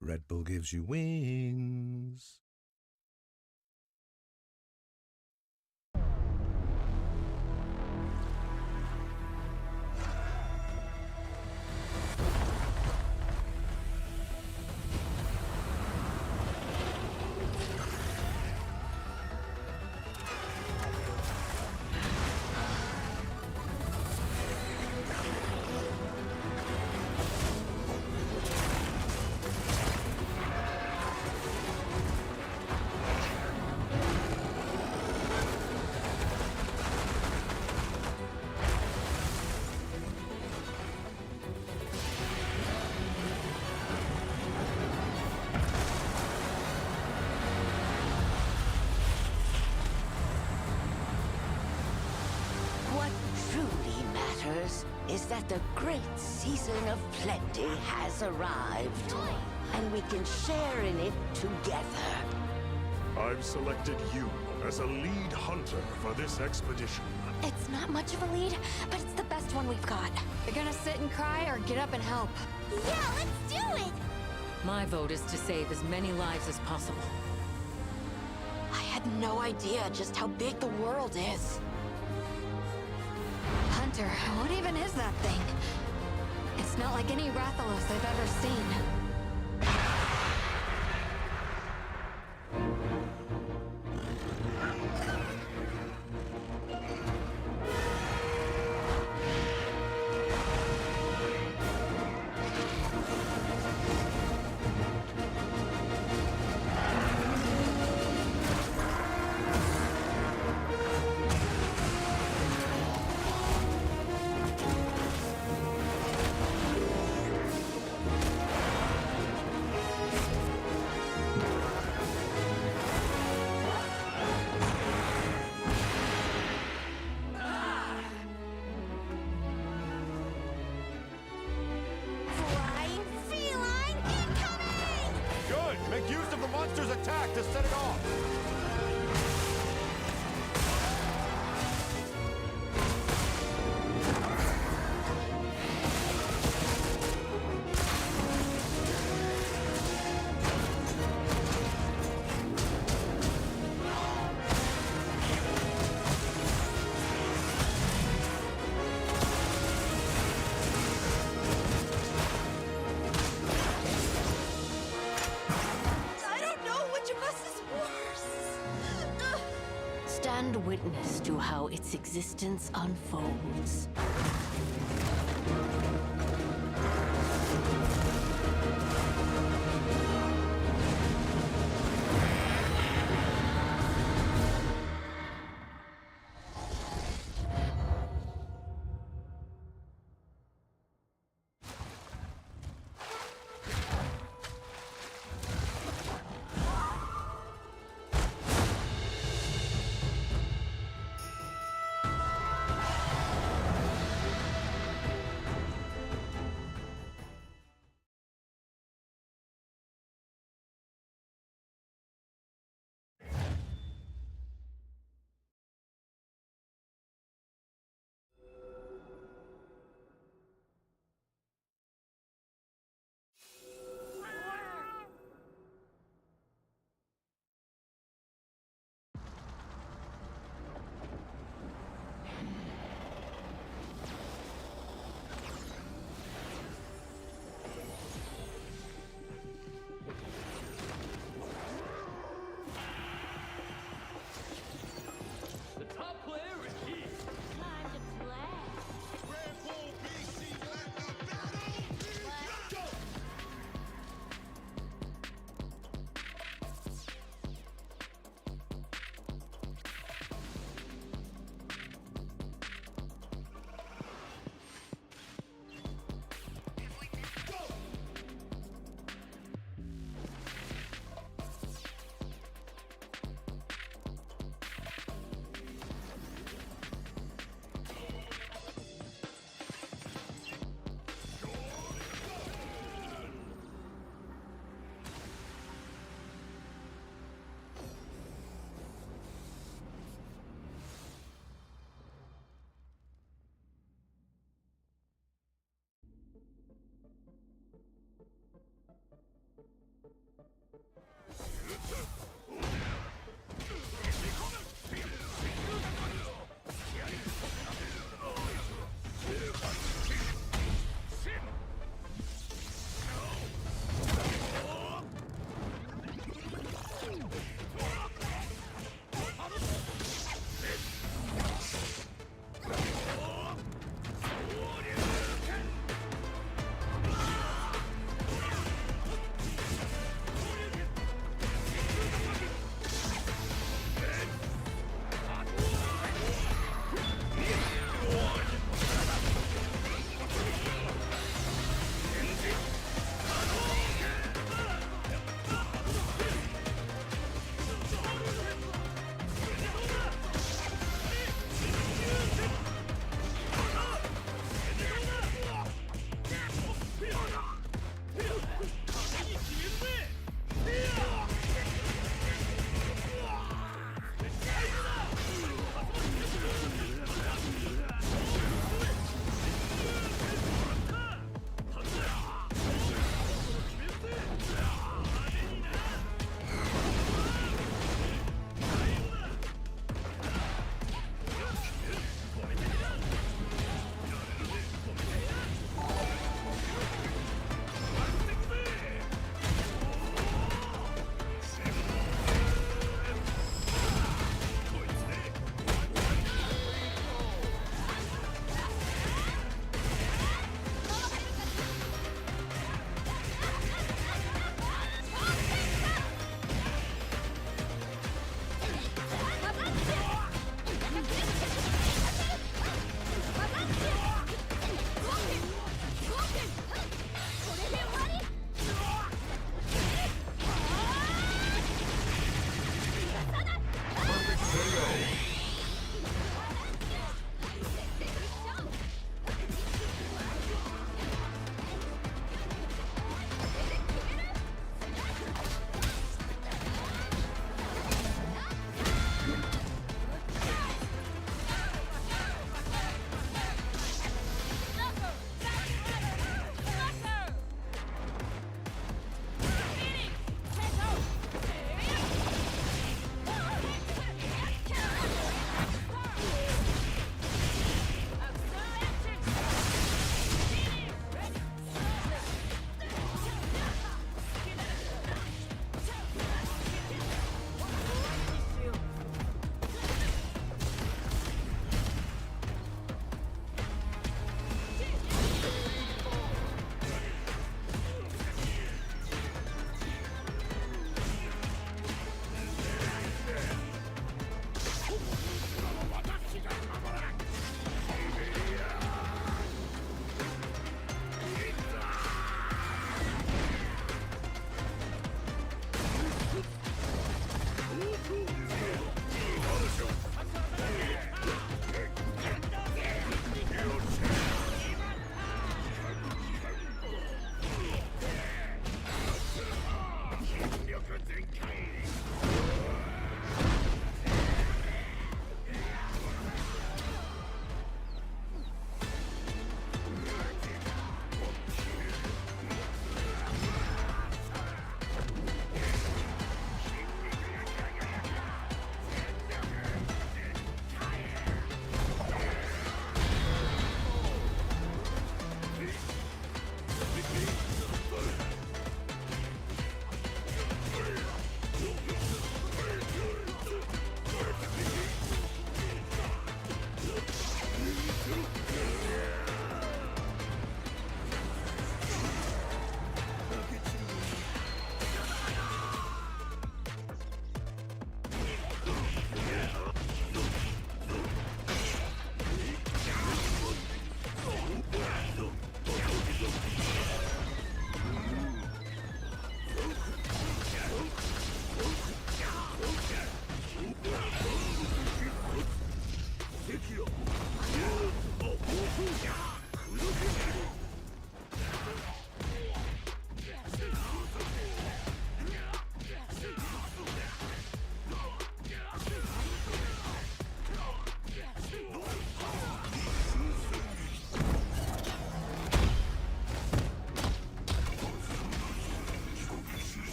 Red Bull gives you wings. Is that the great season of plenty has arrived, and we can share in it together. I've selected you as a lead hunter for this expedition. It's not much of a lead, but it's the best one we've got. You're gonna sit and cry or get up and help? Yeah, let's do it! My vote is to save as many lives as possible. I had no idea just how big the world is. Hunter, what even is that thing? It's not like any Rathalos I've ever seen. monsters attack to set it off. I don't know which of us is worse. Stand witness to how its existence unfolds.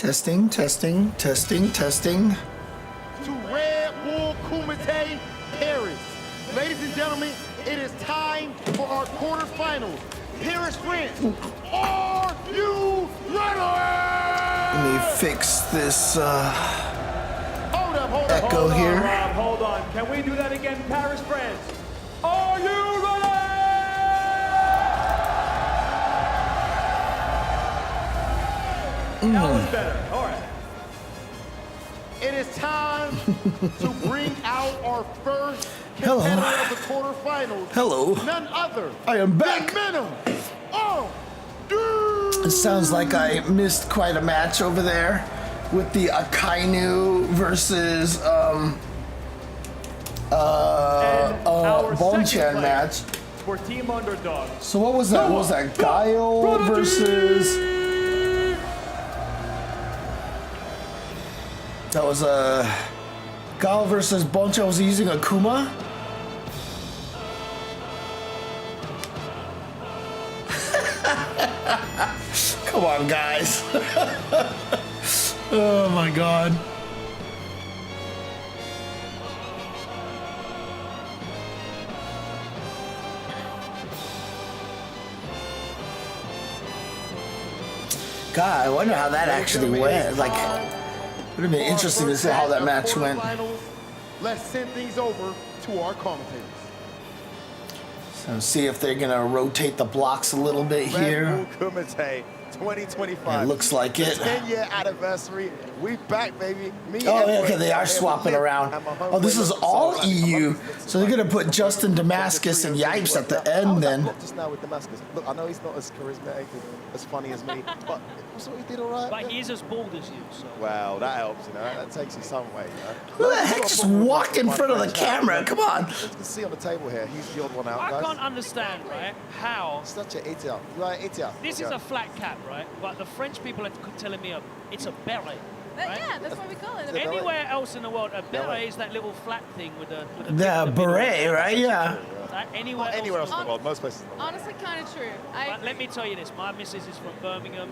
Testing, testing, testing, testing. To Red Bull Kumite Paris. Ladies and gentlemen, it is time for our quarterfinals. Paris, France, are you ready? Let me fix this Hold echo Hold on, here. Rob, hold on. Can we do that again? Paris, France. Are you ready? That was better. All right. It is time to bring out our first Hello. competitor of the quarterfinals. Hello. None other I am back. than Mena. Oh, It sounds like I missed quite a match over there with the Akainu versus Bonchan match. For Team Underdog. So what was that? What was that Guile versus? That was Guile versus Bonchan. Was he using Akuma? Come on, guys. Oh my god. God, I wonder how that actually went. Like, would have been interesting to see how that match went. Let's send things over to our commentators. So see if they're gonna rotate the blocks a little bit here. Red Bull Kumite 2025. It looks like it. 10-year anniversary. We back, baby. Me Oh, and yeah, okay, Wade they are and swapping Liv around. and my Oh, this homeboy is Luke. all So, EU. So they're gonna put Justin Damascus and Yipes at the end then. Look, just now with Damascus. Look, I know he's not as charismatic, as funny as me, but also he did all right. But he is as bald as you, so. Well, that helps, you know. That takes you some way, you know. Who the heck just walked in front of the camera? Come on. As you can see on the table here, he's the odd one out, I guys. can't understand, right, how Such an idiot. You are an idiot. this is a flat cap, right? But the French people are telling me it's a beret. Right? Yeah, that's what we call it. Anywhere else in the world, a beret is that little flat thing with the The beret, right? Yeah. Anywhere else in the world, most places in the world. Honestly, kind of true. But let me tell you this, my missus is from Birmingham.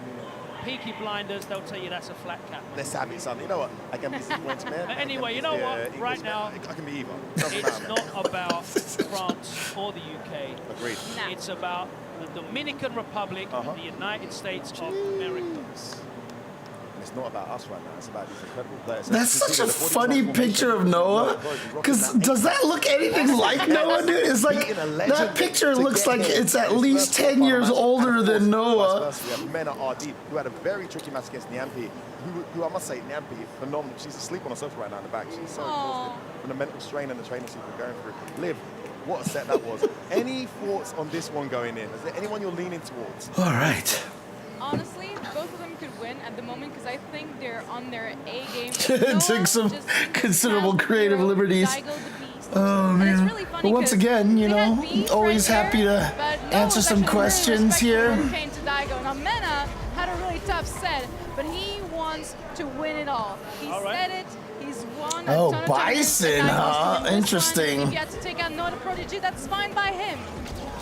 Peaky Blinders, they'll tell you that's a flat cap. They're savvy, son. You know what? I can be French, man. Anyway, you know what? Right now, I can be either. it's not about France or the UK. Agreed. It's about the Dominican Republic and the United States of America. It's not about us right now. It's about these incredible players. That's such a funny picture of Noah. Because does that look anything like Noah, dude? It's like, that picture looks like it's at least 10 years older than Noah. We have Mena RD, who had a very tricky match against Nyampi, who I must say, Nyampi, phenomenal. She's asleep on a sofa right now in the back. She's so exhausted from the mental strain and the training she's been going through. Liv, what a set that was. Any thoughts on this one going in? Is there anyone you're leaning towards? All right. Honestly, both of them could win at the moment because I think they're on their A game. Took some considerable creative liberties. Oh man. But once again, you know, always happy to answer some questions here. Came to Daigo. Now Mena had a really tough set, but he wants to win it all. He said it. He's won. Oh, Bison, huh? Interesting. If you had to take out Noah the Prodigy, that's fine by him.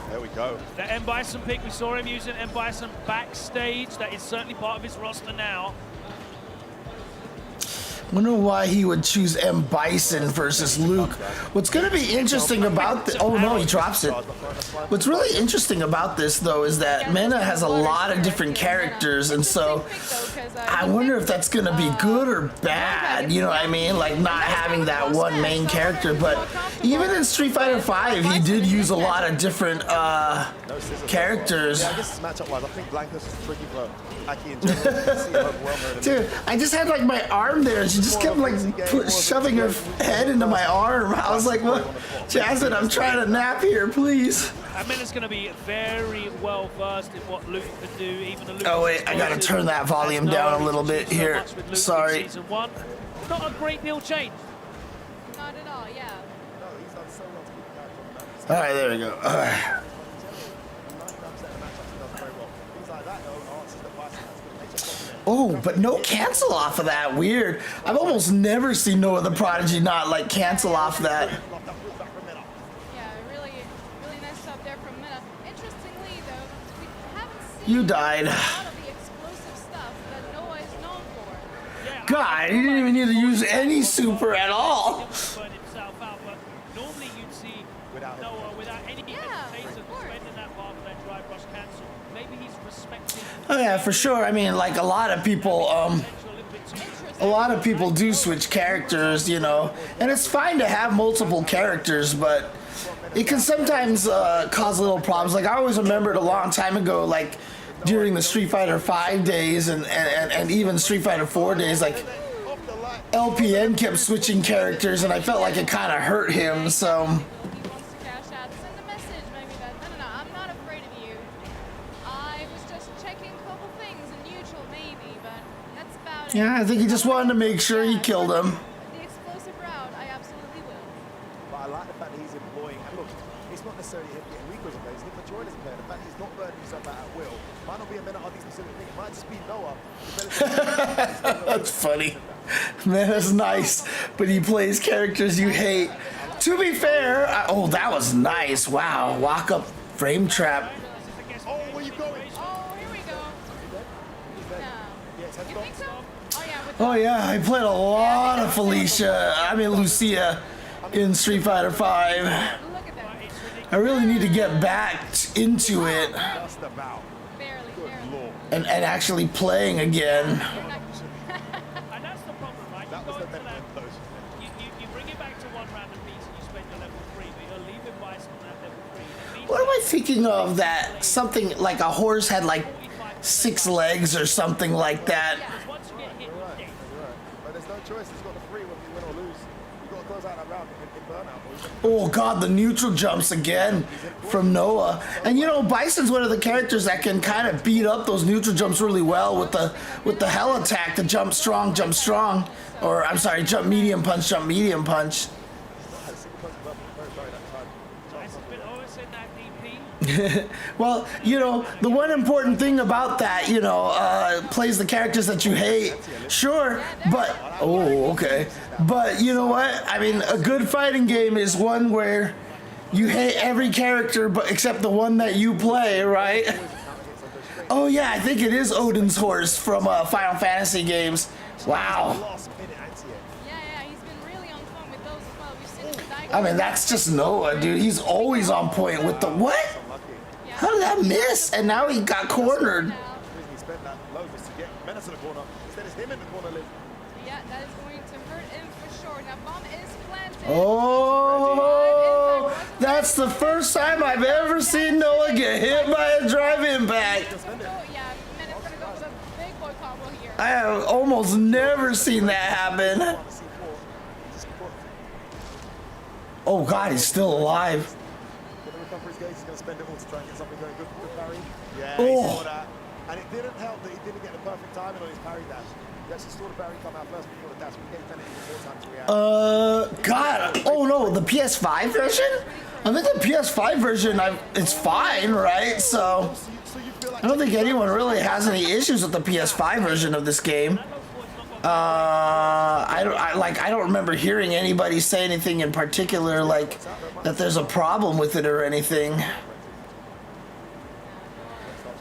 There we go. The M. Bison pick, we saw him using M. Bison backstage. That is certainly part of his roster now. Wonder why he would choose M. Bison versus Luke. What's going to be interesting about the oh no, he drops it. What's really interesting about this though is that Mena has a lot of different characters, and so I wonder if that's going to be good or bad. You know what I mean? Like not having that one main character. But even in Street Fighter V, he did use a lot of different characters. Yeah, I guess matchup-wise, I think Blanca's is tricky for Aki in general. Dude, I just had like my arm there. She just kept like shoving her head into my arm. I was like, "What, Jasmine? I'm trying to nap here, please." Mena's going to be very well versed in what Luke could do. Even the Luke Oh wait, I gotta turn that volume down a little bit here. Sorry. Season 1. Not a great deal changed. Not at all, yeah. All right, there we go. All right. Oh, but no cancel off of that. Weird. I've almost never seen Noah the Prodigy not like cancel off that. Yeah, really nice stuff there from Mena. Interestingly, though, we haven't seen You died. a lot of the explosive stuff that Noah is known for. God, he didn't even need to use any super at all. Normally you'd see Noah without any hesitation defending that path of that drive rush cancel. Maybe he's respecting. Oh yeah, for sure. I mean, like a lot of people do switch characters, you know, and it's fine to have multiple characters, but it can sometimes cause little problems. Like I always remembered a long time ago, like during the Street Fighter 5 days and even Street Fighter 4 days, like LPN kept switching characters, and I felt like it kind of hurt him. So. Yeah, I think he just wanted to make sure he killed him. The explosive route, I absolutely will. But I like the fact that he's employing, and look, it's not necessarily him getting weaker as a player, it's him enjoying as a player. The fact that he's not burning himself out at will. Might not be a minute on these specific things, it might just be Noah. That's funny. Man, that's nice. But he plays characters you hate. To be fair, oh, that was nice. Wow, walk up frame trap. Oh, where you going? Oh, here we go. You think so? Oh yeah, I played a lot of Lucia in Street Fighter 5. I really need to get back into it and actually playing again. And that's the problem, right? You go into that, you bring it back to one random piece and you spend your level 3, but you're leaving Bison at level 3. What am I thinking of? That something like a horse had like 6 legs or something like that. Once you get hit, you're dead. But there's no choice, he's got the free whether you win or lose. You've got to close out that round in burnout. Oh god, the neutral jumps again from Noah. And you know, Bison's one of the characters that can kind of beat up those neutral jumps really well with the hell attack, the jump strong, or I'm sorry, jump medium punch. Well, you know, the one important thing about that, you know, plays the characters that you hate, sure, but, oh, okay. But you know what? I mean, a good fighting game is one where you hate every character but except the one that you play, right? Oh yeah, I think it is Odin's horse from Final Fantasy games. Wow. I mean, that's just Noah, dude. He's always on point with the what? How did that miss? And now he got cornered. He spent that low just to get Menace in the corner. Instead, it's him in the corner, Liv. Yeah, that is going to hurt him for sure. Now, bomb is planted. Oh, that's the first time I've ever seen Noah get hit by a drive impact. I have almost never seen that happen. Oh God, he's still alive. He's going to spend it all to try and get something going good for parry. Yeah, oh. He saw that. And it didn't help that he didn't get the perfect timing on his parry dash. He actually saw the parry come out first before the dash. We gave penalty more time to react. God. Oh no, the PS5 version? I think the PS5 version, it's fine, right? So, I don't think anyone really has any issues with the PS5 version of this game. I don't remember hearing anybody say anything in particular, like that there's a problem with it or anything.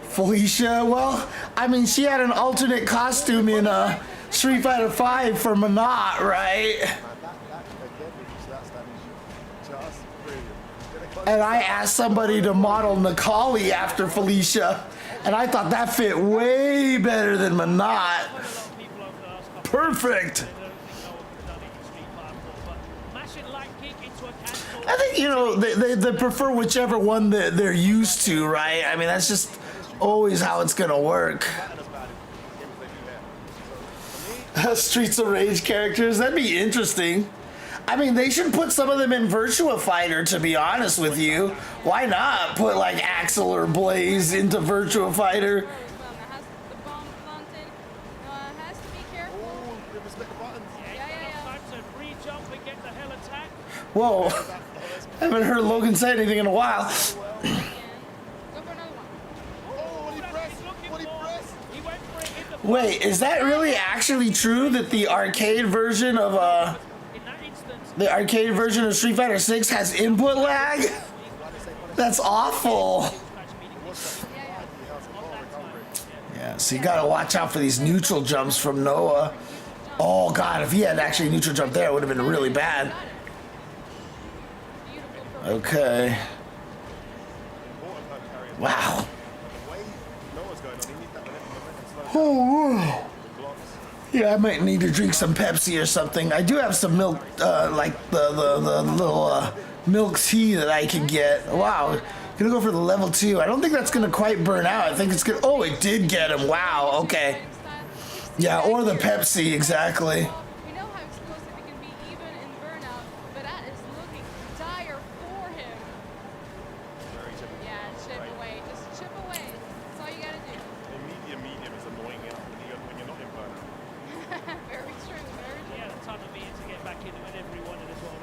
Felicia, well, I mean, she had an alternate costume in Street Fighter 5 for Manat, right? And I asked somebody to model Nikali after Felicia, and I thought that fit way better than Manat. Perfect. I think, you know, they prefer whichever one that they're used to, right? I mean, that's just always how it's gonna work. Streets of Rage characters, that'd be interesting. I mean, they should put some of them in Virtua Fighter, to be honest with you. Why not put like Axel or Blaze into Virtua Fighter? Whoa, I haven't heard Logan say anything in a while. Wait, is that really actually true that the arcade version of Street Fighter 6 has input lag? That's awful. Yeah, so you gotta watch out for these neutral jumps from Noah. Oh god, if he had actually neutral jump there, it would have been really bad. Okay. Wow. Oh, yeah, I might need to drink some Pepsi or something. I do have some milk, like the little milk tea that I can get. Wow. Gonna go for the level 2. I don't think that's gonna quite burn out. I think it's gonna. Oh, it did get him. Wow. Okay. Yeah, or the Pepsi, exactly. We know how explosive he can be even in burnout, but that is looking dire for him. Yeah, chip away. Just chip away. That's all you gotta do. Medium is annoying when you're not in burnout. Very true. Very true. Yeah, the time of meeting to get back into it every one of this one.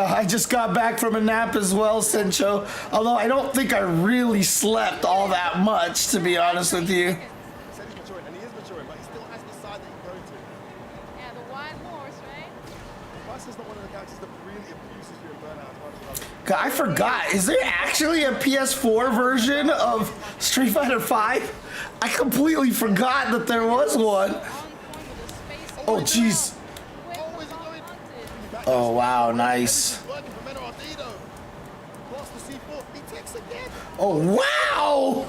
I just got back from a nap as well, Sencho. Although I don't think I really slept all that much, to be honest with you. Yeah, the wild horse, right? Vice is not one of the characters that really abuses you in burnout as much as others. God, I forgot. Is there actually a PS4 version of Street Fighter V? I completely forgot that there was one. Oh, jeez. Oh, wow, nice. Oh, wow!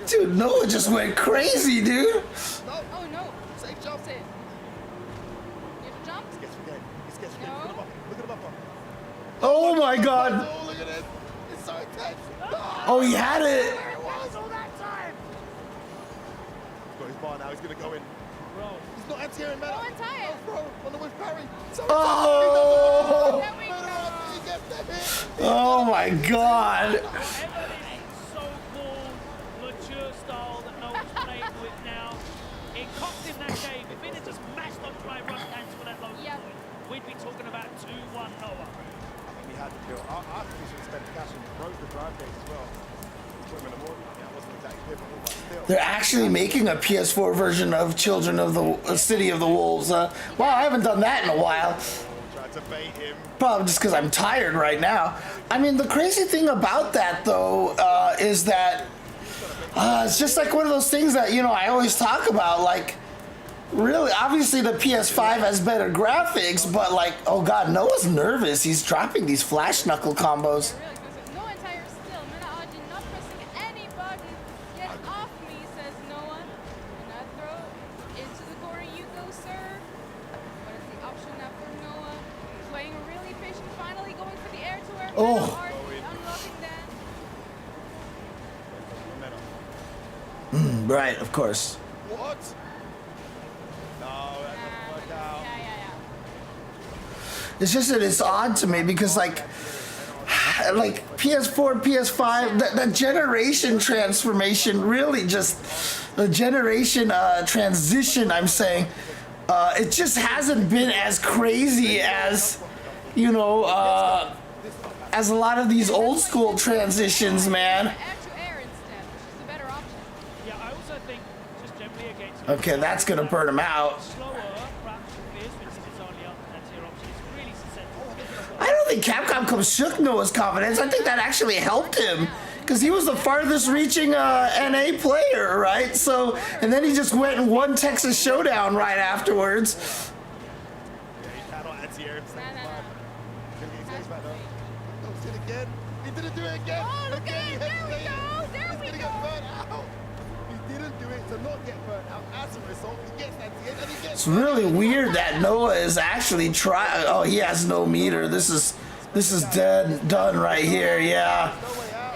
Dude, Noah just went crazy, dude. Oh no! Safe jump. You have to jump? Oh my god. Oh, look at this. It's so intense. Oh, he had it. There it was all that time. He's got his bar now. He's going to go in. He's not anti-air in meta. Go entire. Oh, bro. On the whiff parry. So Oh. there we go. He gets the hit. Oh my god. So cool, mature style that Noah's playing with now. It cost him that game. If it had just mashed on dry run hands for that low point, we'd be talking about 2-1 Noah. He had to kill. I think he should have spent cash and broke the drive gate as well. Put him in the morning. Yeah, it wasn't exactly pivotal, but still. They're actually making a PS4 version of Children of the City of the Wolves. Wow, I haven't done that in a while. Tried to bait him. Probably just because I'm tired right now. I mean, the crazy thing about that, though, is that it's just like one of those things that, you know, I always talk about. Like, really, obviously the PS5 has better graphics, but like, oh god, Noah's nervous. He's dropping these flash knuckle combos. No entire still. Mena-Aji not pressing any button. Get off me, says Noah. And that throw into the corner you go, sir. What is the option now for Noah? Playing really patient, finally going for the air-to-air. Oh. Unlocking that. Right, of course. What? No, that doesn't work out. It's just that it's odd to me because like PS4, PS5, the generation transformation really just the generation transition. I'm saying it just hasn't been as crazy as you know as a lot of these old school transitions, man. Okay, that's gonna burn him out. I don't think Capcom shook Noah's confidence. I think that actually helped him because he was the farthest reaching NA player, right? So, and then he just went and won Texas Showdown right afterwards. He didn't do it again. Oh, look at it. There we go. There we go. He didn't do it to not get burnt out. As a result, he gets that and he gets. It's really weird that Noah is actually trying. Oh, he has no meter. This is dead done right here. Yeah.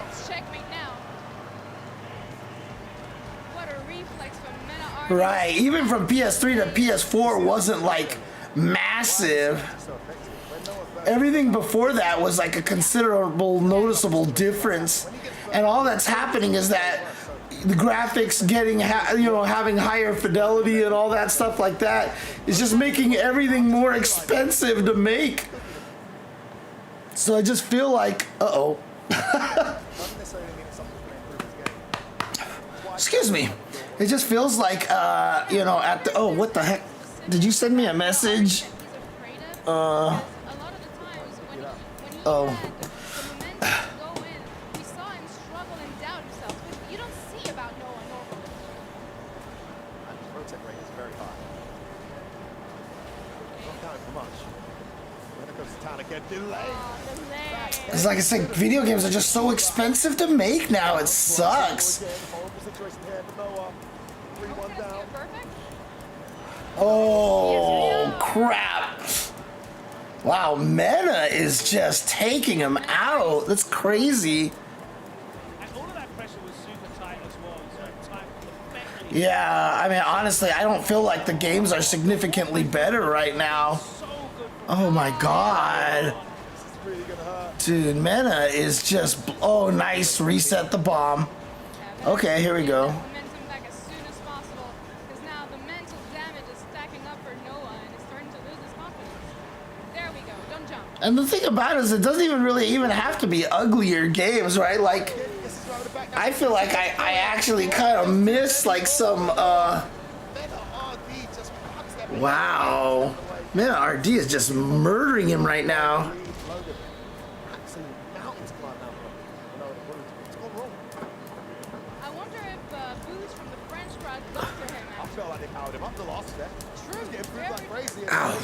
It's checkmate now. What a reflex from Mena-Aji. Right. Even from PS3 to PS4 wasn't like massive. Everything before that was like a considerable, noticeable difference. And all that's happening is that the graphics getting, having higher fidelity and all that stuff like that is just making everything more expensive to make. So I just feel like, excuse me. It just feels like, at the, what the heck? Did you send me a message? Oh. We saw him struggle and doubt himself, which you don't see about Noah normally. And his rotate rate is very It's like I said, video games are just so expensive to make now. It sucks. Oh, crap. Wow, Mena is just taking him out. That's crazy. And all of that pressure was super tight as well. So time perfectly. Yeah, I mean, honestly, I don't feel like the games are significantly better right now. Oh my god. Dude, Mena is just... Oh, nice. Reset the bomb. Okay, here we go. Momentum back as soon as possible, because now the mental damage is stacking up for Noah and is starting to lose his confidence. There we go. Don't jump. And the thing about it is it doesn't even really have to be uglier games, right? Like, I feel like I actually kind of miss like some, wow. Mena RD is just murdering him right now. I wonder if booze from the French crowd got to him. I felt like they powered him up the last step. True. He was getting booed like crazy. I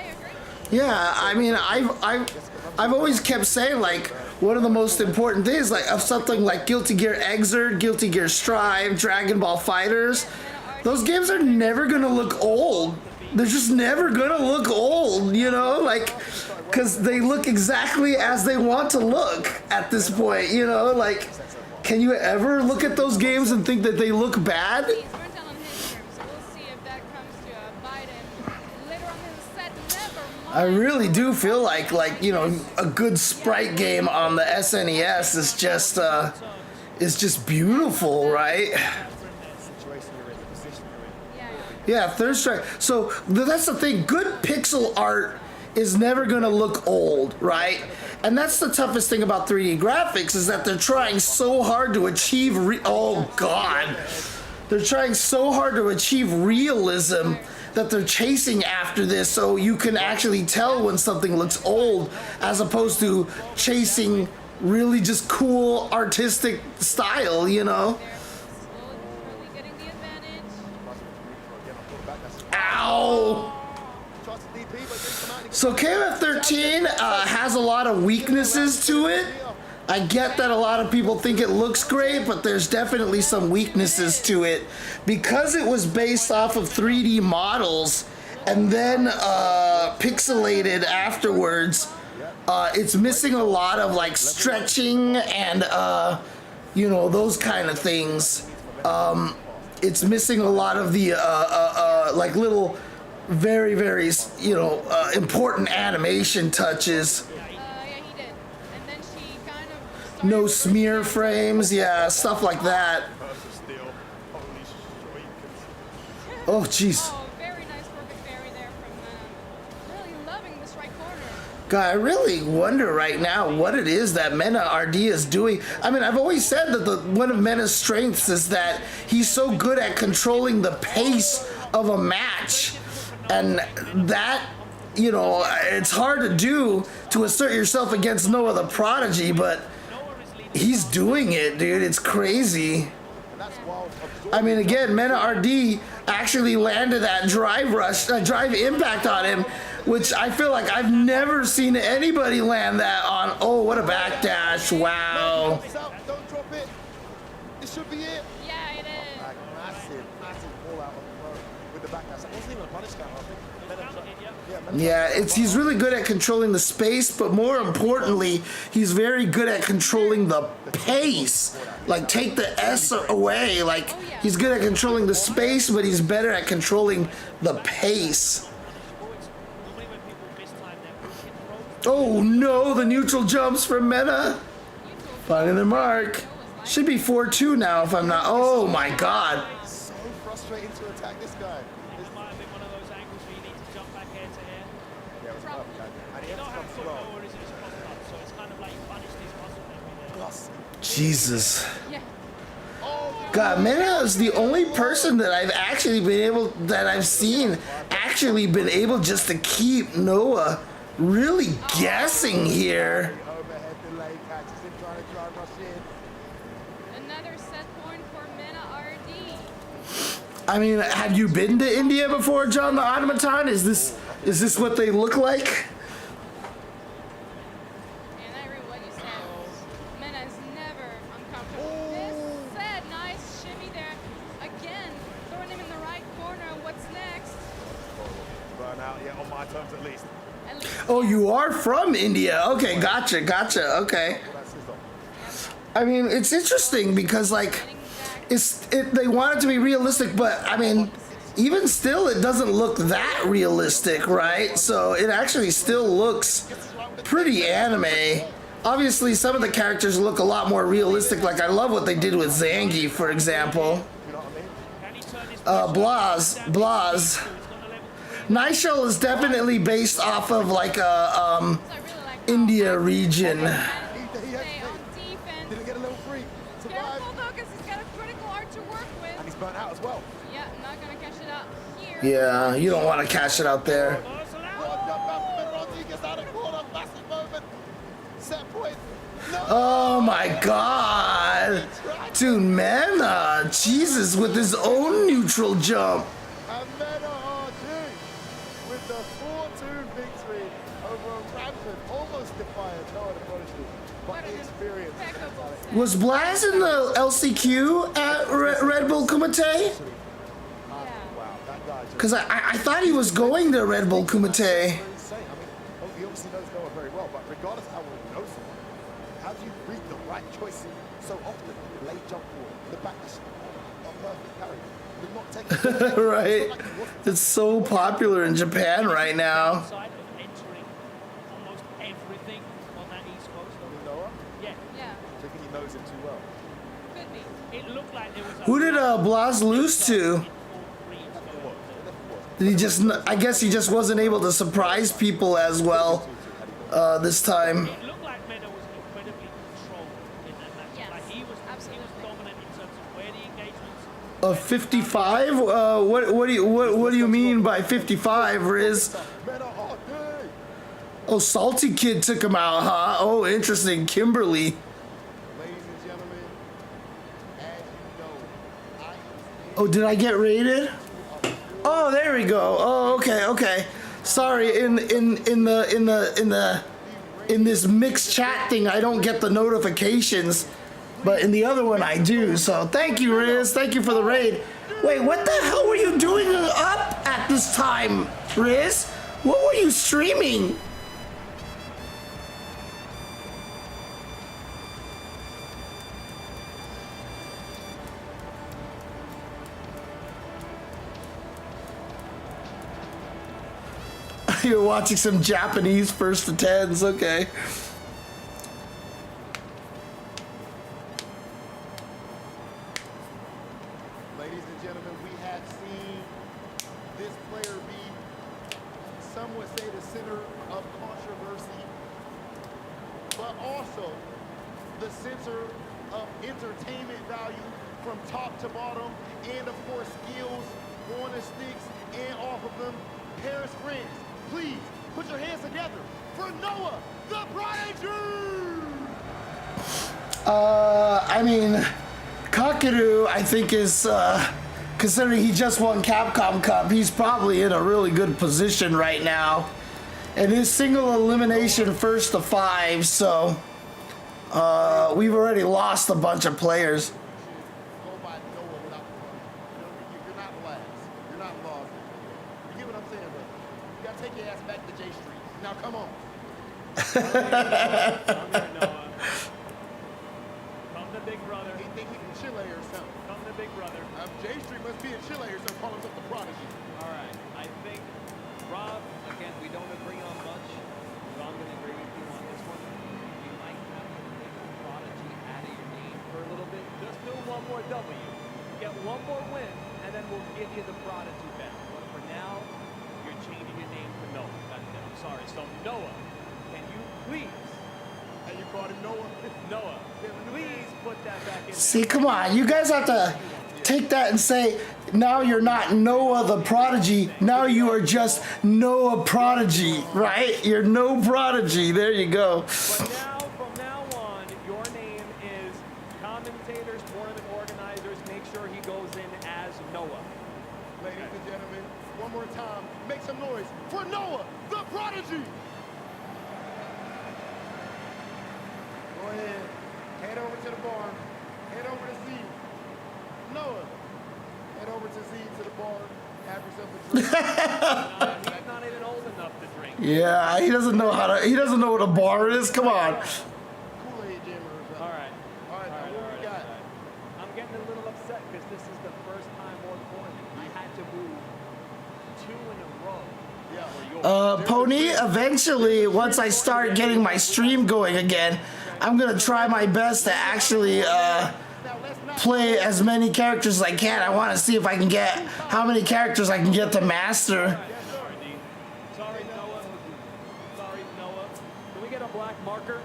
agree. Yeah, I mean, I've always kept saying like one of the most important things like of something like Guilty Gear Xrd, Guilty Gear Strive, Dragon Ball Fighters. Those games are never gonna look old. They're just never gonna look old, you know, like, because they look exactly as they want to look at this point, you know, like, can you ever look at those games and think that they look bad? I really do feel like, you know, a good sprite game on the SNES is just beautiful, right? Yeah, Third Strike. So that's the thing. Good pixel art is never gonna look old, right? And that's the toughest thing about 3D graphics is that they're trying so hard to achieve. Oh God, they're trying so hard to achieve realism that they're chasing after this, so you can actually tell when something looks old, as opposed to chasing really just cool artistic style, you know. Ow! So KOF 13 has a lot of weaknesses to it. I get that a lot of people think it looks great, but there's definitely some weaknesses to it. Because it was based off of 3D models and then pixelated afterwards, it's missing a lot of like stretching and you know, those kind of things. It's missing a lot of the like little very, very, you know, important animation touches. No smear frames, yeah, stuff like that. Oh, jeez. God, I really wonder right now what it is that Mena RD is doing. I mean, I've always said that one of Mena's strengths is that he's so good at controlling the pace of a match. And that, you know, it's hard to do to assert yourself against Noah the Prodigy, but he's doing it, dude. It's crazy. I mean, again, Mena RD actually landed that drive impact on him, which I feel like I've never seen anybody land that on. Oh, what a backdash. Wow. Don't drop it. This should be it. Yeah, it is. Massive ball out on the road with the backdash. It wasn't even a punish counter, I think. Yeah, he's really good at controlling the space, but more importantly, he's very good at controlling the pace. Like, take the S away. Like, he's good at controlling the space, but he's better at controlling the pace. Oh no, the neutral jumps from Mena. Finding their mark. Should be 4-2 now if I'm not. Oh my God. So frustrating to attack this guy. This might have been one of those angles where you need to jump back here to here. Yeah, it was perfect. And he You had don't to have come foot strong. nowhere is his cross up, so it's kind of like you punish these muscle memory there. Jesus. Yeah. God, Mena is the only person that I've seen actually been able just to keep Noah really guessing here. Overhead delay catches him trying to try and rush in. Another set point for Mena RD. I mean, have you been to India before, John the Automaton? Is this what they look like? my terms at least. Oh, you are from India. Okay, gotcha. Okay. I mean, it's interesting because like, they want it to be realistic, but I mean, even still, it doesn't look that realistic, right? So it actually still looks pretty anime. Obviously, some of the characters look a lot more realistic. Like I love what they did with Zangief, for example. Blaz. Nightshell is definitely based off of like a India region. Didn't get a little free. Careful though, because he's got a critical art to work with. And he's burnt out as well. Yeah, not gonna catch it out here. Yeah, you don't want to catch it out there. Oh my god. Dude, Mena, Jesus, with his own neutral jump. And Mena RG with the 4-2 victory over a rampant, almost defiant Noah the Prodigy. But the experience. Was Blaz in the LCQ at Red Bull Kumite? Because I thought he was going to Red Bull Kumite. He obviously knows Noah very well, but regardless of how well you know someone, how do you read the right choice so often? Late jump forward, the back a perfect carry. Right. It's so popular in Japan right now. Almost everything on that East Coast. Noah? Yeah. I think he knows him too well. Could be. It looked like there was Who did Blaz lose to? Did he just? I guess he just wasn't able to surprise people as well this time. It looked like Mena was incredibly controlled in that match. Yes, Like he was dominant in terms of where the engagements. 55? What do you mean by 55, Riz? Oh, Salty Kid took him out, huh? Oh, interesting. Kimberly. Oh, did I get rated? Oh, there we go. Oh, okay. Sorry, in this mixed chat thing, I don't get the notifications, but in the other one I do. So thank you, Riz. Thank you for the raid. Wait, what the hell were you doing up at this time, Riz? What were you streaming? You're watching some Japanese first to tens, okay. Ladies and gentlemen, we have seen this player be, some would say, the center of controversy, but also the center of entertainment value from top to bottom, and of course skills on the sticks and off of them. Paris friends, please put your hands together for Noah the Prodigy! I mean, Kakeru, I think is, considering he just won Capcom Cup, he's probably in a really good position right now. And his single elimination first to 5, so we've already lost a bunch of players. Now come on. Come to Big Brother. He think he from Chile or something. Come to Big Brother. J Street must be in Chile or something. Call himself the Prodigy. All right. I think, Rob, again, we don't agree on much, but I'm going to agree with you on this one. You might have to take the Prodigy out of your name for a little bit. Just do one more W. Get one more win, and then we'll give you the Prodigy back. But for now, you're changing your name to Noah. I'm sorry. So, Noah, can you please... And you called him Noah? Noah, please put that back in. See, come on, you guys have to take that and say, now you're not Noah the Prodigy, now you are just Noah Prodigy, right? You're no Prodigy, there you go. But now, from now on, your name is commentators, tournament organizers, make sure he goes in as Noah. Ladies and gentlemen, one more time, make some noise for Noah the Prodigy! Go ahead, head over to the barn, head over to Z. Noah, head over to Z to the bar, have yourself a drink. He's not even old enough Yeah, he doesn't know how to. He doesn't know what a bar is. Come on. Kool-Aid Jammers. All right. All right, now what we got? I'm getting a little upset because this is the first time more importantly I had to move 2 in a row. Pony, eventually, once I start getting my stream going again, I'm gonna try my best to actually play as many characters as I can. I want to see if I can get how many characters I can get to master. Sorry, Noah. Sorry, Noah. Can we get a black marker?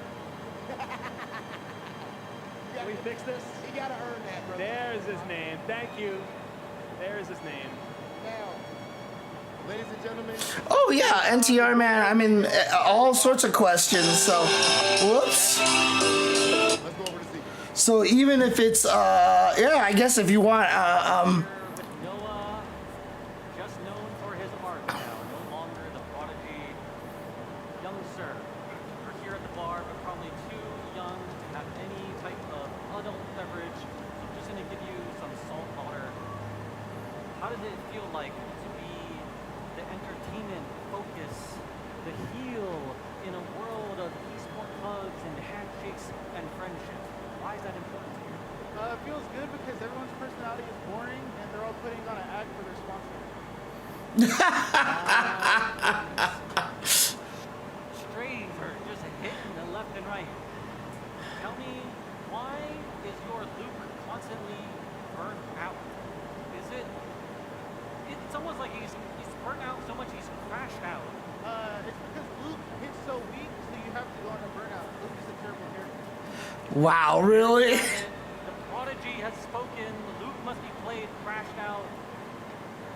Can we fix this? You gotta earn that, brother. There's his name. Thank you. There's his name. Now, ladies and gentlemen. Oh yeah, NTR man. I mean, all sorts of questions. So, whoops. Let's go over to Z. So even if it's yeah, I guess if you want Noah, just known for his art now, no longer the prodigy young sir. We're here at the bar, but probably too young to have any type of adult beverage. So I'm just gonna give you some salt water. How does it feel like to be the entertainment focus, the heel in a world of esport hugs and handshakes and friendship? Why is that important to you? It feels good because everyone's personality is boring and they're all putting on an act for their sponsor. Strays are just hitting the left and right. Tell me, why is your Luke constantly burnt out? Is it? It's almost like he's burnt out so much he's crashed out. It's because Luke hits so weak, so you have to go on a burnout. Luke is a terrible character. wow, really? The prodigy has spoken. Luke must be played crashed out.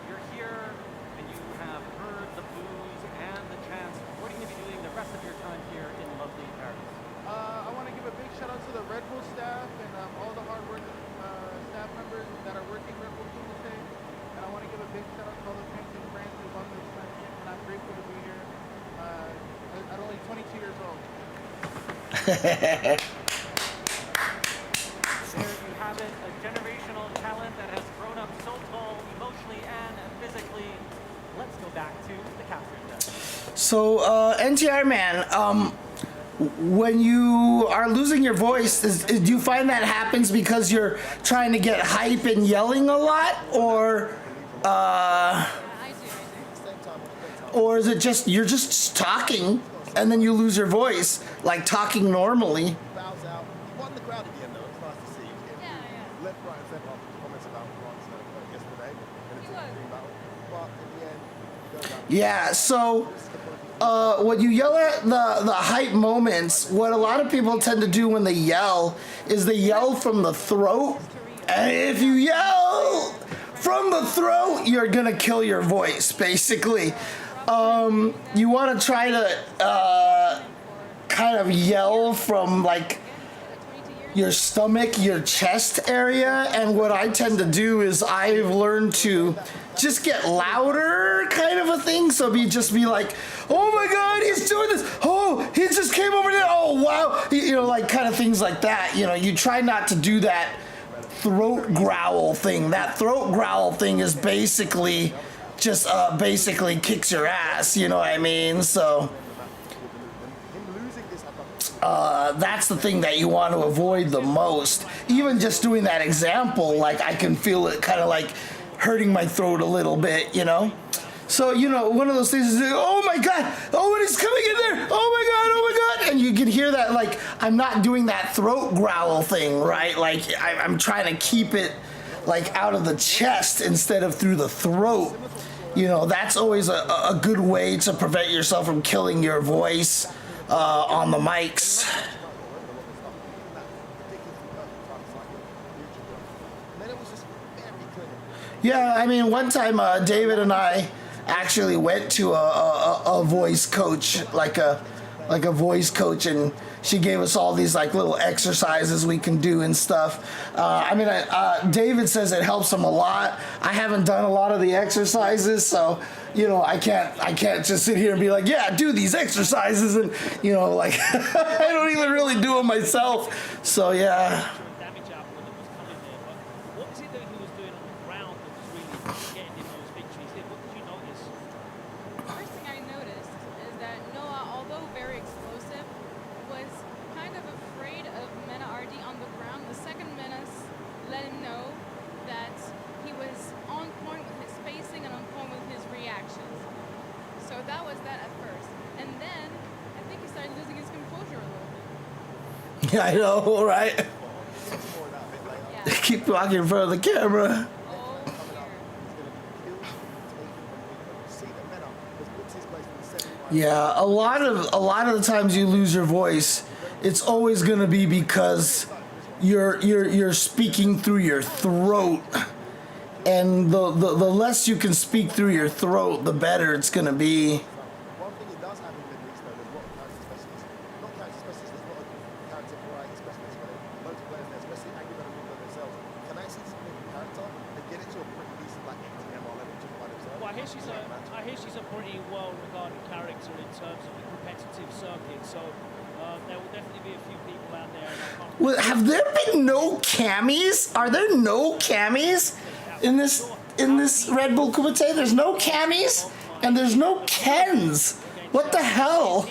You're here, and you have heard the boos and the chants. What are you going to be doing the rest of your time here in lovely Paris? I want to give a big shout out to the Red Bull staff and all the hardworking staff members that are working Red Bull Kumite. And I want to give a big shout out to all the fans and friends who love this tournament. And I'm grateful to be here at only 22 years old. There you have it, a generational talent that has grown up so tall, emotionally and physically. Let's go back to the captain's desk. So NTR man, when you are losing your voice, do you find that happens because you're trying to get hype and yelling a lot, or is it just you're just talking and then you lose your voice, like talking normally? Bows out. He won the crowd again, though. It's nice to see. He was getting left, right, and center comments about Bronx yesterday. And it's a dream battle. But in the end, he goes out. Yeah, so when you yell at the hype moments, what a lot of people tend to do when they yell is they yell from the throat. And if you yell from the throat, you're gonna kill your voice, basically. You want to try to kind of yell from like your stomach, your chest area, and what I tend to do is I've learned to just get louder, kind of a thing. So just be like, oh my God, he's doing this. Oh, he just came over there. Oh wow, you know, like kind of things like that. You know, you try not to do that throat growl thing. That throat growl thing is basically just basically kicks your ass. You know what I mean? So. That's the thing that you want to avoid the most. Even just doing that example, like I can feel it kind of like hurting my throat a little bit, you know? So, you know, one of those things is, oh my God, oh, and he's coming in there, oh my God, and you can hear that, like, I'm not doing that throat growl thing, right? Like, I'm trying to keep it, like, out of the chest instead of through the throat. You know, that's always a good way to prevent yourself from killing your voice on the mics. Yeah, I mean, one time David and I actually went to a voice coach, like a voice coach, and she gave us all these like little exercises we can do and stuff. I mean, David says it helps him a lot. I haven't done a lot of the exercises, so you know, I can't just sit here and be like, yeah, do these exercises, and you know, like I don't even really do them myself. So yeah. First thing I noticed is that Yeah, I know, right? Keep walking in front of the camera. Yeah, a lot of the times you lose your voice, it's always gonna be because you're speaking through your throat, and the less you can speak through your throat, the better it's gonna be. One thing it does have in the Middle East, though, there's a lot of character specialists. Not character specialists, there's a lot of character variety specialists, but loads of players there, especially angry men and women themselves, can actually submit a character and get it to a pretty decent like XTMR level just by themselves. Well, I hear she's a pretty well-regarded character in terms of the competitive circuit, so there will definitely be a few people out there. Well, have there been no camis? Are there no camis in this Red Bull Kumite? There's no camis and there's no Kens. What the hell?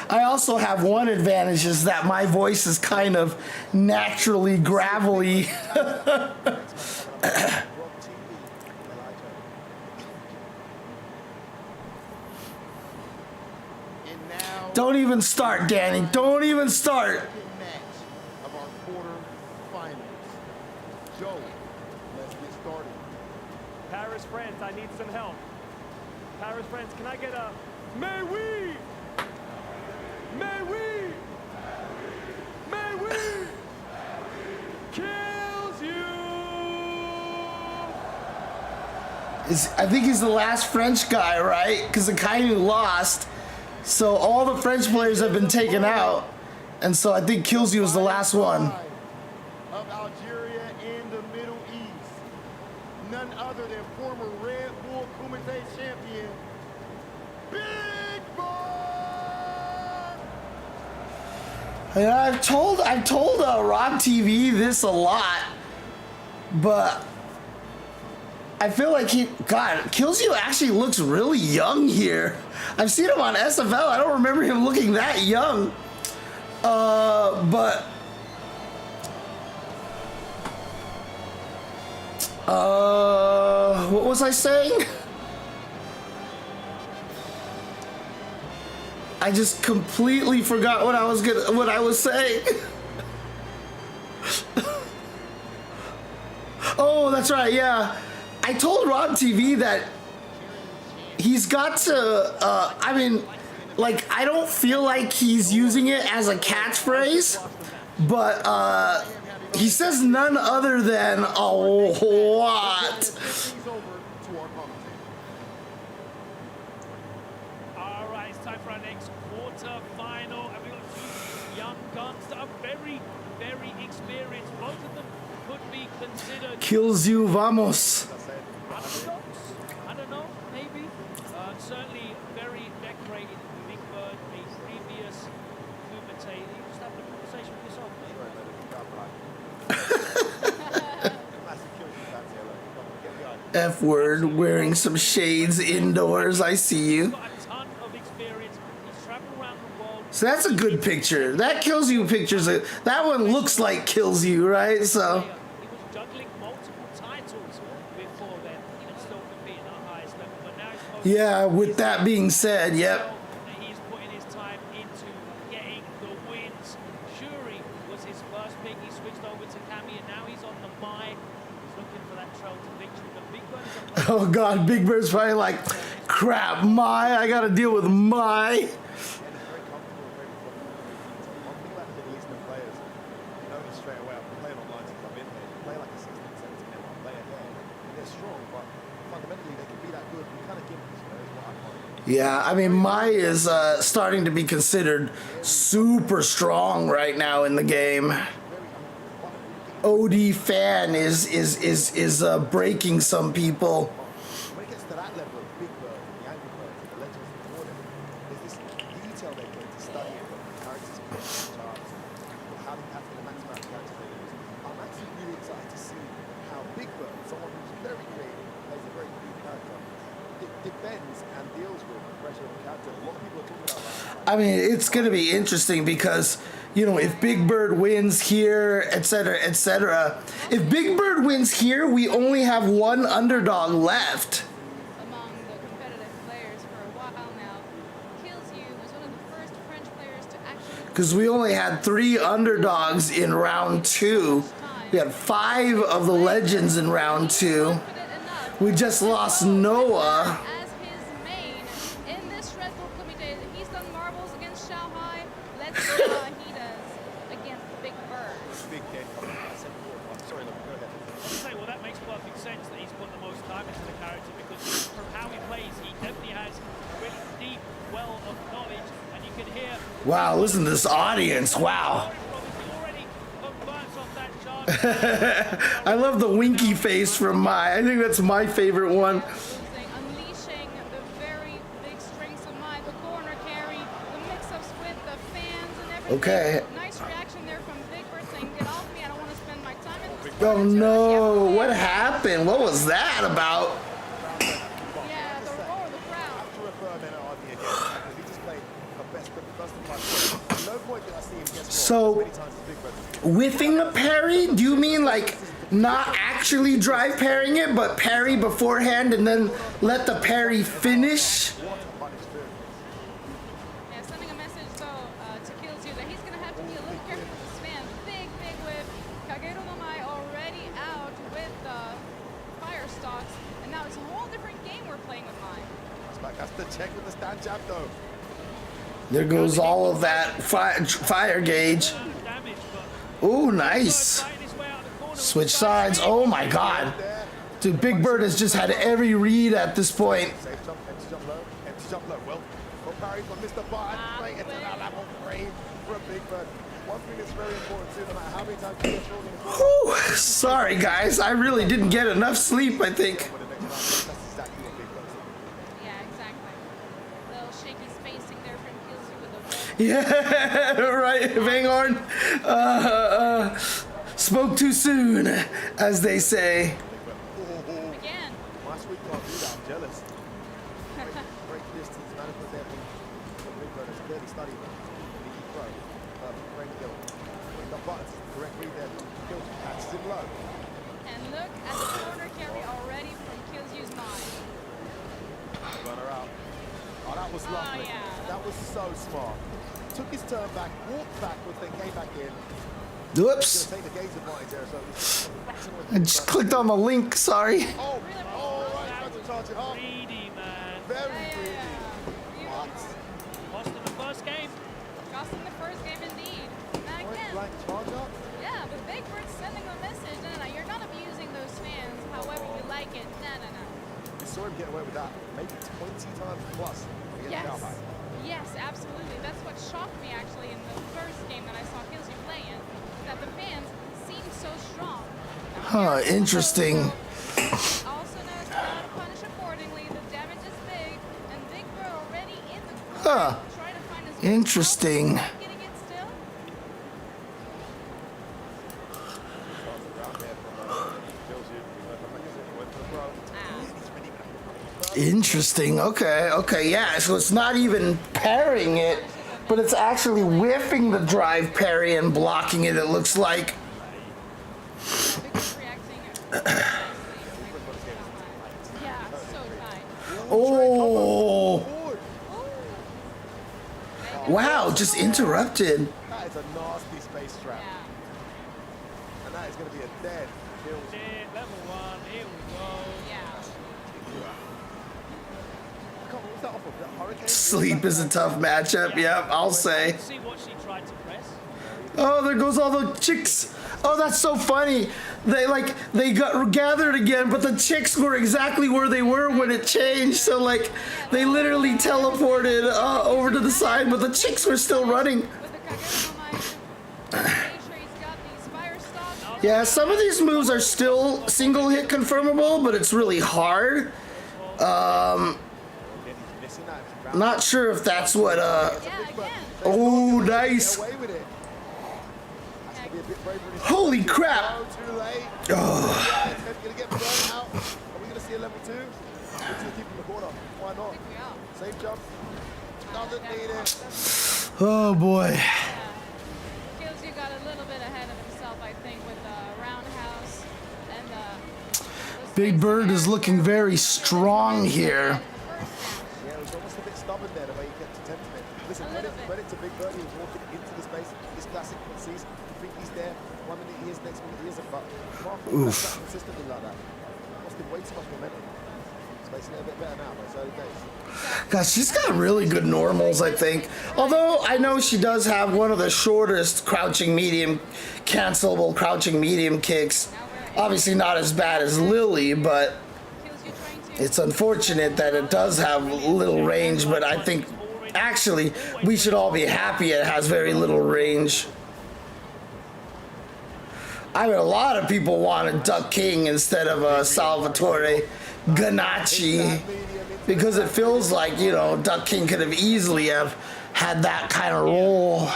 I also have one advantage is that my voice is kind of naturally gravelly. Don't even start, Danny. Don't even start. Of our quarterfinals. Joe, let's get started. Paris, France, I need some help. Paris, France, can I get a may we? May we? May we? Kills you! I think he's the last French guy, right? Because the Kainu lost. So all the French players have been taken out. And so I think Kills You is the last one. Of Algeria in the Middle East. None other than former Red Bull Kumite champion, Big Bird! And I've told Rob TV this a lot, but I feel like Kills You actually looks really young here. I've seen him on SFL. I don't remember him looking that young. But what was I saying? I just completely forgot what I was saying. Oh, that's right. Yeah, I told Rob TV that he's got to. I mean, like, I don't feel like he's using it as a catchphrase, but he says none other than a what? All right, it's time for our next quarter-final. And we've got two young guns that are very, very experienced. Both of them could be considered... Kills You, vamos. I don't know, maybe. Certainly very decorated. Big Bird, a previous Kumite. You just having a conversation with yourself, mate. F word, wearing some shades indoors. I see you. So that's a good picture. That Kills You picture's that one looks like Kills You, right? So. Yeah, with that being said, yep. He's putting his time into getting the wins. Shuri was his first pick. He switched over to Cammy, and now he's on the Mai. He's looking for that trail to victory. But Big Bird is a Oh God, Big Bird's probably like, crap, Mai, I gotta deal with Mai. Yeah, I mean, Mai is starting to be considered super strong right now in the game. OD fan is breaking some people. When it gets to that level of Big Bird, the Angry Bird, the legends before them, there's this detail they get to study it, the characters' charts, how to max amount of characters they use. I'm actually really excited to see how Big Bird, someone who's very creative, plays a very unique character, defends and deals with the pressure of the character. A lot of people are talking about that. I mean, it's going to be interesting because, you know, if Big Bird wins here, etc., etc. If Big Bird wins here, we only have one underdog left. Among the competitive players for a while now, Kills You because we only had 3 underdogs in round 2. We had 5 of the legends in round 2. We just lost Noah. As his main in this Red Bull Kumite, he's done marbles against Shanghai. Let's see how he does against Big Bird. Big game coming. I said before. I'm sorry, look, go ahead. I'd say, well, that makes perfect sense that he's put the most time into the character because from how he plays, he definitely has a really deep well of knowledge, and you can hear. Wow, listen to this audience. Wow. I love the winky face from Mai. I think that's my favorite one. Unleashing the very big strengths of Mai, the corner carry, the mix-ups with the fans and everything. Okay. Nice reaction there from Big Bird saying, get off me, I don't want to spend my time in this. Oh no, what happened? What was that about? Yeah, the roar of the crowd. I have to refer men at RD again because he just played a best of five. No point did I see him get So, many times as Big Bird. whiffing a parry? Do you mean like not actually drive parrying it, but parry beforehand and then let the parry finish? Yeah, sending a message though to Killzoo that he's going to have to be a little careful with his fans. Big whip. Kagero no Mai already out with the fire stocks, and now it's a whole different game we're playing with Mai. That's the check with the stand jab though. There goes all of that fire gauge. Ooh, nice. Switch sides. Oh my god. Dude, Big Bird has just had every read at this point. Safe jump, empty jump low, empty jump low. Well parry from Mr. Bard. Straight into that level 3 for a Big Bird. One thing that's very important too, no matter how many times you get thrown in the corner. Whew, sorry guys, I really didn't get enough sleep, I think. That's exactly what Big Bird's doing. Yeah, exactly. Little shaky spacing there from Killzoo with the Yeah, right, Vanguard. Spoke too soon, as they say. Again. My sweet can't do that, I'm jealous. Great distance management there from Big Bird. It's clearly studied the E Pro. Great kill. With the buttons, correct read there from Killzoo. Catches him low. And look at the corner carry already from Killzoo's mind. Runner out. Oh, that was lovely. Yeah. That was so smart. Took his turn back, walked backwards, then came back in. Whoops. Take the gaze advantage there, so I just clicked on the link, sorry. oh, right, trying to charge it up. Greedy, man. Very greedy. What? Lost in the first game. Lost in the first game indeed. Now Point again. blank charge up? Yeah, but Big Bird's sending a message. No, you're not abusing those fans however you like it. No. We saw him get away with that maybe 20 times plus against Shanghai. Yes, absolutely. That's what shocked me actually in the first game that I saw Killzoo play in, that the fans seemed so strong. Huh, interesting. Also knows how to punish accordingly. The damage is big, and Big Bird already in the corner Huh. trying to find his way Interesting. out. Getting it still. Interesting. Okay, yeah. So it's not even parrying it, but it's actually whiffing the drive parry and blocking it, it looks like. Oh. Wow, just interrupted. That is a nasty space trap. And that is going to be a dead kill. Level 1, here we go. What was that off of? That hurricane? Sleep is a tough matchup, yep, I'll say. See what she tried to press. Oh, there goes all the chicks. Oh, that's so funny. They got gathered again, but the chicks were exactly where they were when it changed. So they literally teleported over to the side, but the chicks were still running. Yeah, some of these moves are still single hit confirmable, but it's really hard. Not sure if that's what oh, nice. Holy crap! Oh. Gonna get blown out. Are we gonna see a level 2? We're just keep in the corner. Why not? Safe jump. Doesn't need it. Oh boy. Killzoo got a little bit ahead of himself, I think, with the roundhouse and Big Bird is looking very strong here. Yeah, it was almost a bit stubborn there, the way he kept attempting it. Listen, credit to Big Bird. He was walking into the space. This classic concise. You think he's there. 1 minute he is, next minute he isn't. But Mark that consistently like that. Lost him way too much momentum. Spacing it a bit better now, but it's early days. Gosh, she's got really good normals, I think. Although I know she does have one of the shortest crouching medium, cancelable crouching medium kicks. Obviously not as bad as Lily, but it's unfortunate that it does have little range. But I think actually we should all be happy it has very little range. I mean, a lot of people wanted Duck King instead of Salvatore Ganacci, because it feels like, you know, Duck King could have easily have had that kind of role.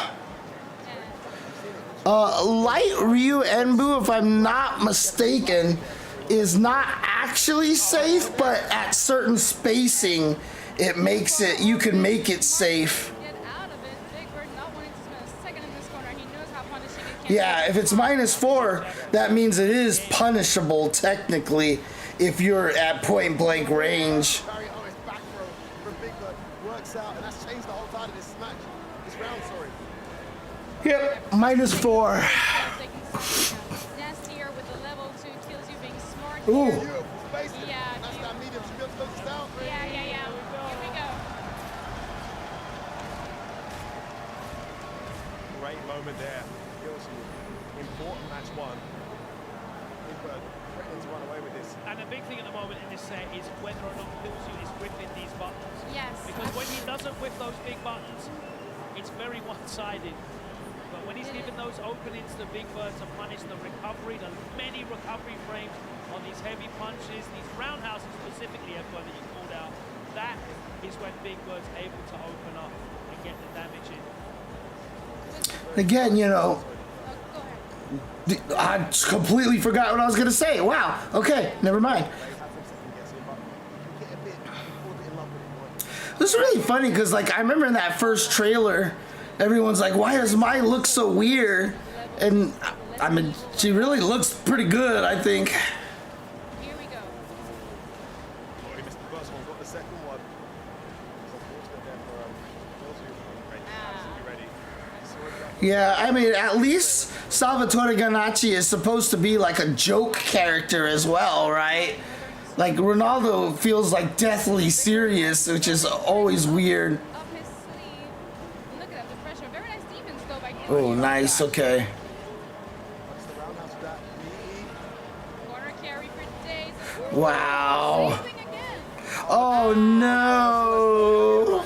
Light Ryu Enbu, if I'm not mistaken, is not actually safe, but at certain spacing, it makes it, you can make it safe. Yeah, if it's -4, that means it is punishable technically if you're at point blank range. Yep, -4. Ooh. Great moment there. Important match one. Big Bird threatening to run away with this. And the big thing at the moment in this set is whether or not Pilsu is whipping these buttons. Yes. Because when he doesn't whip those big buttons, it's very one-sided. But when he's given those openings to Big Bird to punish the recovery, the many recovery frames on these heavy punches, these roundhouses specifically, that you called out, that is when Big Bird's able to open up and get the damage in. Again, you know, I completely forgot what I was going to say. Wow. Okay, never mind. This is really funny because, like, I remember in that first trailer, everyone's like, why does Mai look so weird? And, I mean, she really looks pretty good, I think. Here we go. Already missed the first one, got the second one. It's unfortunate there for absolutely ready. Yeah, I mean, at least Salvatore Ganacci is supposed to be like a joke character as well, right? Like, Ronaldo feels like deathly serious, which is always weird. Oh, nice, okay. Wow. Oh, no.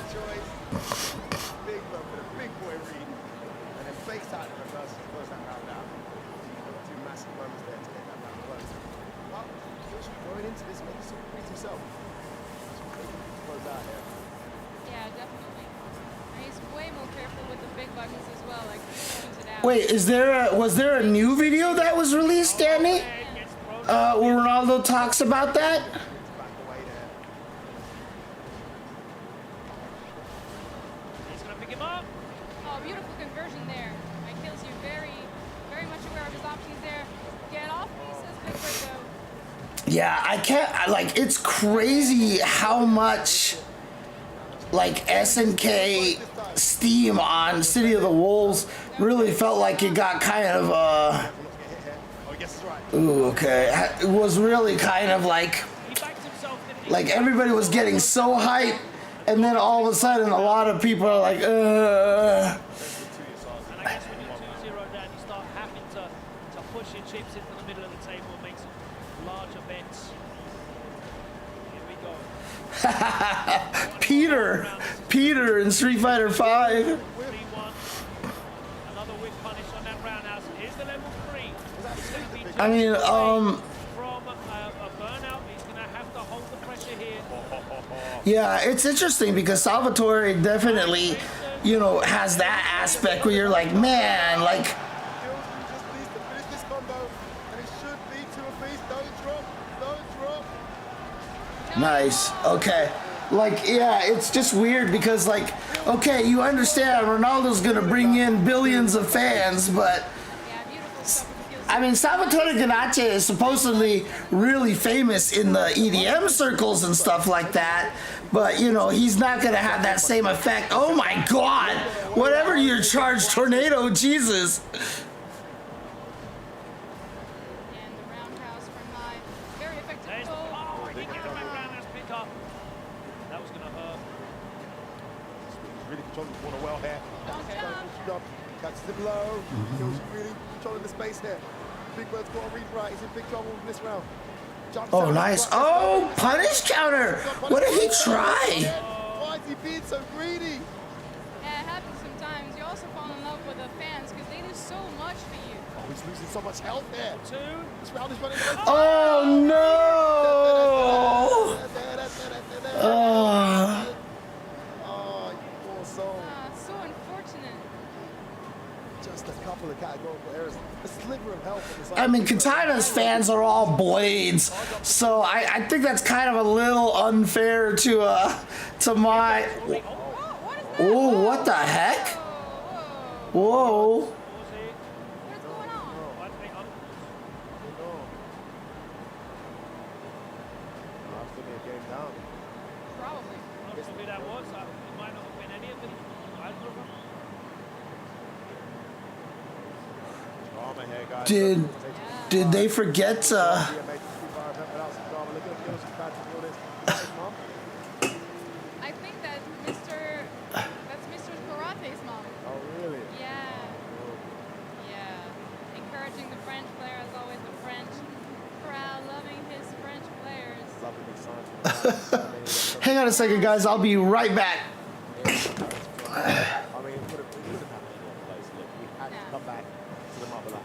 Wait, was there a new video that was released, Danny? Where Ronaldo talks about that? He's going to pick him up. Oh, beautiful conversion there. It kills you very, very much aware of his options there. Get off me, says Big Bird, though. Yeah, I can't, like, it's crazy how much, like, SNK steam on City of the Wolves really felt like it got kind of, ooh, okay. It was really kind of like everybody was getting so hyped, and then all of a sudden a lot of people are like, And I guess when you're 2-0 down, you start having to push your chips into the middle of the table and make some larger bets. Here we go. Peter in Street Fighter 5. I mean, yeah, it's interesting because Salvatore definitely, you know, has that aspect where you're like, man, like, nice, okay. Like, yeah, it's just weird because, like, okay, you understand Ronaldo's gonna bring in billions of fans, but I mean, Salvatore Ganacci is supposedly really famous in the EDM circles and stuff like that, But, you know, he's not going to have that same effect. Oh my God! Whatever your charge tornado, Jesus! And the roundhouse from Mai. Very effective. Oh, he didn't get the roundhouse pick up. That was going to hurt. Really controlling the corner well here. Catches him low. Kills really controlling the space here. Big Bird's got to read right. He's in big trouble in this round. Jumps Oh, out. nice. Oh, punish counter! What did he try? Why is he being so greedy? Yeah, it happens sometimes. You also fall in love with the fans because they do so much for you. Oh, he's losing so much health there. This round is running. Oh no! Oh, you poor soul. So unfortunate. Just a couple of categorical errors. A sliver of health on the side. I mean, Katana's fans are all blades, so I think that's kind of a little unfair to my. Oh, what the heck? Whoa! Probably. Not sure who that was. It might not have been any of them. Either of them. Drama here, guys. Did they forget? I think that's Mr. Karate's mom. Oh, really? Yeah. Yeah. Encouraging the French player, as always, the French crowd, loving his French players. Lovely big signs. Hang on a second, guys. I'll be right back. I mean, it would have happened in one place. Look, we had to come back to the Marble Lap.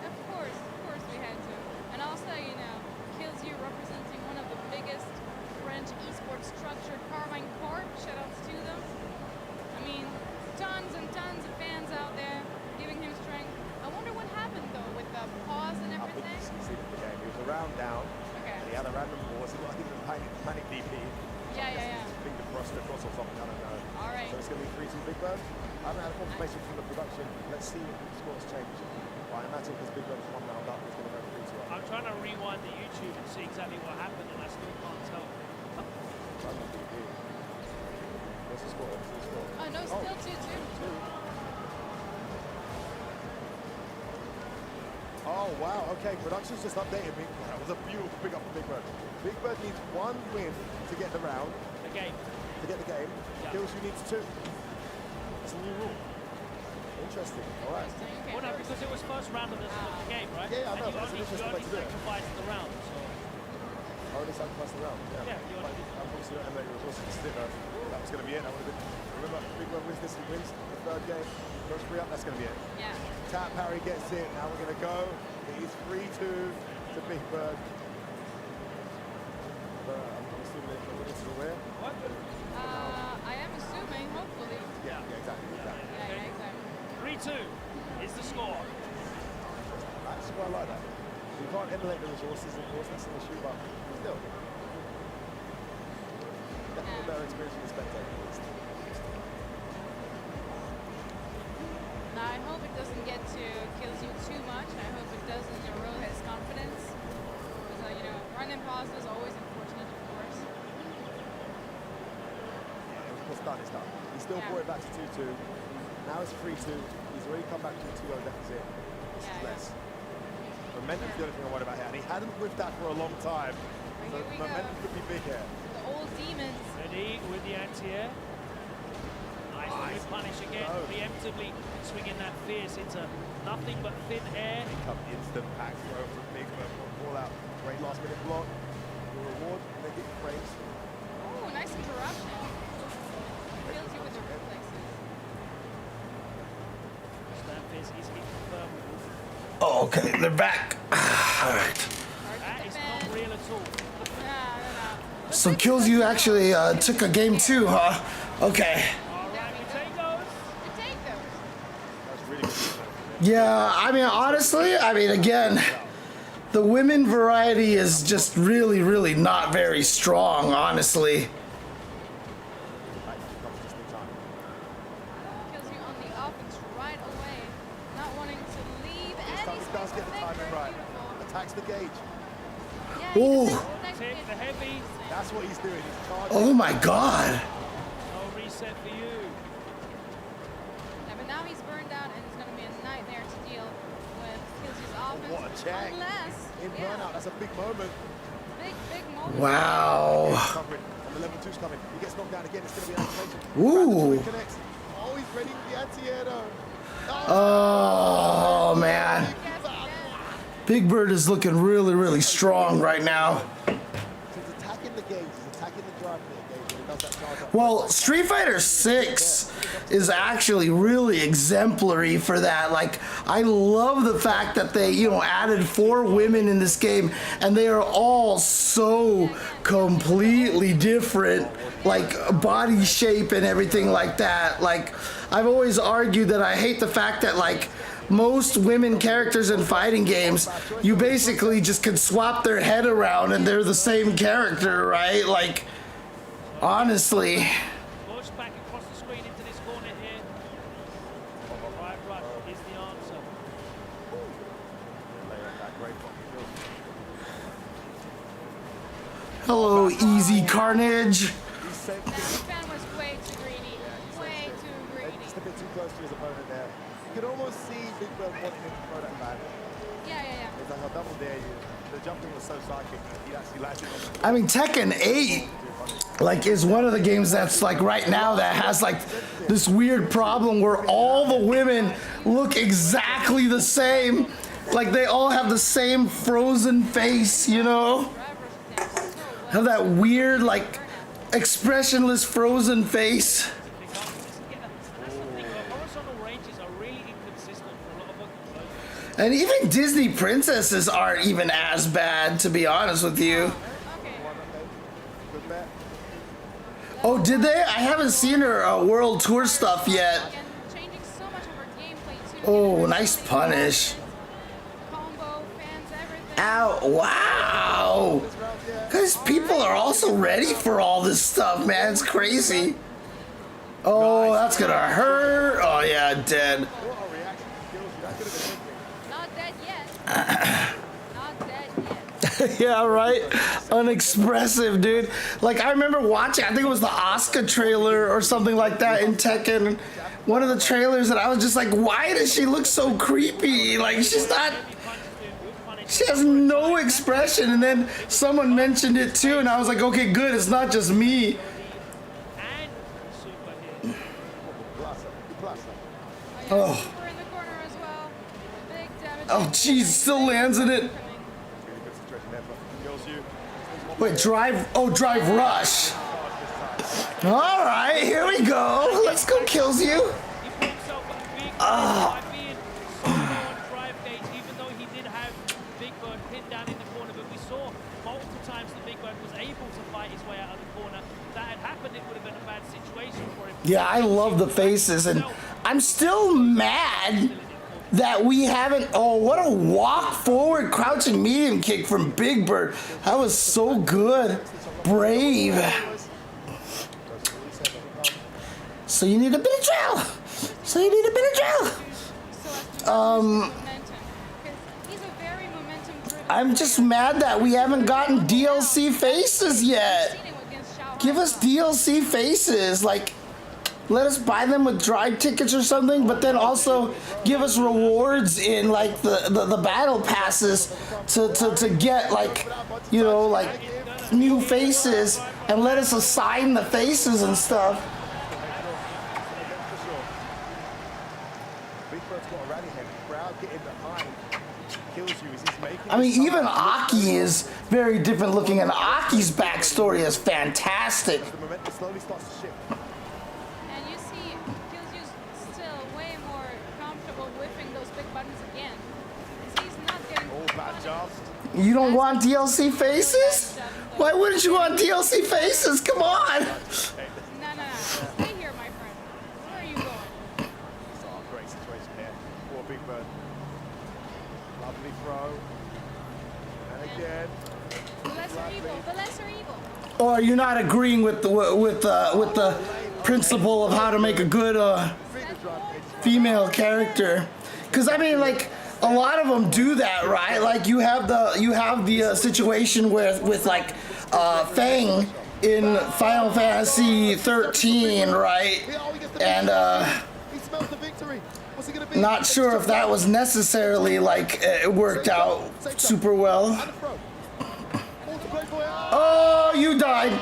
Of course we had to. And also, you know, Kills You representing one of the biggest French esports structured Carmine Corp. Shoutouts to them. I mean, tons and tons of fans out there giving him strength. I wonder what happened though with the pause and everything. See the game. He was a round down. Okay. And he had a random pause. He got hit with panic DP. Yeah. Finger crossed across or something. I don't know. All right. So it's going to be 3-2 Big Bird. I haven't had a confirmation from the production. Let's see if the scores change. Well, I imagine because Big Bird is one round up, it's going to go 3-2 up. I'm trying to rewind the YouTube and see exactly what happened, and I still can't tell. What's the score? Oh, no, still 2-2. Oh, wow. Okay, production's just updated me. That was a beautiful pick up for Big Bird. Big Bird needs one win to get the round. The game. To get the game. Yeah. Kills You needs 2. That's a new rule. Interesting. All right. Well, no, because it was first round of the game, right? Yeah, I know. And That's an you interesting way only to do it. sacrificed the round, so... Only sacrifice the round. Yeah. Obviously, don't have any resources to sit there. That was going to be it. That would have been. Remember, Big Bird wins this. He wins the third game. Goes 3 up. That's going to be it. Yeah. Tap Parry gets in. Now we're going to go. He's 3-2 to Big Bird. I'm assuming they're winning to the win. What? I am assuming, hopefully. Yeah, exactly. Yeah, exactly. 3-2 is the score. That's why I like that. You can't emulate the resources, of course, that's an issue, but still. Definitely a better experience for the spectator. Now, I hope it doesn't get to Kills You too much. I hope it doesn't erode his confidence. Because, you know, running pause is always unfortunate, of course. What's done is done. He still brought it back to 2-2. Now it's 3-2. He's already come back to a 2-0 deficit. This is less. Momentum's the only thing I worry about here. And he hadn't whipped that for a long time. So momentum could be big here. The old demons. Ready with the anti-air. Nice punish again, preemptively swinging that fierce into nothing but thin air. Come instant pack throw from Big Bird. Ball out. Great last minute block. Your reward, they get praise. Oh, nice interruption. Kills You with the reflexes. That fierce easily confirmed. Oh, okay, they're back. All right. That is not real at all. No. So Kills You actually took a game 2, huh? Okay. Yeah, I mean, honestly, again, the women variety is just really, really not very strong, honestly. Kills You on the offense right away. Not wanting to leave any Does get the timing right. Attacks the gauge. Yeah, Ooh. nice hit the heavy. That's what he's doing. He's charging. Oh my God. No reset for you. Yeah, but now he's burned out, and it's going to be a nightmare to deal with Killzew's offense. What a check. Unless, In burnout, that's a big moment. big moment. Wow. Covering. And the level 2's coming. He gets knocked down again. It's going to be an isolation. Ooh. He connects. Oh, he's ready for the anti-air though. Oh man. Big Bird is looking really, really strong right now. He's attacking the gauge. He's attacking the drive gauge when he does that charge up. Well, Street Fighter 6 is actually really exemplary for that. Like, I love the fact that they, you know, added 4 women in this game, and they are all so completely different, like body shape and everything like that. Like, I've always argued that I hate the fact that, like, most women characters in fighting games, you basically just can swap their head around and they're the same character, right? Like, honestly. Push back across the screen into this corner here. Right rush is the answer. Hello, Easy Carnage. That fan was way too greedy. Way too greedy. Just a bit too close to his opponent there. You can almost see Big Bird wanting him to throw that back. Yeah. It's like, I'll double dare you. The jumping was so psychic. He actually landed on the I mean, Tekken 8, like, is one of the games that's, like, right now that has, like, this weird problem where all the women look exactly the same. Like, they all have the same frozen face, you know? Have that weird, like, expressionless frozen face. And even Disney princesses aren't even as bad, to be honest with you. Oh, did they? I haven't seen her world tour stuff yet. Oh, nice punish. Ow, wow. Because people are also ready for all this stuff, man. It's crazy. Oh, that's gonna hurt. Oh, yeah, dead. Not dead yet. Not dead yet. Yeah, right? Unexpressive, dude. Like, I remember watching, I think it was the Asuka trailer or something like that in Tekken. One of the trailers, and I was just like, why does she look so creepy? Like, she's not... She has no expression. And then someone mentioned it too, and I was like, okay, good. It's not just me. Oh. Oh, jeez, still lands in it. Wait, drive, oh, drive rush. All right, here we go. Let's go, kills you. Ah. Even though he did have Big Bird pinned down in the corner, but we saw multiple times that Big Bird was able to fight his way out of the corner. If that had happened, it would have been a bad situation for him. Yeah, I love the faces, and I'm still mad that we haven't. Oh, what a walk forward crouching medium kick from Big Bird. That was so good. Brave. So you need a bit of drill. So you need a bit of drill. I'm just mad that we haven't gotten DLC faces yet. Give us DLC faces, like, let us buy them with drive tickets or something, but then also give us rewards in, like, the battle passes to get, like, you know, like, new faces, and let us assign the faces and stuff. I mean, even Aki is very different looking, and Aki's backstory is fantastic. And you see, Killzew's still way more comfortable whiffing those big buttons again. He's not getting... You don't want DLC faces? Why wouldn't you want DLC faces? Come on! No. Stay here, my friend. Where are you going? Oh, great situation here. Poor Big Bird. Lovely throw. And again. The lesser evil. The lesser evil. Or are you not agreeing with the principle of how to make a good female character? Because I mean, like, a lot of them do that, right? Like, you have the situation where with like thing in Final Fantasy 13, right? And He smells the victory. What's he gonna be? not sure if that was necessarily like it worked out super well. Oh, you died.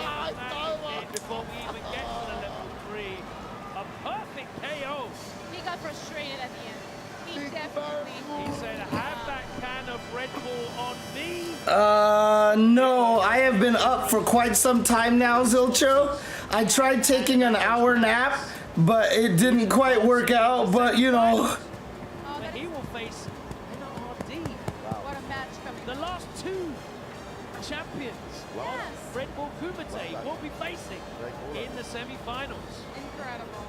Before we even get to the level 3, a perfect KO. He got frustrated at the end. He definitely. He said, "Have that can of Red Bull on me." No, I have been up for quite some time now, Zilcho. I tried taking an hour nap, but it didn't quite work out, but you know. And he will face NRD. What a match coming. The last 2 champions of Red Bull Kumite will be facing in the semi-finals. Incredible.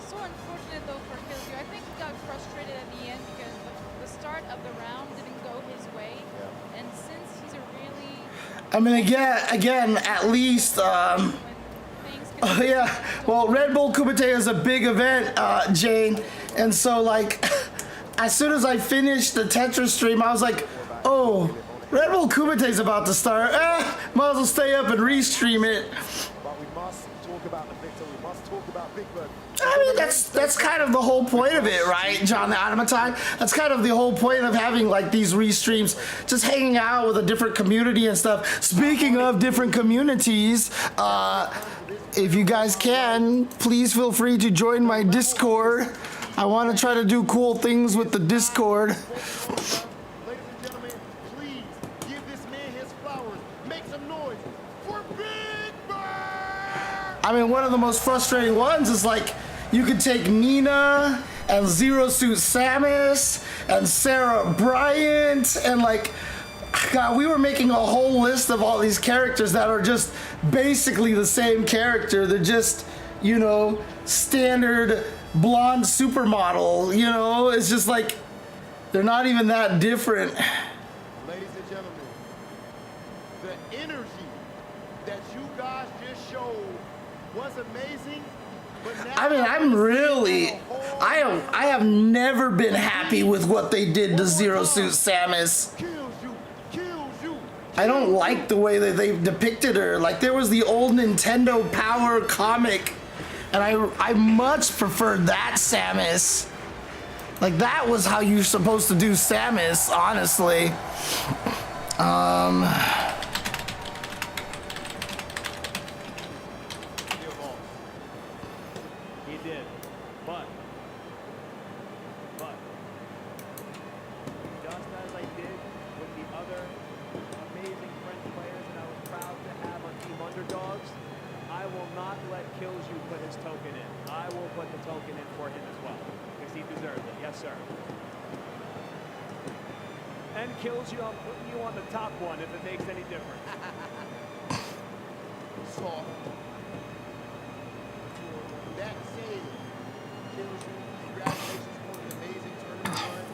So unfortunate though for Killju. I think he got frustrated at the end because the start of the round didn't go his way. And since he's a really I mean, again, at least, yeah. Well, Red Bull Kumite is a big event, Jane, and so like, as soon as I finished the Tetris stream, I was like, oh, Red Bull Kumite is about to start. Might as well stay up and restream it. But we must talk about the victor. We must talk about Big Bird. I mean, that's kind of the whole point of it, right, John the Automaton? That's kind of the whole point of having like these restreams, just hanging out with a different community and stuff. Speaking of different communities, if you guys can, please feel free to join my Discord. I want to try to do cool things with the Discord. Ladies and gentlemen, please give this man his flowers. Make some noise for Big Bird. I mean, one of the most frustrating ones is like, you could take Nina and Zero Suit Samus and Sarah Bryant and like, God, we were making a whole list of all these characters that are just basically the same character. They're just, you know, standard blonde supermodel, you know? It's just like, they're not even that different. Ladies and gentlemen, the energy that you guys just showed was amazing. But now I mean, I'm really, I have never been happy with what they did to Zero Suit Samus. I don't like the way that they depicted her. Like, there was the old Nintendo Power comic, and I much preferred that Samus. Like, that was how you're supposed to do Samus, honestly. He did, but just as I did with the other amazing French players that I was proud to have on Team Underdogs, I will not let Killju put his token in. I will put the token in for him as well, because he deserves it. Yes, sir. And Killju, I'm putting you on the top one if it makes any difference. Soft. That said, Killju, congratulations on an amazing tournament run,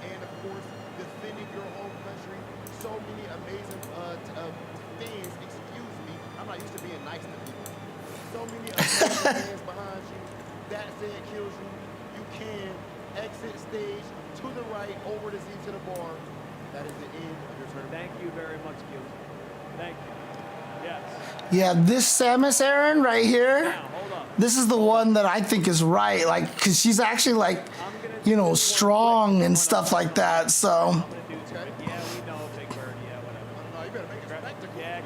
and of course, defending your home country. So many amazing fans. Excuse me, I'm not used to being nice to people. So many amazing fans behind you. That said, Killju, you can exit stage to the right, over the Z to the bar. That is the end of your tournament. Thank you very much, Killju. Thank you. Yes. Yeah, this Samus Aran right here, this is the one that I think is right, like, because she's actually, like, you know, strong and stuff like that, so.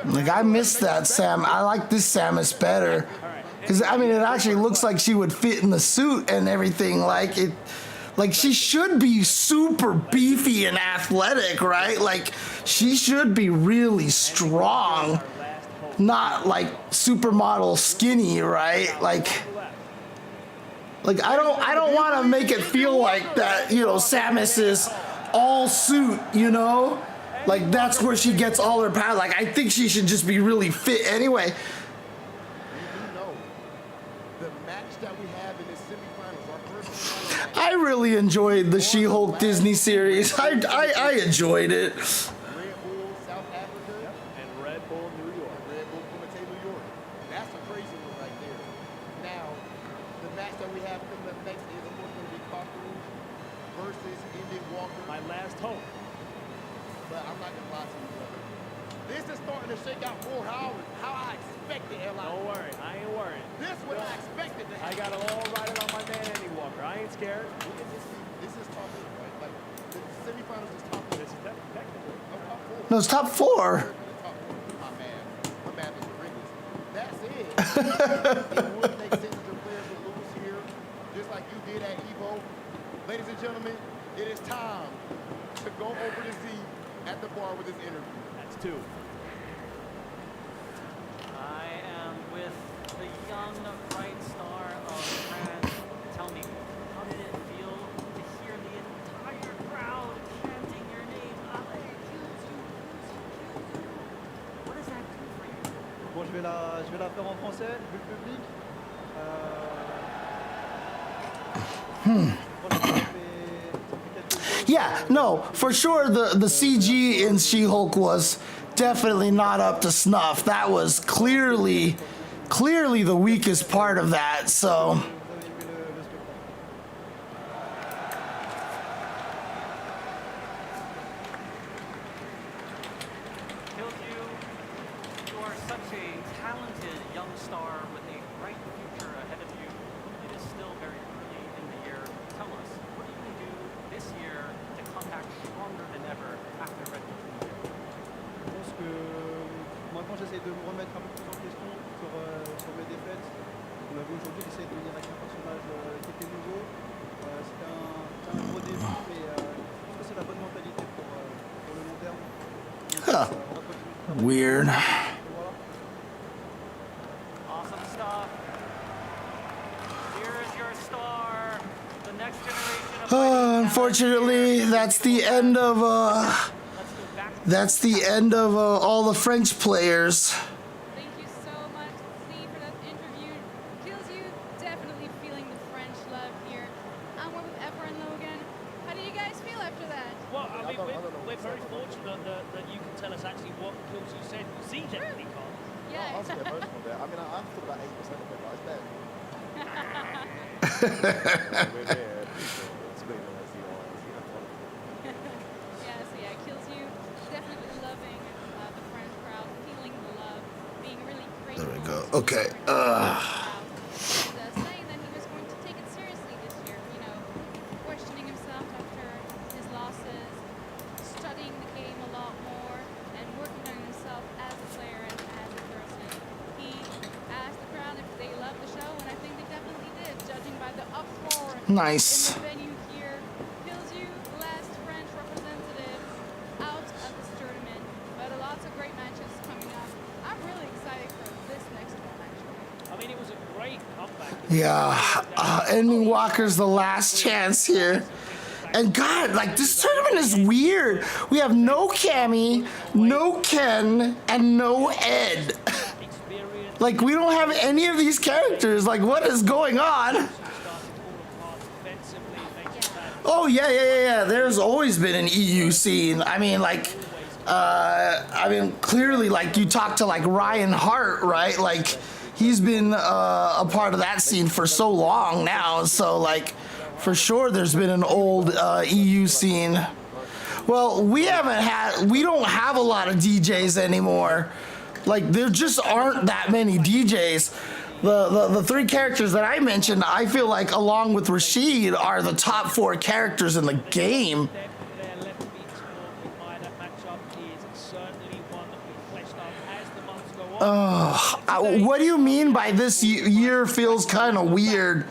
Like, I missed that Sam. I like this Samus better. Because, I mean, it actually looks like she would fit in the suit and everything. Like, it, like, she should be super beefy and athletic, right? Like, she should be really strong. Not, like, supermodel skinny, right? Like, I don't want to make it feel like that, you know, Samus is all suit, you know? Like, that's where she gets all her power. Like, I think she should just be really fit anyway. I really enjoyed the She-Hulk Disney series. I enjoyed it. Red Bull South Africa and Red Bull New York. Red Bull Kumite New York. That's a crazy one right there. Now, the match that we have coming up next is, of course, going to be Cockroach versus Indian Walker. My last hope. But I'm not going to lie to you, brother. This is starting to shake out more how I expected it. Don't worry, I ain't worried. This is what I expected to I happen. got it all riding on my man Andy Walker. I ain't scared. This is top eight, right? Like the semifinals is top eight. This is technically. Top four. No, it's top 4. My math is horrendous. That's it. It would make sense that the players would lose here, just like you did at Evo. Ladies and gentlemen, it is time to go over to Z at the bar with this interview. That's 2. I am with the young bright star of France. Tell me, how did it feel to hear the entire crowd chanting your name? Ale, kills you, kills you, kills you. What does that do for you? Bon, je vais la faire en français, vu le public. Yeah, no, for sure the CG in She-Hulk was definitely not up to snuff. That was clearly the weakest part of that, so. Kills you. You are such a talented young star with a bright future ahead of you. It is still very early in the year. Tell us, what are you going to do this year to come back stronger than ever after Red Bull? Je pense que maintenant j'essaie de me remettre un peu plus en question sur mes défaites. On a vu aujourd'hui, j'essaie de venir avec un personnage qui était nouveau. C'était un gros défi, mais je pense que c'est la bonne mentalité pour le long terme. Huh. Weird. Awesome stuff. Here is your star. The next generation of Unfortunately, that's the end of all the French players. Thank you so much, Steve, for that interview. Kills you, definitely feeling the French love here. I'm with Efra and Logan. How do you guys feel after that? Well, I mean, we're very fortunate that you can tell us actually what kills you said. Z definitely can't. Yeah. I was getting emotional there. I mean, I understood about 8% of it, but it's there. We're there. Explain it as you are. Yeah, so yeah, Kills you, definitely loving the French crowd, feeling the love, being really grateful. There we go. Okay. Saying that he was going to take it seriously this year, you know, questioning himself after his losses, studying the game a lot more, and working on himself as a player and as a person. He asked the crowd if they loved the show, and I think they definitely did, judging by the uproar Nice. in the venue here. Kills you, last French representative out of this tournament, but lots of great matches coming up. I'm really excited for this next one, actually. I mean, it was a great comeback. Yeah, ending Walker's the last chance here. And God, like this tournament is weird. We have no Cammy, no Ken, and no Ed. Like we don't have any of these characters. Like what is going on? Oh yeah. There's always been an EU scene. I mean, like, clearly, like you talk to like Ryan Hart, right? Like he's been a part of that scene for so long now. So like, for sure, there's been an old EU scene. Well, we don't have a lot of DJs anymore. Like there just aren't that many DJs. The 3 characters that I mentioned, I feel like along with Rashid are the top 4 characters in the game. What do you mean by this year feels kind of weird?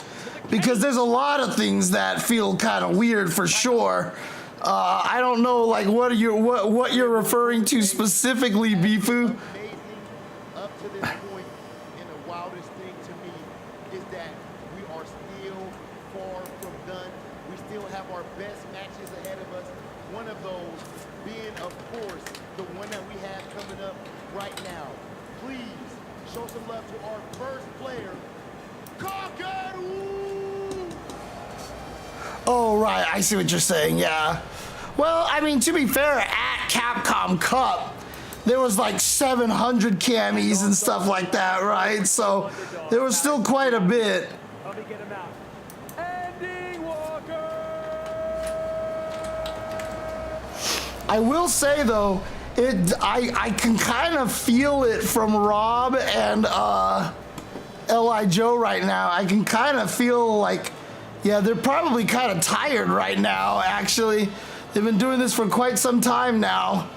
Because there's a lot of things that feel kind of weird for sure. I don't know, like what you're referring to specifically, Bifu. Up to this point, and the wildest thing to me is that we are still far from done. We still have our best matches ahead of us. One of those being, of course, the one that we have coming up right now. Please show some love to our first player, Kakaru! Oh, right. I see what you're saying. Yeah. Well, I mean, to be fair, at Capcom Cup, there was like 700 camis and stuff like that, right? So there was still quite a bit. Let me get him out. Andy Walker! I will say, though, I can kind of feel it from Rob and L.I. Joe right now. I can kind of feel like, yeah, they're probably kind of tired right now, actually. They've been doing this for quite some time now.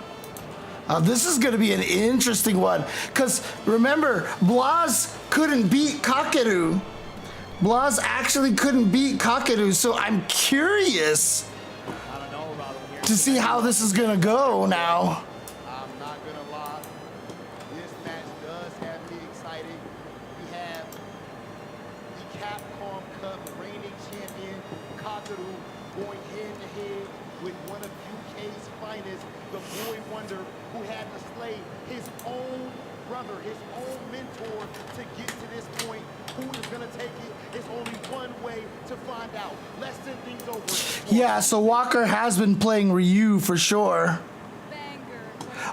This is going to be an interesting one. Because remember, Blas couldn't beat Kakeru. Blas actually couldn't beat Kakeru, so I'm curious to see how this is going to go now. I'm not gonna lie. This match does have me excited. We have the Capcom Cup reigning champion, Kakeru, going head to head with one of UK's finest, the Boy Wonder, who had to slay his own brother, his own mentor to get to this point. Who is gonna take it? It's only one way to find out. Let's send things over. Yeah, so Walker has been playing Ryu for sure.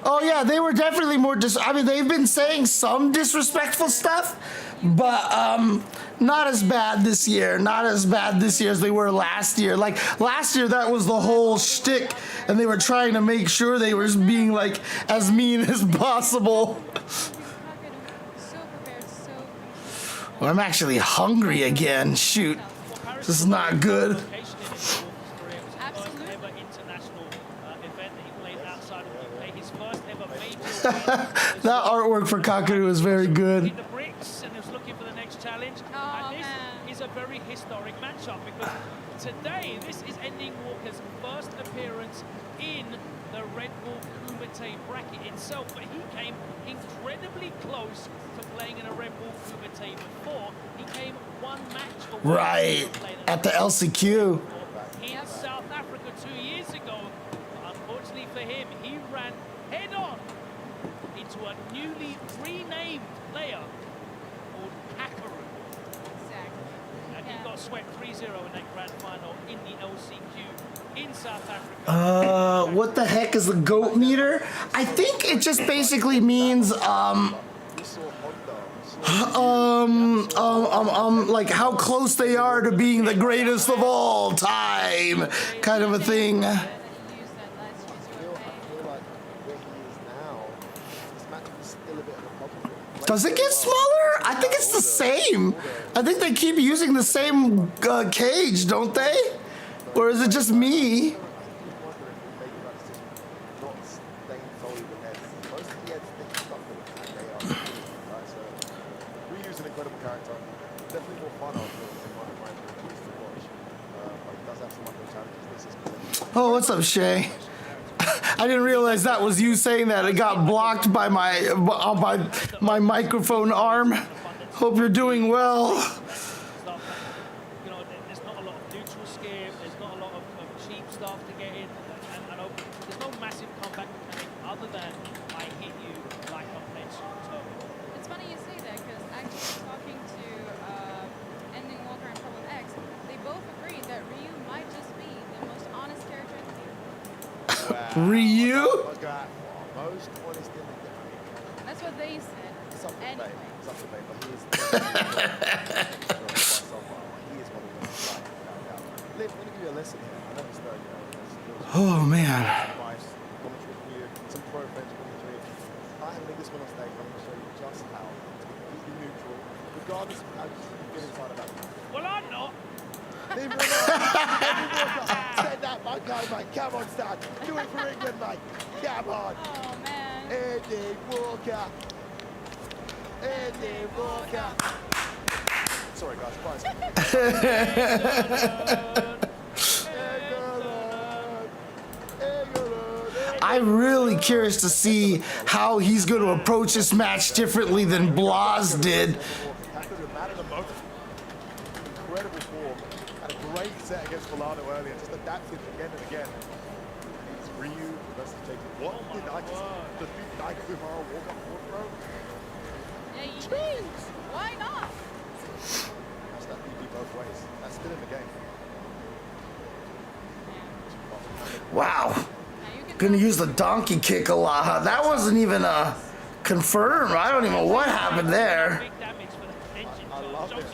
Oh yeah, they were definitely more I mean, they've been saying some disrespectful stuff, but not as bad this year. Not as bad this year as they were last year. Like last year, that was the whole shtick, and they were trying to make sure they were being like as mean as possible. Well, I'm actually hungry again. Shoot, this is not good. That artwork for Kakeru is very good. The bricks and is looking for the next challenge. And this is a very historic matchup because today this is Ending Walker's first appearance in the Red Bull Kumite bracket itself, but he came incredibly close to playing in a Red Bull Kumite before. He came one match away Right at the LCQ. in South Africa 2 years ago. Unfortunately for him, he ran head on into a newly renamed player called Kakeru. Exactly. And he got swept 3-0 in that grand final in the LCQ in South Africa. What the heck is the GOAT meter? I think it just basically means like how close they are to being the greatest of all time, kind of a thing. Does it get smaller? I think it's the same. I think they keep using the same cage, don't they? Or is it just me? Ryu's an incredible character. Definitely more fun after in my mind to watch. But he does have some other challenges. This is Oh, what's up, Shay? I didn't realize that was you saying that. It got blocked by my microphone arm. Hope you're doing well. You know, there's not a lot of neutral skip, there's not a lot of cheap stuff to get in, and there's no massive comeback mechanic other than I hit you like a mentioned turbo. It's funny you say that because actually talking to Ending Walker and Problem X, they both agreed that Ryu might just be the most honest character in the game. Ryu? Most honest in the game. That's what they said. Anyway. It's up to debate, but he is he is one of them. Liv, let me give you a lesson here. I noticed that, Oh man. advice, commentary from you, some pro French commentary. I have this one on stage. I'm going to show you just how to be completely neutral, regardless of how you feel inside about it. Well, I'm not. Everyone said that, my guy, mate. Come on, Stan. Do it for England, mate. Come on. Oh, man. Eddie Walker. Eddie Walker. Sorry, guys. I'm really curious to see how he's going to approach this match differently than Blas did. Incredible form. Had a great set against Volano earlier. Just adapted again and again. It's Ryu versus Jacob. What did I just defeat Nakamura walk up forward throw? Yeah, you did. Why not? That's that BB both ways. That's still in the game. Wow. Gonna use the donkey kick a lot. That wasn't even confirmed. I don't even know what happened there. I love it.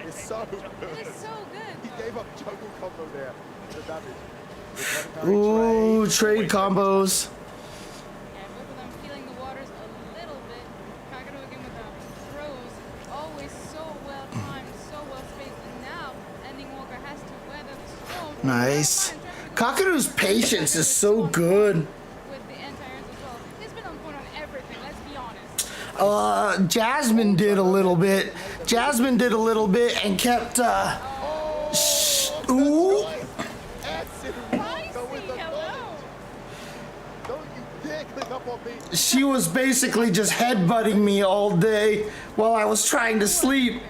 It's so good. It is so good. He gave up juggle combo there. The damage. Ooh, trade combos. Nice. Kakaru's patience is so good. With the anti-airs as well. He's been on point on everything, let's be honest. Jasmine did a little bit. Jasmine did a little bit and kept, ooh. She was basically just headbutting me all day while I was trying to sleep.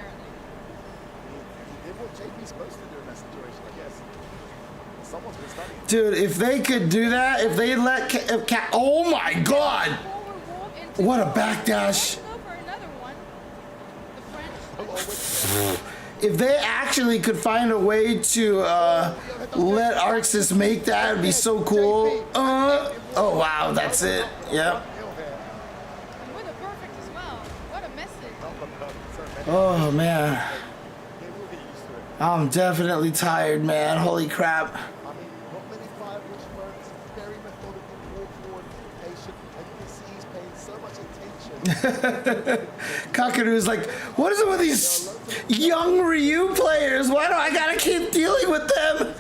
Dude, if they could do that, if they let oh my god! What a backdash. If they actually could find a way to let Arxis make that, it'd be so cool. Oh wow, that's it. Yep. Oh man. I'm definitely tired, man. Holy crap. Kakaru is like, what is it with these young Ryu players? Why do I gotta keep dealing with them?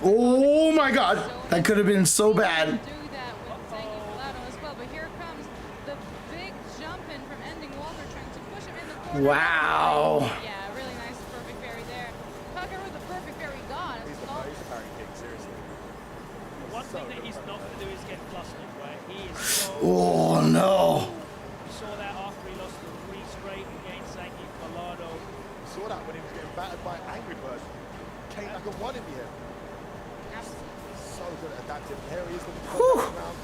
Oh my god, that could have been so bad. Wow. Yeah, really nice perfect parry there. Kakaru with the perfect parry gone. He's a parry king, seriously. One thing that he's not going to do is get flustered, right? He is so... Oh no. We saw that after he lost the 3 straight against Zangief Collado. We saw that when he was getting battered by Angry Bird. Came like a 1 in the end. So good at adapting. Here he is looking for the round.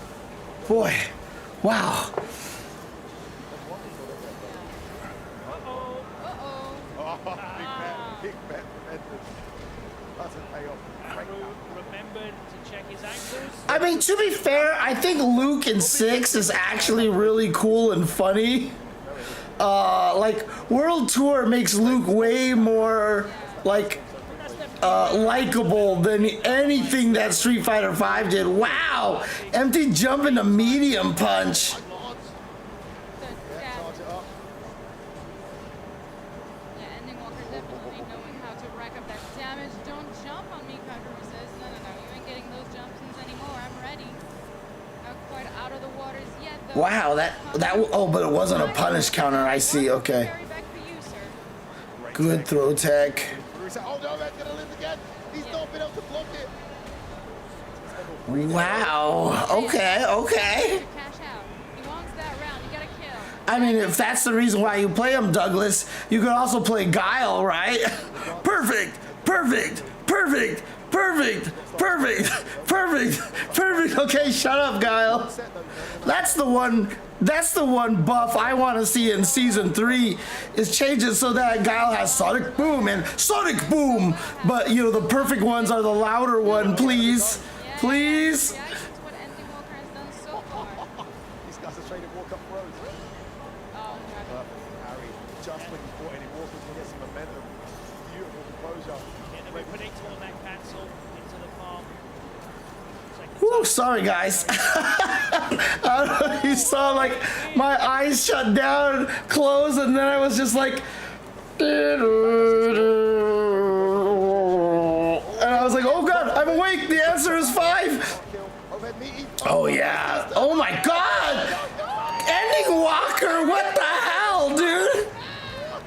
Boy. Wow. Big bet, tremendous. Doesn't pay off. Remembered to check his ankles. I mean, to be fair, I think Luke in 6 is actually really cool and funny. Like, World Tour makes Luke way more, like, likable than anything that Street Fighter V did. Wow! Empty jump into medium punch. Wow, that oh, but it wasn't a punish counter. I see. Okay. Good throw tech. Oh no, that's gonna live again. He's not been able to block it. Wow. Okay. Okay. I mean, if that's the reason why you play him, Douglas, you could also play Guile, right? Perfect. Perfect. Perfect. Perfect. Perfect. Perfect. Perfect. Okay, shut up, Guile. That's the one. That's the one buff I want to see in season 3 is change it so that Guile has Sonic Boom and Sonic Boom. But you know the perfect ones are the louder one, please. Please. These guys are trying to walk up roads. Harry, just when you thought any walkers would get some momentum. Beautiful composure. We're predictable on that cancel into the palm. Whew, sorry guys. I don't know if you saw like my eyes shut down, close, and then I was just like, and I was like, oh god, I'm awake. The answer is 5. Oh yeah. Oh my god. Ending Walker. What the hell, dude?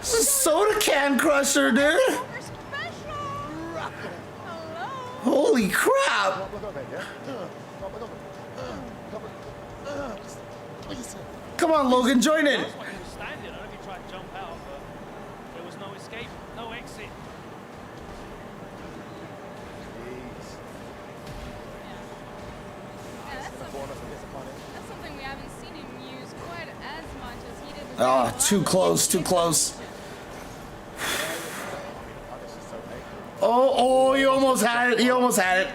This is Soda Can Crusher, dude. Holy crap. Come on, Logan, join in. He was standing. I don't know if he tried to jump out, but there was no escape, no exit. That's something we haven't seen him use quite as much as he did. Oh, too close, too close. Oh, he almost had it. He almost had it.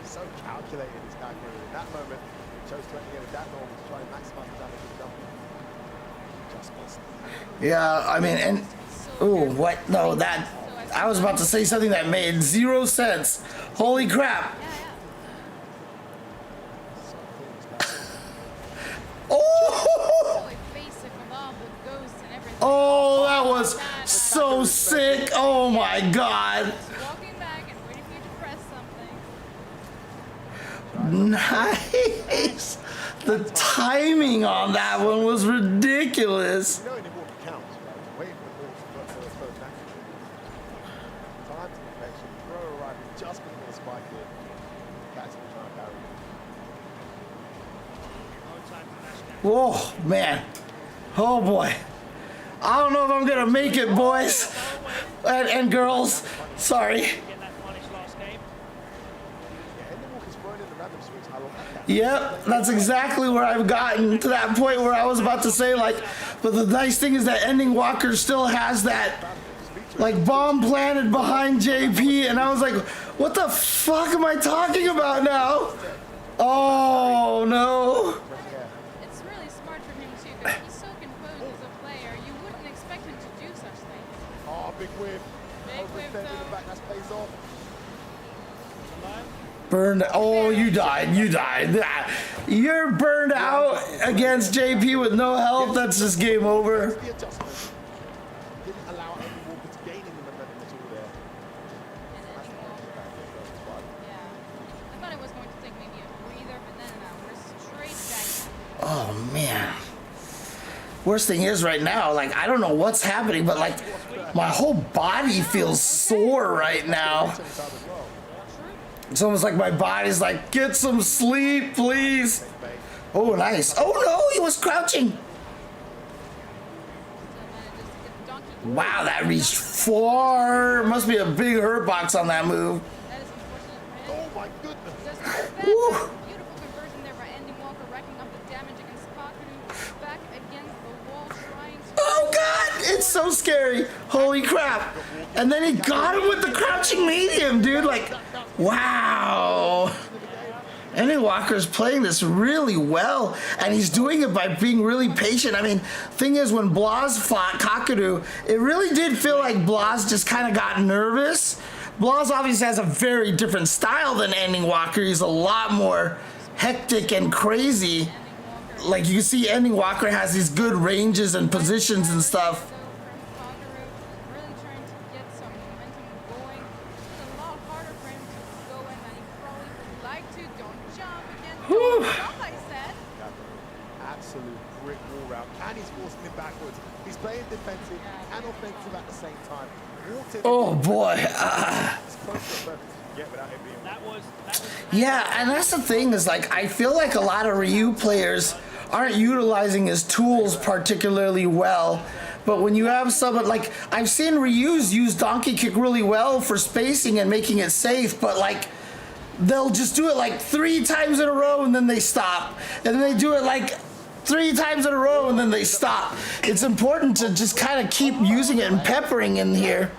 So calculated, this guy. In that moment, he chose to enter with that normal to try and maximize the damage he's done. Just missed. Yeah, I mean, and oh, what? No, that I was about to say something that made 0 sense. Holy crap! Oh, that was so sick. Oh my god. Walking back and waiting for you to press something. Nice. The timing on that one was ridiculous. You know any more counts, right? Waiting for the ball to first action. Time to perfection. Throw arriving just before the spike hit. That's the trying to carry. Whoa, man. Oh boy. I don't know if I'm gonna make it, boys and girls. Sorry. Yep, that's exactly where I've gotten to that point where I was about to say, like, but the nice thing is that Ending Walker still has that, like, bomb planted behind JP, and I was like, what the fuck am I talking about now? Oh, no. It's really smart for him too, because he's so composed as a player. You wouldn't expect him to do such things. Oh, big whip. Big whip, though. Back, that's pays off. Burned. Oh, you died. You died. You're burned out against JP with no help. That's just game over. The adjustment didn't allow any Walker to gain any momentum at all there. Yeah. I thought it was going to take maybe a breather, but then we're straight back. Oh, man. Worst thing is right now, like, I don't know what's happening, but, like, my whole body feels sore right now. It's almost like my body's like, get some sleep, please. Oh, nice. Oh, no, he was crouching. Wow, that reached far. Must be a big hurt box on that move. Oh, my goodness. Woo. Beautiful conversion there by Ending Walker, racking up the damage against Kakeru, back against the wall, trying to... Oh, God, it's so scary. Holy crap. And then he got him with the crouching medium, dude. Like, wow. Ending Walker's playing this really well, and he's doing it by being really patient. I mean, thing is, when Blas fought Kakeru, it really did feel like Blas just kind of got nervous. Blas obviously has a very different style than Ending Walker. He's a lot more hectic and crazy. Like, you can see Ending Walker has these good ranges and positions and stuff. Really trying to get some momentum going. It's a lot harder for him to go in than he probably would like to. Don't jump again. Don't jump, I said. Absolute brick wall route. And he's forcing him backwards. He's playing defensive and offensive at the same time. Oh, boy. Yeah, and that's the thing is, like, I feel like a lot of Ryu players aren't utilizing his tools particularly well. But when you have someone like, I've seen Ryu's use Donkey Kick really well for spacing and making it safe, but like, they'll just do it like 3 times in a row and then they stop. And then they do it like 3 times in a row and then they stop. It's important to just kind of keep using it and peppering in here.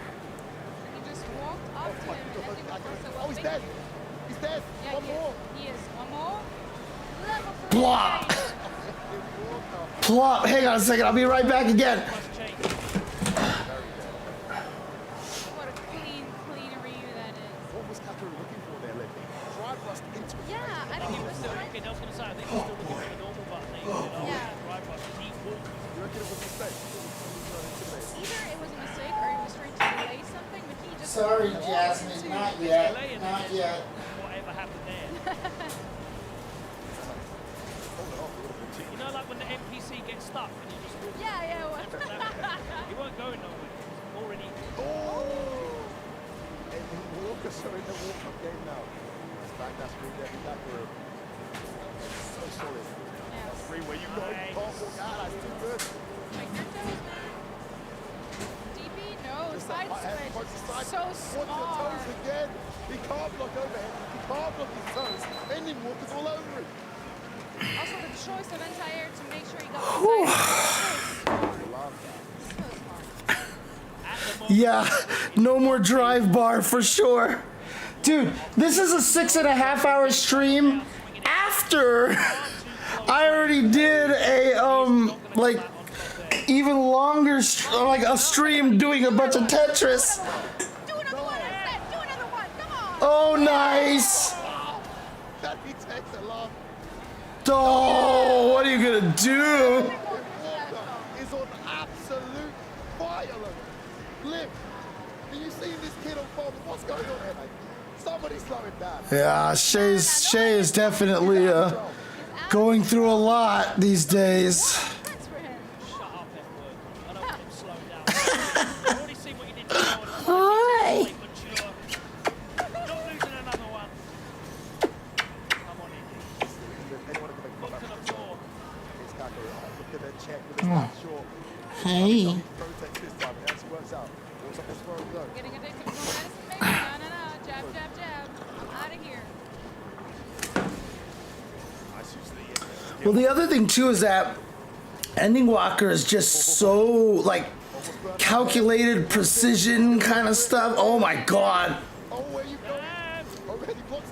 He just walked up to him. Ending Walker so well. Oh, he's dead. He's dead. Yeah, One more. He is. One more. Level 3. Plop. Plop. Hang on a second. I'll be right back again. What a clean Ryu that is. What was Kakeru looking for there, Libby? Drive rust into it. Yeah, I think he was trying Okay, I was going to say, I think he's still looking for a normal button. Drive rush, deep You reckon it was a mistake? either it was a mistake or he was trying to delay something, but he just Sorry, walked Jasmine. into Not it. yet. Not yet. Whatever happened there. You know, like when the NPC gets stuck and you just walk. Yeah. He won't go nowhere. He's already. Ending Walker, so in the walk-up game now. That's really deadly Kakeru. So solid. That's 3 where you know you can't walk out. That's too good. Like your toes, man. DP, no, Just side that high head, switch. punch So Watch the smart. toes again. He can't block overhead. He can't block his toes. Ending Walker's all over him. Also the choice of anti-air to make sure he got the side. Yeah, no more drive bar for sure. Dude, this is a 6.5 hour stream after I already did a, like, even longer, like a stream doing a bunch of Tetris. Do another one, I said. Do another one. Come on. Oh, nice. That he takes a lot. Oh, what are you gonna do? Walker is on absolute involved. What's going on here, mate? Somebody slow him down. Yeah, Shay is definitely going through a lot these days. Shut up, F-word. I don't want him slowing down. I've already seen what you did to Jordan. Hi. Mature. Not losing another one. Come on in. Anyone can make Look to the floor. It's Kaku. Look at their check with his back short. Hey. Protect this time. It actually works out. Walks up this throw and go. Getting addicted to more medicine, maybe? No. Jab, jab, jab. I'm out of here. Well, the other thing too is that Ending Walker is just so like calculated precision kind of stuff. Oh my god.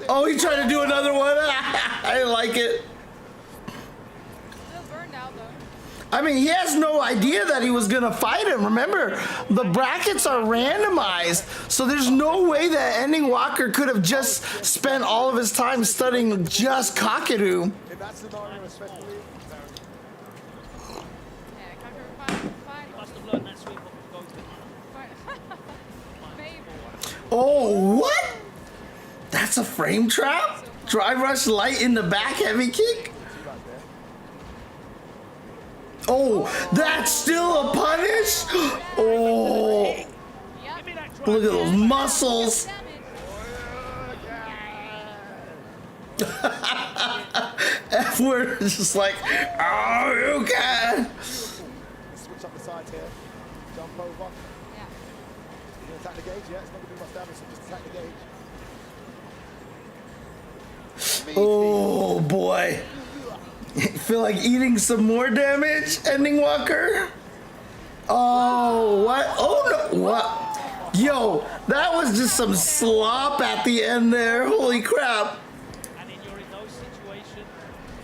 Oh, he tried to do another one. I didn't like it. Still burned out, though. I mean, he has no idea that he was gonna fight him. Remember, the brackets are randomized, so there's no way that Ending Walker could have just spent all of his time studying just Kakadu. In that scenario, especially. Must have learned that sweet one from Goku. Oh, what? That's a frame trap? Drive rush light in the back, heavy kick? Oh, that's still a punish? Oh, look at those muscles. F-word is just like, oh, you can. Switch up the sides here. Jump over. Yeah. You're going to attack the gauge, yeah? It's not going to do much damage, so just attack the gauge. Oh boy. Feel like eating some more damage, Ending Walker? Oh, what? Oh no, what? Yo, that was just some slop at the end there. Holy crap. And then you're in those situations,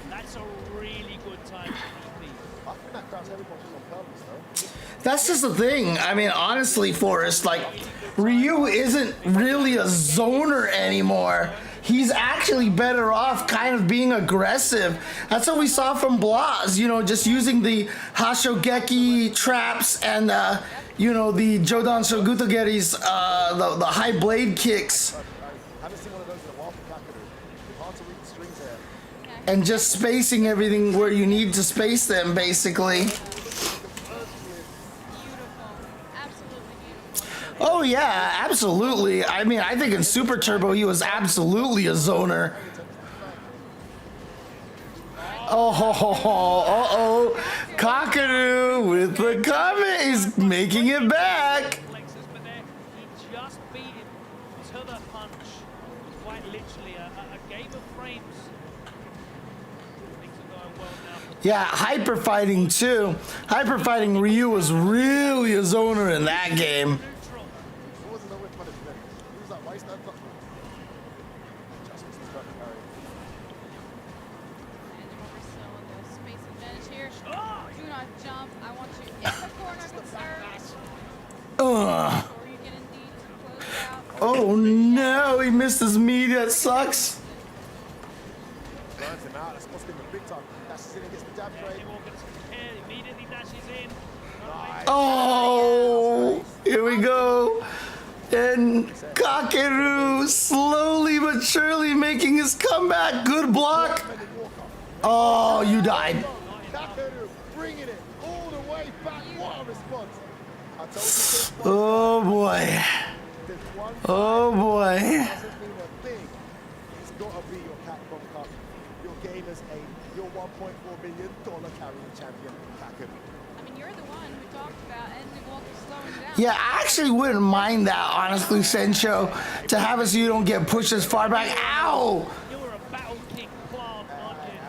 that's a really good time to repeat. I think that crowd's heavy punches on purpose, though. That's just the thing. I mean, honestly, Forrest, like, Ryu isn't really a zoner anymore. He's actually better off kind of being aggressive. That's what we saw from Blas, you know, just using the Hashogeki traps and, you know, the Jodan Shogutageris, the high blade kicks. I haven't seen one of those in a while from Kakadu. It's hard to read the strings there. And just spacing everything where you need to space them, basically. Oh yeah, absolutely. I mean, I think in Super Turbo he was absolutely a zoner. Oh, Kakadu with the comment is making it back. He just beat him to the punch. Quite literally a game of frames. Things are going well now. Yeah, hyper fighting too. Hyper fighting Ryu was really a zoner in that game. Oh no, he missed his meat. That sucks. Burns him out. That's cost him a big time. Dashes in and gets the jab trade. Immediately dashes in. Oh, here we go. And Kakeru slowly but surely making his comeback. Good block. Oh, you died. Kakadu bringing it all the way back. What a response. I told you this one. Oh boy. Oh boy. Hasn't been a thing. It's got to be your Capcom Cup. Your game as your $1.4 million carrying champion, Kakadu. I mean, you're the one who talked about Ending Walker slowing down. Yeah, I actually wouldn't mind that, honestly, Sencho, to have it so you don't get pushed as far back. Ow! You were a battle king plant, aren't you?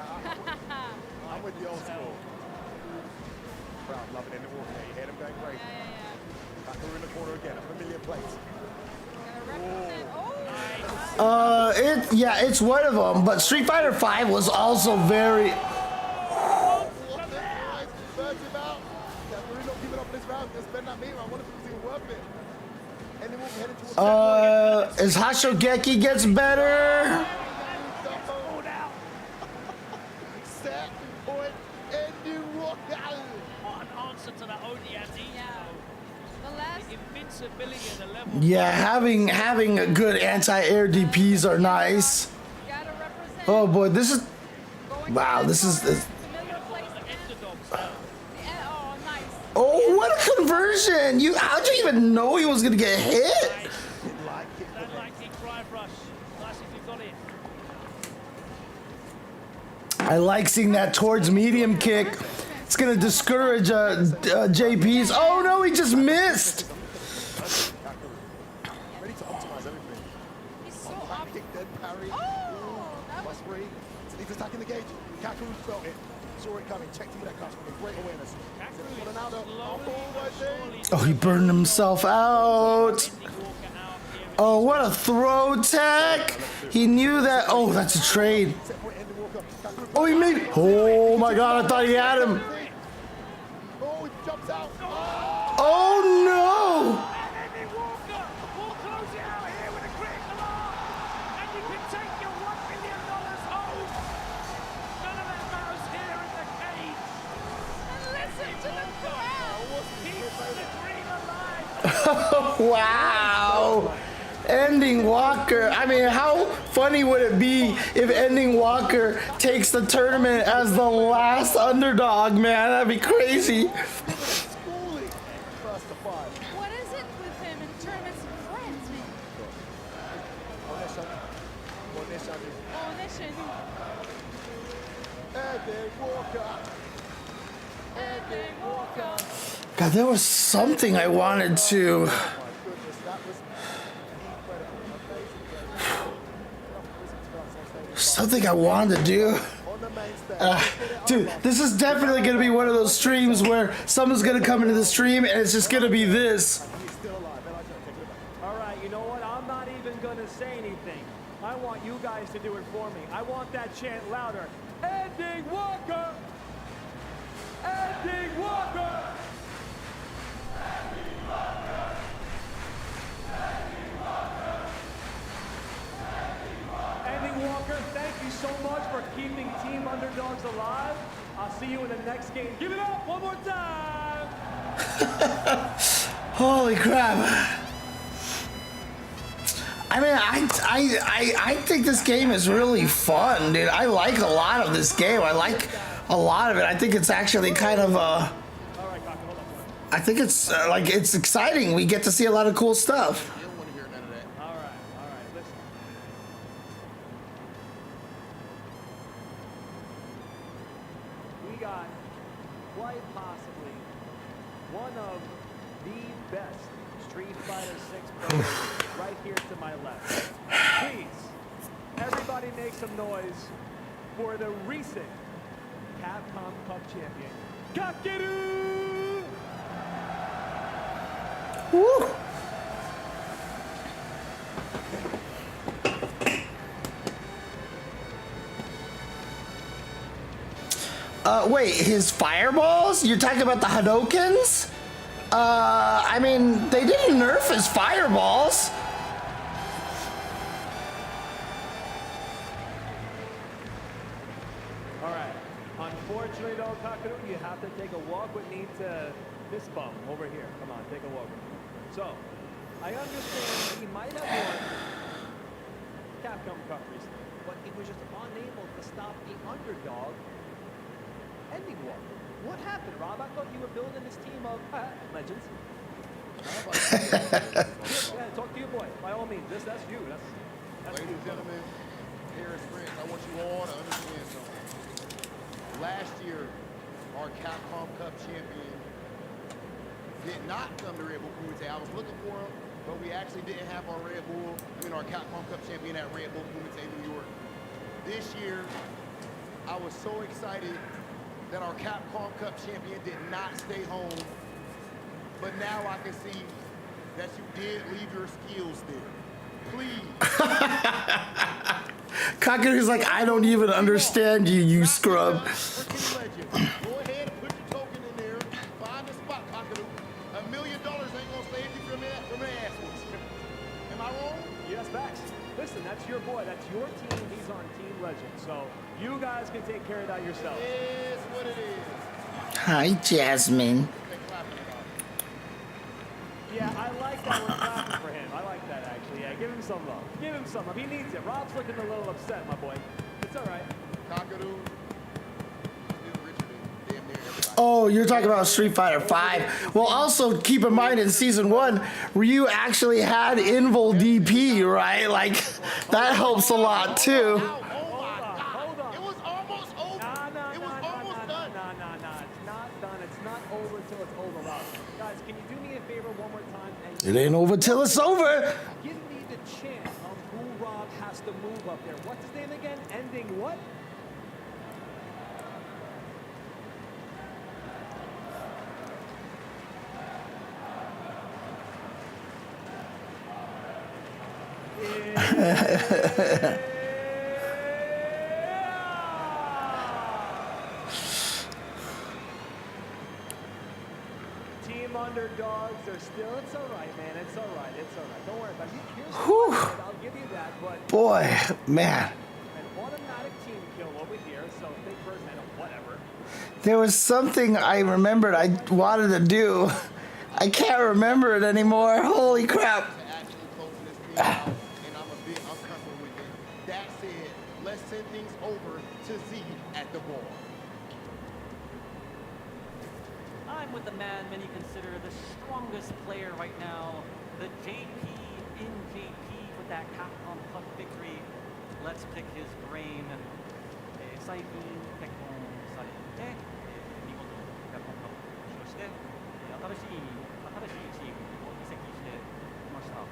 I'm with the old school. Crowd loving Ending Walker. You hear them going crazy. Kakadu in the corner again, up a million plates. It's one of them, but Street Fighter V was also very. As Hashogeki gets better. Set point, Ending Walker. What an answer to that ODMD. The last Invincibility. Yeah, having a good anti-air DPs are nice. Oh boy, this is wow. This is. Oh, what a conversion! How'd you even know he was gonna get hit? I like seeing that towards medium kick. It's gonna discourage JP's. Oh no, he just missed. Ready to optimize everything. He's so High kick, dead parry. Plus three. So he's attacking the gauge. Kaku felt it. Saw it coming. Checked him with that catch. Great awareness. Oh, he burned himself out. Oh, what a throw tech. He knew that. Oh, that's a trade. Oh, he made. Oh my God, I thought he had him. Oh, he jumps out. Oh no. Wow. Ending Walker. I mean, how funny would it be if Ending Walker takes the tournament as the last underdog, man? That'd be crazy. What is it with him in tournaments of friends, man? God, there was something I wanted to. Something I wanted to do. Dude, this is definitely going to be one of those streams where someone's going to come into the stream and it's just going to be this. All right, you know what? I'm not even going to say anything. I want you guys to do it for me. I want that chant louder. Ending Walker! Ending Walker! Ending Walker, thank you so much for keeping Team Underdogs alive. I'll see you in the next game. Give it up one more time! Holy crap. I mean, I think this game is really fun, dude. I like a lot of this game. I like a lot of it. I think it's actually kind of I think it's like it's exciting. We get to see a lot of cool stuff. All right, listen. We got quite possibly one of the best Street Fighter 6 players right here to my left. Please, everybody make some noise for the recent Capcom Cup champion, Kakeru! Woo! Wait, his fireballs? You're talking about the Hadokens? I mean, they didn't nerf his fireballs. All right. Unfortunately, though, Kakeru, you have to take a walk with me to this bum over here. Come on, take a walk with me. So, I understand he might have won Capcom Cup recently, but he was just unable to stop the underdog Ending Walker. What happened, Rob? I thought you were building this team of legends. Yeah, talk to your boy. By all means, that's you. That's Ladies and gentlemen, Paris, friends, I want you all to understand something. Last year, our Capcom Cup champion did not come to Red Bull Kumite. I was looking for him, but we actually didn't have our our Capcom Cup champion at Red Bull Kumite, New York. This year, I was so excited that our Capcom Cup champion did not stay home, but now I can see that you did leave your skills there. Please. Kakeru's like, I don't even understand you, you scrub. Go ahead and put your token in there. Find the spot, Kakeru. $1 million ain't gonna save you from an ass whooping. Am I wrong? Yes, Max. Listen, that's your boy. That's your team. He's on Team Legend. So you guys can take care of that yourselves. It is what it is. Hi, Jasmine. Yeah, I like that we're clapping for him. I like that, actually. Yeah, give him some love. Give him some love. He needs it. Rob's looking a little upset, my boy. It's all right. Kakadu, Oh, you're talking about Street Fighter V. Well, also keep in mind in Season 1, Ryu actually had Invul DP, right? Like, that helps a lot, too. Hold on. It was almost over. Nah. It's not done. It's not over until it's over, Rob. Guys, can you do me a favor one more time? It ain't over till it's over. Give me the chant of who Rob has to move up there. What's his name again? Ending what? Team underdogs are still. It's all right, man. It's all right. Don't worry about it. Here's I'll give you that, but Boy, man. an automatic team kill over here. So big first and whatever. There was something I remembered I wanted to do. I can't remember it anymore. Holy crap. and I'm comfortable with it. That said, let's send things over to Z at the bar. I'm with the man many consider the strongest player right now, the JP in JP with that Capcom Cup victory. Let's pick his brain. 最近結婚されて、見事キャプコンカップ優勝して、新しいチームを移籍してきました。お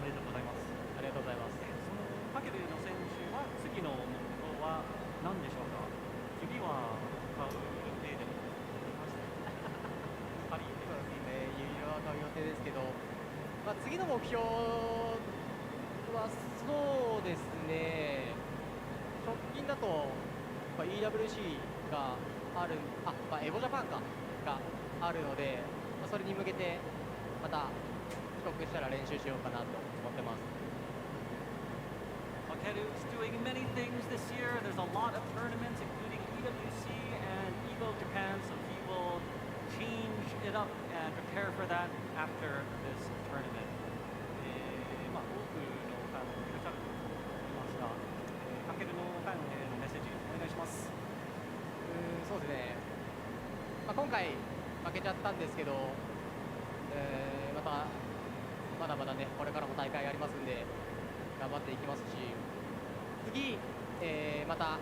めでとうございます。ありがとうございます。そのパケルの選手は次の目標は何でしょうか。次は買う予定でもありました。パリそうですね、有料は買う予定ですけど、次の目標はそうですね。直近だと。EWC がある、エボジャパンかがあるので、それに向けてまた帰国したら練習しようかなと思ってます。Kakeru's doing many things this year. There's a lot of tournaments, including EWC and EVO Japan, so he will change it up and prepare for that after this tournament. 多くのファンいらっしゃると思いますが、カケルのファンへのメッセージお願いします。そうですね。今回負けちゃったんですけど、まだまだね、これからも大会ありますんで頑張っていきますし、次、また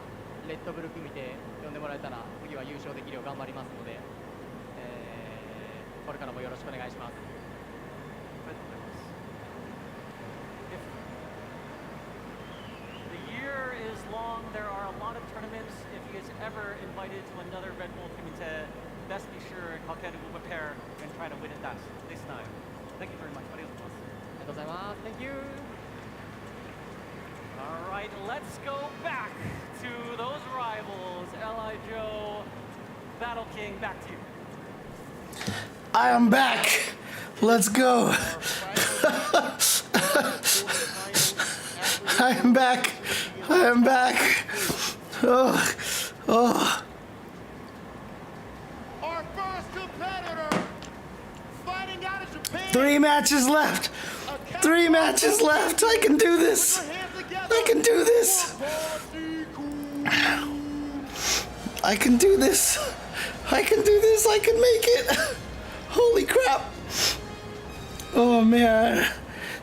レッドブル組みて呼んでもらえたら次は優勝できるよう頑張りますので、これからもよろしくお願いします。The year is long. There are a lot of tournaments. If he is ever invited to another Red Bull Kumite, best be sure Kakeru will prepare and try to win it this time. Thank you very much. ありがとうございます。Thank you. All right, let's go back to those rivals. L.I. Joe, Battle King, back to you. I am back. Let's go. I am back. I am back. Oh. Our first competitor fighting out of Japan. 3 matches left. 3 matches left. I can do this. I can do this. I can do this. I can do this. I can make it. Holy crap. Oh man.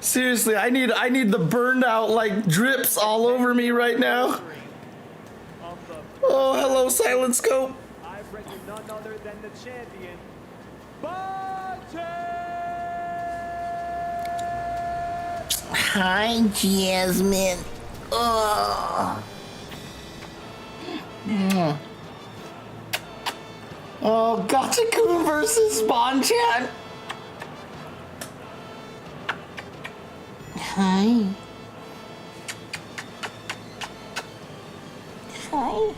Seriously, I need the burned out like drips all over me right now. Oh, hello, Silent Scope. I bring you none other than the champion, Hi, Jasmine. Oh. Oh, Gachakun versus Bonchan. Hi. Hi.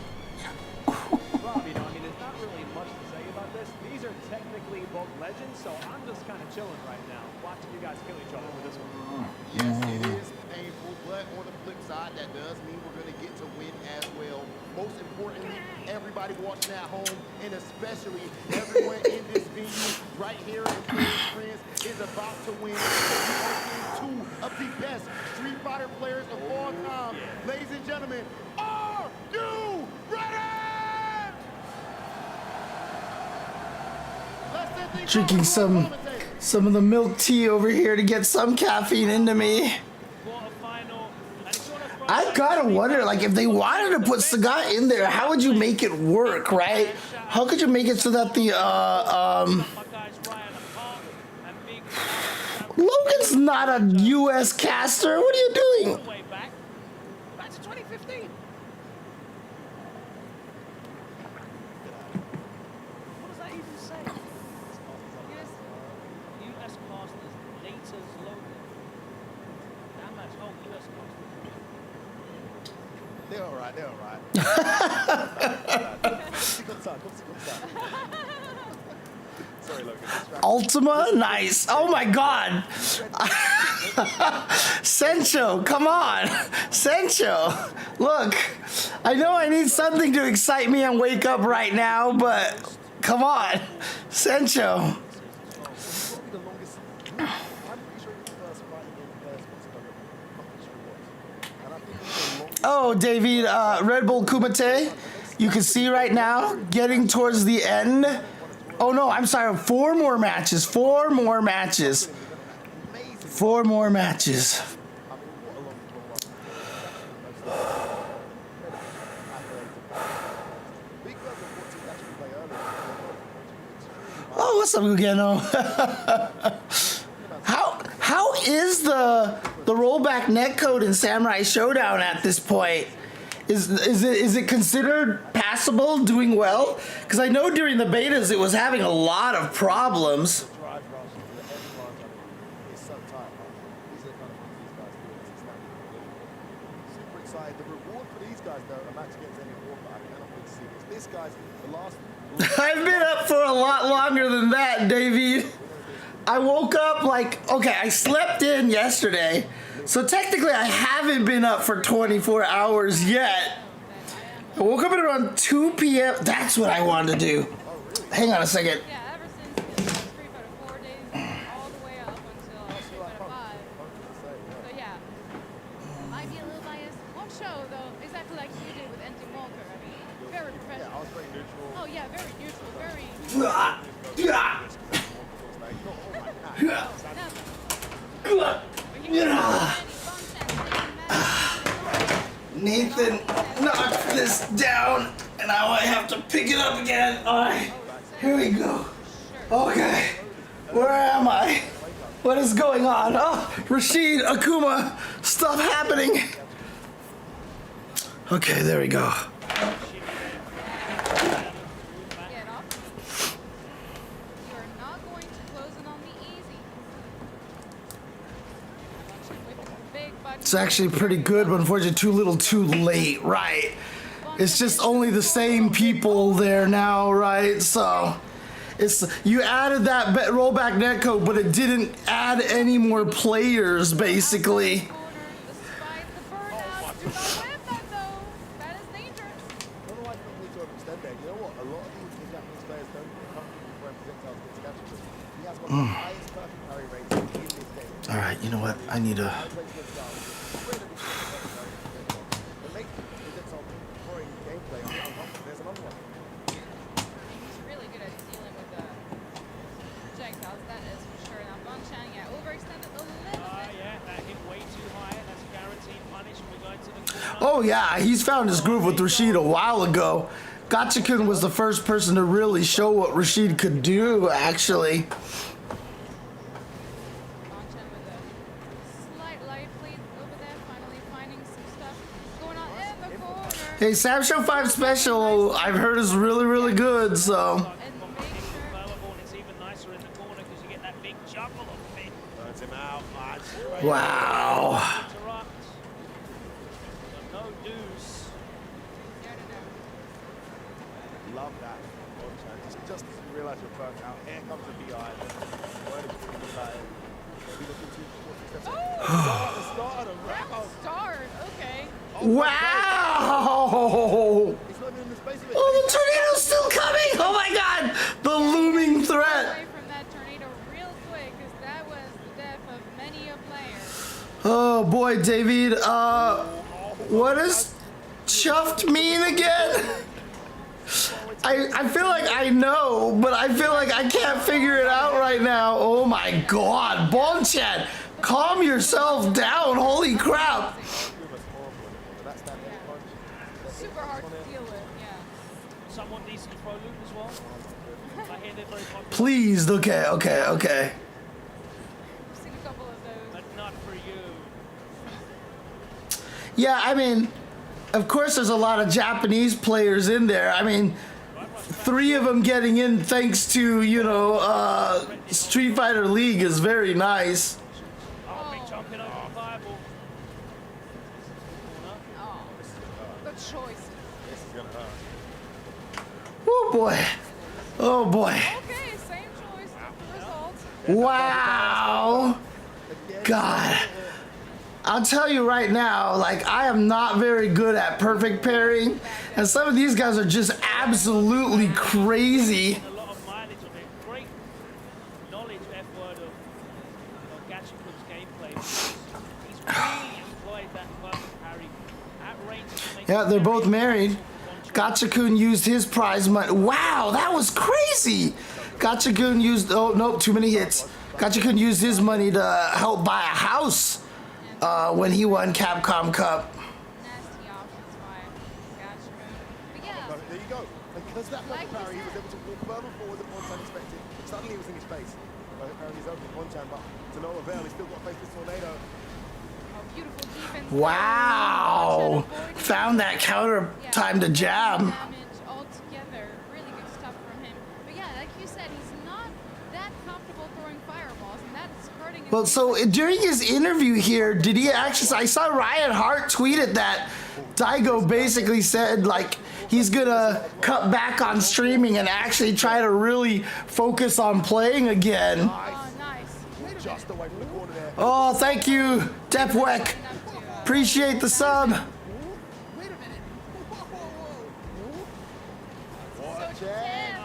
Rob, you know, I mean, there's not really much to say about this. These these are technically both legends, so I'm just kind of chilling right now, watching you guys kill each other for this one. Yes, it is painful, but on the flip side, that does mean we're going to get to win as well. Most importantly, everybody watching at home, and especially everyone in this venue right here in Restream is about to win. We are seeing 2 of the best Street Fighter players of all time. Ladies and gentlemen, are you ready? Drinking some of the milk tea over here to get some caffeine into me. I gotta wonder, like, if they wanted to put Sagat in there, how would you make it work, right? How could you make it so that the Logan's not a U.S. caster. What are you doing? That's 2015. What does that even say? U.S. casters Laters Logan. That much. Oh, U.S. casters. They're all right. They're all right. Sorry, Logan. Ultima? Nice. Oh my god. Sencho, come on. Sencho. Look, I know I need something to excite me and wake up right now, but come on. Sencho. Oh, David, Red Bull Kumite, you can see right now, getting towards the end. Oh no, I'm sorry, 4 more matches, 4 more matches. 4 more matches. Oh, what's up, Gugeno? How is the rollback netcode in Samurai Showdown at this point? Is it considered passable, doing well? Because I know during the betas it was having a lot of problems. Super excited. The reward for these guys, though, a match against any war, I cannot wait to see this. This guy's the last. I've been up for a lot longer than that, Davey. I woke up okay, I slept in yesterday, so technically I haven't been up for 24 hours yet. I woke up at around 2 p.m. That's what I wanted to do. Hang on a second. Yeah, ever since Street Fighter 4 days, all the way up until Street Fighter 5. So yeah, might be a little biased. Won't show though, exactly like you did with NT Walker. I mean, very professional. Yeah, I was very neutral. Oh yeah, very neutral, very. Nathan knocked this down, and now I have to pick it up again. All right, here we go. Okay, where am I? What is going on? Oh, Rashid, Akuma, stuff happening. Okay, there we go. It's actually pretty good, but unfortunately too little too late, right? It's just only the same people there now, right? So you added that rollback netcode, but it didn't add any more players, basically. All right, you know what? I need to. Oh yeah, he's found his groove with Rashid a while ago. Gotcha-kun was the first person to really show what Rashid could do, actually. Hey, Sam Show 5 Special, I've heard is really, really good, so. Wow. Love that. Just as you realise you're burnt out, here comes the BI. Word is really like, maybe looking to the start of the round. Start, okay. Wow! He's not even in the space of it. Oh, the tornado's still coming! Oh my god! The looming threat! Away from that tornado real quick, because that was the death of many a player. Oh boy, David, what does chuffed mean again? I feel like I know, but I feel like I can't figure it out right now. Oh my god, Bonchan, calm yourself down, holy crap. Super hard to deal with, yeah. Someone decent throw loop as well. I hear they're very popular. Please, okay. I've seen a couple of those. But not for you. Yeah, I mean, of course there's a lot of Japanese players in there. I mean, 3 of them getting in thanks to, you know, Street Fighter League is very nice. Oh, big jumping over the fireball. Oh, good choice. This is gonna hurt. Oh boy. Oh boy. Okay, same choice, different result. Wow. God. I'll tell you right now, like, I am not very good at perfect pairing, and some of these guys are just absolutely crazy. A lot of mileage on it. Great knowledge, F-word, of Gachikun's gameplay. He's really employed that perfect parry at range. Yeah, they're both married. Gachikun used his prize money. Wow, that was crazy. Gachikun used, oh, nope, too many hits. Gachikun used his money to help buy a house when he won Capcom Cup. Nasty options by Gachikun. But yeah, There you go. Because that Like like you he was said. able to walk further forward than Bonchan expected. Suddenly he was in his face. Apparently he's opening Bonchan, but to no avail. He's still got to face this tornado. oh, beautiful defense. Wow. Found that counter time to jab. Damage altogether. Really good stuff from him. But yeah, like you said, he's not that comfortable throwing fireballs, and that's hurting his Well, so during his interview here, did he actually, I saw Ryan Hart tweeted that Daigo basically said, like, he's gonna cut back on streaming and actually try to really focus on playing again. Oh, nice. Just away from the corner there. Oh, thank you, Depwek. Appreciate the sub. What a check.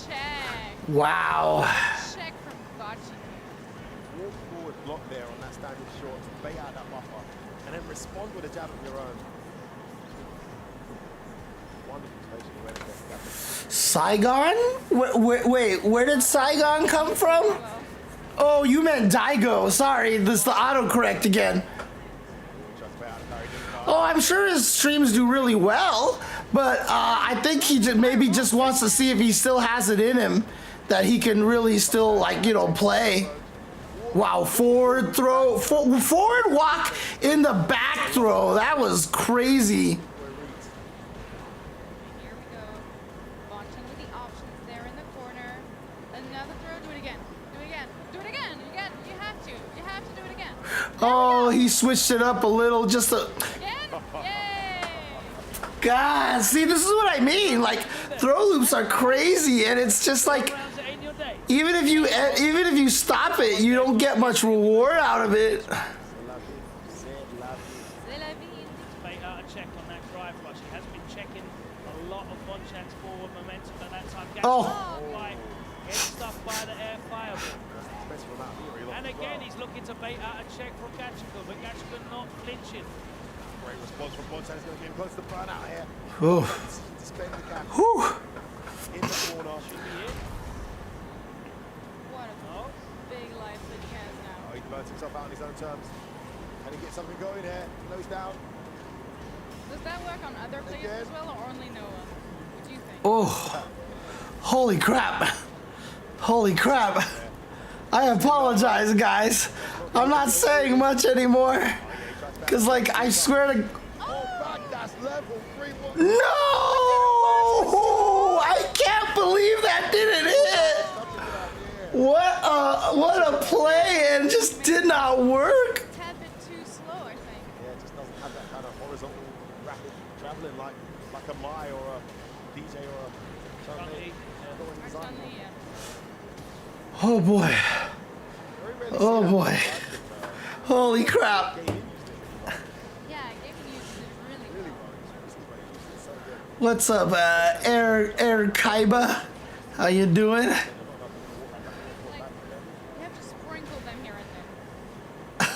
Check. Wow. Check from Gachikun. Walk forward block there on that standing short to bait out that buffer and then respond with a jab of your own. Wonderful station where it gets that. Saigon? Wait, where did Saigon come from? Oh, you meant Daigo. Sorry, this is the autocorrect again. Oh, I'm sure his streams do really well, but I think he maybe just wants to see if he still has it in him, that he can really still, like, you know, play. Wow, forward throw, forward walk in the back throw. That was crazy. Here we go. Bonchan with the options there in the corner. Another throw. Do it again. Do it again. Do it again. You have to. You have to do it again. Oh, he switched it up a little, just a... Yay! God, see, this is what I mean. Like, throw loops are crazy, and it's just like, even if you stop it, you don't get much reward out of it. Bait out a check on that drive rush. He has been checking a lot of Bonchan's forward momentum at that time. Oh. Gets stuffed by the air fireball. And again, he's looking to bait out a check from Gachikun, but Gachikun not flinching. Great response from Bonchan. He's going to get him close to the burn out here. Ooh. Just claim the gap. Whew. In the corner. What a big life that he has now. Oh, he burns himself out on his own terms. Can he get something going here? Nose down. Does that work on other players as well, or only Noah? What do you think? Oh, holy crap. Holy crap. I apologize, guys. I'm not saying much anymore. Because, like, I swear to... No! I can't believe that didn't hit. What a play, and just did not work. A tad bit too slow, I think. Yeah, it just doesn't have that kind of horizontal rapid traveling like a Mai or a DJ or a Oh boy. Oh boy. Holy crap. What's up, Air Kaiba? How you doing? You have to sprinkle them here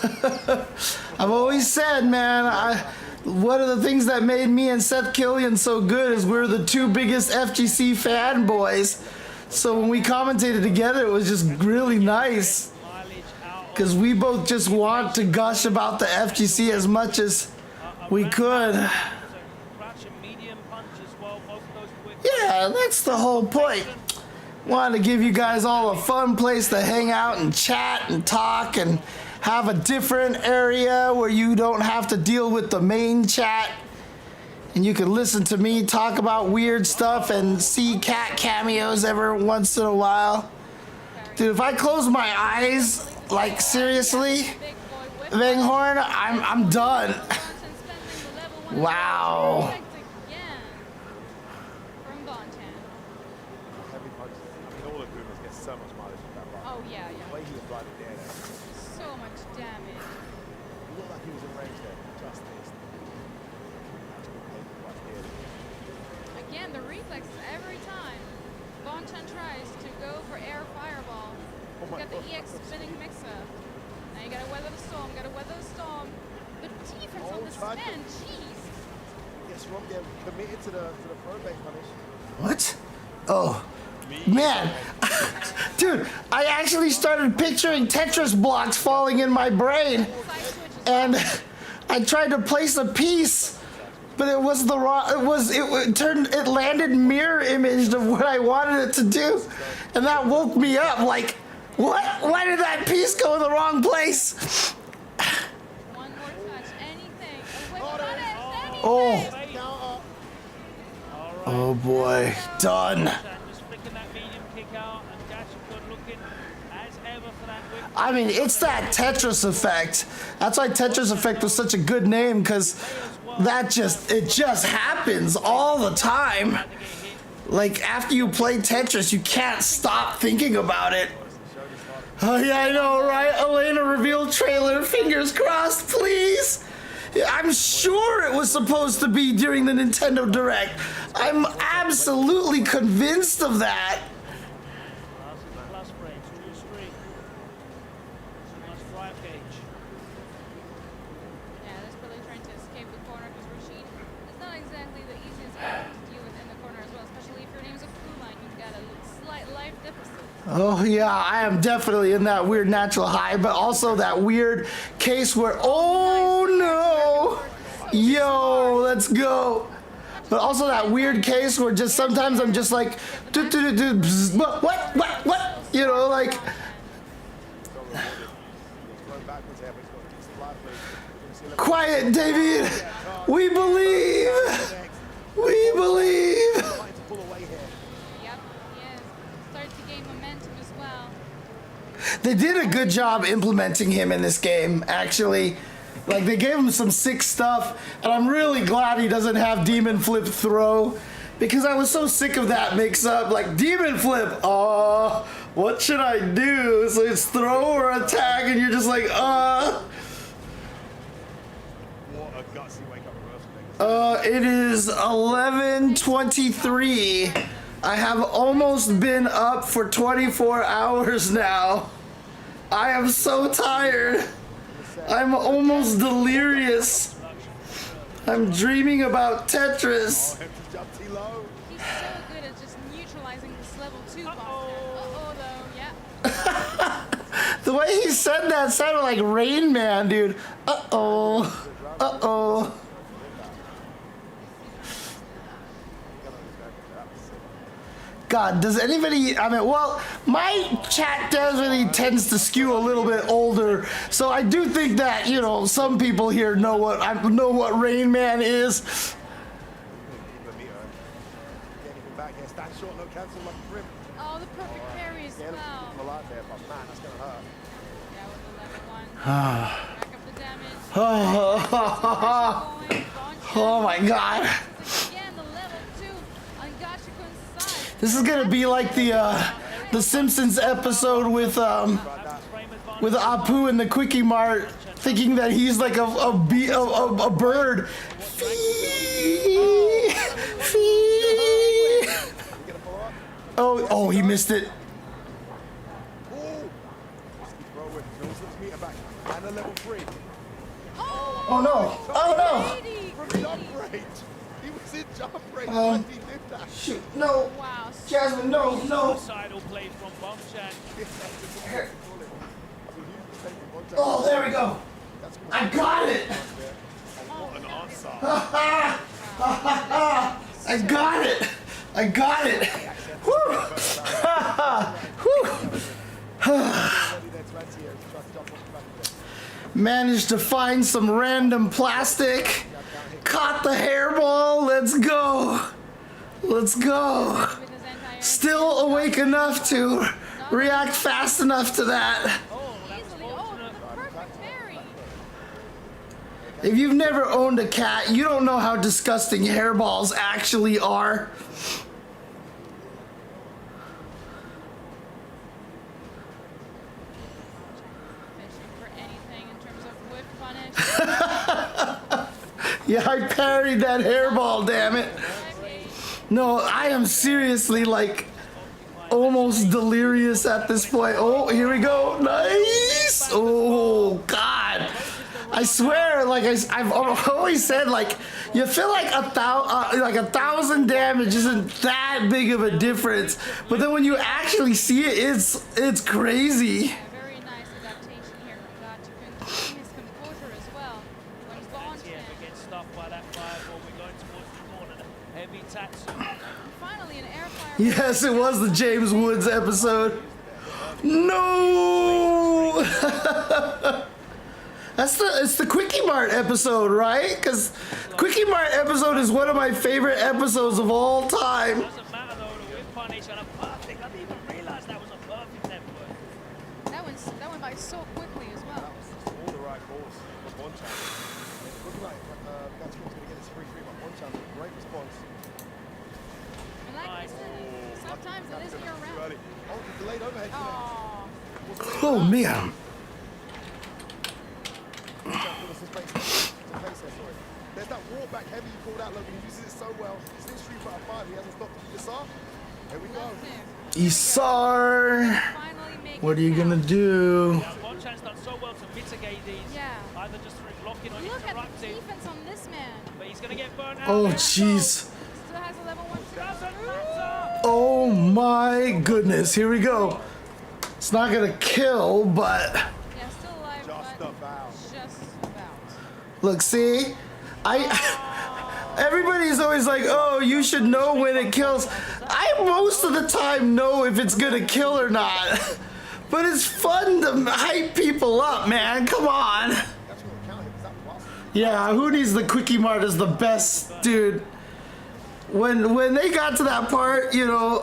and there. I've always said, man, one of the things that made me and Seth Killian so good is we're the two biggest FGC fanboys. So when we commentated together, it was just really nice. Because we both just want to gush about the FGC as much as we could. Yeah, that's the whole point. Wanted to give you guys all a fun place to hang out and chat and talk and have a different area where you don't have to deal with the main chat. And you can listen to me talk about weird stuff and see cat cameos every once in a while. Dude, if I close my eyes, like seriously, Vanghorn, I'm done. Wow. Oh yeah, yeah. The way he was riding there, so much damage. it looked like he was in range there. Just missed. Again, the reflexes every time Bonchan tries to go for air fireball. He's got the EX spinning mix-up. Now you gotta weather the storm, The defense on the spin, jeez. Yes, Rob there committed to the throw base punish. What? Oh. Man, dude, I actually started picturing Tetris blocks falling in my brain, and I tried to place a piece, but it was the wrong. It landed mirror imaged of what I wanted it to do, and that woke me up. Like, what? Why did that piece go in the wrong place? One more touch, anything. Oh. Oh boy, done. I mean, it's that Tetris effect. That's why Tetris effect was such a good name, because it just happens all the time. Like, after you play Tetris, you can't stop thinking about it. Oh yeah, I know, right? Elena revealed trailer, fingers crossed, please. I'm sure it was supposed to be during the Nintendo Direct. I'm absolutely convinced of that. Oh yeah, I am definitely in that weird natural high, but also that weird case where, oh no, yo, let's go. But also that weird case where just sometimes I'm just like, what, you know, like. Quiet, David. We believe. We believe. They did a good job implementing him in this game, actually. Like, they gave him some sick stuff, and I'm really glad he doesn't have Demon Flip Throw, because I was so sick of that mix-up. Like, Demon Flip, oh, what should I do? So it's throw or attack, and you're just like, it is 11:23. I have almost been up for 24 hours now. I am so tired. I'm almost delirious. I'm dreaming about Tetris. He's so good at just neutralizing this level 2 boss. Uh-oh, though, yeah. The way he said that sounded like Rain Man, dude. Uh-oh. Uh-oh. God, does anybody, I mean, well, my chat definitely tends to skew a little bit older, so I do think that, you know, some people here know what Rain Man is. Oh, the perfect parry as well. Oh my God. This is gonna be like the Simpsons episode with Apu and the Quickie Mart, thinking that he's like a bird. Fee, fee. Oh, he missed it. Oh no! Oh no! From jump range. He was in jump range. Why did he do that? Shoot! No! Wow. Jasmine, no! No! Suicidal play from Bombchan. Oh, there we go! I got it! I got it! I got it! Managed to find some random plastic. Caught the hairball. Let's go. Let's go. Still awake enough to react fast enough to that. If you've never owned a cat, you don't know how disgusting hairballs actually are. Yeah, I parried that hairball, damn it. No, I am seriously like almost delirious at this point. Oh, here we go. Nice. Oh, God. I swear, like I've always said, like you feel like a 1,000 damage isn't that big of a difference, but then when you actually see it, it's crazy. Very nice adaptation here from God to maintain his composure as well. When Bombchan Gets stopped by that fireball. We're going towards the corner. Heavy Tatsu. finally an air fire. Yes, it was the James Woods episode. No. It's the Quickie Mart episode, right? Because Quickie Mart episode is one of my favorite episodes of all time. Doesn't matter though, the whip punish and a perfect. I didn't even realize that was a perfect network. That went by so quickly as well. All the right calls for Bonchan. Looking like that's going to get his 3-3, but Bonchan, great response. And like I said, sometimes it isn't your round. Oh, the delayed overhead connect. Oh man. There's that walk back heavy you called out, Logan. He uses it so well. Since 3 out of 5, he hasn't stopped Isar. Here we go. Isar, what are you gonna do? Yeah, Bonchan's done so well to mitigate these. Yeah. Either just through blocking or Look at the interrupting. defense on this man. But he's gonna get burnt out. Oh there. jeez. Still has a level 1 to Oh my goodness. Here we go. It's not gonna kill, but Yeah, still alive, just about. Just about. look, see, everybody's always like, oh, you should know when it kills. I most of the time know if it's gonna kill or not. But it's fun to hype people up, man. Come on. Yeah, who needs the Quickie Mart is the best, dude. When they got to that part, you know,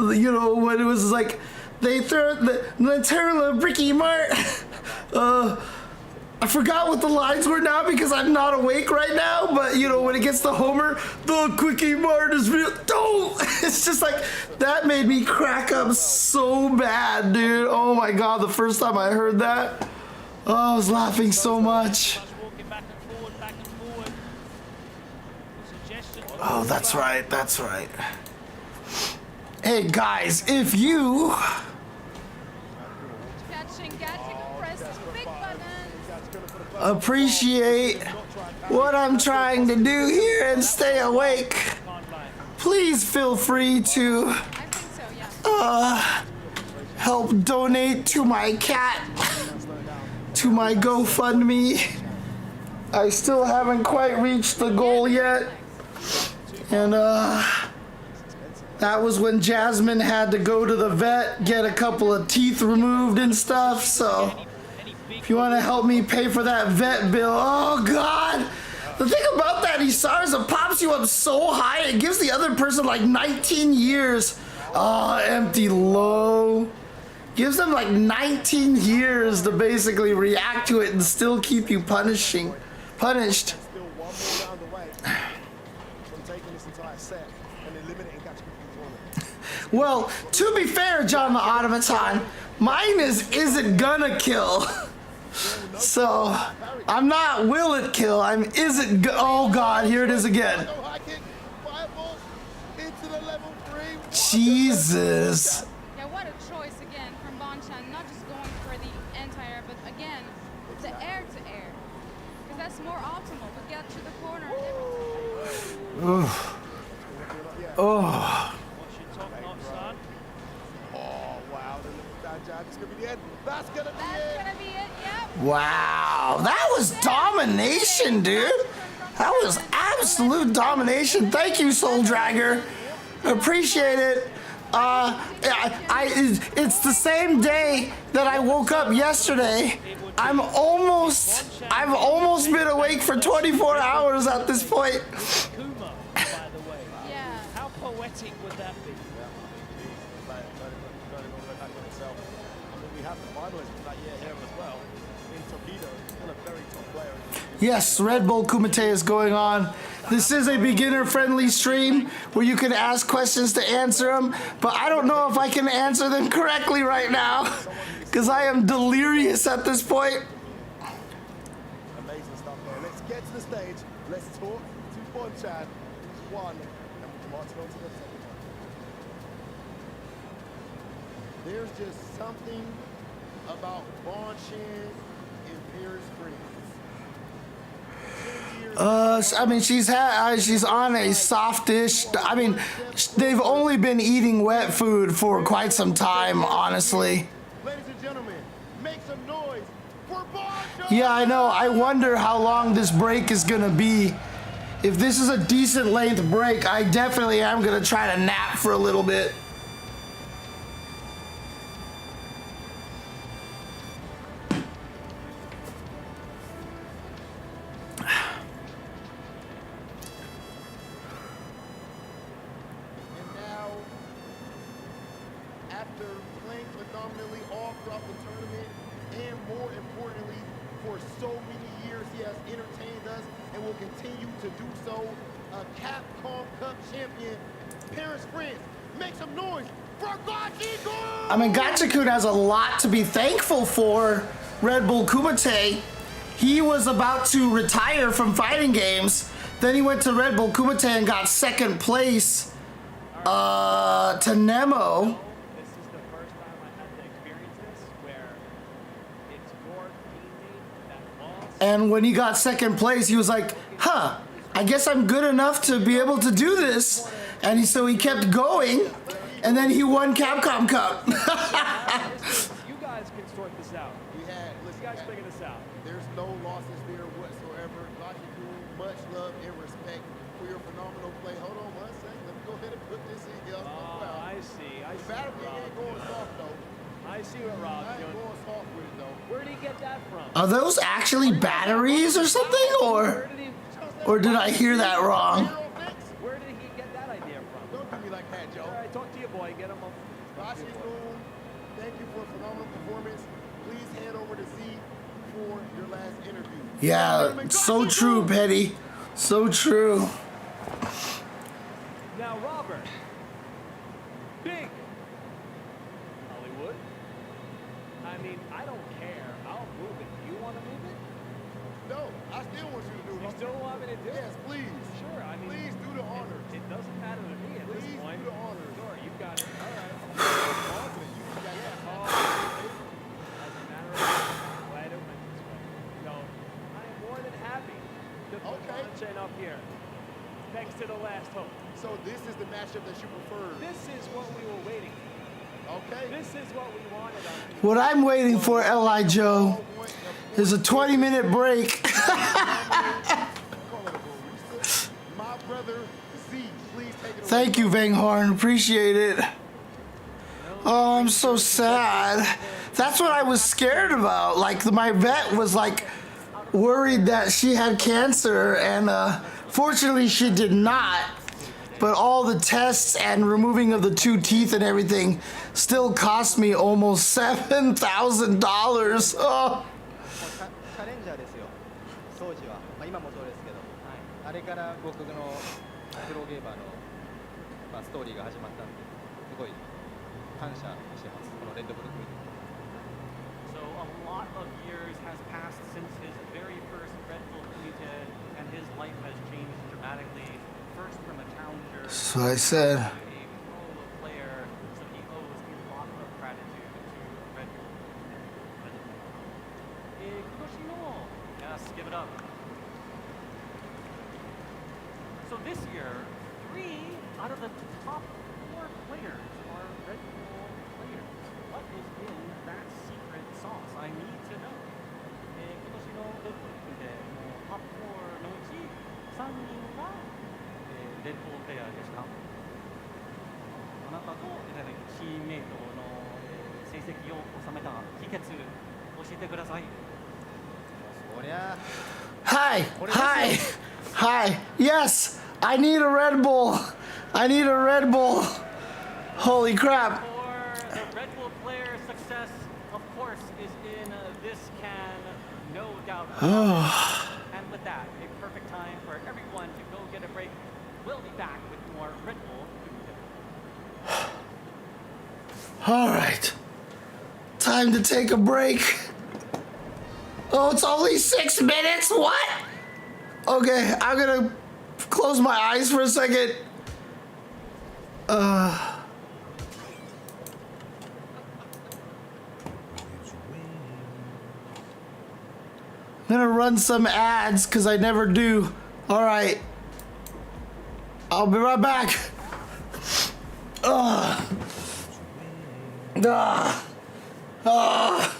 when it was like they throw the Terra Bricky Mart. I forgot what the lines were now because I'm not awake right now, but you know, when it gets to Homer, the Quickie Mart is real. Don't! It's just like, that made me crack up so bad, dude. Oh my God, the first time I heard that, oh, I was laughing so much. Oh, that's right, that's right. Hey guys, if you appreciate what I'm trying to do here and stay awake, please feel free to help donate to my cat, to my GoFundMe. I still haven't quite reached the goal yet, and that was when Jasmine had to go to the vet, get a couple of teeth removed and stuff, so if you want to help me pay for that vet bill, oh God. The thing about that Isar's, it pops you up so high, it gives the other person like 19 years. Oh, empty low. Gives them like 19 years to basically react to it and still keep you punished. Still one more round away from taking this entire set. and eliminating Gachaku's tournament. Well, to be fair, John the Automaton, mine isn't gonna kill. So, I'm not will it kill, I'm is it oh god, here it is again. Jesus. Yeah, what a choice again from Bonchan, not just going for the anti-air, but again, the air-to-air. Because that's more optimal, but get to the corner and everything. Oh. Oh. What's your top notch, son? Oh, wow, the little down jab is going to be the end. That's going to be That's it. gonna be it, yep. Wow, that was domination, dude. That was absolute domination. Thank you, Soul Dragger. Appreciate it. It's the same day that I woke up yesterday. I've almost been awake for 24 hours at this point. Kuma, by the way. Yeah. How poetic would that be? We have the finalists from that year here as well. In Tokido, still a very top player. Yes, Red Bull Kumite is going on. This is a beginner-friendly stream where you can ask questions to answer them, but I don't know if I can answer them correctly right now because I am delirious at this point. Amazing stuff there. Let's get to the stage. Let's talk to Bonchan, who's won, and we'll march on to the second one. There's just something about Bonchan and Paris France. I mean, she's on a softish. I mean, they've only been eating wet food for quite some time, honestly. Ladies and gentlemen, make some noise for Bonchan! Yeah, I know. I wonder how long this break is gonna be. If this is a decent length break, I definitely am gonna try to nap for a little bit. After playing phenomenally all throughout the tournament, and more importantly, for so many years he has entertained us and will continue to do so, a Capcom Cup champion, Paris France, make some noise for Gachaku! I mean, Gachaku has a lot to be thankful for. Red Bull Kumite, he was about to retire from fighting games. Then he went to Red Bull Kumite and got second place to Nemo. This is the first time I had to experience this, where it's your teammate that lost. And when he got second place, he was like, huh, I guess I'm good enough to be able to do this. And so he kept going, and then he won Capcom Cup. You guys can sort this out. You guys figure this out. There's no losses there whatsoever. Gachaku, much love and respect for your phenomenal play. Hold on one second. Let me go ahead and put this in here. I see. I see. Battle ain't going soft though. I see what Rob's I ain't doing. going soft with it though. Where did he get that from? Are those actually batteries or something? Or did I hear that wrong? Where did he get that idea from? Don't do me like that, Joe. All right, talk to your boy. Get him up. Gachaku, thank you for a phenomenal performance. Please head over to Z for your last interview. Yeah, so true, Petty. So true. Now, Robert. Big Hollywood. I mean, I don't care. I'll move it. You want to move it? No, I still want you to do it. You still want me to do it? Yes, please. Sure. I mean, Please do the honors. It doesn't matter to me at this Please point. do the honors. Sure, you've got it. All right. So, I am more than happy to put Bonchan up here next to the last hope. So this is the matchup that you preferred. This is what we were waiting for. Okay. This is what we wanted on What I'm waiting for, L.I. Joe, is a 20-minute break. My brother Z, please take it away. Thank you, Vanghorn. Appreciate it. Oh, I'm so sad. That's what I was scared about. Like, my vet was like worried that she had cancer, and fortunately she did not. But all the tests and removing of the 2 teeth and everything still cost me almost $7,000. Oh. チャレンジャーですよ、当時は、今もそうですけど、あれから僕のプロゲーマーのまあ、ストーリーが始まったんで、すごい感謝してます、このレッドブル組。So a lot of years has passed since his very first Red Bull Kumite, and his life has changed dramatically. First from a challenger That's what I said. to a pro player, so he owes a lot of gratitude to Red Bull. Kudoshino, yes, give it up. So this year, 3 out of the top 4 players are Red Bull players. What is in that secret sauce? I need to know. 今年のレッドブルでトップ4のうち3人がレッドブルプレイヤーでした。あなたとチームメイトの成績を収めた秘訣教えてください。そりゃ Hi, hi, hi. Yes, I need a Red Bull. I need a Red Bull. Holy crap. For the Red Bull player success, of course, is in this can, no doubt. And with that, a perfect time for everyone to go get a break. We'll be back with more Red Bull. All right. Time to take a break. Oh, it's only 6 minutes? What? Okay, I'm gonna close my eyes for a second. I'm gonna run some ads because I never do. All right. I'll be right back. Ugh. Ugh. Ugh.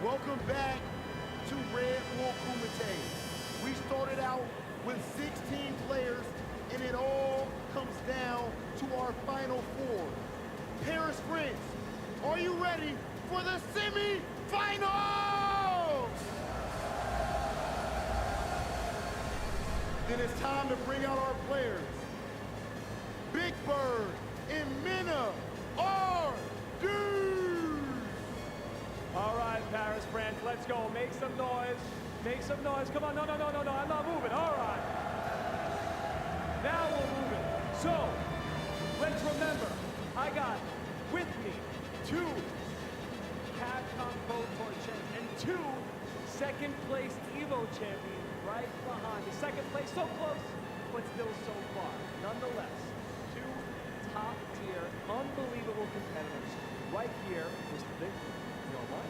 Welcome back to Red Bull Kumite. We started out with 16 players, and it all comes down to our final four. Paris friends, are you ready for the semi-finals? Then it's time to bring out our players. Big Bird and Mena are due. All right, Paris friends, let's go. Make some noise. Make some noise. Come on. No. I'm not moving. All right. Now we're moving. So, let's remember, I got with me 2 Capcom Pro Tour champions and 2 second place Evo champions right behind me. Second place, so close, but still so far. Nonetheless, 2 top tier, unbelievable competitors right here. Mr. Big, you know what?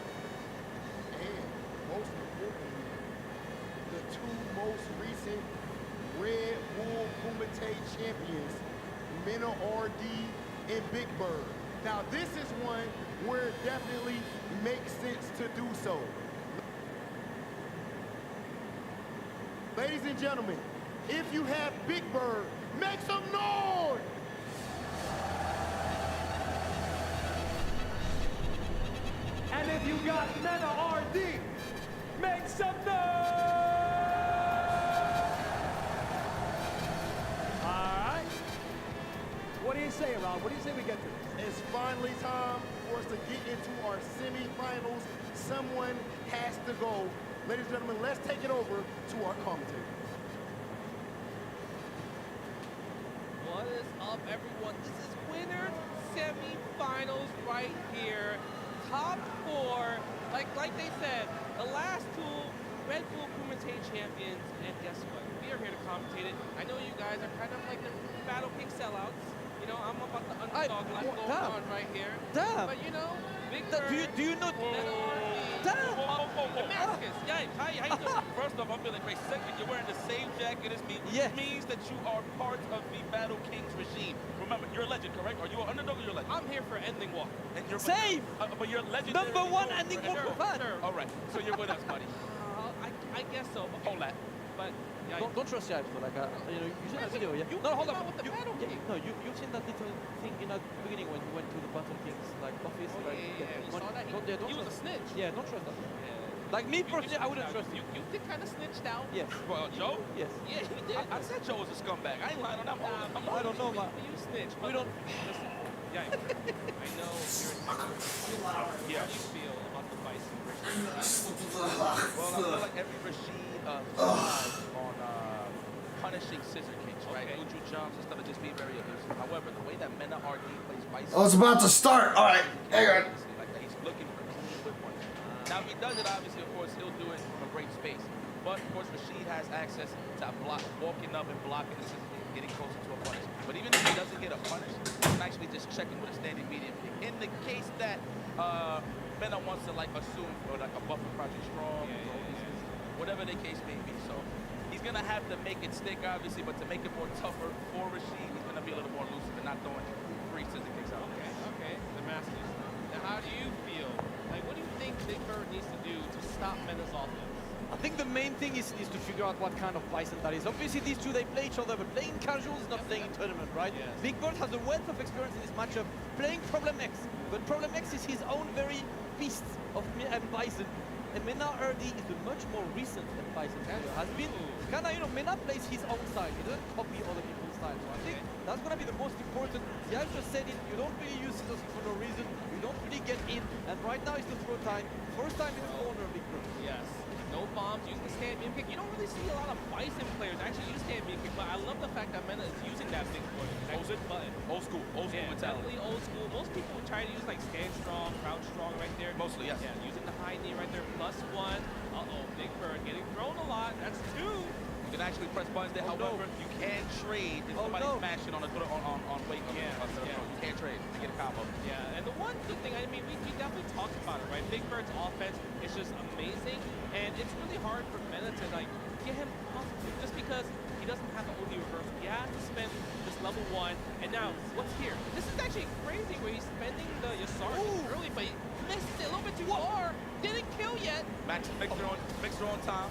And most importantly, the 2 most recent Red Bull Kumite champions, Mena RD and Big Bird. Now this is one where it definitely makes sense to do so. Ladies and gentlemen, if you have Big Bird, make some noise! And if you got Mena RD, make some noise! Alright. What do you say, Rob? What do you say we get to? It's finally time for us to get into our semi-finals. Someone has to go. Ladies and gentlemen, let's take it over to our commentator. What is up, everyone? This is winners semi-finals right here. Top 4. Like they said, the last 2 Red Bull Kumite champions. And guess what? We are here to commentate it. I know you guys are kind of like the Battle King sellouts. You know, I'm about the underdog life going on right here. Damn. But you know, Big Bird. Do you know? Damn. Damascus. Yikes. How you doing? First off, I'm feeling great. Second, you're wearing the same jacket as me, which means that you are part of the Battle Kings regime. Remember, you're a legend, correct? Are you an underdog or you're a legend? I'm here for Ending Walker. And you're Same. But you're legendary. Number 1 Ending Walker fan. Sure. All right. So you're with us, buddy. I guess so. Hold that. But yeah, Don't trust your eyes, though. Like, you know, you seen that video, yeah? No, hold on. With the Battle King. No, you've seen that little thing in the beginning when you went to the Battle Kings like office. Oh, like, yeah. You saw that? Don't He was a trust. snitch. Yeah, don't trust that. Like me personally, I wouldn't trust you. You did kind of snitched out. Yes. Well, Joe? Yes. Yeah, he did. I said Joe was a scumbag. I ain't lying on that. I don't know, man. You snitched. We don't. Listen, yeah, I know you're. How do you feel about the Bison Rashid? Well, I feel like every Rashid thrives on punishing Scissor Kicks, right? Uju jumps instead of just being very elusive. However, the way that Mena RD plays Bison... Oh, it's about to start. All right, hang on. Like he's looking for clean whip ones. Now, if he does it, obviously, of course, he'll do it from a great space. But, of course, Rashid has access to walking up and blocking the Scissor Kick, getting closer to a punish. But even if he doesn't get a punish, he can actually just check him with a standing medium kick. In the case that Mena wants to, like, assume, or like a buffer Project Strong, whatever the case may be. So he's going to have to make it stick, obviously, but to make it more tougher for Rashid, he's going to be a little more elusive and not throwing 3 scissor kicks out. Okay, the Masters. Now, how do you feel? Like, what do you think Big Bird needs to do to stop Mena's offense? I think the main thing is to figure out what kind of Bison that is. Obviously, these 2, they play each other, but playing casual is not playing in tournament, right? Yes. Big Bird has a wealth of experience in this matchup playing Problem X, but Problem X is his own very beast of Bison. And Mena RD is a much more recent Bison player. Has been kind of, you know, Mena plays his own style. He doesn't copy other people's style. So I think that's going to be the most important. Yeah, I just said it. You don't really use scissors for no reason. You don't really get in. And right now is the throw time. First time in the corner, Big Bird. Yes. No bombs, using the stand beam kick. You don't really see a lot of Bison players actually use stand beam kick, but I love the fact that Mena is using that big button. Old school mentality. Definitely old school. Most people would try to use like stand strong, crouch strong right there. Mostly, yes. Yeah, using the high knee right there, +1. Uh-oh, Big Bird getting thrown a lot. That's 2. You can actually press buttons there. However, you can trade if somebody's smashing on wake up. You can't trade to get a combo. Yeah, and the one good thing, I mean, we definitely talked about it, right? Big Bird's offense is just amazing, and it's really hard for Mena to like get him comfortable just because he doesn't have the OD reversal. He has to spend this level 1, and now what's here? This is actually crazy where he's spending the Yasar early, but he missed it a little bit too far. Didn't kill yet. Mixer on time.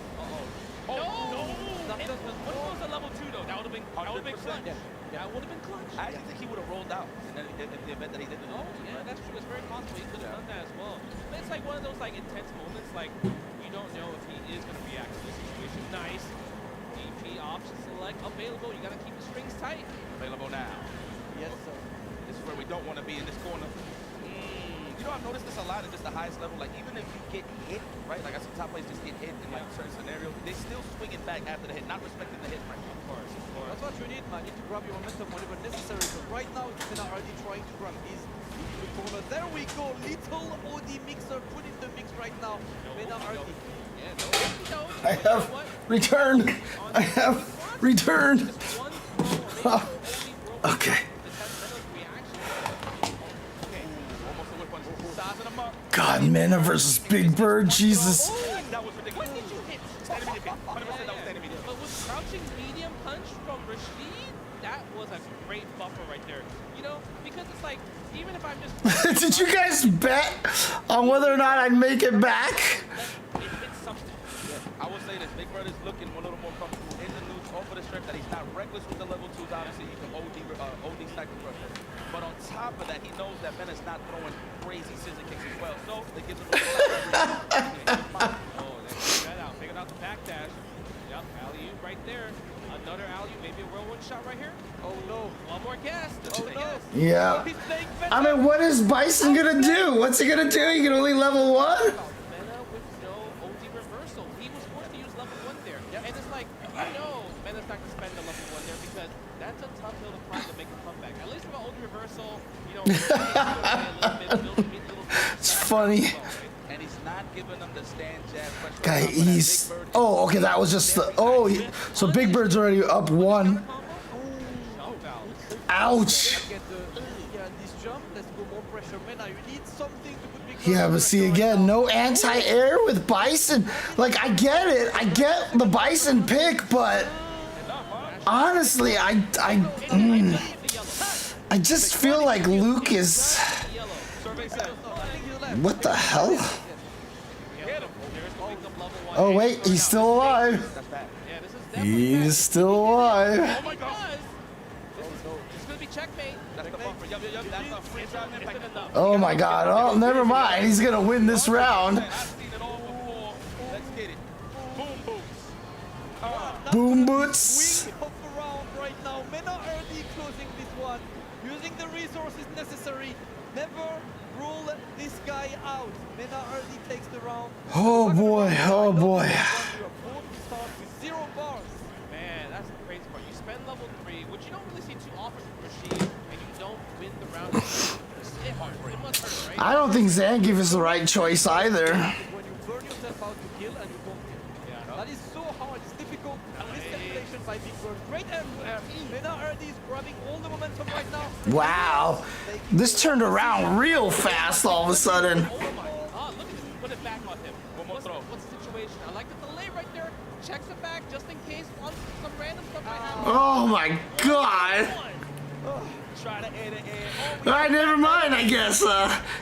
No! What if it was a level 2 though? That would have been clutch. That would have been clutch. I actually think he would have rolled out in the event that he didn't. Oh, yeah, that's true. It's very possible he could have done that as well. But it's like one of those like intense moments, like you don't know if he is going to react to this situation. Nice. DP option select available. You got to keep the strings tight. Available now. Yes, sir. This is where we don't want to be in this corner. You know, I've noticed this a lot at just the highest level. Like, even if you get hit, right? Like, I see top players just get hit in, like, certain scenarios. They still swing it back after the hit, not respecting the hit frame. Of course. That's what you need, man. You need to grab your momentum whenever necessary. But right now, Mena already trying to grab his into the corner. There we go. Little OD mixer put in the mix right now. Mena already. I have returned. I have returned. Okay. God, Mena versus Big Bird, Jesus. That was ridiculous. When did you hit? 100% that was standing medium. But with crouching medium punch from Rashid, that was a great buffer right there. You know, because it's like, even if I'm just... Did you guys bet on whether or not I'd make it back? It's something. I will say this, Big Bird is looking a little more comfortable in the news off of the strip that he's not reckless with the level 2s. Obviously, he can OD cycle crusher. But on top of that, he knows that Mena's not throwing crazy scissor kicks as well. So they give him a little Oh, they figured that out. Figured out the backdash. Yep, alley-oop right there. Another alley-oop, maybe a whirlwind shot right here. Oh no. One more guess. Oh no. Yeah. I mean, what is Bison gonna do? What's he gonna do? He can only level 1? Mena with no OD reversal. He was forced to use level 1 there. And it's like, you know, Mena's not gonna spend the level 1 there because that's a tough hill to climb to make a comeback. At least with an OD reversal, you know, It's funny. And he's not giving them the stand jab pressure. Guy, he's... Oh, okay, that was just the... Oh, so Big Bird's already up 1. Ouch. Yeah, but see, again, no anti-air with Bison. Like, I get it. I get the Bison pick, but... Honestly, I just feel like Luke is... What the hell? Oh wait, he's still alive. He's still alive. Oh my God! It's gonna be checkmate. Oh my God! Oh, never mind. He's gonna win this round. Boom boots. Right now, Mena already closing this one, using the resources necessary. Never rule this guy out. Mena already takes the round. Oh boy! Oh boy! Start with 0 bars. Man, that's the crazy part. You spend level 3, which you don't really see too often from Rashid, and you don't win the round. It hurts. It must hurt, right? I don't think Zangief is the right choice either. When you burn yourself out to kill and you don't kill. Yeah, that is so hard. It's difficult. Miscalculation by Big Bird. Great air. Mena already is grabbing all the momentum right now. Wow! This turned around real fast all of a sudden. Oh my God! Look at this. Put it back on him. What's the situation? I like the delay right there. Checks it back just in case some random stuff might happen. Oh my God! Try to air to air. All right, never mind. I guess.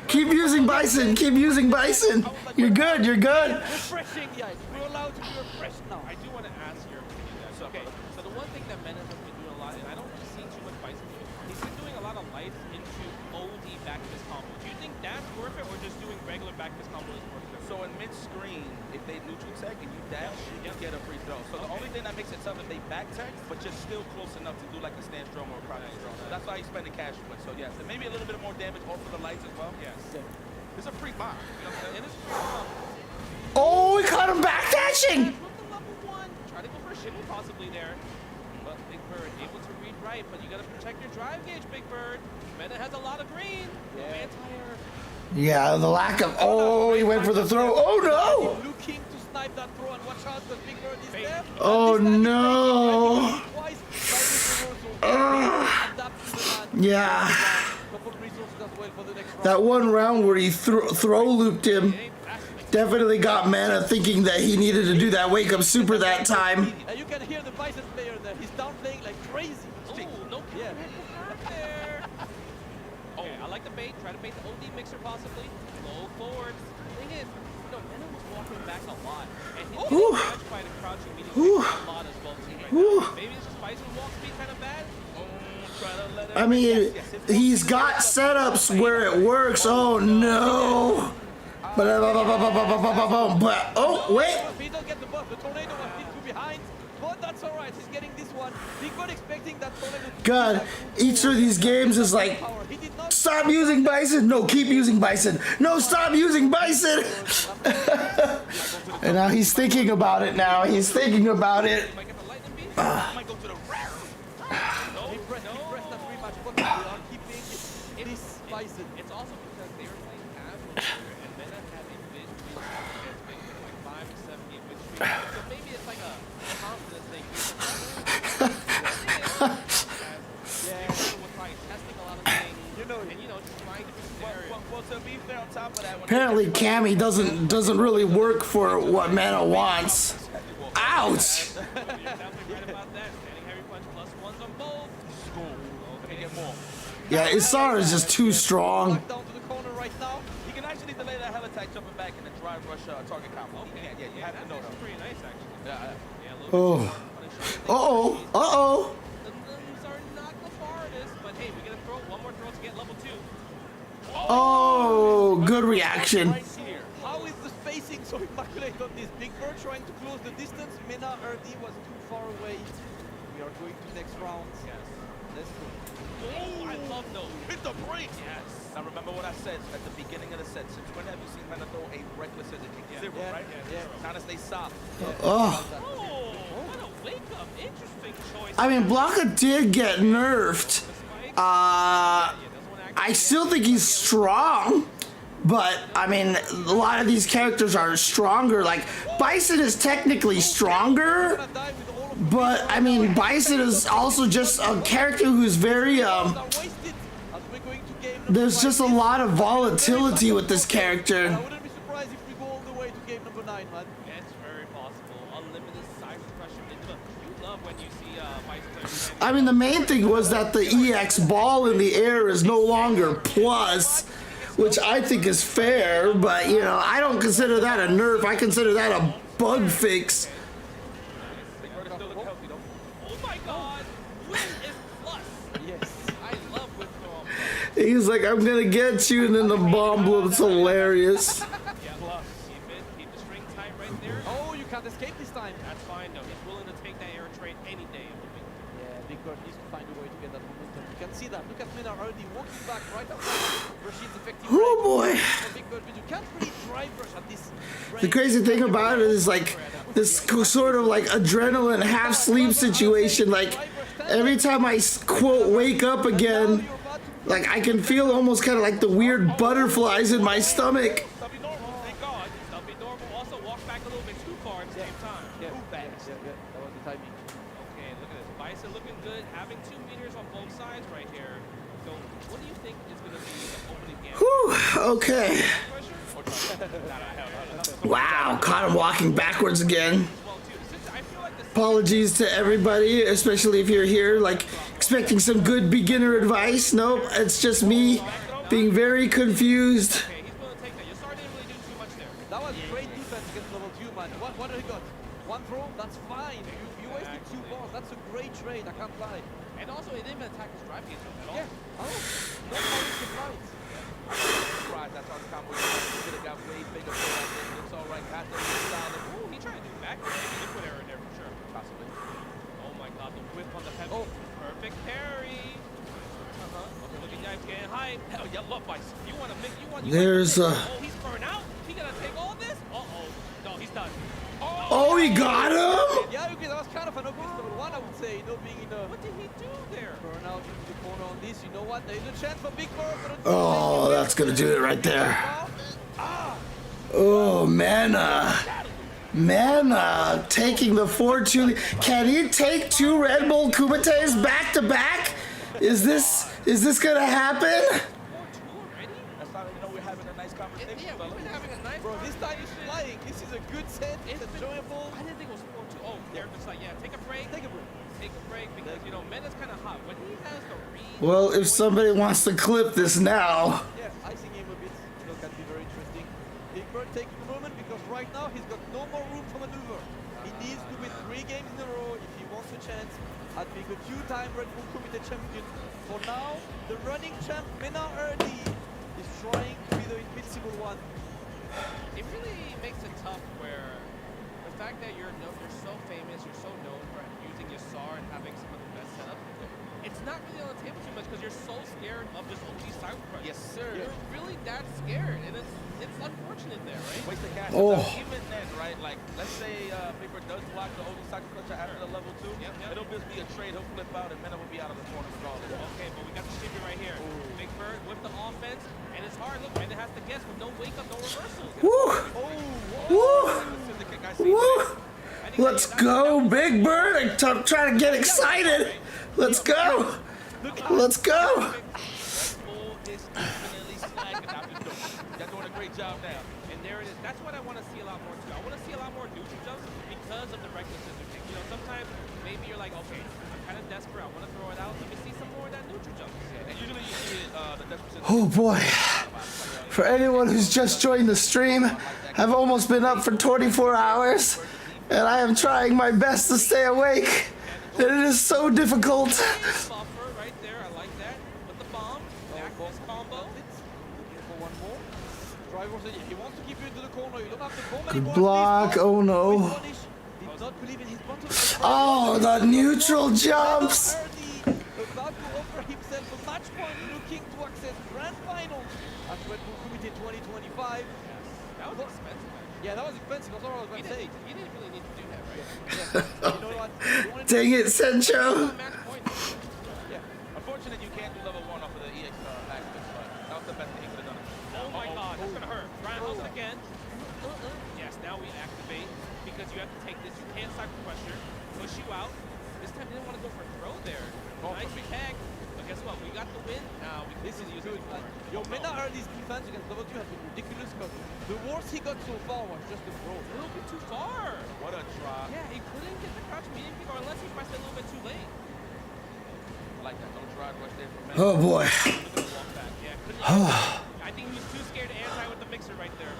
Keep using Bison. Keep using Bison. You're good. You're good. Refreshing, yeah. We're allowed to be refreshed now. I do want to ask your opinion. Okay, so the one thing that Mena has been doing a lot, and I don't really see too much Bison do, he's been doing a lot of life into OD back to this combo. Do you think that's worth it, or just doing regular back to this combo is worth it? So in mid-screen, if they neutral tech and you dash, you get a free throw. So the only thing that makes it tough is they back tech, but you're still close enough to do like a stand strong or a project strong. So that's why he's spending cash with. So yes, and maybe a little bit more damage off of the lights as well. Yes. It's a free bomb. You know what I'm saying? It is a free bomb. Oh, we caught him backdashing. Try to go for a shimmy possibly there. But Big Bird able to read right, but you got to protect your drive gauge, Big Bird. Mena has a lot of green. No anti-air. Yeah, the lack of... Oh, he went for the throw. Oh, no! Looking to snipe that throw and watch out because Big Bird is there. Oh, no! Yeah. That one round where he throw looped him definitely got Mena thinking that he needed to do that wake up super that time. You can hear the Bison player there. He's down playing like crazy. Oh, no kill there. Okay, I like the bait. Try to bait the OD mixer possibly. Low forward. Thing is, Venom was walking back a lot. And he's getting catched by the crouching meeting a lot as well too right now. Maybe it's just Bison walk speed kind of bad. I mean, he's got setups where it works. Oh no! But oh wait! He don't get the buff. The tornado was still too behind, but that's all right. He's getting this one. Big Bird expecting that tornado. God, each of these games is like, stop using Bison. No, keep using Bison. No, stop using Bison. And now he's thinking about it. Now he's thinking about it. It's also because they were playing casual and Meta had a vision against Big like 5 to 7 game win streak. So maybe it's like a confidence thing. Was like testing a lot of things, and just trying different scenarios. Well, to be fair, on top of that, Apparently, Cammy doesn't really work for what Meta wants. Ouch! You're definitely right about that. Standing heavy punch plus ones on both. Okay, get more. Yeah, Isara is just too strong. Down to the corner right now. He can actually delay that hell attack jumping back and then drive rush target combo. Okay. Yeah, you have to know that. Pretty nice actually. Yeah. Oh. Uh-oh. Uh-oh. The limbs are not the farthest, but hey, we get a throw. One more throw to get level 2. Oh, good reaction. How is the spacing so immaculate on this? Big Bird trying to close the distance. Mina RD was too far away. We are going to next round. Yes. Let's go. Oh, I love those. Hit the brakes. Yes. Now remember what I said at the beginning of the set. Since when have you seen Mena throw a reckless as a kick? Zero, right? Yeah. Trying to stay soft. Oh. What a wake up. Interesting choice. I mean, Blanca did get nerfed. I still think he's strong. But, I mean, a lot of these characters are stronger. Like, Bison is technically stronger. But, I mean, Bison is also just a character who's very, there's just a lot of volatility with this character. I wouldn't be surprised if we go all the way to game number 9, man. It's very possible. Unlimited side suppression. You love when you see Bison. I mean, the main thing was that the EX ball in the air is no longer plus, which I think is fair, but, you know, I don't consider that a nerf. I consider that a bug fix. He's like, I'm gonna get you, and then the bomb blew. It's hilarious. Keep the string tight right there. Oh, you can't escape this time. That's fine though. He's willing to take that air trade any day. Yeah, Big Bird needs to find a way to get that momentum. You can see that. Look at Mina already walking back right after Rashid's effective. Oh boy. Big Bird, but you can't really drive rush at this. The crazy thing about it is like this sort of like adrenaline half sleep situation. Like every time I quote wake up again, like I can feel almost kind of like the weird butterflies in my stomach. That'll be normal, thank God. That'll be normal. Also walk back a little bit too far at the same time. Yeah, that was the timing. Okay, look at this. Bison looking good, having 2 meters on both sides right here. So what do you think is going to be the opening game? Whew, okay. Wow, caught him walking backwards again. Apologies to everybody, especially if you're here, like, expecting some good beginner advice. Nope, it's just me being very confused. That was great defense against level 2, man. What do you got? One throw? That's fine. You wasted 2 balls. That's a great trade, I can't lie. And also, it didn't even attack his drive gauge at all. Yeah. Oh, no points to fight. Surprise, that's on the combo. He could have got way bigger for that thing. It's all right. Got the solid. Ooh, he tried to do back. Maybe liquid error there for sure. Possibly. Oh my God, the whip on the head. Oh, perfect parry. Okay, look at guys getting hype. Hell, you love Bison. You want to make, There's oh, he's burned out. He gonna take all this? Uh-oh. No, he's done. Oh, he got him? Yeah, okay, that was kind of an obvious level 1, I would say. No being in a... What did he do there? Burn out into the corner on this. You know what? There's a chance for Big Bird. Oh, that's gonna do it right there. Oh, Mana. Mana taking the 4-2. Can he take 2 Red Bull Kumites back to back? Is this gonna happen? That's how you know we're having a nice conversation. Yeah, we've been having a nice Bro, this time is flying. This is a good set. It's enjoyable. I didn't think it was 4-2. Oh, they're just like, yeah, take a break. Take a break. take a break because, you know, Mena's kind of hot. When he has the read... Well, if somebody wants to clip this now. Yeah, icing him a bit, can be very interesting. Big Bird taking a moment because right now he's got no more room for maneuver. He needs to win 3 games in a row if he wants a chance at being a 2-time Red Bull Kumite champion. For now, the running champ Mena Erdi is trying to be the invincible one. It really makes it tough where the fact that you're so famous, you're so known for using your SAR and having some of the best setup, it's not really on the table too much because you're so scared of this OG cycle crush. Yes, sir. You're really that scared, and it's unfortunate there, right? Waste the cash. Oh. Even then, right? Like, let's say Big Bird does block the OG cycle clutch after the level 2. It'll just be a trade. He'll flip out, and Mena will be out of the corner regardless. Okay, but we got the shipping right here. Big Bird with the offense, and it's hard. Look, Mena has to guess with no wake up, no reversals. Woo! Woo! Let's go, Big Bird! I'm trying to get excited. Let's go! Let's go! Y'all doing a great job now. And there it is. That's what I want to see a lot more too. I want to see a lot more neutral jumps because of the reckless scissor kick. You know, sometimes maybe you're like, okay, I'm kind of desperate. I want to throw it out. Let me see some more of that neutral jump. And usually you see the desperate scissor. Oh boy. For anyone who's just joined the stream, I've almost been up for 24 hours, and I am trying my best to stay awake. And it is so difficult. Right there, I like that. With the bomb, backwards combo. For one more. Driver said he wants to keep you into the corner. You don't have to bomb Good anymore. block. Oh no. Did not believe in his bottom. Oh, the neutral jumps. About to offer himself a match point, looking to access grand final at Red Bull Kumite 2025. That was expensive. Yeah, that was expensive. That's what I was going to say. He didn't really need to do that, right? You know what? Dang it, Sencho. Yeah. Unfortunately, you can't do level 1 off of the EX accident, but that was the best thing he could have done. Oh my god, that's gonna hurt. Ryan holds it again. Yes, now we activate because you have to take this. You can't cycle pressure. Push you out. This time they didn't want to go for a throw there. Nice tag. But guess what? We got the win. Now we can use it. Your Mena Early's defense against level 2 has been ridiculous because the worst he got so far was just a throw. A little bit too far. What a try. Yeah, he couldn't get the crouch medium kick, or unless he pressed it a little bit too late. I like that. Don't try rush there for Mena. Oh boy. I think he was too scared to anti with the mixer right there.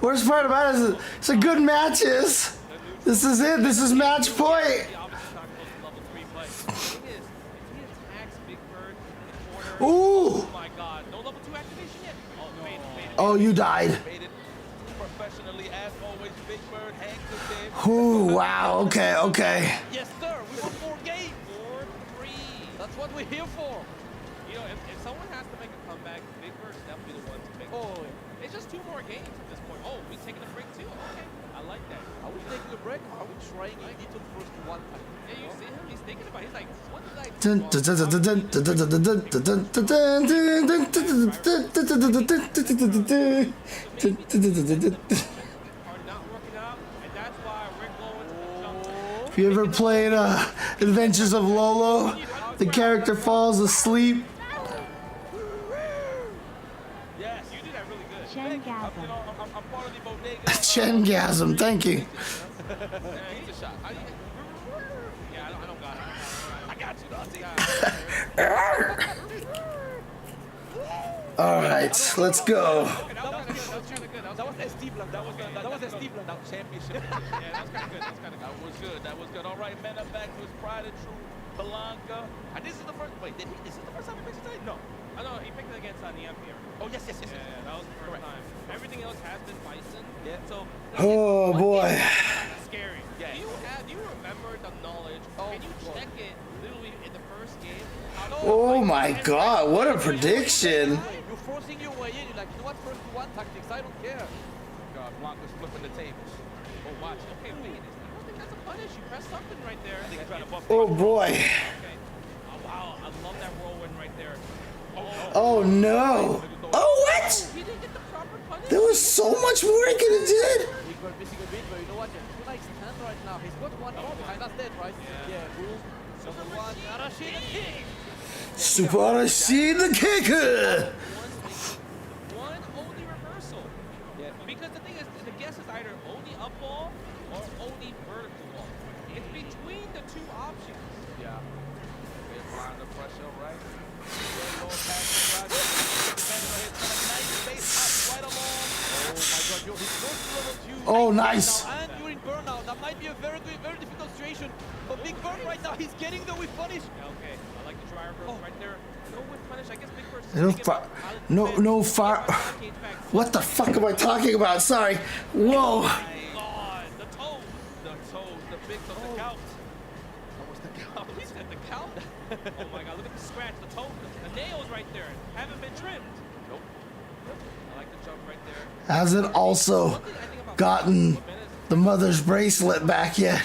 Worst part about it is it's a good matches. This is it. This is match point. Ooh. Oh my god. No level 2 activation yet. Oh, faded. Oh, you died. Professionally, as always, Big Bird hangs it there. Ooh, wow. Okay, okay. Yes, sir. We won 4 games. 4-3. That's what we're here for. You know, if someone has to make a comeback, Big Bird's definitely the one to make. Oh, it's just 2 more games at this point. Oh, we taking a break too? Okay, I like that. Are we taking a break? Are we trying a little first one time? Yeah, you see him? He's thinking about it. He's like, what did I do? Dun, dun, dun, dun, dun, dun, dun, dun, dun, dun, dun, dun, dun, dun. If you ever played Adventures of Lolo, the character falls asleep. Yes, you did that really good. Chengasm. I'm part of the bodega. Chengasm, thank you. He's a shot. Yeah, I don't got it. I got you, Dante. All right, let's go. That was SD Blanc. That was SD Blanc. That was championship. Yeah, that was kind of good. That was good. All right, Mena back to his pride and true. Blanca. And this is the first. Wait, is this the first time he picked today? No. I know he picked it against the Empire. Oh yes. Yeah, that was the first time. Everything else has been Bison. Yeah. So. Oh boy. Scary. Yeah. Do you remember the knowledge? Can you check it literally in the first game? Oh my God! What a prediction. You're forcing your way in. You're like, you know what? First to one tactics. I don't care. God, Blanca's flipping the tables. Oh, watch. Okay, wait. I don't think that's a punish. You pressed something right there. I think he's trying to buff. Oh boy. Okay. Oh, wow. I love that whirlwind right there. Oh no. Oh what? He didn't get the proper punish. There was so much more he could have did. He got missing a bit, but you know what? There's 2 nice stand right now. He's got 1 more behind us dead, right? Yeah. Boom. Number 1. Arashi the king. Super Arashi the kicker. One only reversal. up wall or only vertical wall. It's between the two options. Yeah. We're applying the pressure, right? Good low pass to Roger. Defender hits a nice base up right along. Oh my god, yo, he's close to level 2. Oh, nice. Now, and you're in burnout. That might be a very good, very difficult situation. But Big Bird right now, he's getting the whip punish. Okay, I like the driver right there. No whip punish. I guess Big Bird's No thinking about how to no, defend. no fire. What the fuck am I talking about? Sorry. Whoa. God, the toes. The toes, the big of the gout. What's the gout? He said the gout? Oh my god, look at the scratch, the toe, the nails right there. Haven't been trimmed. Nope. I like the jump right there. Hasn't also gotten the mother's bracelet back yet.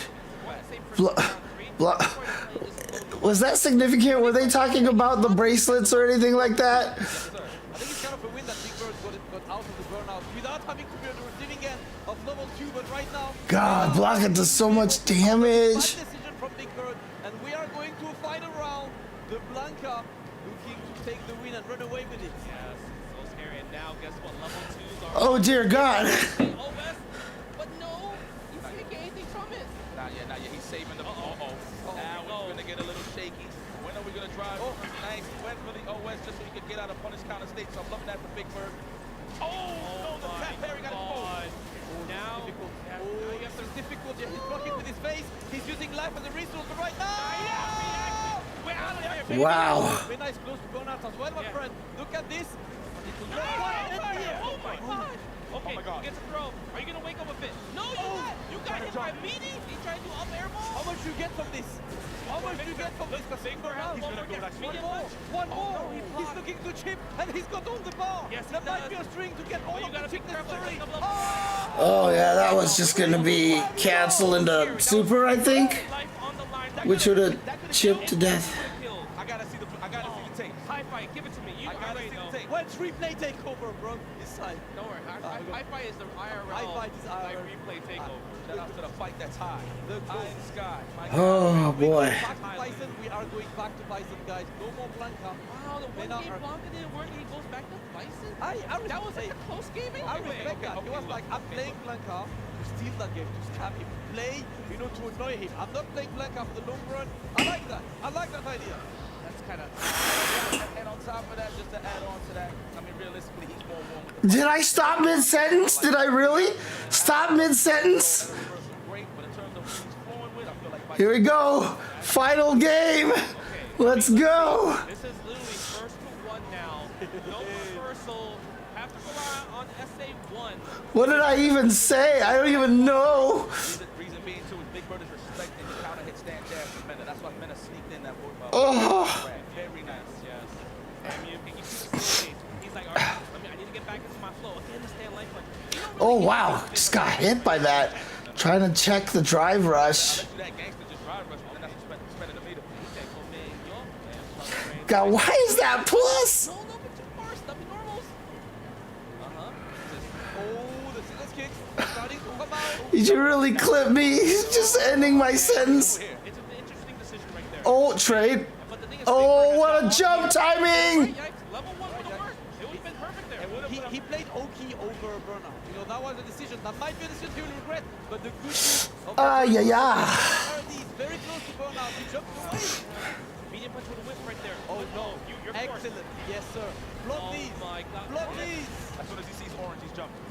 Was that significant? Were they talking about the bracelets or anything like that? I think it's kind of a win that Big Bird got out of the burnout without having to be on the receiving end of level 2, but right now... God, Blanca does so much damage. Decision from Big Bird, and we are going to a final round. The Blanca looking to take the win and run away with it. Yes, so scary. And now, guess what? Level 2s are... Oh dear God. But no, you can't get anything from it. Not yet, not yet. He's saving the... Now we're going to get a little shaky. When are we going to drive? Nice. Went for the OS just so he could get out of punish counter state. So I'm loving that for Big Bird. Oh, no, the tap Perry got exposed. Now, There's difficulty. He's blocking with his face. He's using life as a resource, but right now... We're out of there, baby. Wow. Very nice, close to burnout as well, my friend. Look at this. Oh my god. Okay, Oh my God. he gets a throw. Are you gonna wake up a bit? No, you're not. You got hit by a meaty. He tried to do up air ball. How much do you get from this? How much do you get from this? Big Bird has one more guess. One more. One more. He's looking to chip, and he's got all the bar. Yes, he there might does. be a string to get all you of the gotta be chip careful. necessary. Oh yeah, that was just gonna be canceled into super, I think, which would have chipped to death. I gotta see the tape. High fight, give it to me. You already know. When's replay takeover, bro? This side. Don't worry. High fight is the IRL. High fight is like IRL. replay takeover. Shout out to the fight that's high. The High in the sky. My Oh boy. Back to Bison. We are going back to Bison, guys. No more Blanca. Wow, the one game Blanca didn't work and he goes back to Bison? That was like a close game I respect that. He was like, I'm playing Blanca to steal that game, to stab him. Play, to annoy him. I'm not playing Blanca for the long run. I like that. I like that idea. That's kind of... And on top of that, just to add on to that, I mean, realistically, he's more warm with the Did I stop mid-sentence? Did I really stop mid-sentence? great, but in terms of who he's flowing with, I feel like Here we go. Final game. Let's go. This is literally first to one now. No reversal. Have to rely on SA1. What did I even say? I don't even know. reason being, too, is Big Bird is respecting the counter hit stand jab from Mena. That's why Mena sneaked in that Oh. Very nice. Yes. I mean, you see the stage. He's like, all right, I need to get back into my flow. Again, the stand life punch. Oh wow, just got hit by that. Trying to check the drive rush. God, why is that plus? Did you really clip me? Just ending my sentence. Oh, trade. Oh, what a jump timing! He played Oki over Burnout. That was a decision. That might be a decision he will regret, but the good news of yeah. He's very close to Burnout. He jumped away. Medium punch with a whip right there. Oh no, you're excellent. Yes, sir. Block these. My God. Block these. As soon as he sees orange, he's jumping.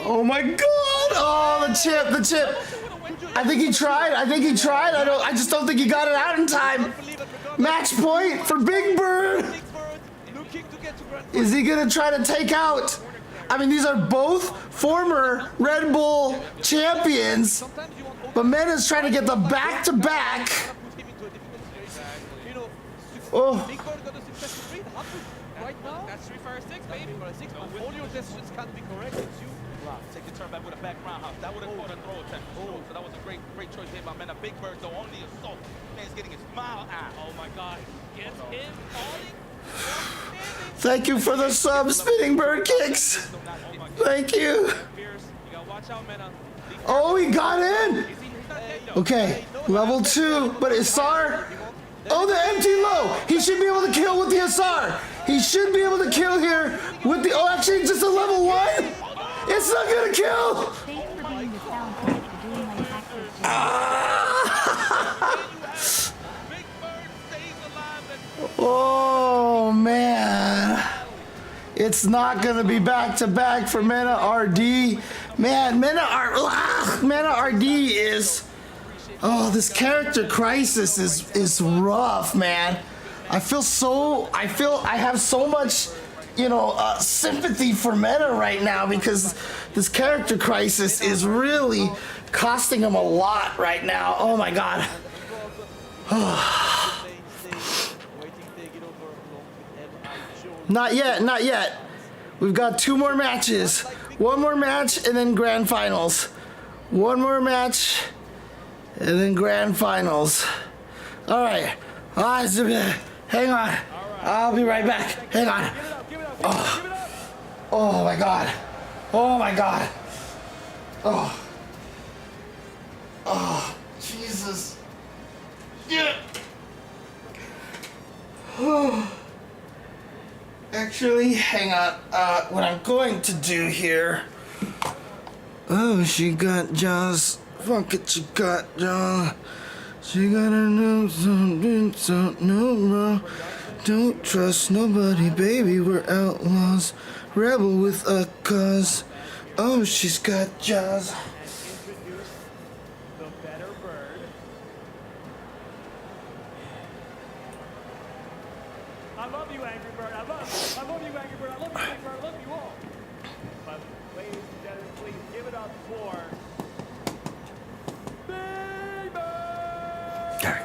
Oh my God! Oh, the chip. I think he tried. I just don't think he got it out in time. Match point for Big Bird. Is he gonna try to take out? I mean, these are both former Red Bull champions, but Mena's trying to get the back-to-back. Oh. Right now, that's 3 fire 6, baby. All your decisions can't be correct. It's you. Wow, take the turn back with a back roundhouse. That would have caught a throw attempt. So that was a great choice here by Mena. Big Bird, though, on the assault. Man's getting his smile out. Oh my God. Gets him falling. Thank you for the sub, Spinning Bird Kicks. Thank you. Oh, he got in. Okay, level 2, but Isar. Oh, the empty low. He should be able to kill with the Isar. He should be able to kill here with the. Oh, actually, just a level 1. It's not gonna kill! Thanks for being the soundtrack to doing my taxes. Oh man. It's not gonna be back to back for Mena RD. Man, Mena RD is, oh, this character crisis is rough, man. I have so much, sympathy for Mena right now because this character crisis is really costing him a lot right now. Oh my god. Not yet, not yet. We've got 2 more matches. 1 more match and then grand finals. 1 more match and then grand finals. All right. Hang on. I'll be right back. Hang on. Oh my god. Oh my god. Oh, Jesus. Yeah. Actually, hang on. What I'm going to do here. Oh, she got jaws. Fuck it, she got jaws. She gotta know something, no. Don't trust nobody, baby. We're outlaws. Rebel with a cause. Oh, she's got jaws. I love you, Angry Bird. I love you, Angry Bird. I love you, Big Bird. I love you all. But ladies and gentlemen, please give it up for Big Bird. There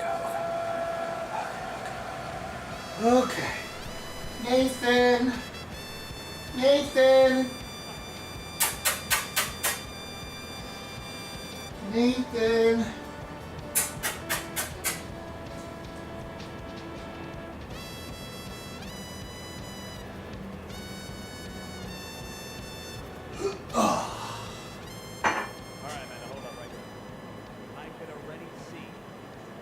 we go. Okay. Nathan. Alright, man, hold up right here. I can already see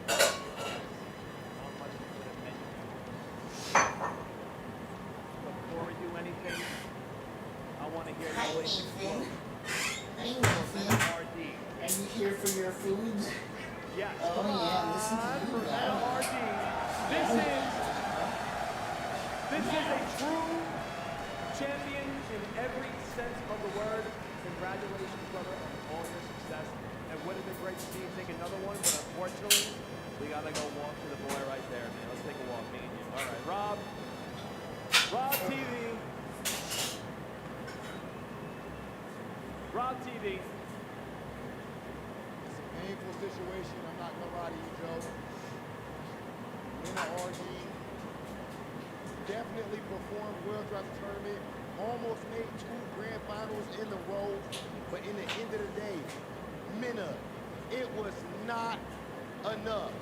how much it would have meant to you. Before we do anything, I want to hear your latest quote. Are you here for your food? Yes. Oh yeah, listen to you now. This is a true champion in every sense of the word. Congratulations, brother, on all your success. It would have been great to see you take another one, but unfortunately, we gotta go walk to the boy right there, man. Let's take a walk, me and you. All right, Rob TV. Rob TV. It's a painful situation. I'm not gonna lie to you, Joe. Mena RD definitely performed well throughout the tournament. Almost made 2 grand finals in a row. But in the end of the day, Mena, it was not enough.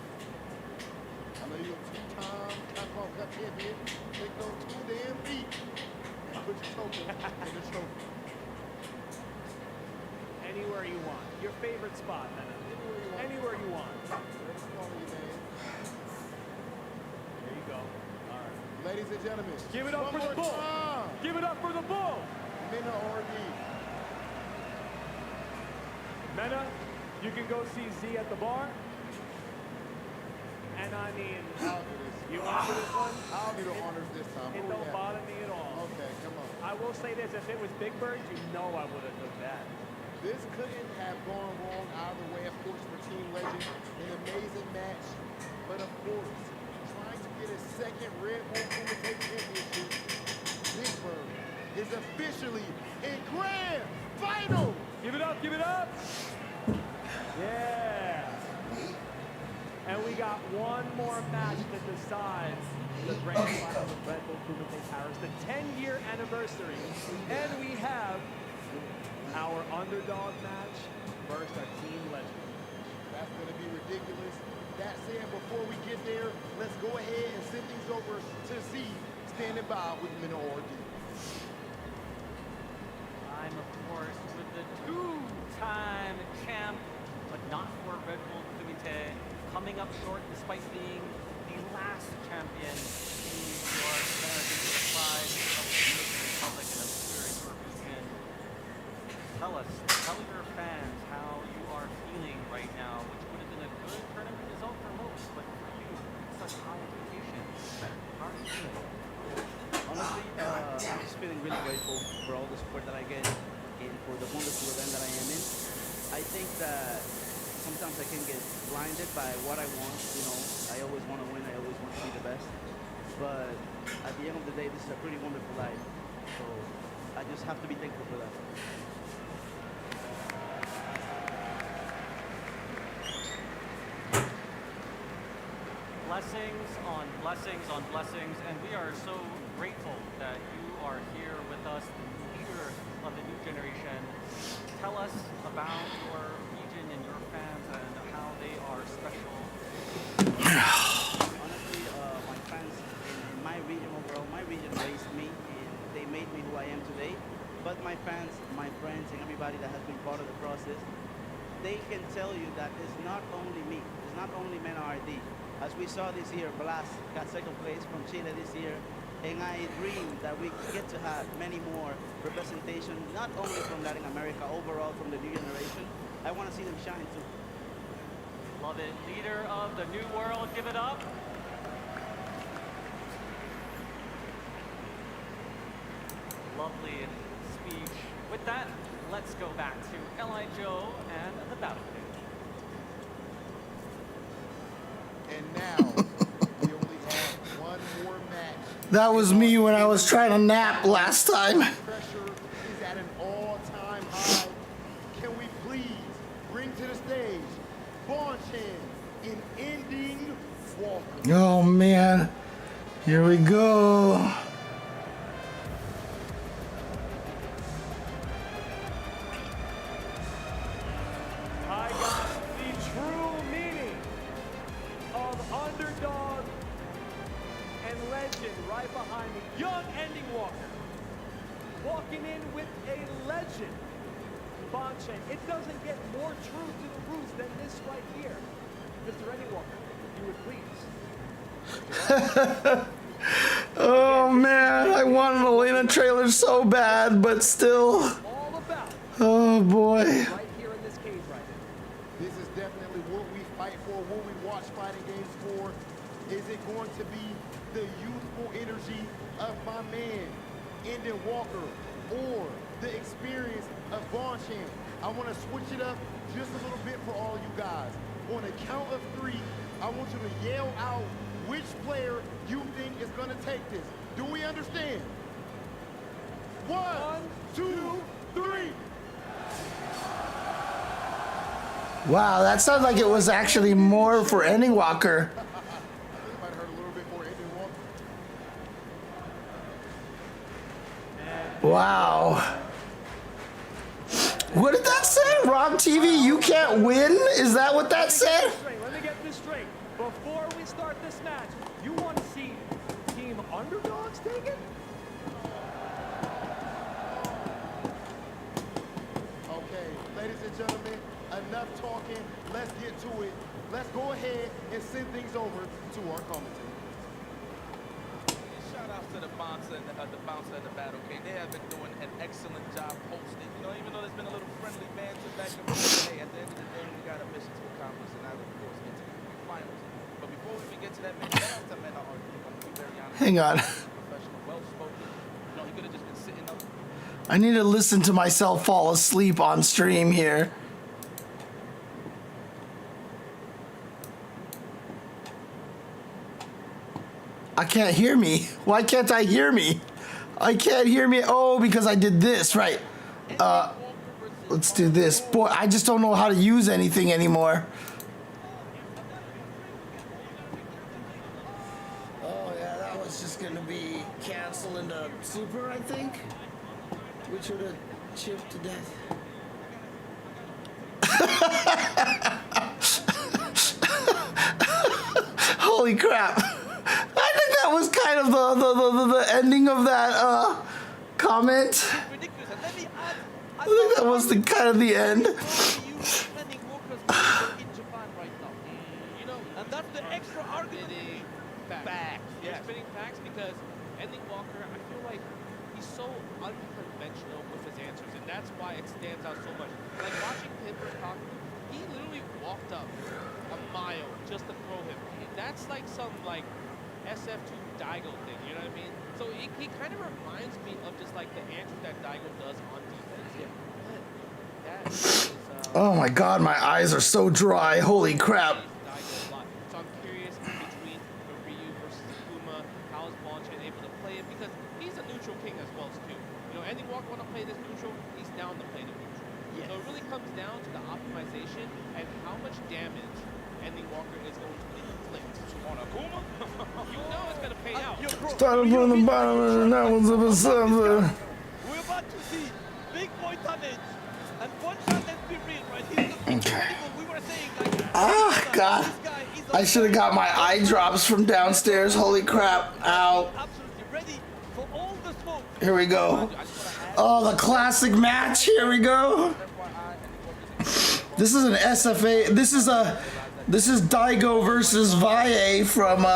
I know you're a 2-time Capcom Cup champion. Take those 2 damn feet and put your token in the trophy. Anywhere you want. Your favorite spot, Mena. Anywhere you want. There you go. All right. Ladies and gentlemen, give it up one for the more bull. time. Give it up for the bull. Mena RD. Mena, you can go see Z at the bar. And I mean, you want to do this one? I'll do the honors this time. It don't bother me at all. Okay, come on. I will say this, if it was Big Bird, you know I would have done that. This couldn't have gone wrong either way, of course, for Team Legend. An amazing match. But of course, trying to get a second Red Bull Kumite Championship, Big Bird is officially in grand final. Give it up, give it up. Yeah. And we got one more match that decides the grand final of Red Bull Kumite Paris, the 10-year anniversary. And we have our underdog match versus our Team Legend. That's going to be ridiculous. That said, before we get there, let's go ahead and send things over to Z, standing by with Mena RD. I'm, of course, with the 2-time champ, but not for Red Bull Kumite, coming up short despite being the last champion in your American side of the Dominican Republic in a very short weekend. tell your fans how you are feeling right now, which would have been a good tournament result for most, but for you, it's such high implications. How are you feeling? Honestly, I'm just feeling really grateful for all the support that I get and for the wonderful event that I am in. I think that sometimes I can get blinded by what I want. You know, I always want to win. I always want to be the best. But at the end of the day, this is a pretty wonderful life. So I just have to be thankful for that. Blessings on blessings on blessings, and we are so grateful that you are here with us, the leader of the new generation. Tell us about your region and your fans and how they are special. Honestly, my fans in my region overall, my region raised me and they made me who I am today. But my fans, my friends, and everybody that has been part of the process, they can tell you that it's not only me, it's not only Men RD. As we saw this year, Blas got second place from Chile this year, and I dream that we get to have many more representation, not only from Latin America, overall from the new generation. I want to see them shine too. Love it. Leader of the new world, give it up. Lovely speech. With that, let's go back to L.I. Joe and the battlefield. And now, we only have one more match. That was me when I was trying to nap last time. Pressure is at an all-time high. Can we please bring to the stage Vaughn Chen in Ending Walker? Oh man, here we go. I got the true meaning of underdog and legend right behind me. Young Ending Walker. Walking in with a legend. Vaughn Chen. It doesn't get more true to the roots than this right here. Mr. Ending Walker, if you would please. Oh man, I wanted a Lena trailer so bad, but still. Oh boy. This is definitely what we fight for, what we watch fighting games for. Is it going to be the youthful energy of my man, Ending Walker, or the experience of Vaughn Chen? I want to switch it up just a little bit for all you guys. On a count of 3, I want you to yell out which player you think is going to take this. Do we understand? 1, 2, 3. Wow, that sounds like it was actually more for Ending Walker. Wow. What did that say? Rob TV, you can't win? Is that what that said? Let me get this straight. Before we start this match, you want to see Team Underdogs take it? Okay, ladies and gentlemen, enough talking. Let's get to it. Let's go ahead and send things over to our commentators. Shout out to the bouncer and the battle king. They have been doing an excellent job hosting. You know, even though there's been a little friendly banter back and forth, hey, at the end of the day, we got a mission to accomplish, and that, of course, get to the finals. But before we even get to that mission, shout out to Men RD. I'm gonna be very honest. Hang on. Professional, well-spoken. You know, he could have just been sitting up. I need to listen to myself fall asleep on stream here. I can't hear me. Why can't I hear me? I can't hear me. Oh, because I did this, right. Let's do this. Boy, I just don't know how to use anything anymore. Oh, yeah, that was just going to be canceled into Super, I think. Which would have chipped to death. Holy crap. I think that was kind of the ending of that comment. I think that was the kind of the end. You know, and that's the extra argument. Facts. Yeah, spinning facts because Ending Walker, I feel like he's so unconventional with his answers, and that's why it stands out so much. Like watching him versus Kaku, he literally walked up a mile just to throw him. That's like some like SF2 Daigo thing, you know what I mean? So he kind of reminds me of just like the answers that Daigo does on defense. Yeah. But that is, Oh my god, my eyes are so dry. Holy crap. Daigo a lot. So I'm curious between the Ryu versus Akuma, how is Bonchan able to play it? Because he's a neutral king as well too. You know, Andy Walker want to play this neutral, he's down to play the neutral. Yes. So it really comes down to the optimization and how much damage Andy Walker is going to inflict on Akuma. You know it's going to pay out. Started from the bottom and that was of a seven. We're about to see big boy tonnage and one shot, let's be real, right? He's the we were saying like Ah, God. I should have got my eye drops from downstairs. Holy crap. Ow. absolutely ready for all the smoke. Here we go. Oh, the classic match. Here we go. This is an SFA. This is Daigo versus Valle from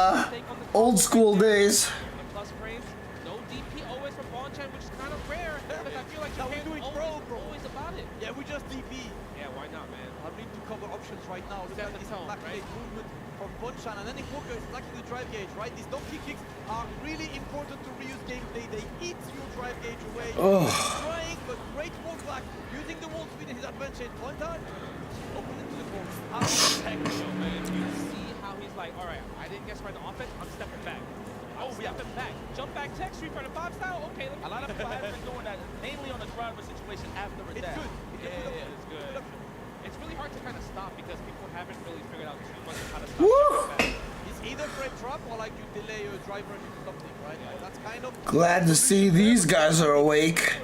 old school days. Plus frames, no DP always from Bonchan, which is kind of rare because I feel like Japan always about it. Yeah, we just DP. Yeah, why not, man? I need to cover options right now. Look at this backplate movement from Bonchan, and then Walker is lacking the drive gauge, right? These donkey kicks are really important to Ryu's gameplay. They eat your drive gauge away. Oh. Trying, but great walk back, using the wall speed in his advantage. One time, open into the corner. How technical, man. You see how he's like, all right, I didn't guess right the offense, I'm stepping back. Stepping back. Jump back tech, Street Fighter 5 style, okay. A lot of people have been doing that, mainly on the driver situation after a dash. Yeah, it's good. It's really hard to kind of stop because people haven't really figured out too much of how to stop back. It's either frame drop or like you delay your driver and do something, right? Yeah. That's kind of... Glad to see these guys are awake.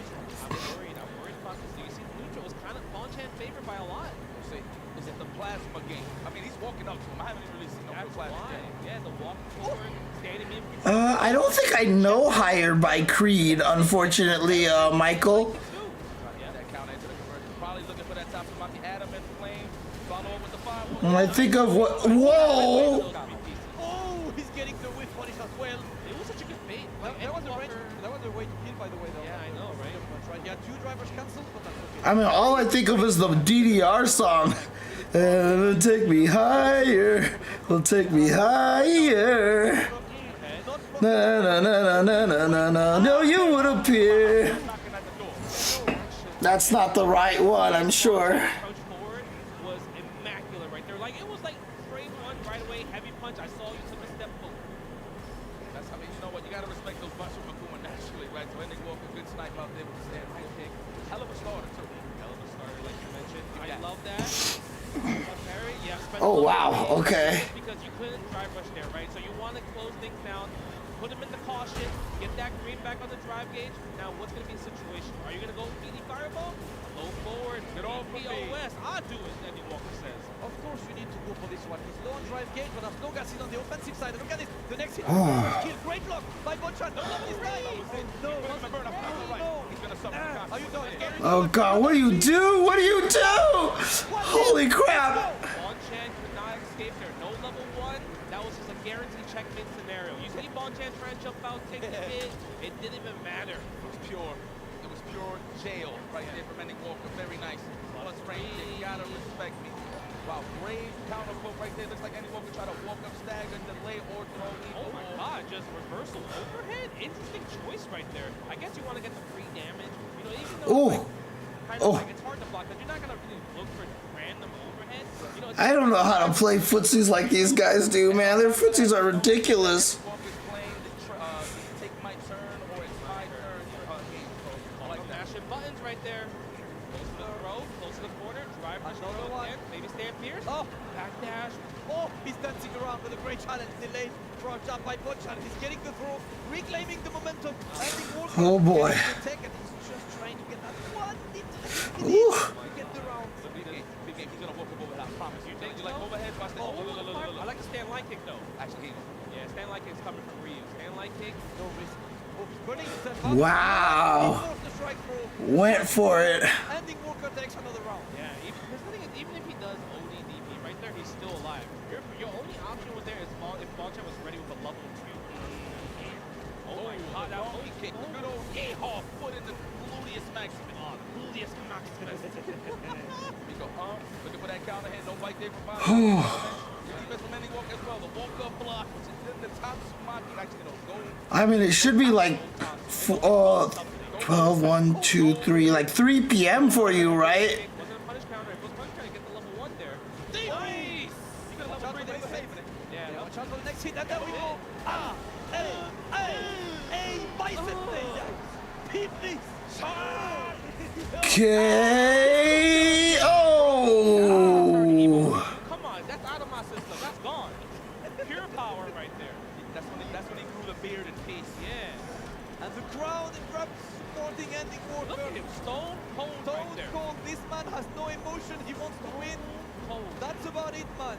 I'm worried about this. You see, neutral was kind of Bonchan favored by a lot. Is it the plasma game? I mean, he's walking up to him. I haven't even really seen no plasma game. Yeah, the walk forward, standing in. I don't think I know Higher by Creed, unfortunately, Michael. Yeah, that count into the conversion. Probably looking for that top of the Adam and Flame. Follow up with the 5-1. When I think of what... Whoa! Oh, he's getting the whiff punish as well. It was such a good bait. Like, that was a way to kill, by the way, though. Yeah, I know, right? He had two drivers cancelled, but that's okay. I mean, all I think of is the DDR song. Take me higher. Will take me higher. Na na na na na na na na. No, you would appear. That's not the right one, I'm sure. Approach forward was immaculate right there. Like, it was like frame one right away, heavy punch. I saw you took a step forward. That's, I mean, you know what? You got to respect those bunch from Akuma naturally, right? So Andy Walker, good snipe out there with the stand right kick. Hell of a starter, too. Hell of a starter, like you mentioned. I love that. Parry, yeah, Oh, wow. Okay. because you couldn't drive rush there, right? So you want to close things down, put him in the caution, get that green back on the drive gauge. Now, what's going to be the situation? Are you going to go PD fireball? Low forward, get off POS. I do it, Andy Walker says. Of course you need to go for this one. He's low on drive gauge, but as long as he's on the offensive side, look at this. The next hit, kill. Great block by Bonchan. Don't love this guy. He's going to suffer. Are you going? Oh, God. What do you do? What do you do? Holy crap. Bonchan could not escape there. No level 1. That was just a guaranteed checkmate scenario. You see Bonchan trying to jump out, take the hit. It didn't even matter. It was pure. It was pure jail right there from Andy Walker. Very nice. Plus range. You got to respect me. Wow, brave counter poke right there. Looks like Andy Walker tried to walk up, stagger, delay, or throw. Oh my God, just reversal overhead. Interesting choice right there. I guess you want to get the free damage. You know, even though like, it's hard to block, because you're not going to really look for random overhead. You know, I don't know how to play footsies like these guys do, man. Their footsies are ridiculous. Take my turn, or it's my turn. Like mashing buttons right there. Close to the throw, close to the corner, drive the shoulder again. Maybe stand Pierce. Oh, back dash. Oh, he's dancing around with a great challenge. Delayed crouch up by Bonchan. He's getting the throw, reclaiming the momentum. Oh boy. He's just trying to get that one to get the round. Big game. He's gonna walk up over that. I promise you. You like overhead? Watch that. I like the stand line kick though. Actually, yeah, stand line kick's coming from Ryu. Stand line kick. No risk. Oh, Wow. Went for it. Andy Walker takes another round. Yeah, even if he does OD DP right there, he's still alive. Your only option was there is if Bonchan was ready with a level 2. God, that low kick. The good old yeehaw foot in the gluteus maximus. Gluteus maximus. We go, looking for that counter hit. No bite there from Bobby. Defense from Manny Walker as well. The walk-up block, which is in the top Sumaki. Actually, no, go. I mean, it should be like 12, 1, 2, 3, like 3 p.m. for you, right? Wasn't a punish counter. If it was punish counter, get the level 1 there. Nice! You got a level 3 there, saving it. Yeah, watch out for the next hit, and there we go. Bicep there. Peep this. KO! Come on, that's out of my system. That's gone. Pure power right there. That's when he grew the beard in peace. Yeah. And the crowd erupts supporting ending warfare. Look at him, stone cold right there. Stone cold. This man has no emotion. He wants to win. That's about it, man.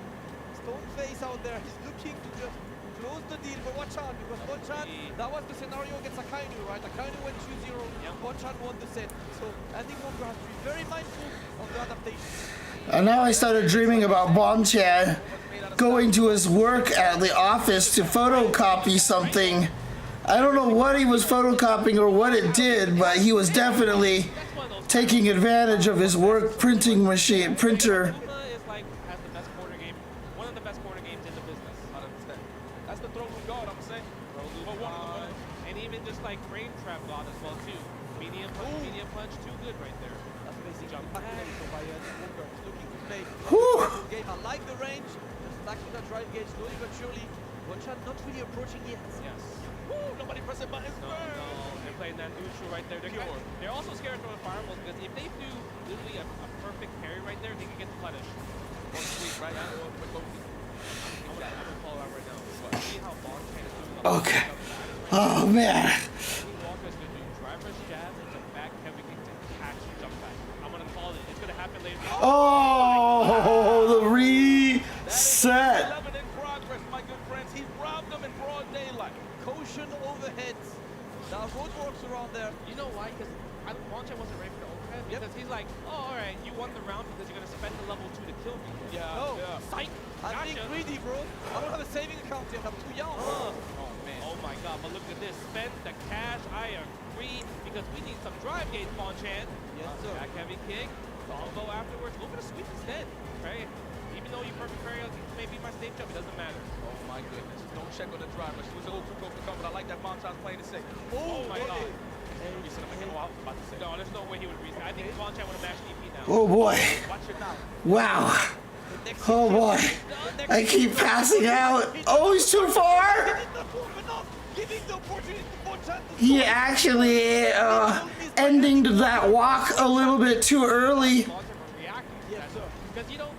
Stone face out there. He's looking to just close the deal, but watch out, because Bonchan, that was the scenario against Akainu, right? Akainu went 2-0, Bonchan won the set. So ending Walker has to be very mindful of the adaptation. And now I started dreaming about Bonchan going to his work at the office to photocopy something. I don't know what he was photocopying or what it did, but he was definitely taking advantage of his work printer. Like frame trap god as well too. Medium punch, too good right there. That's amazing. Jump back by Walker. He's looking to play. Game. I like the range. Just stacking that drive gauge slowly but surely. Bonchan not really approaching yet. Yes. Woo, nobody pressing buttons. No, they're playing that neutral right there. They're also scared of throwing fireballs because if they do literally a perfect parry right there, they can get punished. Or sweep, right? I'm gonna call out right now. But see how Bonchan is doing. Okay. Oh man. Walker's gonna do driver's jab into back heavy kick to catch jump back. I'm gonna call it. It's gonna happen later. Oh, the reset. 11 in progress, my good friends. He robbed them in broad daylight. Caution overheads. There are roadworks around there. You know why? Because Bonchan wasn't ready for the overhead. Because he's like, oh, all right, you won the round because you're gonna spend the level 2 to kill me. Yeah. No. Psych. I'm being greedy, bro. I don't have a saving account yet. I'm too young. Oh man. Oh my God. But look at this. Spend the cash. I agree because we need some drive gauge, Bonchan. Yes, sir. Back heavy kick. Combo afterwards. Go for the sweep instead. Right. Even though you perfect parry, may be my safe jump. It doesn't matter. Oh my goodness. Don't check on the driver. She was a little too close to come, but I like that Bonchan's playing it safe. Oh my God. Reset him again. Oh, I was about to say. No, there's no way he would reset. I think Bonchan would have mashed EP now. Oh boy. Watch it now. Wow. Oh boy. I keep passing out. Oh, he's too far. He actually ending that walk a little bit too early. Because you know,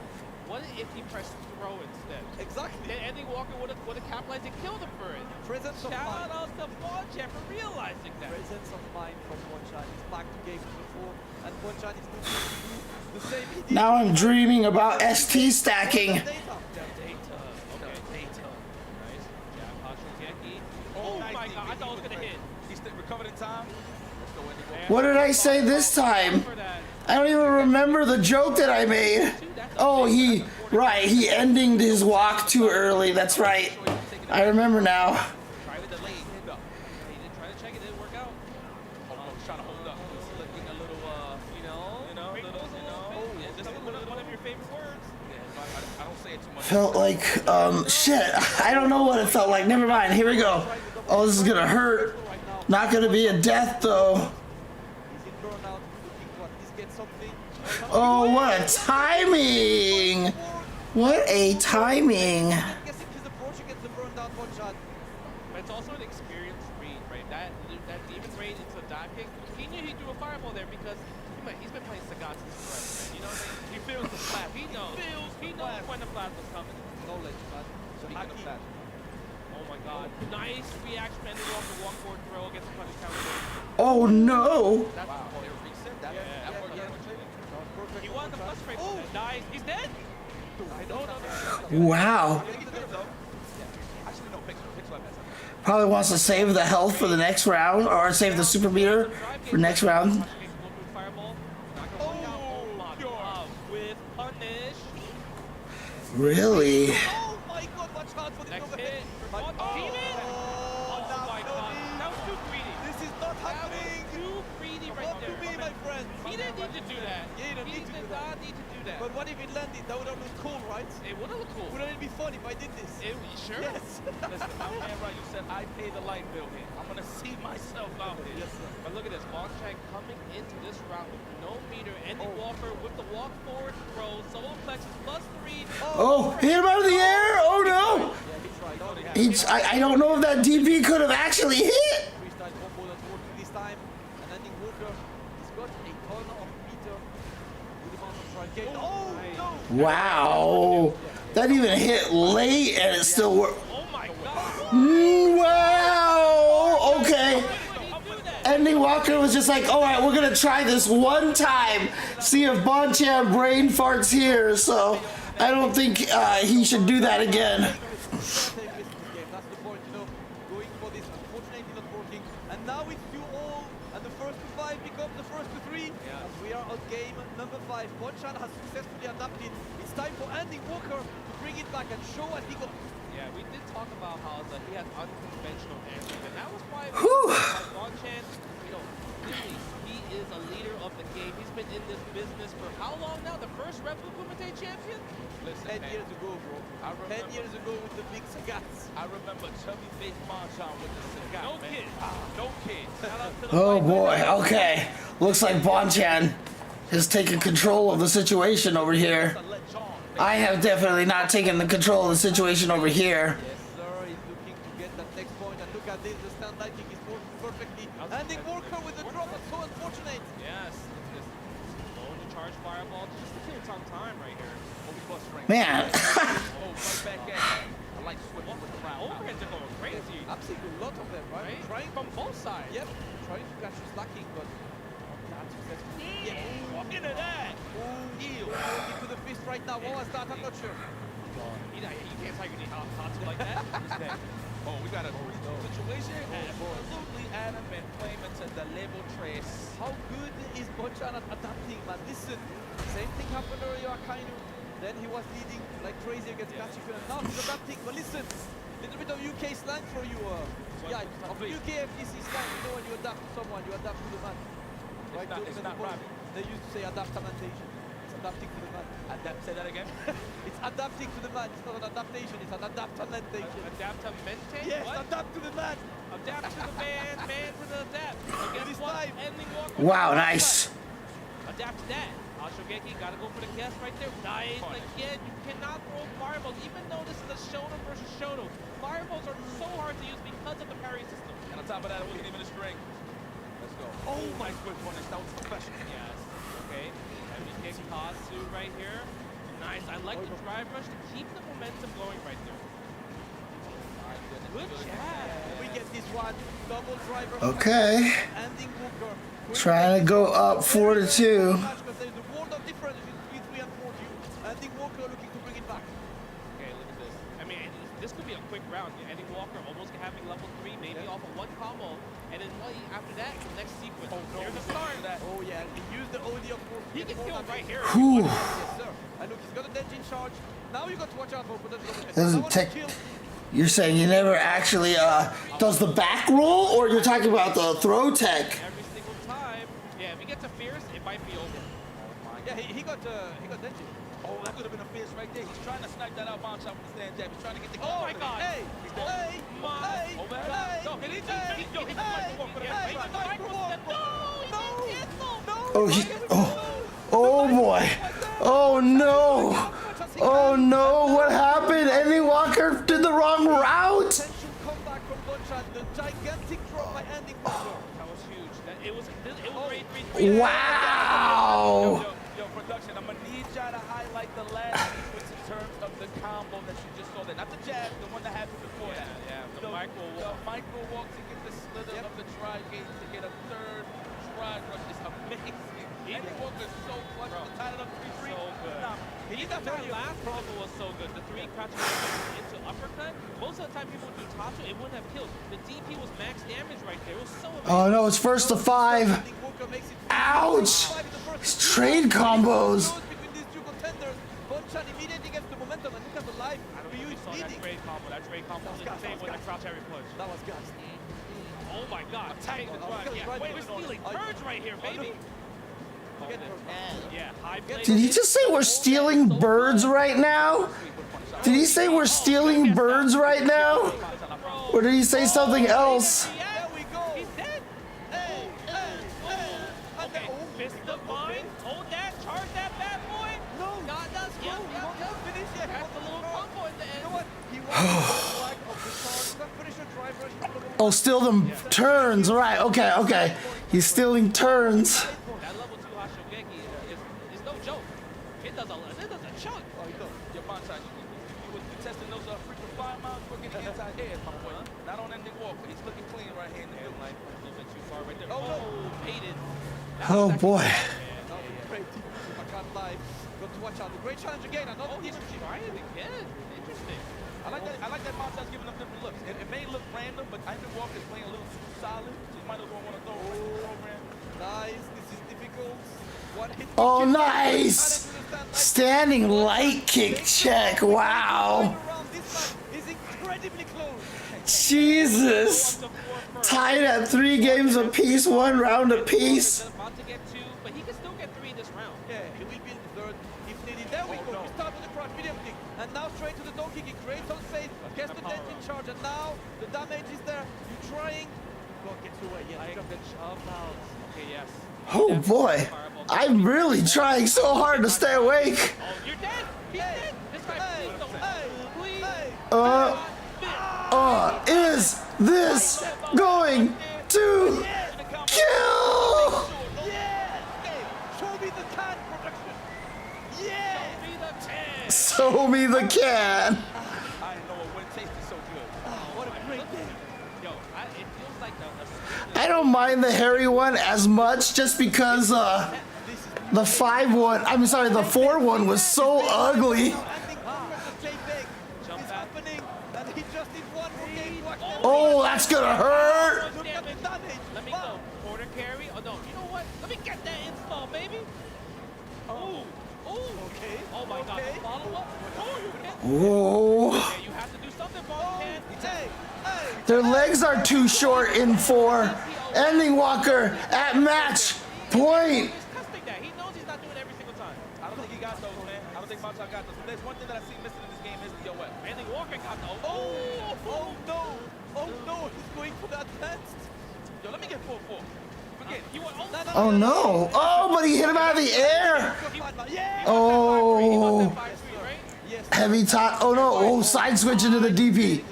what if he pressed throw instead? Exactly. Then Andy Walker would have capitalized and killed him for it. Presence of Shout mind. out to Bonchan for realizing that. Presence of mind from Bonchan. He's back to game before, and Bonchan is looking to do the same. Now I'm dreaming about ST stacking. Oh my God, I thought it was gonna hit. He's recovered in time. What did I say this time? I don't even remember the joke that I made. Oh, he ending his walk too early. That's right. I remember now. Try to delay. He did try to check it, didn't work out. He's trying to hold up. He's looking a little, just one of your favorite words. I don't say it too much. Felt like, shit. I don't know what it felt like. Never mind. Here we go. Oh, this is gonna hurt. Not gonna be a death though. Oh, what a timing! What a timing! But it's also an experienced read, right? That demon raid into a dive kick. He knew he threw a fireball there because he's been playing Sagat since forever. You know what I mean? He feels the flash. He knows when the flash was coming. Knowledge, man. Speaking of flash. Oh my God! Nice reaction, and off the walk forward throw against the punish counter. Oh no! That's he won the plus rate. Dies. He's dead. Wow. Probably wants to save the health for the next round, or save the super meter for next round. With punish. Really? Oh my God! Watch out for the next hit. Oh my God! That was happening? Too greedy right Come there. to me, my friend. He didn't need to do that. Yeah, you don't He need to did do that. not need to do that. But what if it landed? That would have looked cool, right? It would have looked cool. Wouldn't it be fun if I did this? Sure. Yes. Listen, my man, right? You said I pay the light bill here. I'm gonna see myself out here. Yes, sir. But look at this, Bonchak coming into this round with no meter. Andy Walker with the walk forward throw. Solar plexus +3. Oh, hit him out of the air! Oh no! I don't know if that DP could have actually hit. Freestyle combo that's working this time. And Andy Walker, he's got a ton of meter with the amount of try gate. Oh no! Wow, that even hit late and it still worked. Oh my god! Wow. Okay. Andy Walker was just like, all right, we're gonna try this one time, see if Bonchan brain farts here. So I don't think he should do that again. That's the point, you know, going for this, unfortunately not working. And now it's 2-all, and the first to 5 becomes the first to 3. Yeah. As we are on game number 5. Bonchan has successfully adapted. It's time for Andy Walker to bring it back and show what he got. Yeah, we did talk about how he had unconventional answers, and that was why Bonchan, you know, really, he is a leader of the game. He's been in this business for how long now? The first Red Bull Kumite champion? Listen, 10 years ago, bro. 10 years ago with the big Sagats. I remember chubby-faced Bonchan with the cigar. No kid. No kid. Shout out to the Oh white boy. man. Okay. Looks like Bonchan has taken control of the situation over here. I have definitely not taken the control of the situation over here. Yes, sir. He's looking to get that next point. And look at this. The stand lighting is working perfectly. Andy Walker with the drop. That's so unfortunate. Yes, just low to charge fireball, just to clear some time right here. Man. Oh, right back at you. I like swimming with the round. Overheads are going crazy. I'm seeing a lot of them, right? Trying from both sides. Yep. Trying to catch you slacking, but not successful. Yeah. Walk into that. Ooh, going into the fist right now. What was that? I'm not sure. You can't take any hot like that. Oh, we got a 3-2 situation. Absolutely Adam and flame into the level trace. How good is Bonchan at adapting, man? Listen, same thing happened earlier, Akainu. Then he was leading like crazy against Gachikun, and now he's adapting. But listen, little bit of UK slang for you. Yeah, of UK FTC slang. You know when you adapt to someone, you adapt to the man. Right? It's not right. They used to say adaptamentation. It's adapting to the man. Say that again? It's adapting to the man. It's not an adaptation, it's an adaptamentation. Adaptamentation? Yes, what? adapt to the man. Adapt to the man, man to the adapt. So guess what? Ending Walker. Wow, nice. Adapt to that. Shogeki gotta go for the guess right there. Nice. Again, you cannot throw fireballs, even though this is a Shoto versus Shoto. Fireballs are so hard to use because of the parry system. And on top of that, it wasn't even a string. Let's go. Oh, nice quick one. That was professional. Yes. Okay. Heavy kick Kazu right here. Nice. I like the drive rush to keep the momentum going right there. Good job. We get this one. Double driver. Okay. Ending Walker. Trying to go up 4-2. Because there's a world of difference between 3 and 4-2. Ending Walker looking to bring it back. Okay, look at this. I mean, this could be a quick round. Ending Walker almost having level 3, maybe off of one combo. And then after that, the next sequence. Oh, no. Here's the start. Oh, yeah. He used the OD of course. He can kill right here. Whew. Yes, sir. And look, he's got a Denjin charge. Now you got to watch out for potential. Doesn't take. You're saying he never actually does the back roll, or you're talking about the throw tech? Every single time. Yeah, if he gets a fierce, it might be over. Yeah, he got Denjin. Oh, that could have been a fierce right there. He's trying to snipe that out Bonchan with the stand jab. He's trying to get the Oh my god. Hey, hey, My. hey, Overhead. No, he needs to he needs to Oh boy. Oh no. Oh no. What happened? Andy Walker did the wrong route. Comeback from Bonchan. The gigantic drop by Andy Walker. That was huge. It was great 3-3. Wow. Yo, production, I'm gonna need y'all to highlight the last sequence in terms of the combo that you just saw there. Not the jab, the one that happened before that. Yeah, the micro walk. The micro walk to get the slither of the tri-gate to get a third tri-rush is amazing. Andy Walker's so clutch to tie it up 3-3. So good. Even that last combo was so good. The 3 crouch into uppercut. Most of the time people do Tatsu, it wouldn't have killed. The DP was max damage right there. It was so amazing. Oh no, it's first to 5. Ouch. These trade combos. Between these two contenders, Bonchan immediately gets the momentum, and look at the life. I don't think we saw that trade combo. That trade combo was insane with the crouch every push. That was gas. Oh my God. Take the drive. Yeah. Wait, we're stealing turns right here, baby. Yeah, high play. Did he just say we're stealing birds right now? Did he say we're stealing birds right now? Or did he say something else? He's dead. Okay, missed the vine. Hold that. Charge that bad boy. No. God does. He won't finish yet. That's a little combo at the end. You know what? He wants the flag of the charge. He's not finished your drive rush. Oh, steal them turns. Right. Okay. Okay. He's stealing turns. That level 2 Hashogeki is no joke. It does a chunk. Oh, you know, your bonsai, you were testing those frequent fire miles, you were getting inside head, my boy. Not on ending walk, he's looking clean right here in the middle. Like a little bit too far right there. Oh, hated. Oh boy. Great team. I can't lie. Got to watch out. The great challenge again. Another He's trying again. Interesting. I like that Montage giving them different looks. It may look random, but Ivan Walker's playing a little too solid, so you might as well want to throw away the program. Nice. This is difficult. One hit. Oh, nice. Standing light kick check. Wow. This match is incredibly close. Jesus. Tied at 3 games apiece, 1 round apiece. About to get 2, but he can still get 3 this round. Yeah, he will be in the third if needed. There we go. We start with the crouch medium kick. And now straight to the donkey kick. Creates some space. Gets the dent in charge. And now the damage is there. You're trying. God gets away. Yeah, Like the jump out. Okay, yes. Oh boy. I'm really trying so hard to stay awake. Oh, you're dead. He's dead. This guy, please don't. Please. Is this going to kill? Yeah. Hey, show me the can production. Yeah. Show me the 10. Show me the can. I didn't know a win tasted so good. What a great day. Yo, it feels like the I don't mind the hairy one as much just because the 5-1, I'm sorry, the 4-1 was so ugly. Oh, that's gonna hurt. Let me go. Quarter carry. Oh no, you know what? Let me get that install, baby. Oh. Okay. Oh my God. The follow up. Oh, you hit. Whoa. Yeah, you have to do something, ball man. Their legs are too short in 4. Ending Walker at match point. He's testing that. He knows he's not doing it every single time. I don't think he got those, man. I don't think Montage got those. But there's one thing that I see missing in this game is the OS. Ending Walker got those. Oh no. Oh no. He's going for that test. Yo, let me get 4-4. Forget. You want Oh no. Oh, but he hit him out of the air. Oh. Heavy top. Oh no. Oh, side switch into the DP.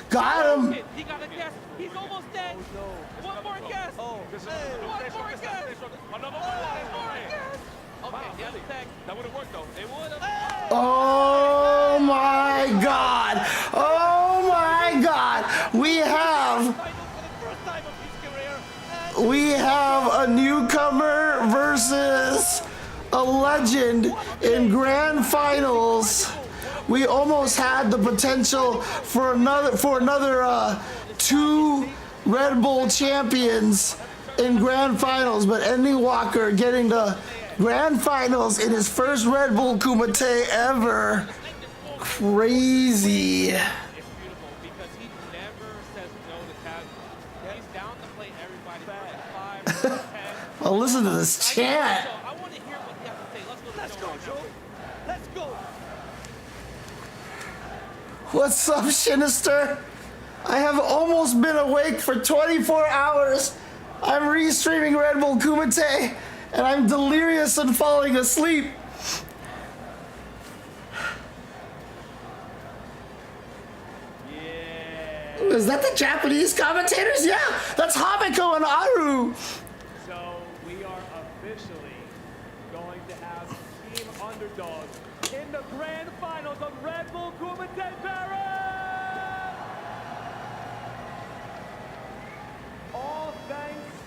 Got him. He got a guess. He's almost dead. One more guess. Oh. One more guess. Another One more guess. Okay, the other tag. That would have worked, though. It would have. Oh my God. Oh my God. We have a newcomer versus a legend in grand finals. We almost had the potential for another 2 Red Bull champions in grand finals, but Ending Walker getting the grand finals in his first Red Bull Kumite ever. Crazy. It's beautiful because he never says no to tag. He's down to play everybody for 5, 10. Well, listen to this chant. I want to hear what he has to say. Let's go, Joe. Let's go. What's up, Sinister? I have almost been awake for 24 hours. I'm restreaming Red Bull Kumite, and I'm delirious and falling asleep. Is that the Japanese commentators? Yeah, that's Hamiko and Aru. So we are officially going to have Team Underdog in the grand finals of Red Bull Kumite Paris! All thanks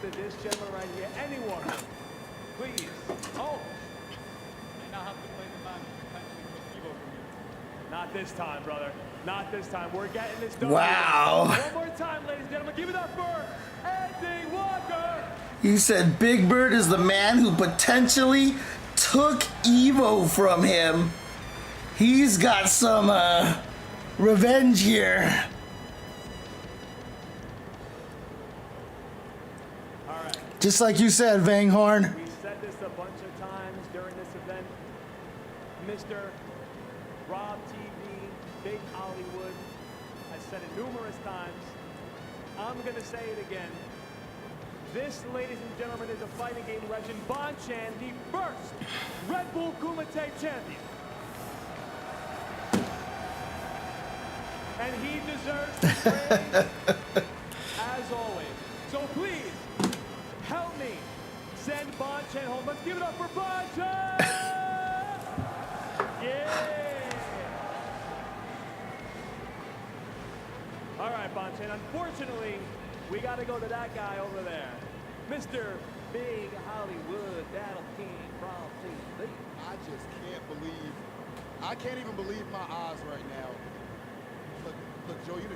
to this gentleman right here. Anyone, please. Oh. I now have to play the man who potentially took Evo from you. Not this time, brother. Not this time. We're getting this done. Wow. One more time, ladies and gentlemen. Give it up for Ending Walker. He said Big Bird is the man who potentially took Evo from him. He's got some revenge here. Just like you said, Vanghorn. We said this a bunch of times during this event. Mr. Rob TV, Big Hollywood, has said it numerous times. I'm going to say it again. This, ladies and gentlemen, is a fighting game legend, Bonchan, the first Red Bull Kumite champion. And he deserves the praise, as always. So please, help me send Bonchan home. Let's give it up for Bonchan! Yeah! All right, Bonchan, unfortunately, we got to go to that guy over there. Mr. Big Hollywood, Battle King from TV. I just can't believe, I can't even believe my eyes right now. Look, Joe, you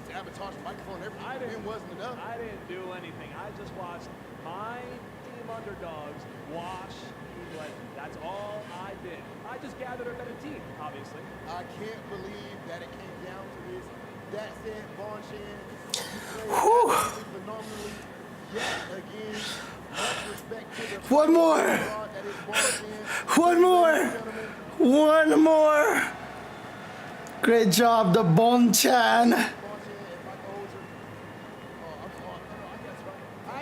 sabotage the microphone and everything. It wasn't enough. I didn't do anything. I just watched my team underdogs wash Team Legend. That's all I did. I just gathered a better team, obviously. I can't believe that it came down to this. That said, Bonchan, you played absolutely phenomenally yet again. Much respect to the One more. that is Bonchan. One more. One more. Great job, the Bonchan. I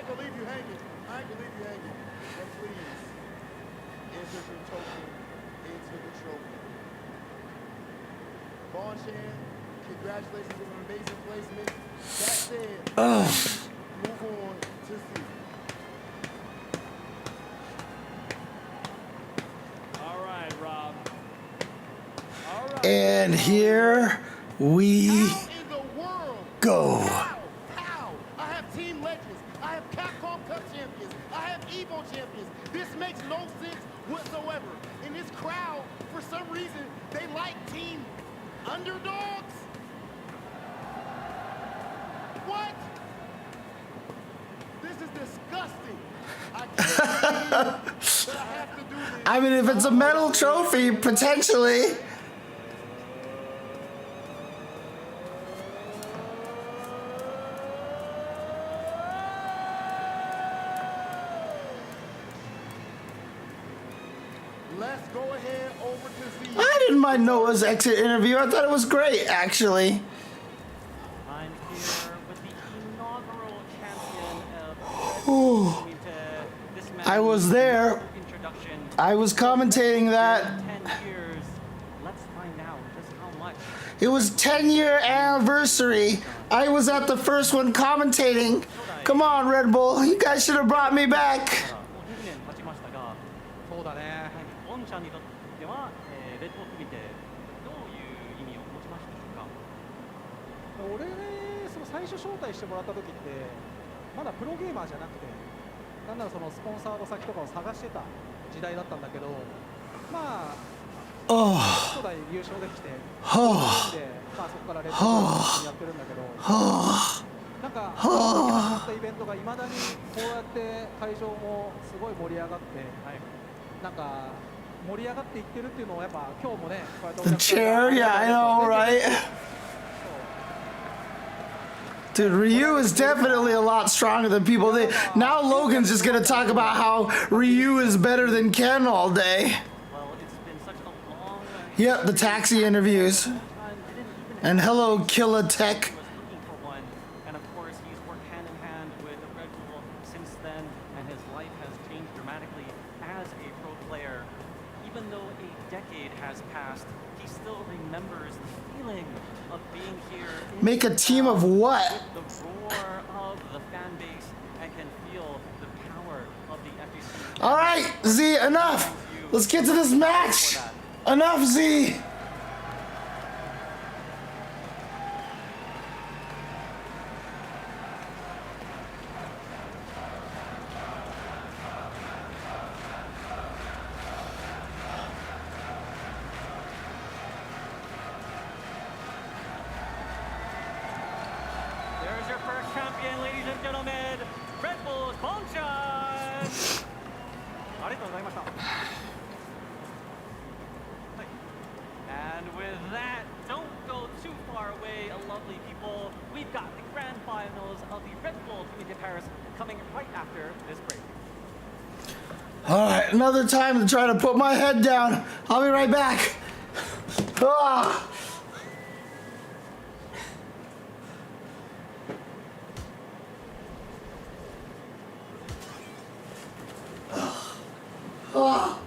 believe you hanging. I believe you hanging. But please, enter the token into the trophy. Bonchan, congratulations on an amazing placement. That said, move on to C. All right, Rob. And here we go. How? I have Team Legends. I have Capcom Cup champions. I have Evo champions. This makes no sense whatsoever. In this crowd, for some reason, they like Team Underdogs. What? This is disgusting. I can't believe that I have to do this. I mean, if it's a medal trophy, potentially. Let's go ahead over to Z. I didn't mind Noah's exit interview. I thought it was great, actually. I'm here with the inaugural champion of Ooh. This match I was there. introduction. I was commentating that. 10 years. Let's find out just how much. It was 10-year anniversary. I was at the first one commentating. Come on, Red Bull. You guys should have brought me back. 2年経ちましたが、そうだね。ボンちゃんにとっては、レッドを見てどういう意味を持ちましたでしょうか。俺ね、その最初招待してもらった時ってまだプロゲーマーじゃなくて、なんならそのスポンサーの先とかを探してた時代だったんだけど、まあ初代優勝できて、でまあそこからレッドをやってるんだけど、なんかやったイベントがいまだにこうやって会場もすごい盛り上がって、なんか盛り上がっていってるっていうのをやっぱ今日もね、こうやってお The 客さん chair, yeah, I know, right? Dude, Ryu is definitely a lot stronger than people. Now Logan's just gonna talk about how Ryu is better than Ken all day. Yep, the taxi interviews. And hello, Killa Tech. And of course, he's worked hand in hand with Red Bull since then, and his life has changed dramatically as a pro player. Even though a decade has passed, he still remembers the feeling of being here. Make a team of what? The roar of the fan base, and can feel the power of the FEC. All right, Z, enough. Let's get to this match. Enough, Z. There's your first champion, ladies and gentlemen, Red Bull's Bonchan! ありがとうございました。And with that, don't go too far away, lovely people. We've got the grand quarterfinals of the Red Bull Kumite Paris coming right after this break. All right, another time to try to put my head down. I'll be right back. Ah. Ah.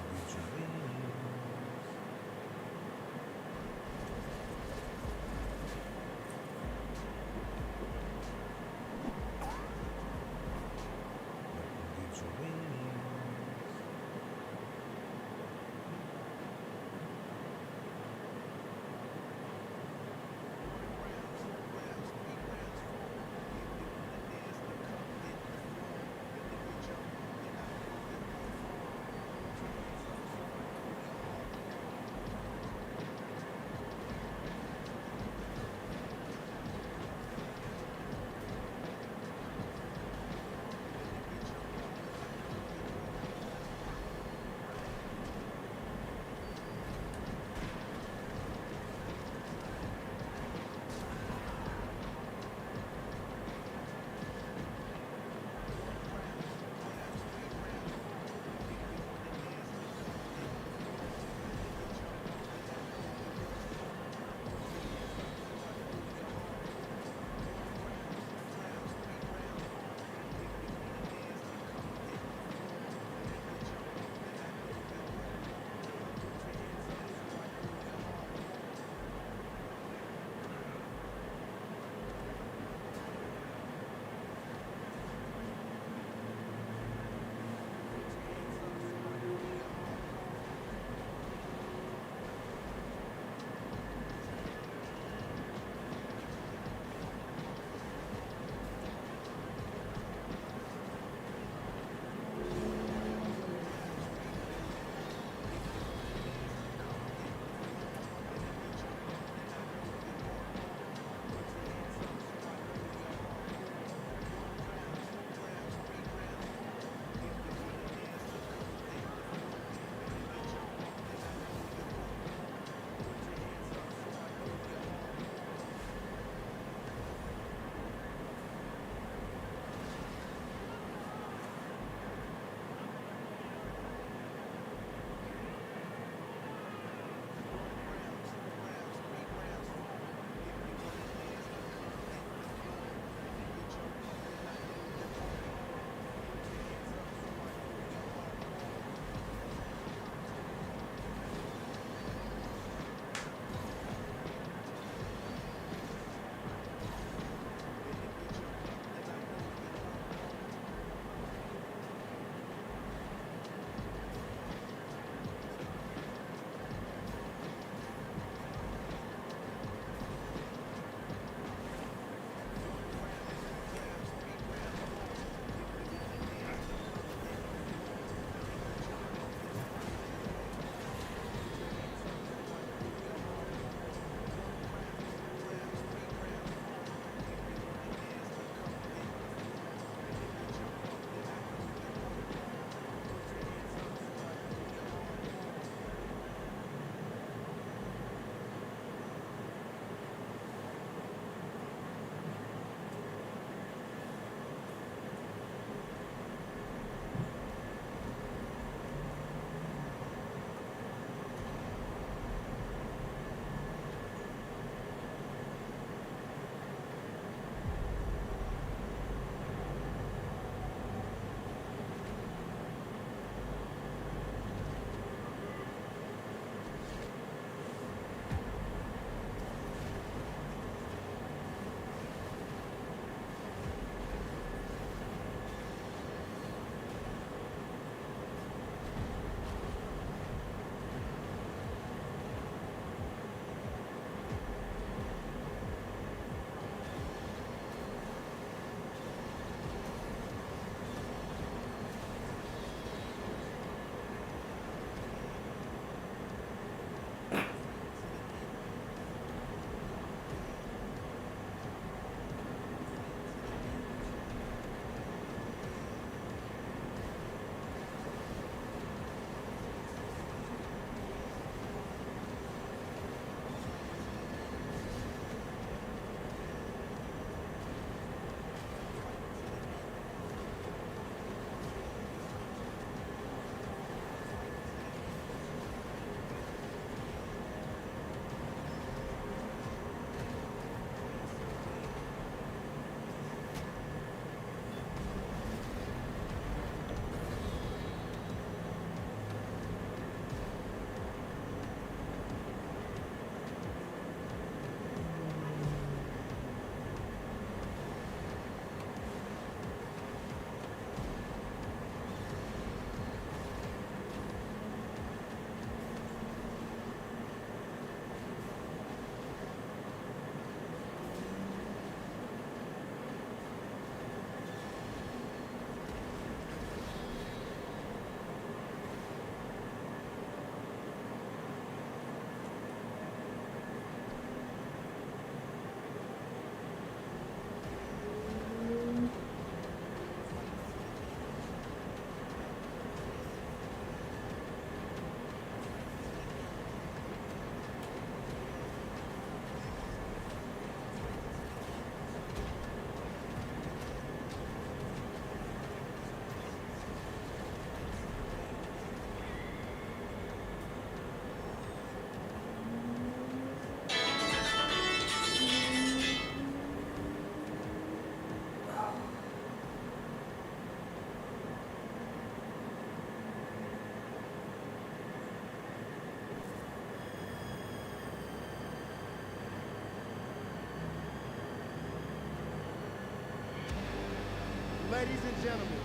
Ladies and gentlemen,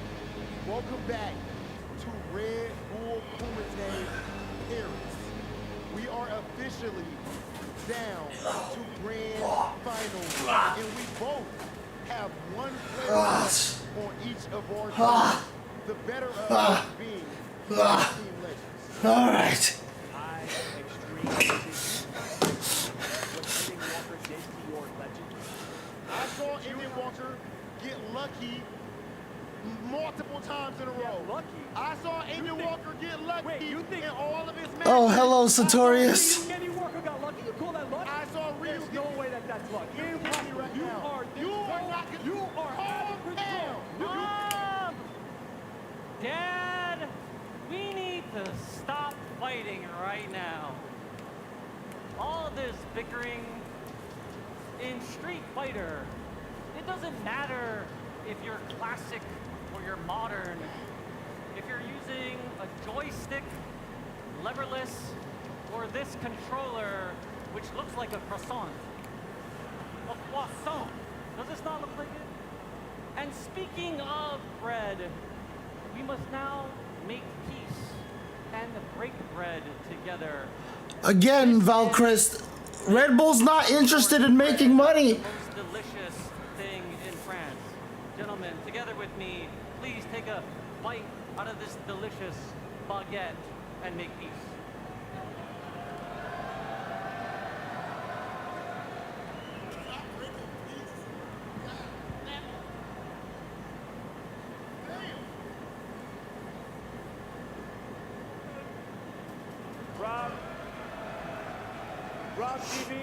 welcome back to Red Bull Kumite Paris. We are officially down to grand finals, and we both have one player on each of our teams. The better of us being Team Legends. All right. I am extremely busy. What Ending Walker did to your legend. I saw Ending Walker get lucky multiple times in a row. Lucky? I saw Ending Walker get lucky in all of his matches. Oh, hello, Sartorius. Ending Walker got lucky? You call that luck? I saw Ryu. There's no way that that's luck. You are not. You are out of control. Mom! Dad, we need to stop fighting right now. All this bickering in Street Fighter, it doesn't matter if you're classic or you're modern. If you're using a joystick, leverless, or this controller, which looks like a croissant. A croissant. Does this not look like it? And speaking of bread, we must now make peace and break bread together. Again, Valchrist, Red Bull's not interested in making money. Most delicious thing in France. Gentlemen, together with me, please take a bite out of this delicious baguette and make peace. Rob TV. You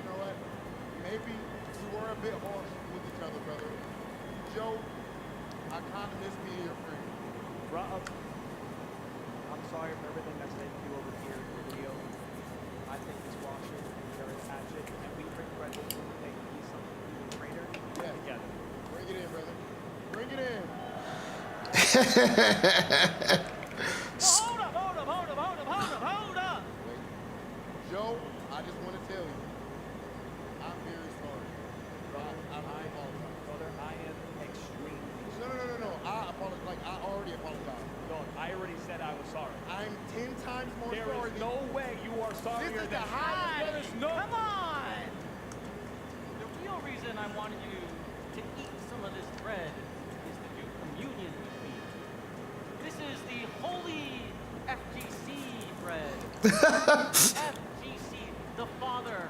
know what? Maybe we were a bit harsh with each other, brother. Joe, I kind of miss being your friend. Rob, I'm sorry for everything I said to you over here in the video. I think this watch is very hatchet, and we bring Red Bull to make me something even greater together. Bring it in, brother. Bring it in. Hold up! Wait. Joe, I just want to tell you, I'm very sorry. I apologize. Brother, I am extremely No. I apologize. Like, I already apologized. Dog, I already said I was sorry. I'm 10 times more There sorry. is no way you are sorrier This is than the highest. There is no. Come on! The real reason I wanted you to eat some of this bread is to do communion with me. This is the holy FGC bread. FGC, the Father,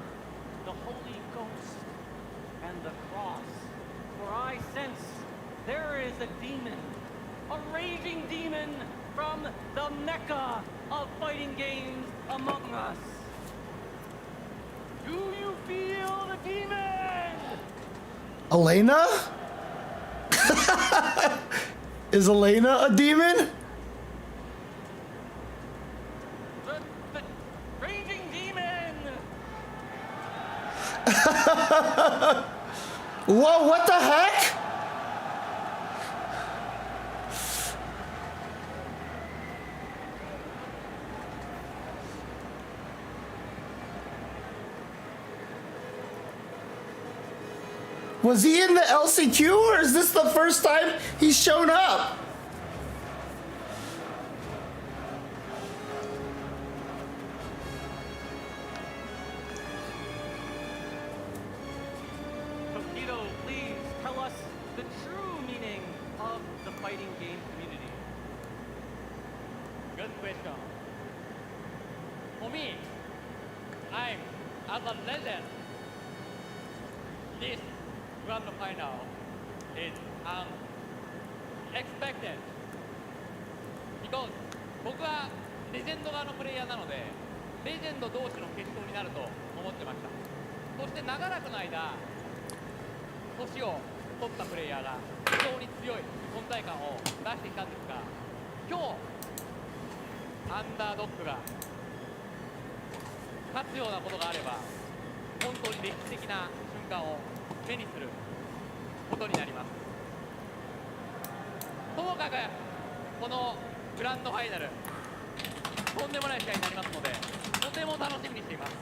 the Holy Ghost, and the cross. For I sense there is a demon, a raging demon from the Mecca of fighting games among us. Do you feel the demon? Elena? Is Elena a demon? The raging demon! Whoa, what the heck? Was he in the LCQ, or is this the first time he's shown up? Tokido, please tell us the true meaning of the fighting game community. Good question. For me, I'm as a legend. This grand final is unexpected because 僕はレジェンド側のプレイヤーなのでレジェンド同士の決闘になると思ってました。そして長らくの間年を取ったプレイヤーが非常に強い存在感を出してきたんですが今日アンダードッグが勝つようなことがあれば本当に歴史的な瞬間を目にすることになります。ともかくこのグランドファイナルとんでもない試合になりますのでとても楽しみにしています。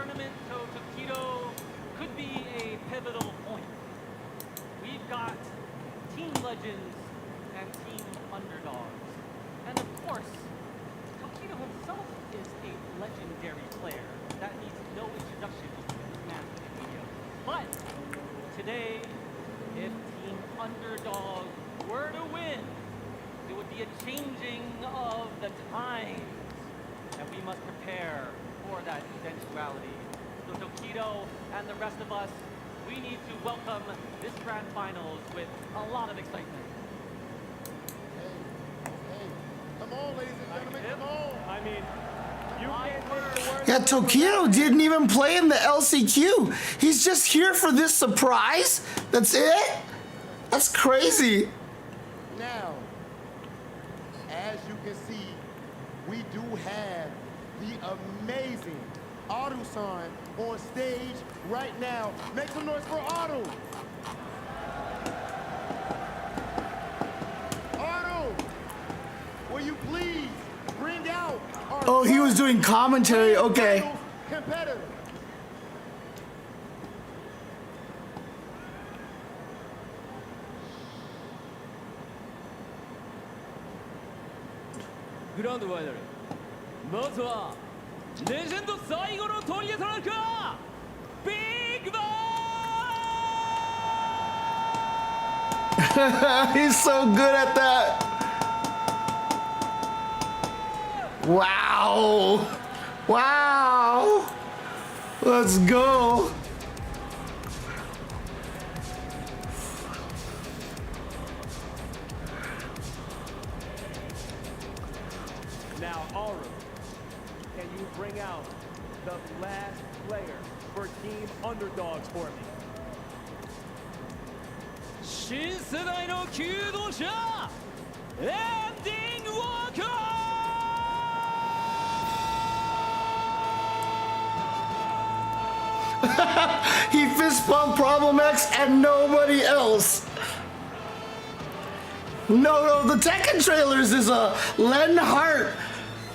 tournament, so Tokido could be a pivotal point. We've got Team Legends and Team Underdogs. And of course, Tokido himself is a legendary player that needs no introduction in this massive video. But today, if Team Underdog were to win, it would be a changing of the times. And we must prepare for that eventuality. So Tokido and the rest of us, we need to welcome this grand finals with a lot of excitement. Come on, ladies and gentlemen, come on. I mean, you can't take the word. Yeah, Tokido didn't even play in the LCQ. He's just here for this surprise? That's it? That's crazy. Now, as you can see, we do have the amazing Aru-san on stage right now. Make some noise for Aru. Aru, will you please bring out our Oh, he was doing commentary. Okay. competitor? グランドファイナル、まずはレジェンド最後の砦となるか、ビッグバー He's so good at that. Wow. Wow. Let's go. Now, Aru, can you bring out the last player for Team Underdogs for me? 新世代の求道者、エンディングウォーカー He fist bumped Problem X and nobody else. No, the Tekken trailers is a Len Hart.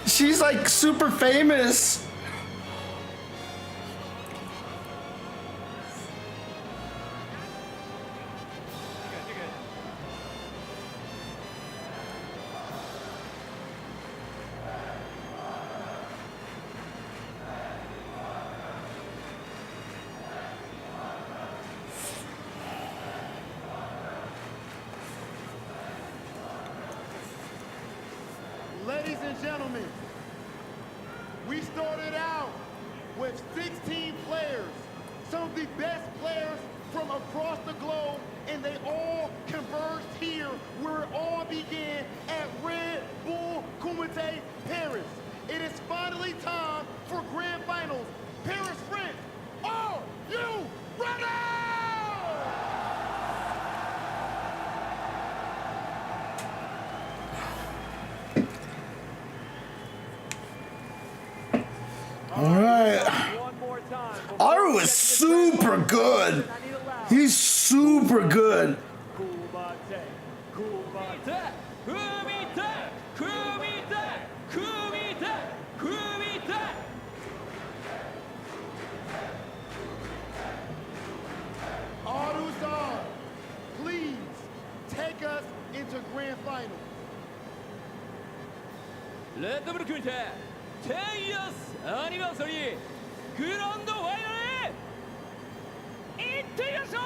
She's like super famous. Ladies and gentlemen, we started out with 16 players, some of the best players from across the globe, and they all converged here where it all began at Red Bull Kumite Paris. It is finally time for Grand Finals. Paris, France, are you ready? All right. Aru is super good. He's super good. Kumite, Kumite, Kumite, Kumite, Kumite. Aru-san, please take us into Grand Finals. レッドブル組み手、10 years アニバーサリーグランドファイナルへ行ってみましょう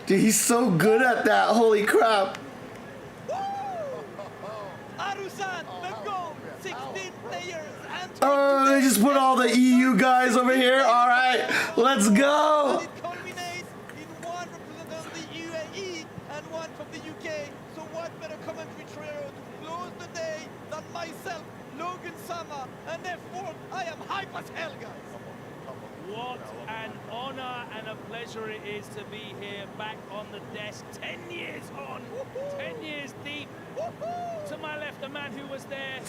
Dude, he's so good at that. Holy crap. Aru-san, let's go! 16 players and Oh, they just put all the EU guys over here. All right, let's go. it culminates in one representative of the UAE and one from the UK. So what better commentary trio to close the day than myself, Logan Sama, and therefore I am hype as hell, guys. What an honor and a pleasure it is to be here back on the desk 10 years on, 10 years deep. To my left, a man who was there.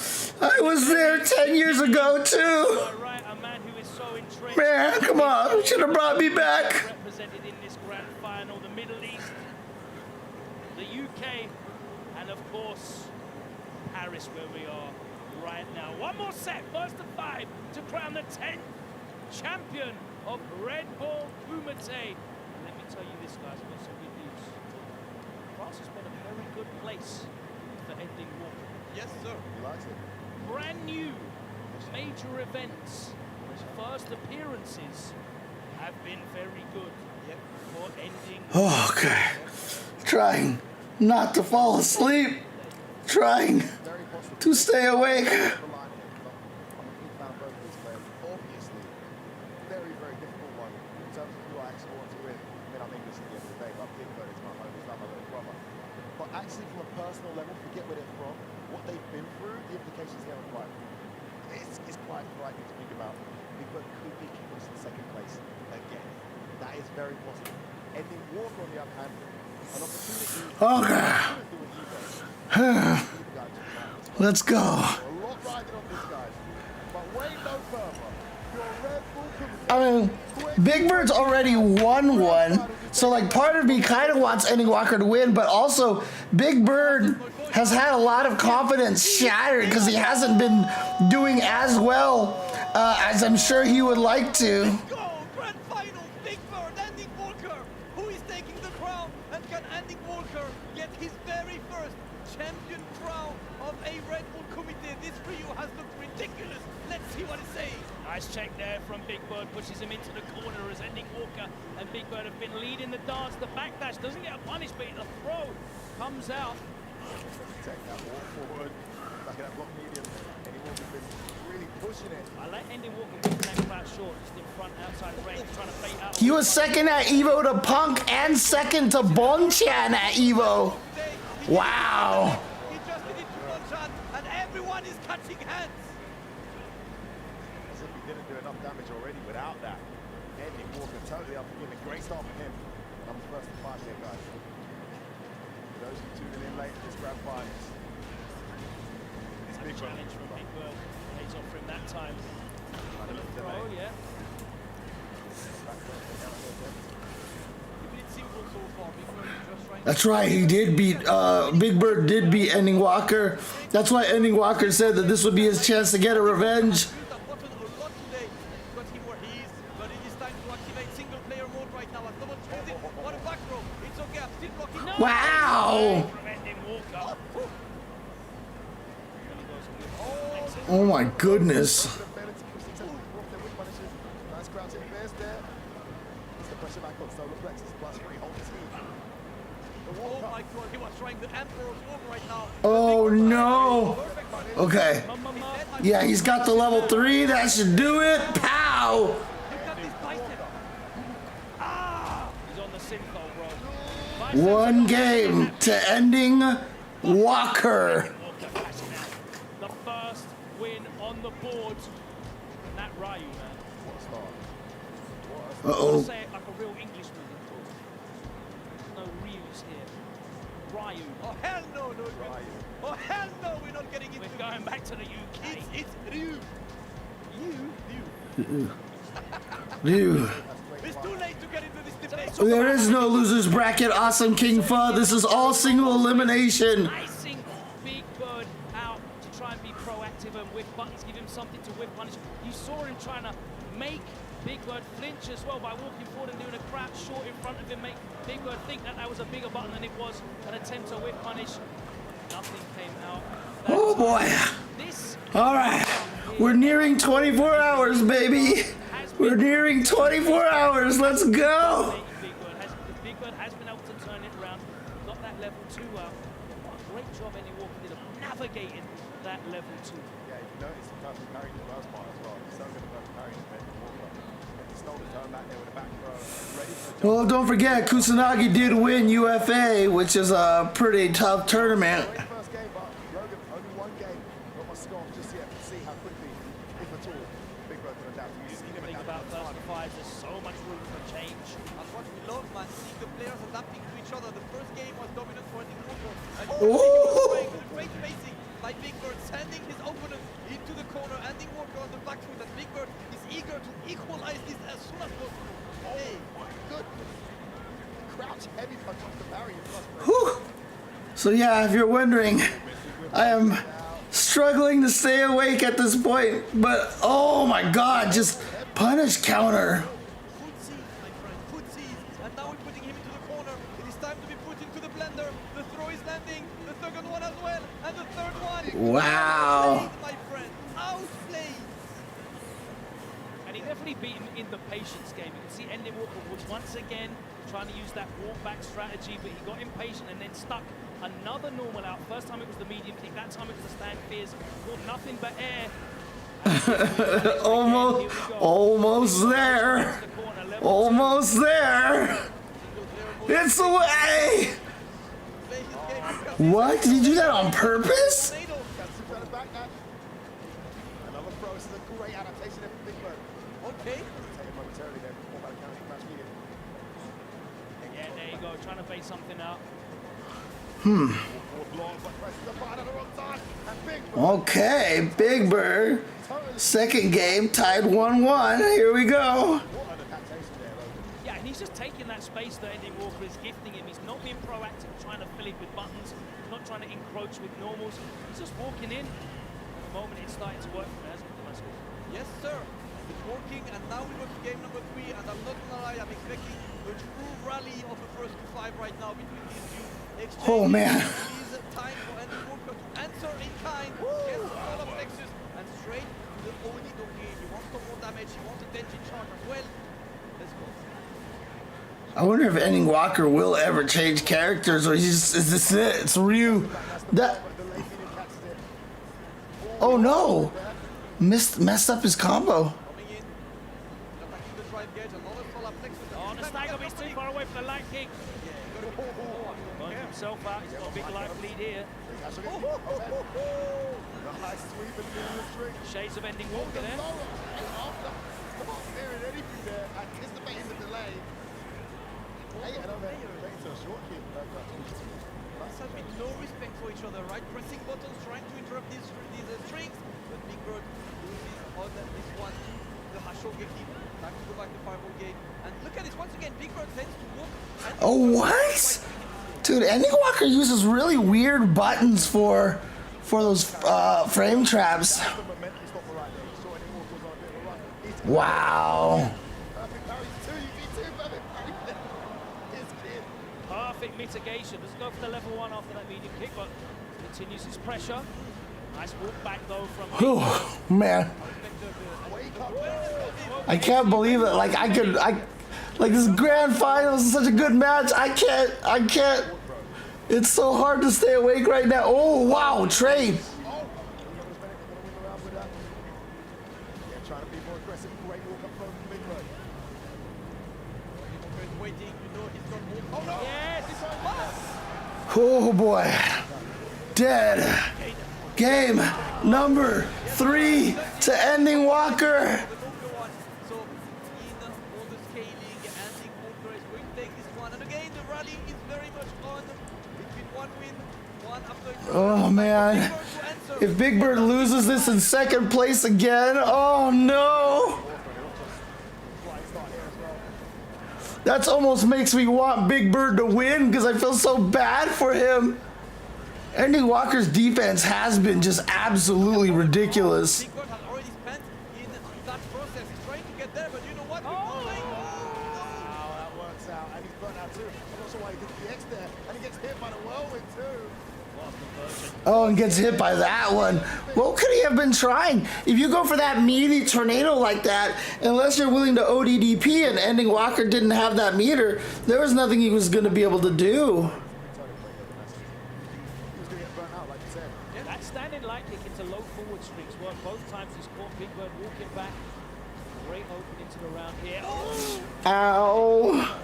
I was there 10 years ago too. To my right, a man who is so entrenched. Man, come on, you should have brought me back. Represented in this grand final, the Middle East, the UK, and of course, Paris, where we are right now. One more set, first of 5, to crown the 10th champion of Red Bull Kumite. Let me tell you this, guys, I've got some good news. France has been a very good place for ending Walker. Yes, sir. He likes it. Brand new major events, first appearances have been very good for ending. Okay. Trying not to fall asleep. Trying to stay awake. Obviously, very, very difficult one in terms of who I actually want to win. I mean, I'm English at the end of the day, but Big Bird is my home, he's like my little brother. But actually, from a personal level, forget where they're from, what they've been through, the implications here are quite, it's quite frightening to think about. Big Bird could be kicking us to second place again. That is very possible. Ending Walker, on the other hand, an opportunity to do with you guys. Let's go. A lot riding on this, guys. But wait no further. Your Red Bull Kumite. I mean, Big Bird's already won one, so like part of me kind of wants Ending Walker to win, but also Big Bird has had a lot of confidence shattered because he hasn't been doing as well as I'm sure he would like to. Grand final, Big Bird, Ending Walker. Who is taking the crown? And can Ending Walker get his very first champion crown of a Red Bull Kumite? This Ryu has looked ridiculous. Let's see what it says. Nice check there from Big Bird, pushes him into the corner as Ending Walker and Big Bird have been leading the dance. The backdash doesn't get a punish, but the throw comes out. Take that walk forward, back at that block medium. Ending Walker's been really pushing it. I let Ending Walker keep that crowd short, just in front, outside range, trying to bait out. He was second at Evo to Punk and second to Bonchan at Evo. Wow. He just did it to Bonchan, and everyone is catching hands. As if he didn't do enough damage already without that. Ending Walker totally unforgiving. Great start for him. Numbers first to 5 here, guys. For those who tuning in late to this grand final. It's Big Bird. Challenge from Big Bird. Pays off for him that time. Throw, yeah. That's right, he did beat, Big Bird did beat Ending Walker. That's why Ending Walker said that this would be his chance to get a revenge. Wow! Oh my goodness. Nice crouching bears there. It's the pressure back on solar plexus plus 3 hold his heat. Oh my god, he was trying the Emperor's walk right now. Oh no! Okay. Yeah, he's got the level 3. That should do it. Pow! He's on the synthol, bro. One game to Ending Walker. The first win on the board. And that Ryu, man. Uh-oh. Say it like a real Englishman. No Ryus here. Ryu. Oh hell no, no. Oh hell no, we're not getting into. We're going back to the UK. It's Ryu. Dude. It's too late to get into this debate. There is no losers bracket, Awesome King Fu. This is all single elimination. Icing Big Bird out to try and be proactive and whip buttons, give him something to whip punish. You saw him trying to make Big Bird flinch as well by walking forward and doing a crouch short in front of him, make Big Bird think that that was a bigger button than it was an attempt to whip punish. Nothing came out. Oh boy. All right. We're nearing 24 hours, baby. We're nearing 24 hours. Let's go. Big Bird has been able to turn it around. Got that level 2 up. What a great job Ending Walker did of navigating that level 2. Yeah, you notice the person carrying the first part as well. He's so good at person carrying Ending Walker. And he stole the turn back there with a back throw. Ready for the Well, don't forget, Kusanagi did win UFA, which is a pretty tough tournament. first game, but Logan, only one game. Not much score just yet. We'll see how quickly, if at all, Big Bird can adapt. We've seen him Think adapt. about first five, there's so much room for change. That's what we love, man. Seeing the players adapting to each other. The first game was dominant for Ending Walker. And with a great spacing by Big Bird, sending his opponent into the corner. Ending Walker on the back foot. And Big Bird is eager to equalize this as soon as possible. Oh my goodness. Crouch heavy punch off the barrier plus. So yeah, if you're wondering, I am struggling to stay awake at this point, but oh my god, just punish counter. And now we're putting him into the corner. It is time to be put into the blender. The throw is landing. The second one as well. And the third one. Wow. Outplayed, my friend. Outplayed. And he definitely beat him in the patience game. You can see Ending Walker was once again trying to use that walk back strategy, but he got impatient and then stuck another normal out. First time it was the medium kick, that time it was the stand fierce. Caught nothing but air. Almost there. Almost there. It's away. What? Did you do that on purpose? Another throw. This is a great adaptation there from Big Bird. Okay. Take it momentarily there before by the counter match medium. Yeah, there you go, trying to base something out. Okay, Big Bird. Second game, tied 1-1. Here we go. Yeah, and he's just taking that space that Ending Walker is gifting him. He's not being proactive, trying to fill it with buttons, not trying to encroach with normals. He's just walking in. At the moment, it's starting to work for him, hasn't it, Damascus? Yes, sir. It's working, and now we go to game number 3, and I'm not gonna lie, I'm expecting a true rally of the first 5 right now between these two. Oh man. It is time for Ending Walker to answer in kind, get the ball of Nexus, and straight to the Oni Doki. He wants some more damage, he wants a Denji charge as well. Let's go. I wonder if Ending Walker will ever change characters, or is this it? It's Ryu. That. Oh no! Messed up his combo. Oh, the Stagger is too far away from the light kick. Burns himself out, he's got a big life lead here. Shades of Ending Walker there. Anticipating the delay. This has been no respect for each other, right? Pressing buttons, trying to interrupt these strings, but Big Bird loses on this one to the Hashogeki. Time to go back to 5-0 game. And look at this, once again, Big Bird tends to walk. Oh what? Dude, Ending Walker uses really weird buttons for those frame traps. Wow. Perfect mitigation. Doesn't go for the level 1 after that medium kick, but continues his pressure. Nice walk back though from. Oh man. I can't believe it. Like like this grand finals is such a good match. I can't. It's so hard to stay awake right now. Oh wow, trade. Trying to be more aggressive. Great walk up front from Big Bird. Waiting, you know he's got more. Oh no! Yes, it's Oh boy. Dead. Game number 3 to Ending Walker. So, in all the scaling, Ending Walker is going to take this one. And again, the rally is very much on between one win, one after. Oh man. If Big Bird loses this in second place again, oh no. That almost makes me want Big Bird to win because I feel so bad for him. Ending Walker's defense has been just absolutely ridiculous. Big Bird has already spent in that process. He's trying to get there, but you know what? Wow, that works out. And he's burnt out too. I'm not sure why he did the X there. And he gets hit by the whirlwind too. Oh, and gets hit by that one. What could he have been trying? If you go for that meaty tornado like that, unless you're willing to ODDP and Ending Walker didn't have that meter, there was nothing he was going to be able to do. Yeah, that standing light kick into low forward streaks worked both times. He's caught Big Bird walking back. Great opening to the round here. Oh! Ow.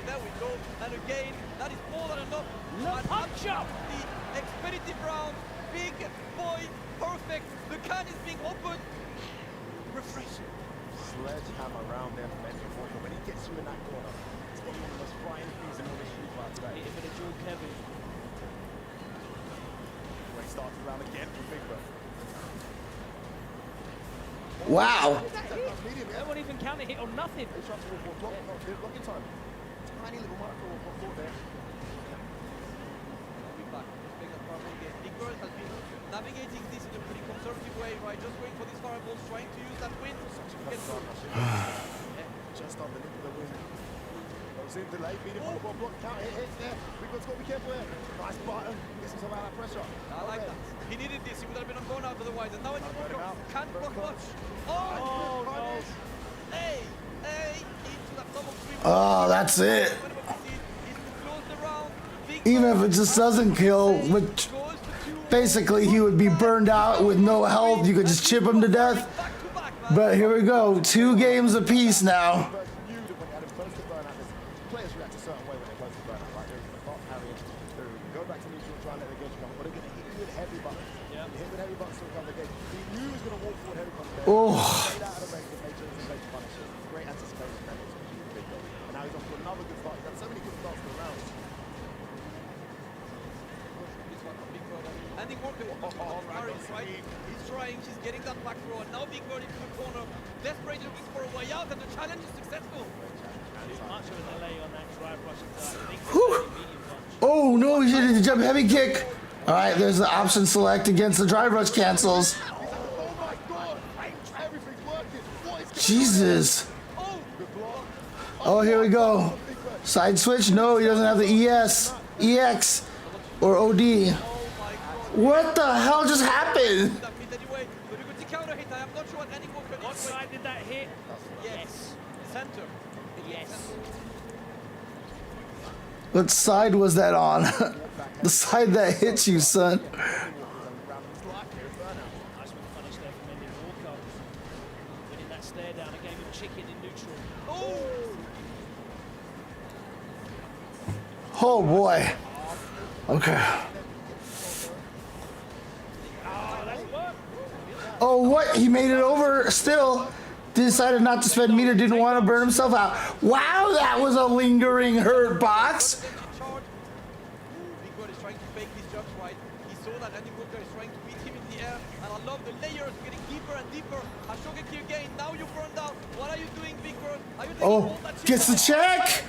There we go, and again, that is more than enough. Punch up! The expeditive round, big boy, perfect. The can is being opened. Refreshing. Sledgehammer round there from Ending Walker. When he gets you in that corner, it's got one of the most flying things in all the shoot bar today. Hit him with a dual Kevin. Great start to the round again from Big Bird. Wow. They won't even count a hit or nothing. Blocking time. tiny little micro off foot there. Big Bird has been navigating this in a pretty conservative way, right? Just going for these fireballs, trying to use that wind to get through. Just on the lip of the wind. Goes in delay, beat him on the ball, block, count, hits there. Big Bird's got to be careful here. Nice button, gets him some out of pressure. I like that. He needed this, he would have been on going out otherwise. And now it's can't block much. Oh, no. Hey, into that double sweep. Oh, that's it. Even if it just doesn't kill, which basically he would be burned out with no health. You could just chip him to death. But here we go, 2 games apiece now. Players react a certain way when they're close to burnout, right? There's a lot carrying through. Go back to neutral and try and let the gauge come. But they're going to hit you with heavy buttons. Yeah. You hit with heavy buttons to come the gauge. He knew he was going to walk forward heavy buttons there. Oh. Straight out of the range to make sure it's a to punish it. Great anticipation there. And now he's off to another good start. He's had so many good starts to the round. Andy Walker, right? He's trying, she's getting that back throw, and now Big Bird into the corner. Desperate looking for a way out, and the challenge is successful. Too much of a delay on that drive rush attack. Oh no, he did the jump heavy kick. All right, there's the option select against the drive rush cancels. Jesus. Oh, here we go. Side switch? No, he doesn't have the EX, or OD. What the hell just happened? What side did that hit? Yes. Center. Yes. What side was that on? The side that hit you, son. Nice one punish there from Andy Walker. Winning that stare down and gave him chicken in neutral. Oh boy. Okay. Oh, what? He made it over still. Decided not to spend meter, didn't want to burn himself out. Wow, that was a lingering hurt box. Big Bird is trying to fake these jumps, right? He saw that Andy Walker is trying to beat him in the air, and I love the layers getting deeper and deeper. Ashokeki again, now you burned out. What are you doing, Big Bird? Are you taking all that Gets the check.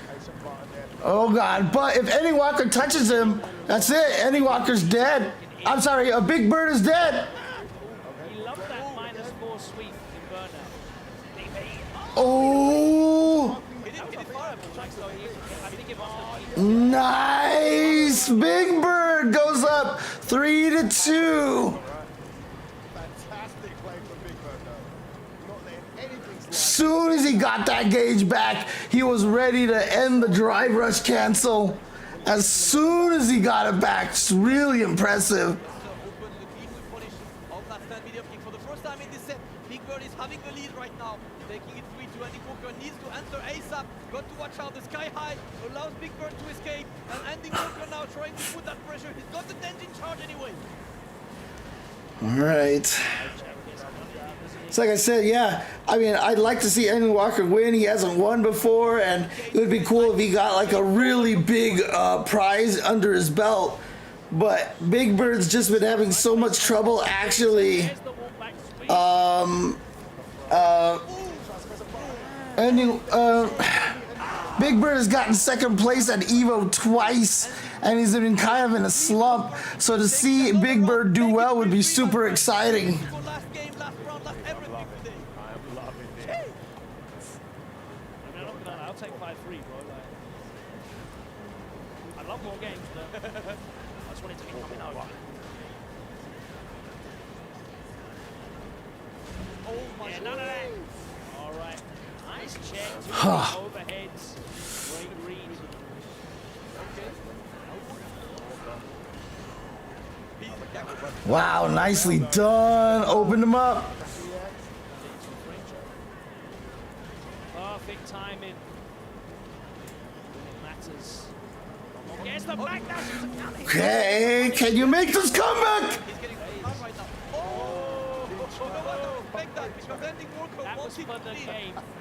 Oh God, but if Andy Walker touches him, that's it. Andy Walker's dead. I'm sorry, a Big Bird is dead. He loved that -4 sweep in burnout. Oh. Nice. Big Bird goes up 3-2. Fantastic play from Big Bird, though. Not letting anything slide. Soon as he got that gauge back, he was ready to end the drive rush cancel. As soon as he got it back, it's really impressive. For the first time in this set, Big Bird is having the lead right now. Taking it 3-2. Andy Walker needs to answer ASAP. Got to watch out. The sky high allows Big Bird to escape. And Andy Walker now trying to put that pressure. He's got the engine charge anyway. All right. It's like I said, yeah. I mean, I'd like to see Andy Walker win. He hasn't won before, and it would be cool if he got like a really big prize under his belt. But Big Bird's just been having so much trouble actually. Big Bird has gotten second place at Evo twice, and he's been kind of in a slump. So to see Big Bird do well would be super exciting. I'll take 5-3, bro. I love more games, but I just wanted to be coming over. Oh my God. None of that. All right. Nice check. Overheads. Great read. Wow, nicely done. Opened him up. Perfect timing. It matters. Yes, the backdash. Okay, can you make this comeback?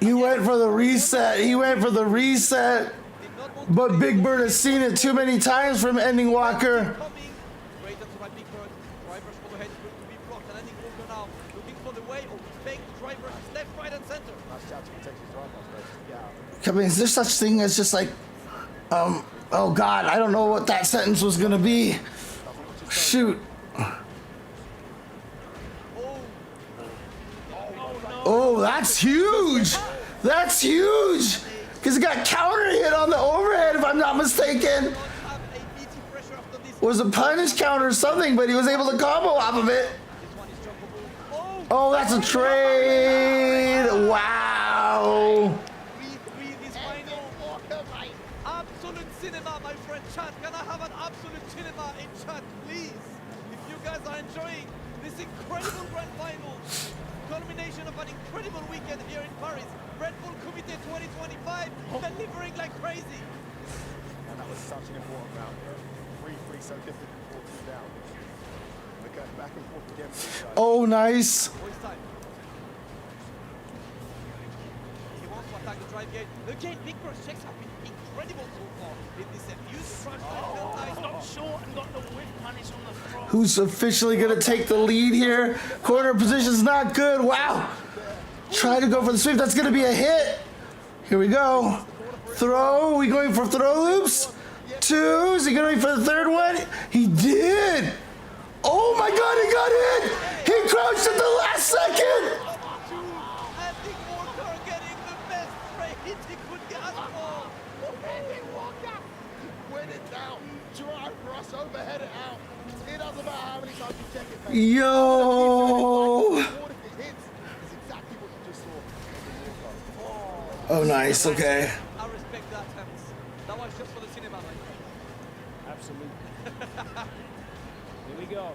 He went for the reset. He went for the reset. But Big Bird has seen it too many times from Ending Walker. I mean, is there such thing as just like Oh God, I don't know what that sentence was gonna be. Shoot. Oh, that's huge. That's huge. Because he got counter hit on the overhead, if I'm not mistaken. Was a punish counter or something, but he was able to combo off of it. Oh, that's a trade. Wow. Absolute cinema, my friend. Chat, can I have an absolute cinema in chat, please? If you guys are enjoying this incredible grand final, culmination of an incredible weekend here in Paris, Red Bull Kumite 2025 delivering like crazy. And that was such an important round. 3-3 so difficult, 4-2 down. We're going back and forth again. Oh, nice. He wants to attack the drive gate. Again, Big Bird's checks have been incredible so far in this set. Use the crush time, stopped short and got the whip punish on the throw. Who's officially gonna take the lead here? Corner position's not good. Wow. Try to go for the sweep. That's gonna be a hit. Here we go. Throw. Are we going for throw loops? 2. Is he going for the third one? He did. Oh my God, he got in. He crouched at the last second. Overhead it out. It doesn't matter how many times you check it. Yo. Oh, nice. Okay. I respect that, Thames. That was just for the cinema, my friend. Absolutely. Here we go.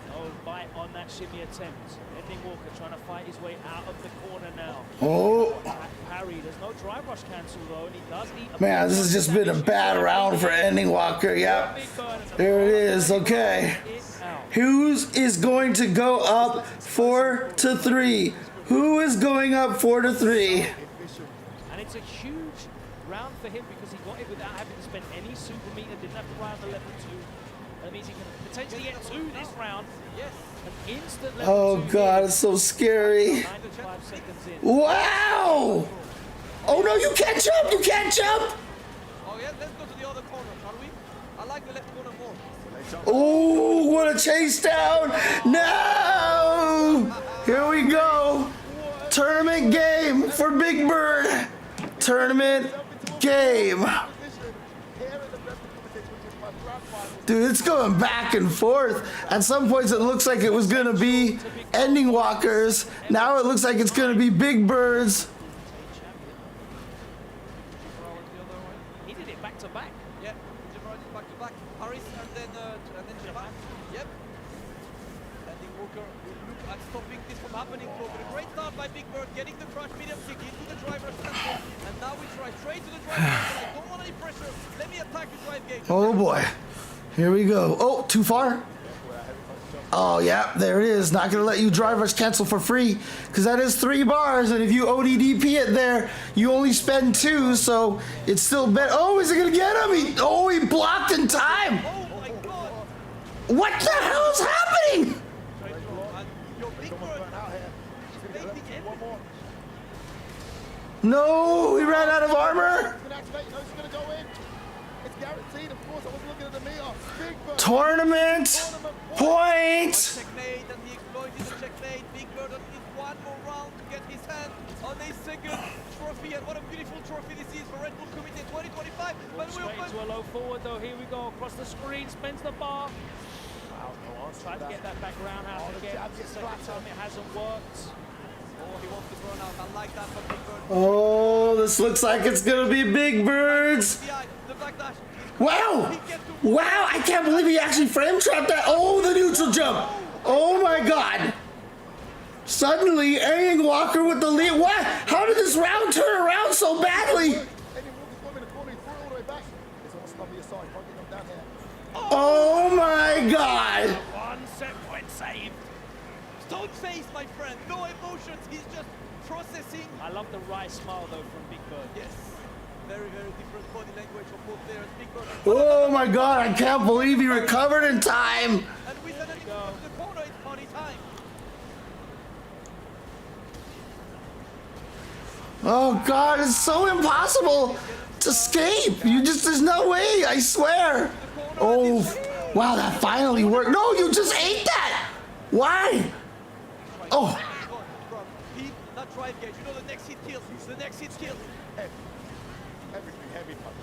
No bite on that shimmy attempt. Ending Walker trying to fight his way out of the corner now. Oh. Parry. There's no drive rush cancel though, and he does eat a Man, this has just been a bad round for Ending Walker. Yep. There it is. Okay. Who is going to go up 4-3? Who is going up 4-3? And it's a huge round for him because he got it without having to spend any super meter, didn't have to run the level 2. That means he can potentially get 2 this round. Yes. An instant level Oh 2 God, it's so scary. 95 seconds in. Wow! Oh no, you can't jump! You can't jump! Oh yeah, let's go to the other corner, shall we? I like the left corner more. Oh, what a chase down! No! Here we go. Tournament game for Big Bird. Tournament game. Dude, it's going back and forth. At some points it looks like it was gonna be Ending Walkers. Now it looks like it's gonna be Big Birds. He did it back to back. Yeah, back to back. Paris and then Japan. Yep. Ending Walker will look at stopping this from happening. But a great start by Big Bird, getting the crash medium kick into the driver's cancel. And now we try straight to the driver's cancel. I don't want any pressure. Let me attack the drive gate. Oh boy. Here we go. Oh, too far? Oh, yeah, there it is. Not going to let you drivers cancel for free because that is 3 bars. And if you ODDP it there, you only spend 2. So it's still better. Oh, is it going to get him? He blocked in time. What the hell is happening? No, he ran out of armor. Tournament point. Checkmate, and he exploited the checkmate. Big Bird needs one more round to get his hand on a second trophy, and what a beautiful trophy this is for Red Bull Kumite 2025. But Straight into a low forward though. Here we go across the screen. Spends the bar. Tried to get that back roundhouse again. The second time it hasn't worked. Oh, he wants to throw out. I like that from Big Bird. Oh, this looks like it's gonna be Big Birds. Wow! Wow, I can't believe he actually frame trapped that. Oh, the neutral jump. Oh my God. Suddenly, Ending Walker with the lead. What? How did this round turn around so badly? Oh my God. One set point save. Stone face, my friend. No emotions. He's just processing. I love the wry smile though from Big Bird. Yes. Very, very different body language for both players. Big Bird. Oh my God, I can't believe he recovered in time. And with an enemy from the corner, it's party time. Oh God, it's so impossible escape. You just, there's no way, I swear. Oh, wow, that finally worked. No, you just ate that. Why? Oh. Heat, not drive gauge. You know the next hit kills. The next hit kills. Heavy punch.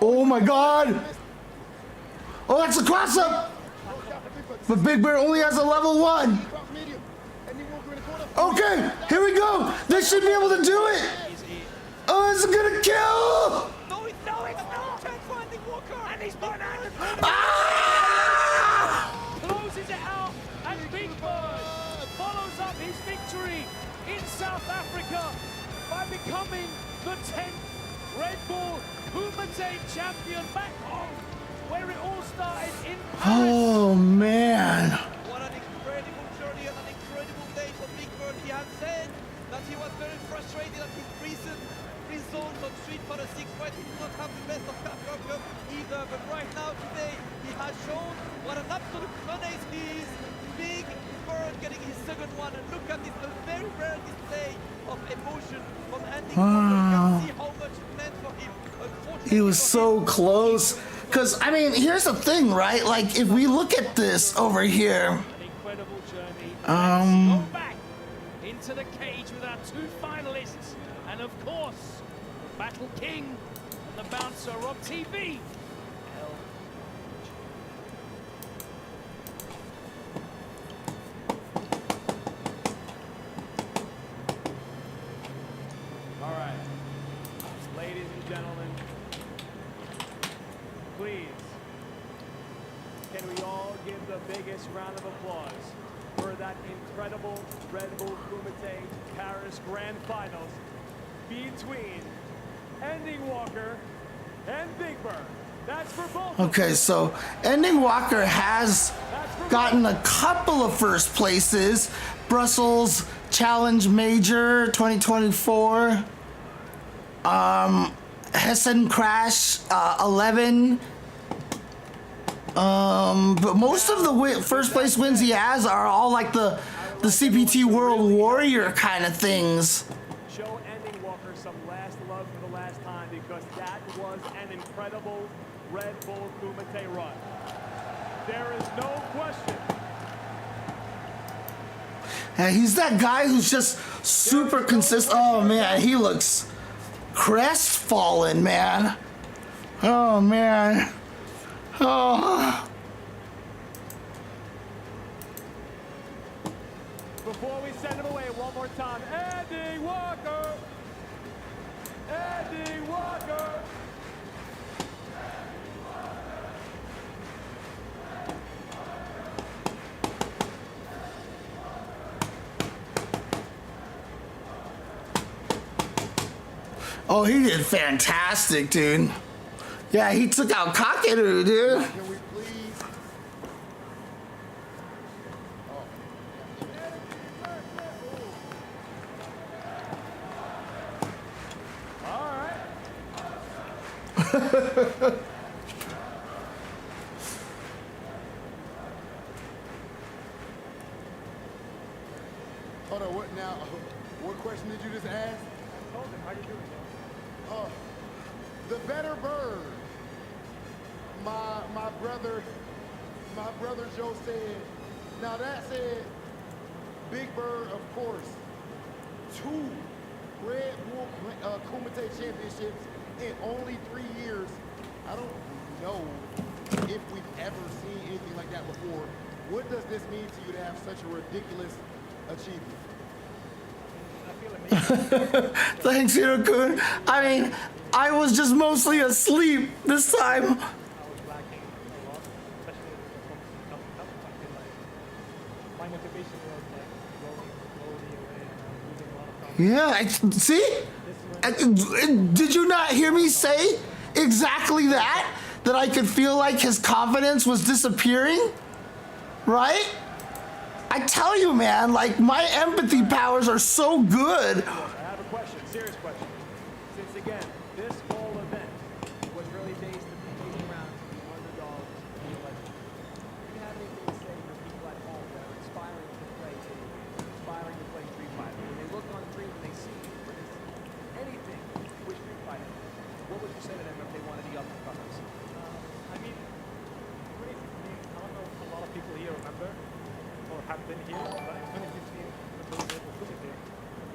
Oh my God. Oh, that's a cross up. But Big Bird only has a level 1. Okay, here we go. They should be able to do it. Oh, it's gonna kill. No, it's not. Chance finding Walker. And he's gone out. Closes it out, and Big Bird follows up his victory in South Africa by becoming the 10th Red Bull Kumite champion back home, where it all started in Paris. Oh man. What an incredible journey and an incredible day for Big Bird. He had said that he was very frustrated at his recent results on Street Fighter 6 fight. He did not have the best of Capcom Cup either, but right now today he has shown what an absolute menace he is. Big Bird getting his second one, and look at this, a very rare display of emotion from Andy. You can see how much it meant for him. He was so close. Because, I mean, here's the thing, right? Like, if we look at this over here. Incredible journey. Go back into the cage with our 2 finalists. And of course, the Battle King and the bouncer of TV. All right, ladies and gentlemen, please, can we all give the biggest round of applause for that incredible Red Bull Kumite Paris Grand Finals between Ending Walker and Big Bird. That's for both. Okay, so Ending Walker has gotten a couple of first places. Brussels Challenge Major 2024. Hessen Crash 11. But most of the first place wins he has are all like the CPT World Warrior kind of things. Show Ending Walker some last love for the last time, because that was an incredible Red Bull Kumite run. There is no question. And he's that guy who's just super consistent. Oh man, he looks crestfallen, man. Oh man. Oh. Before we send him away one more time, Ending Walker! Ending Walker! Oh, he did fantastic, dude. Yeah, he took out Kakeru, dude. Can we please? Hold on, what now? What question did you just ask? I told him, how you doing, Oh, the better bird. My brother Joe said. Now that said, Big Bird, of course, 2 Red Bull Kumite championships in only 3 years. I don't know if we've ever seen anything like that before. What does this mean to you to have such a ridiculous achievement? Thanks, Hirokun. I mean, I was just mostly asleep this time. My motivation was like slowly away and losing a lot of confidence. Yeah, see? Did you not hear me say exactly that? That I could feel like his confidence was disappearing? Right? I tell you, man, like my empathy powers are so good. I have a question, serious question. Since again, this whole event was really based on being around the underdogs and the legends. Do you have anything to say for people at home that are inspiring to play inspiring to play Street Fighter? When they look on screen, when they see anything with Street Fighter, people here remember or have been here, but in 2016,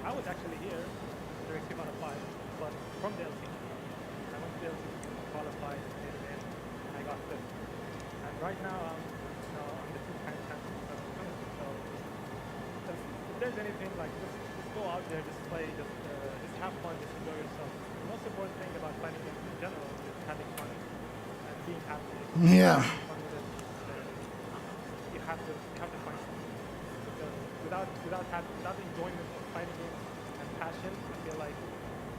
I was actually here during Team out of 5, but from the LCQ. I went to the LCQ, qualified, made it in, and I got fifth. And right now, I'm the two-time champion of the Kumite. So if there's anything, like just go out there, just play, just have fun, just enjoy yourself. The most important thing about fighting games in general is having fun and being happy. Yeah. You have to find something. Because without enjoyment of fighting games and passion, I feel like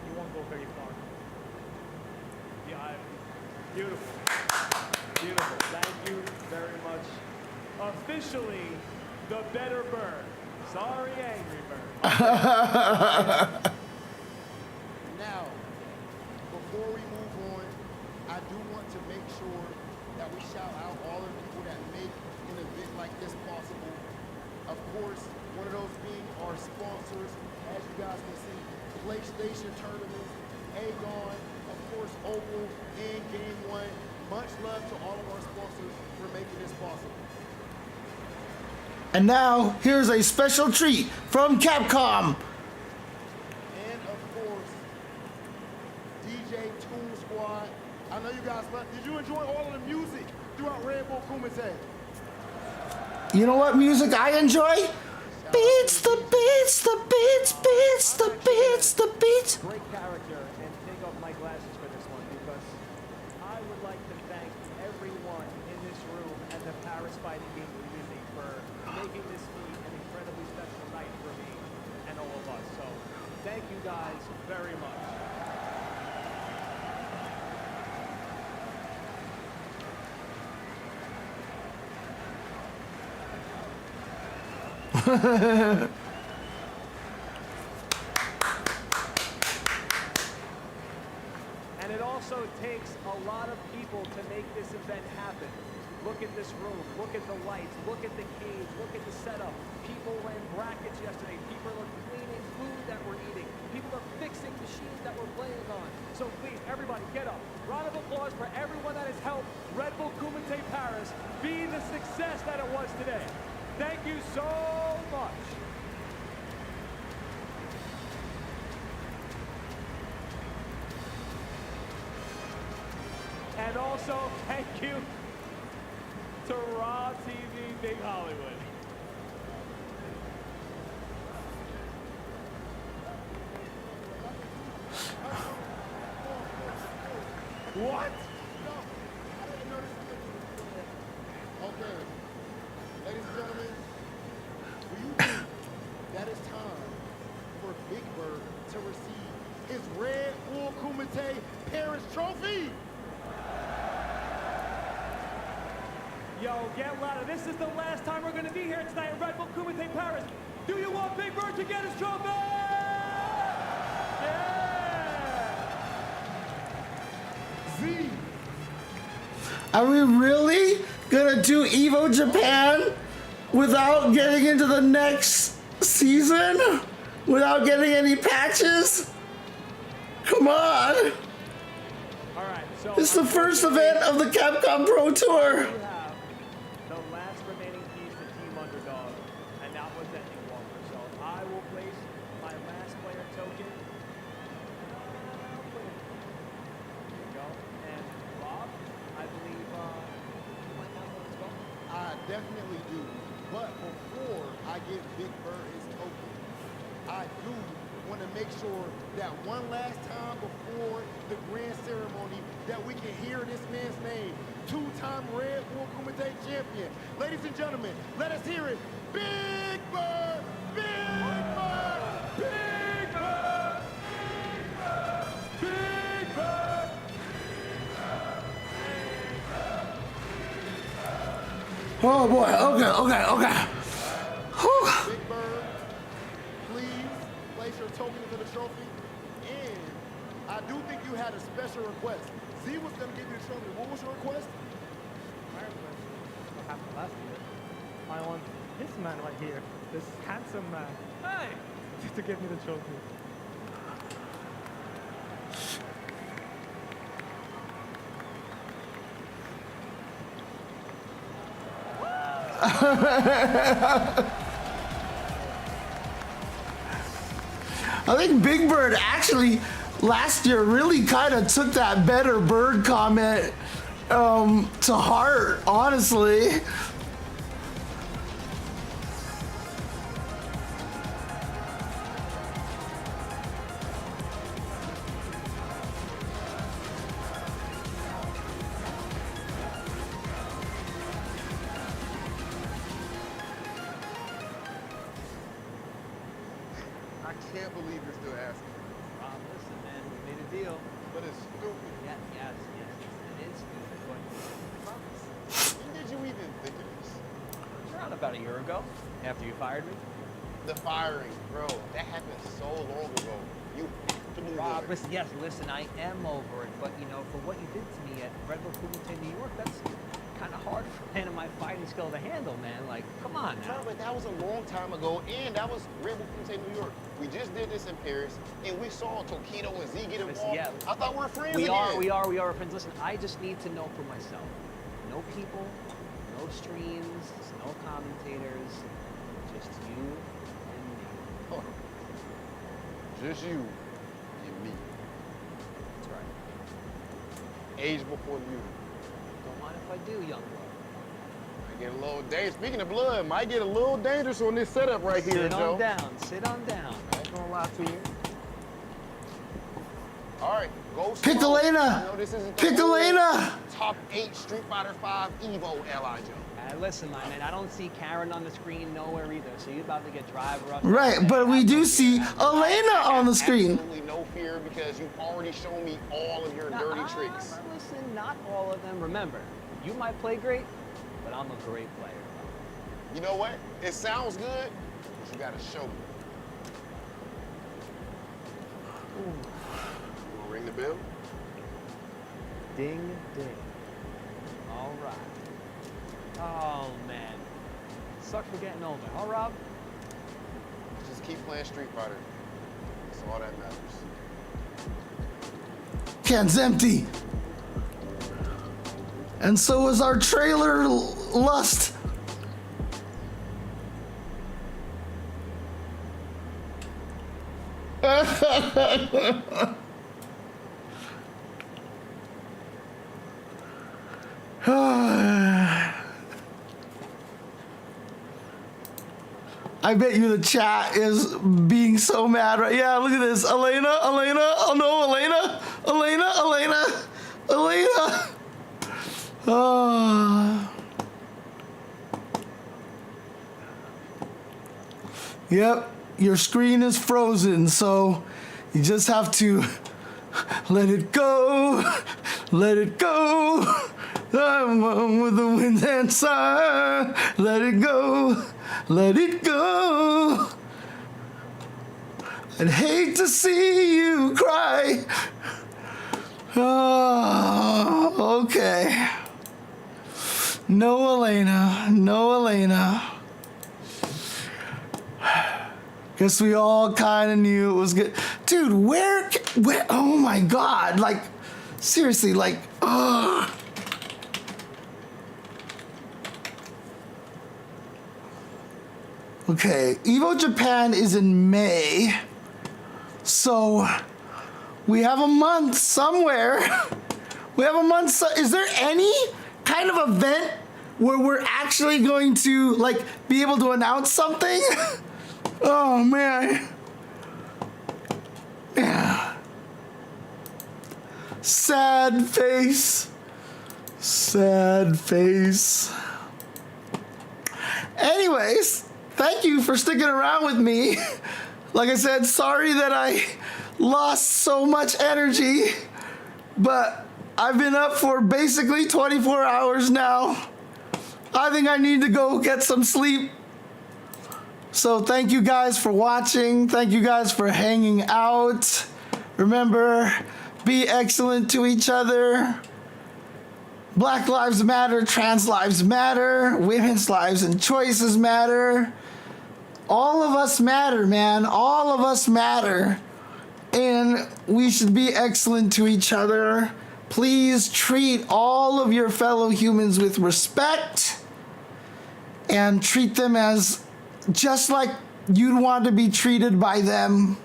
you won't go very far. Yeah, beautiful. Beautiful. Thank you very much. Officially, the better bird. Sorry, Angry Bird. Now, before we move on, I do want to make sure that we shout out all the people that make an event like this possible. Of course, one of those being our sponsors, as you guys can see, PlayStation Tournaments, Aegon, of course, Opal, and Game One. Much love to all of our sponsors for making this possible. And now, here's a special treat from Capcom. And of course, DJ Toon Squad. I know you guys love. Did you enjoy all of the music throughout Red Bull Kumite? You know what music I enjoy? Beats, the beats, the beats, beats, the beats, the beats. Great character, and take off my glasses for this one because I would like to thank everyone in this room and the Paris Fighting Game community for making this meet an incredibly special night for me and all of us. So thank you guys very much. And it also takes a lot of people to make this event happen. Look at this room, look at the lights, look at the cage, look at the setup. People ran brackets yesterday. People are cleaning food that we're eating. People are fixing machines that we're playing on. So please, everybody, get up. Round of applause for everyone that has helped Red Bull Kumite Paris be the success that it was today. Thank you so much. And also, thank you to Raw TV Big Hollywood. What? Okay, ladies and gentlemen, do you think that it's time for Big Bird to receive his Red Bull Kumite Paris Trophy? Yo, get louder. This is the last time we're going to be here tonight at Red Bull Kumite Paris. Do you want Big Bird to get his trophy? Yeah! Z! Are we really gonna do Evo Japan without getting into the next season? Without getting any patches? Come on! All right, so It's the first event of the Capcom Pro Tour. You have the last remaining piece to Team Underdog, and that was Ending Walker. So I will place my last player token. Here we go. And Rob, I believe you might have one as well. I definitely do. But before I give Big Bird his token, I do want to make sure that one last time before the grand ceremony that we can hear this man's name. Two-time Red Bull Kumite champion. Ladies and gentlemen, let us hear it. Big Bird! Big Bird! Big Bird! Big Bird! Oh boy, okay. Whew. Big Bird, please place your token into the trophy. And I do think you had a special request. Z was going to give you the trophy. What was your request? My request, what happened last year, I want this man right here, this handsome man, hey, to give me the trophy. I think Big Bird actually last year really kind of took that better bird comment to heart, honestly. I can't believe you're still asking. Listen, man, we made a deal. But it's stupid. Yes, it is stupid, but promise. When did you even think of this? Around about a year ago, after you fired me. The firing, bro. That happened so long ago. You have to move Rob, on. listen, I am over it, but you know, for what you did to me at Red Bull Kumite, New York, that's kind of hard for a man of my fighting skill to handle, man. Like, come on now. No, but that was a long time ago, and that was Red Bull Kumite, New York. We just did this in Paris, and we saw Tokido and Z get involved. Yeah, I thought we were friends we again. are friends. Listen, I just need to know for myself. No people, no streams, no commentators, just you and me. Oh. Just you and me. That's right. Age before beauty. Don't mind if I do, young blood. I get a little dangerous. Speaking of blood, might get a little dangerous on this setup right here, Joe. Sit on down. I ain't gonna lie to you. All right, go Pick slow. Elena. I know this isn't the Pick whole Elena. Top 8 Street Fighter 5 Evo Ally, Joe. Listen, my man, I don't see Karen on the screen nowhere either, so you're about to get drive rushed. Right, but we do see Elena on the screen. Absolutely no fear because you've already shown me all of your dirty tricks. Listen, not all of them. Remember, you might play great, but I'm a great player. You know what? It sounds good, but you gotta show me. You wanna ring the bell? Ding, ding. All right. Oh, man. Sucks for getting older, huh, Rob? Just keep playing Street Fighter. That's all that matters. Can's empty. And so is our trailer lust. I bet you the chat is being so mad right. Yeah, look at this. Elena, oh no, Elena. Oh. Yep, your screen is frozen, so you just have to let it go. I'm one with the wind and sun. Let it go. I'd hate to see you cry. Oh, okay. No Elena. Guess we all kind of knew it was good. Dude, where, oh my God, like, seriously, like, ugh. Okay, Evo Japan is in May, so we have a month somewhere. Is there any kind of event where we're actually going to, like, be able to announce something? Oh, man. Yeah. Sad face. Anyways, thank you for sticking around with me. Like I said, sorry that I lost so much energy, but I've been up for basically 24 hours now. I think I need to go get some sleep. So thank you guys for watching. Thank you guys for hanging out. Remember, be excellent to each other. Black lives matter, trans lives matter, women's lives and choices matter. All of us matter, man. All of us matter. And we should be excellent to each other. Please treat all of your fellow humans with respect. and treat them as just like you'd want to be treated by them.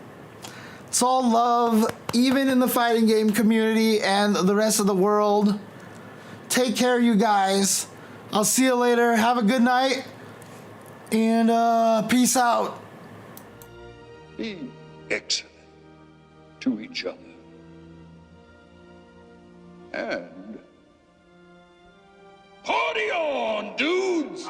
It's all love, even in the fighting game community and the rest of the world. Take care, you guys. I'll see you later. Have a good night. And peace out. Be excellent to each other. And party on, dudes!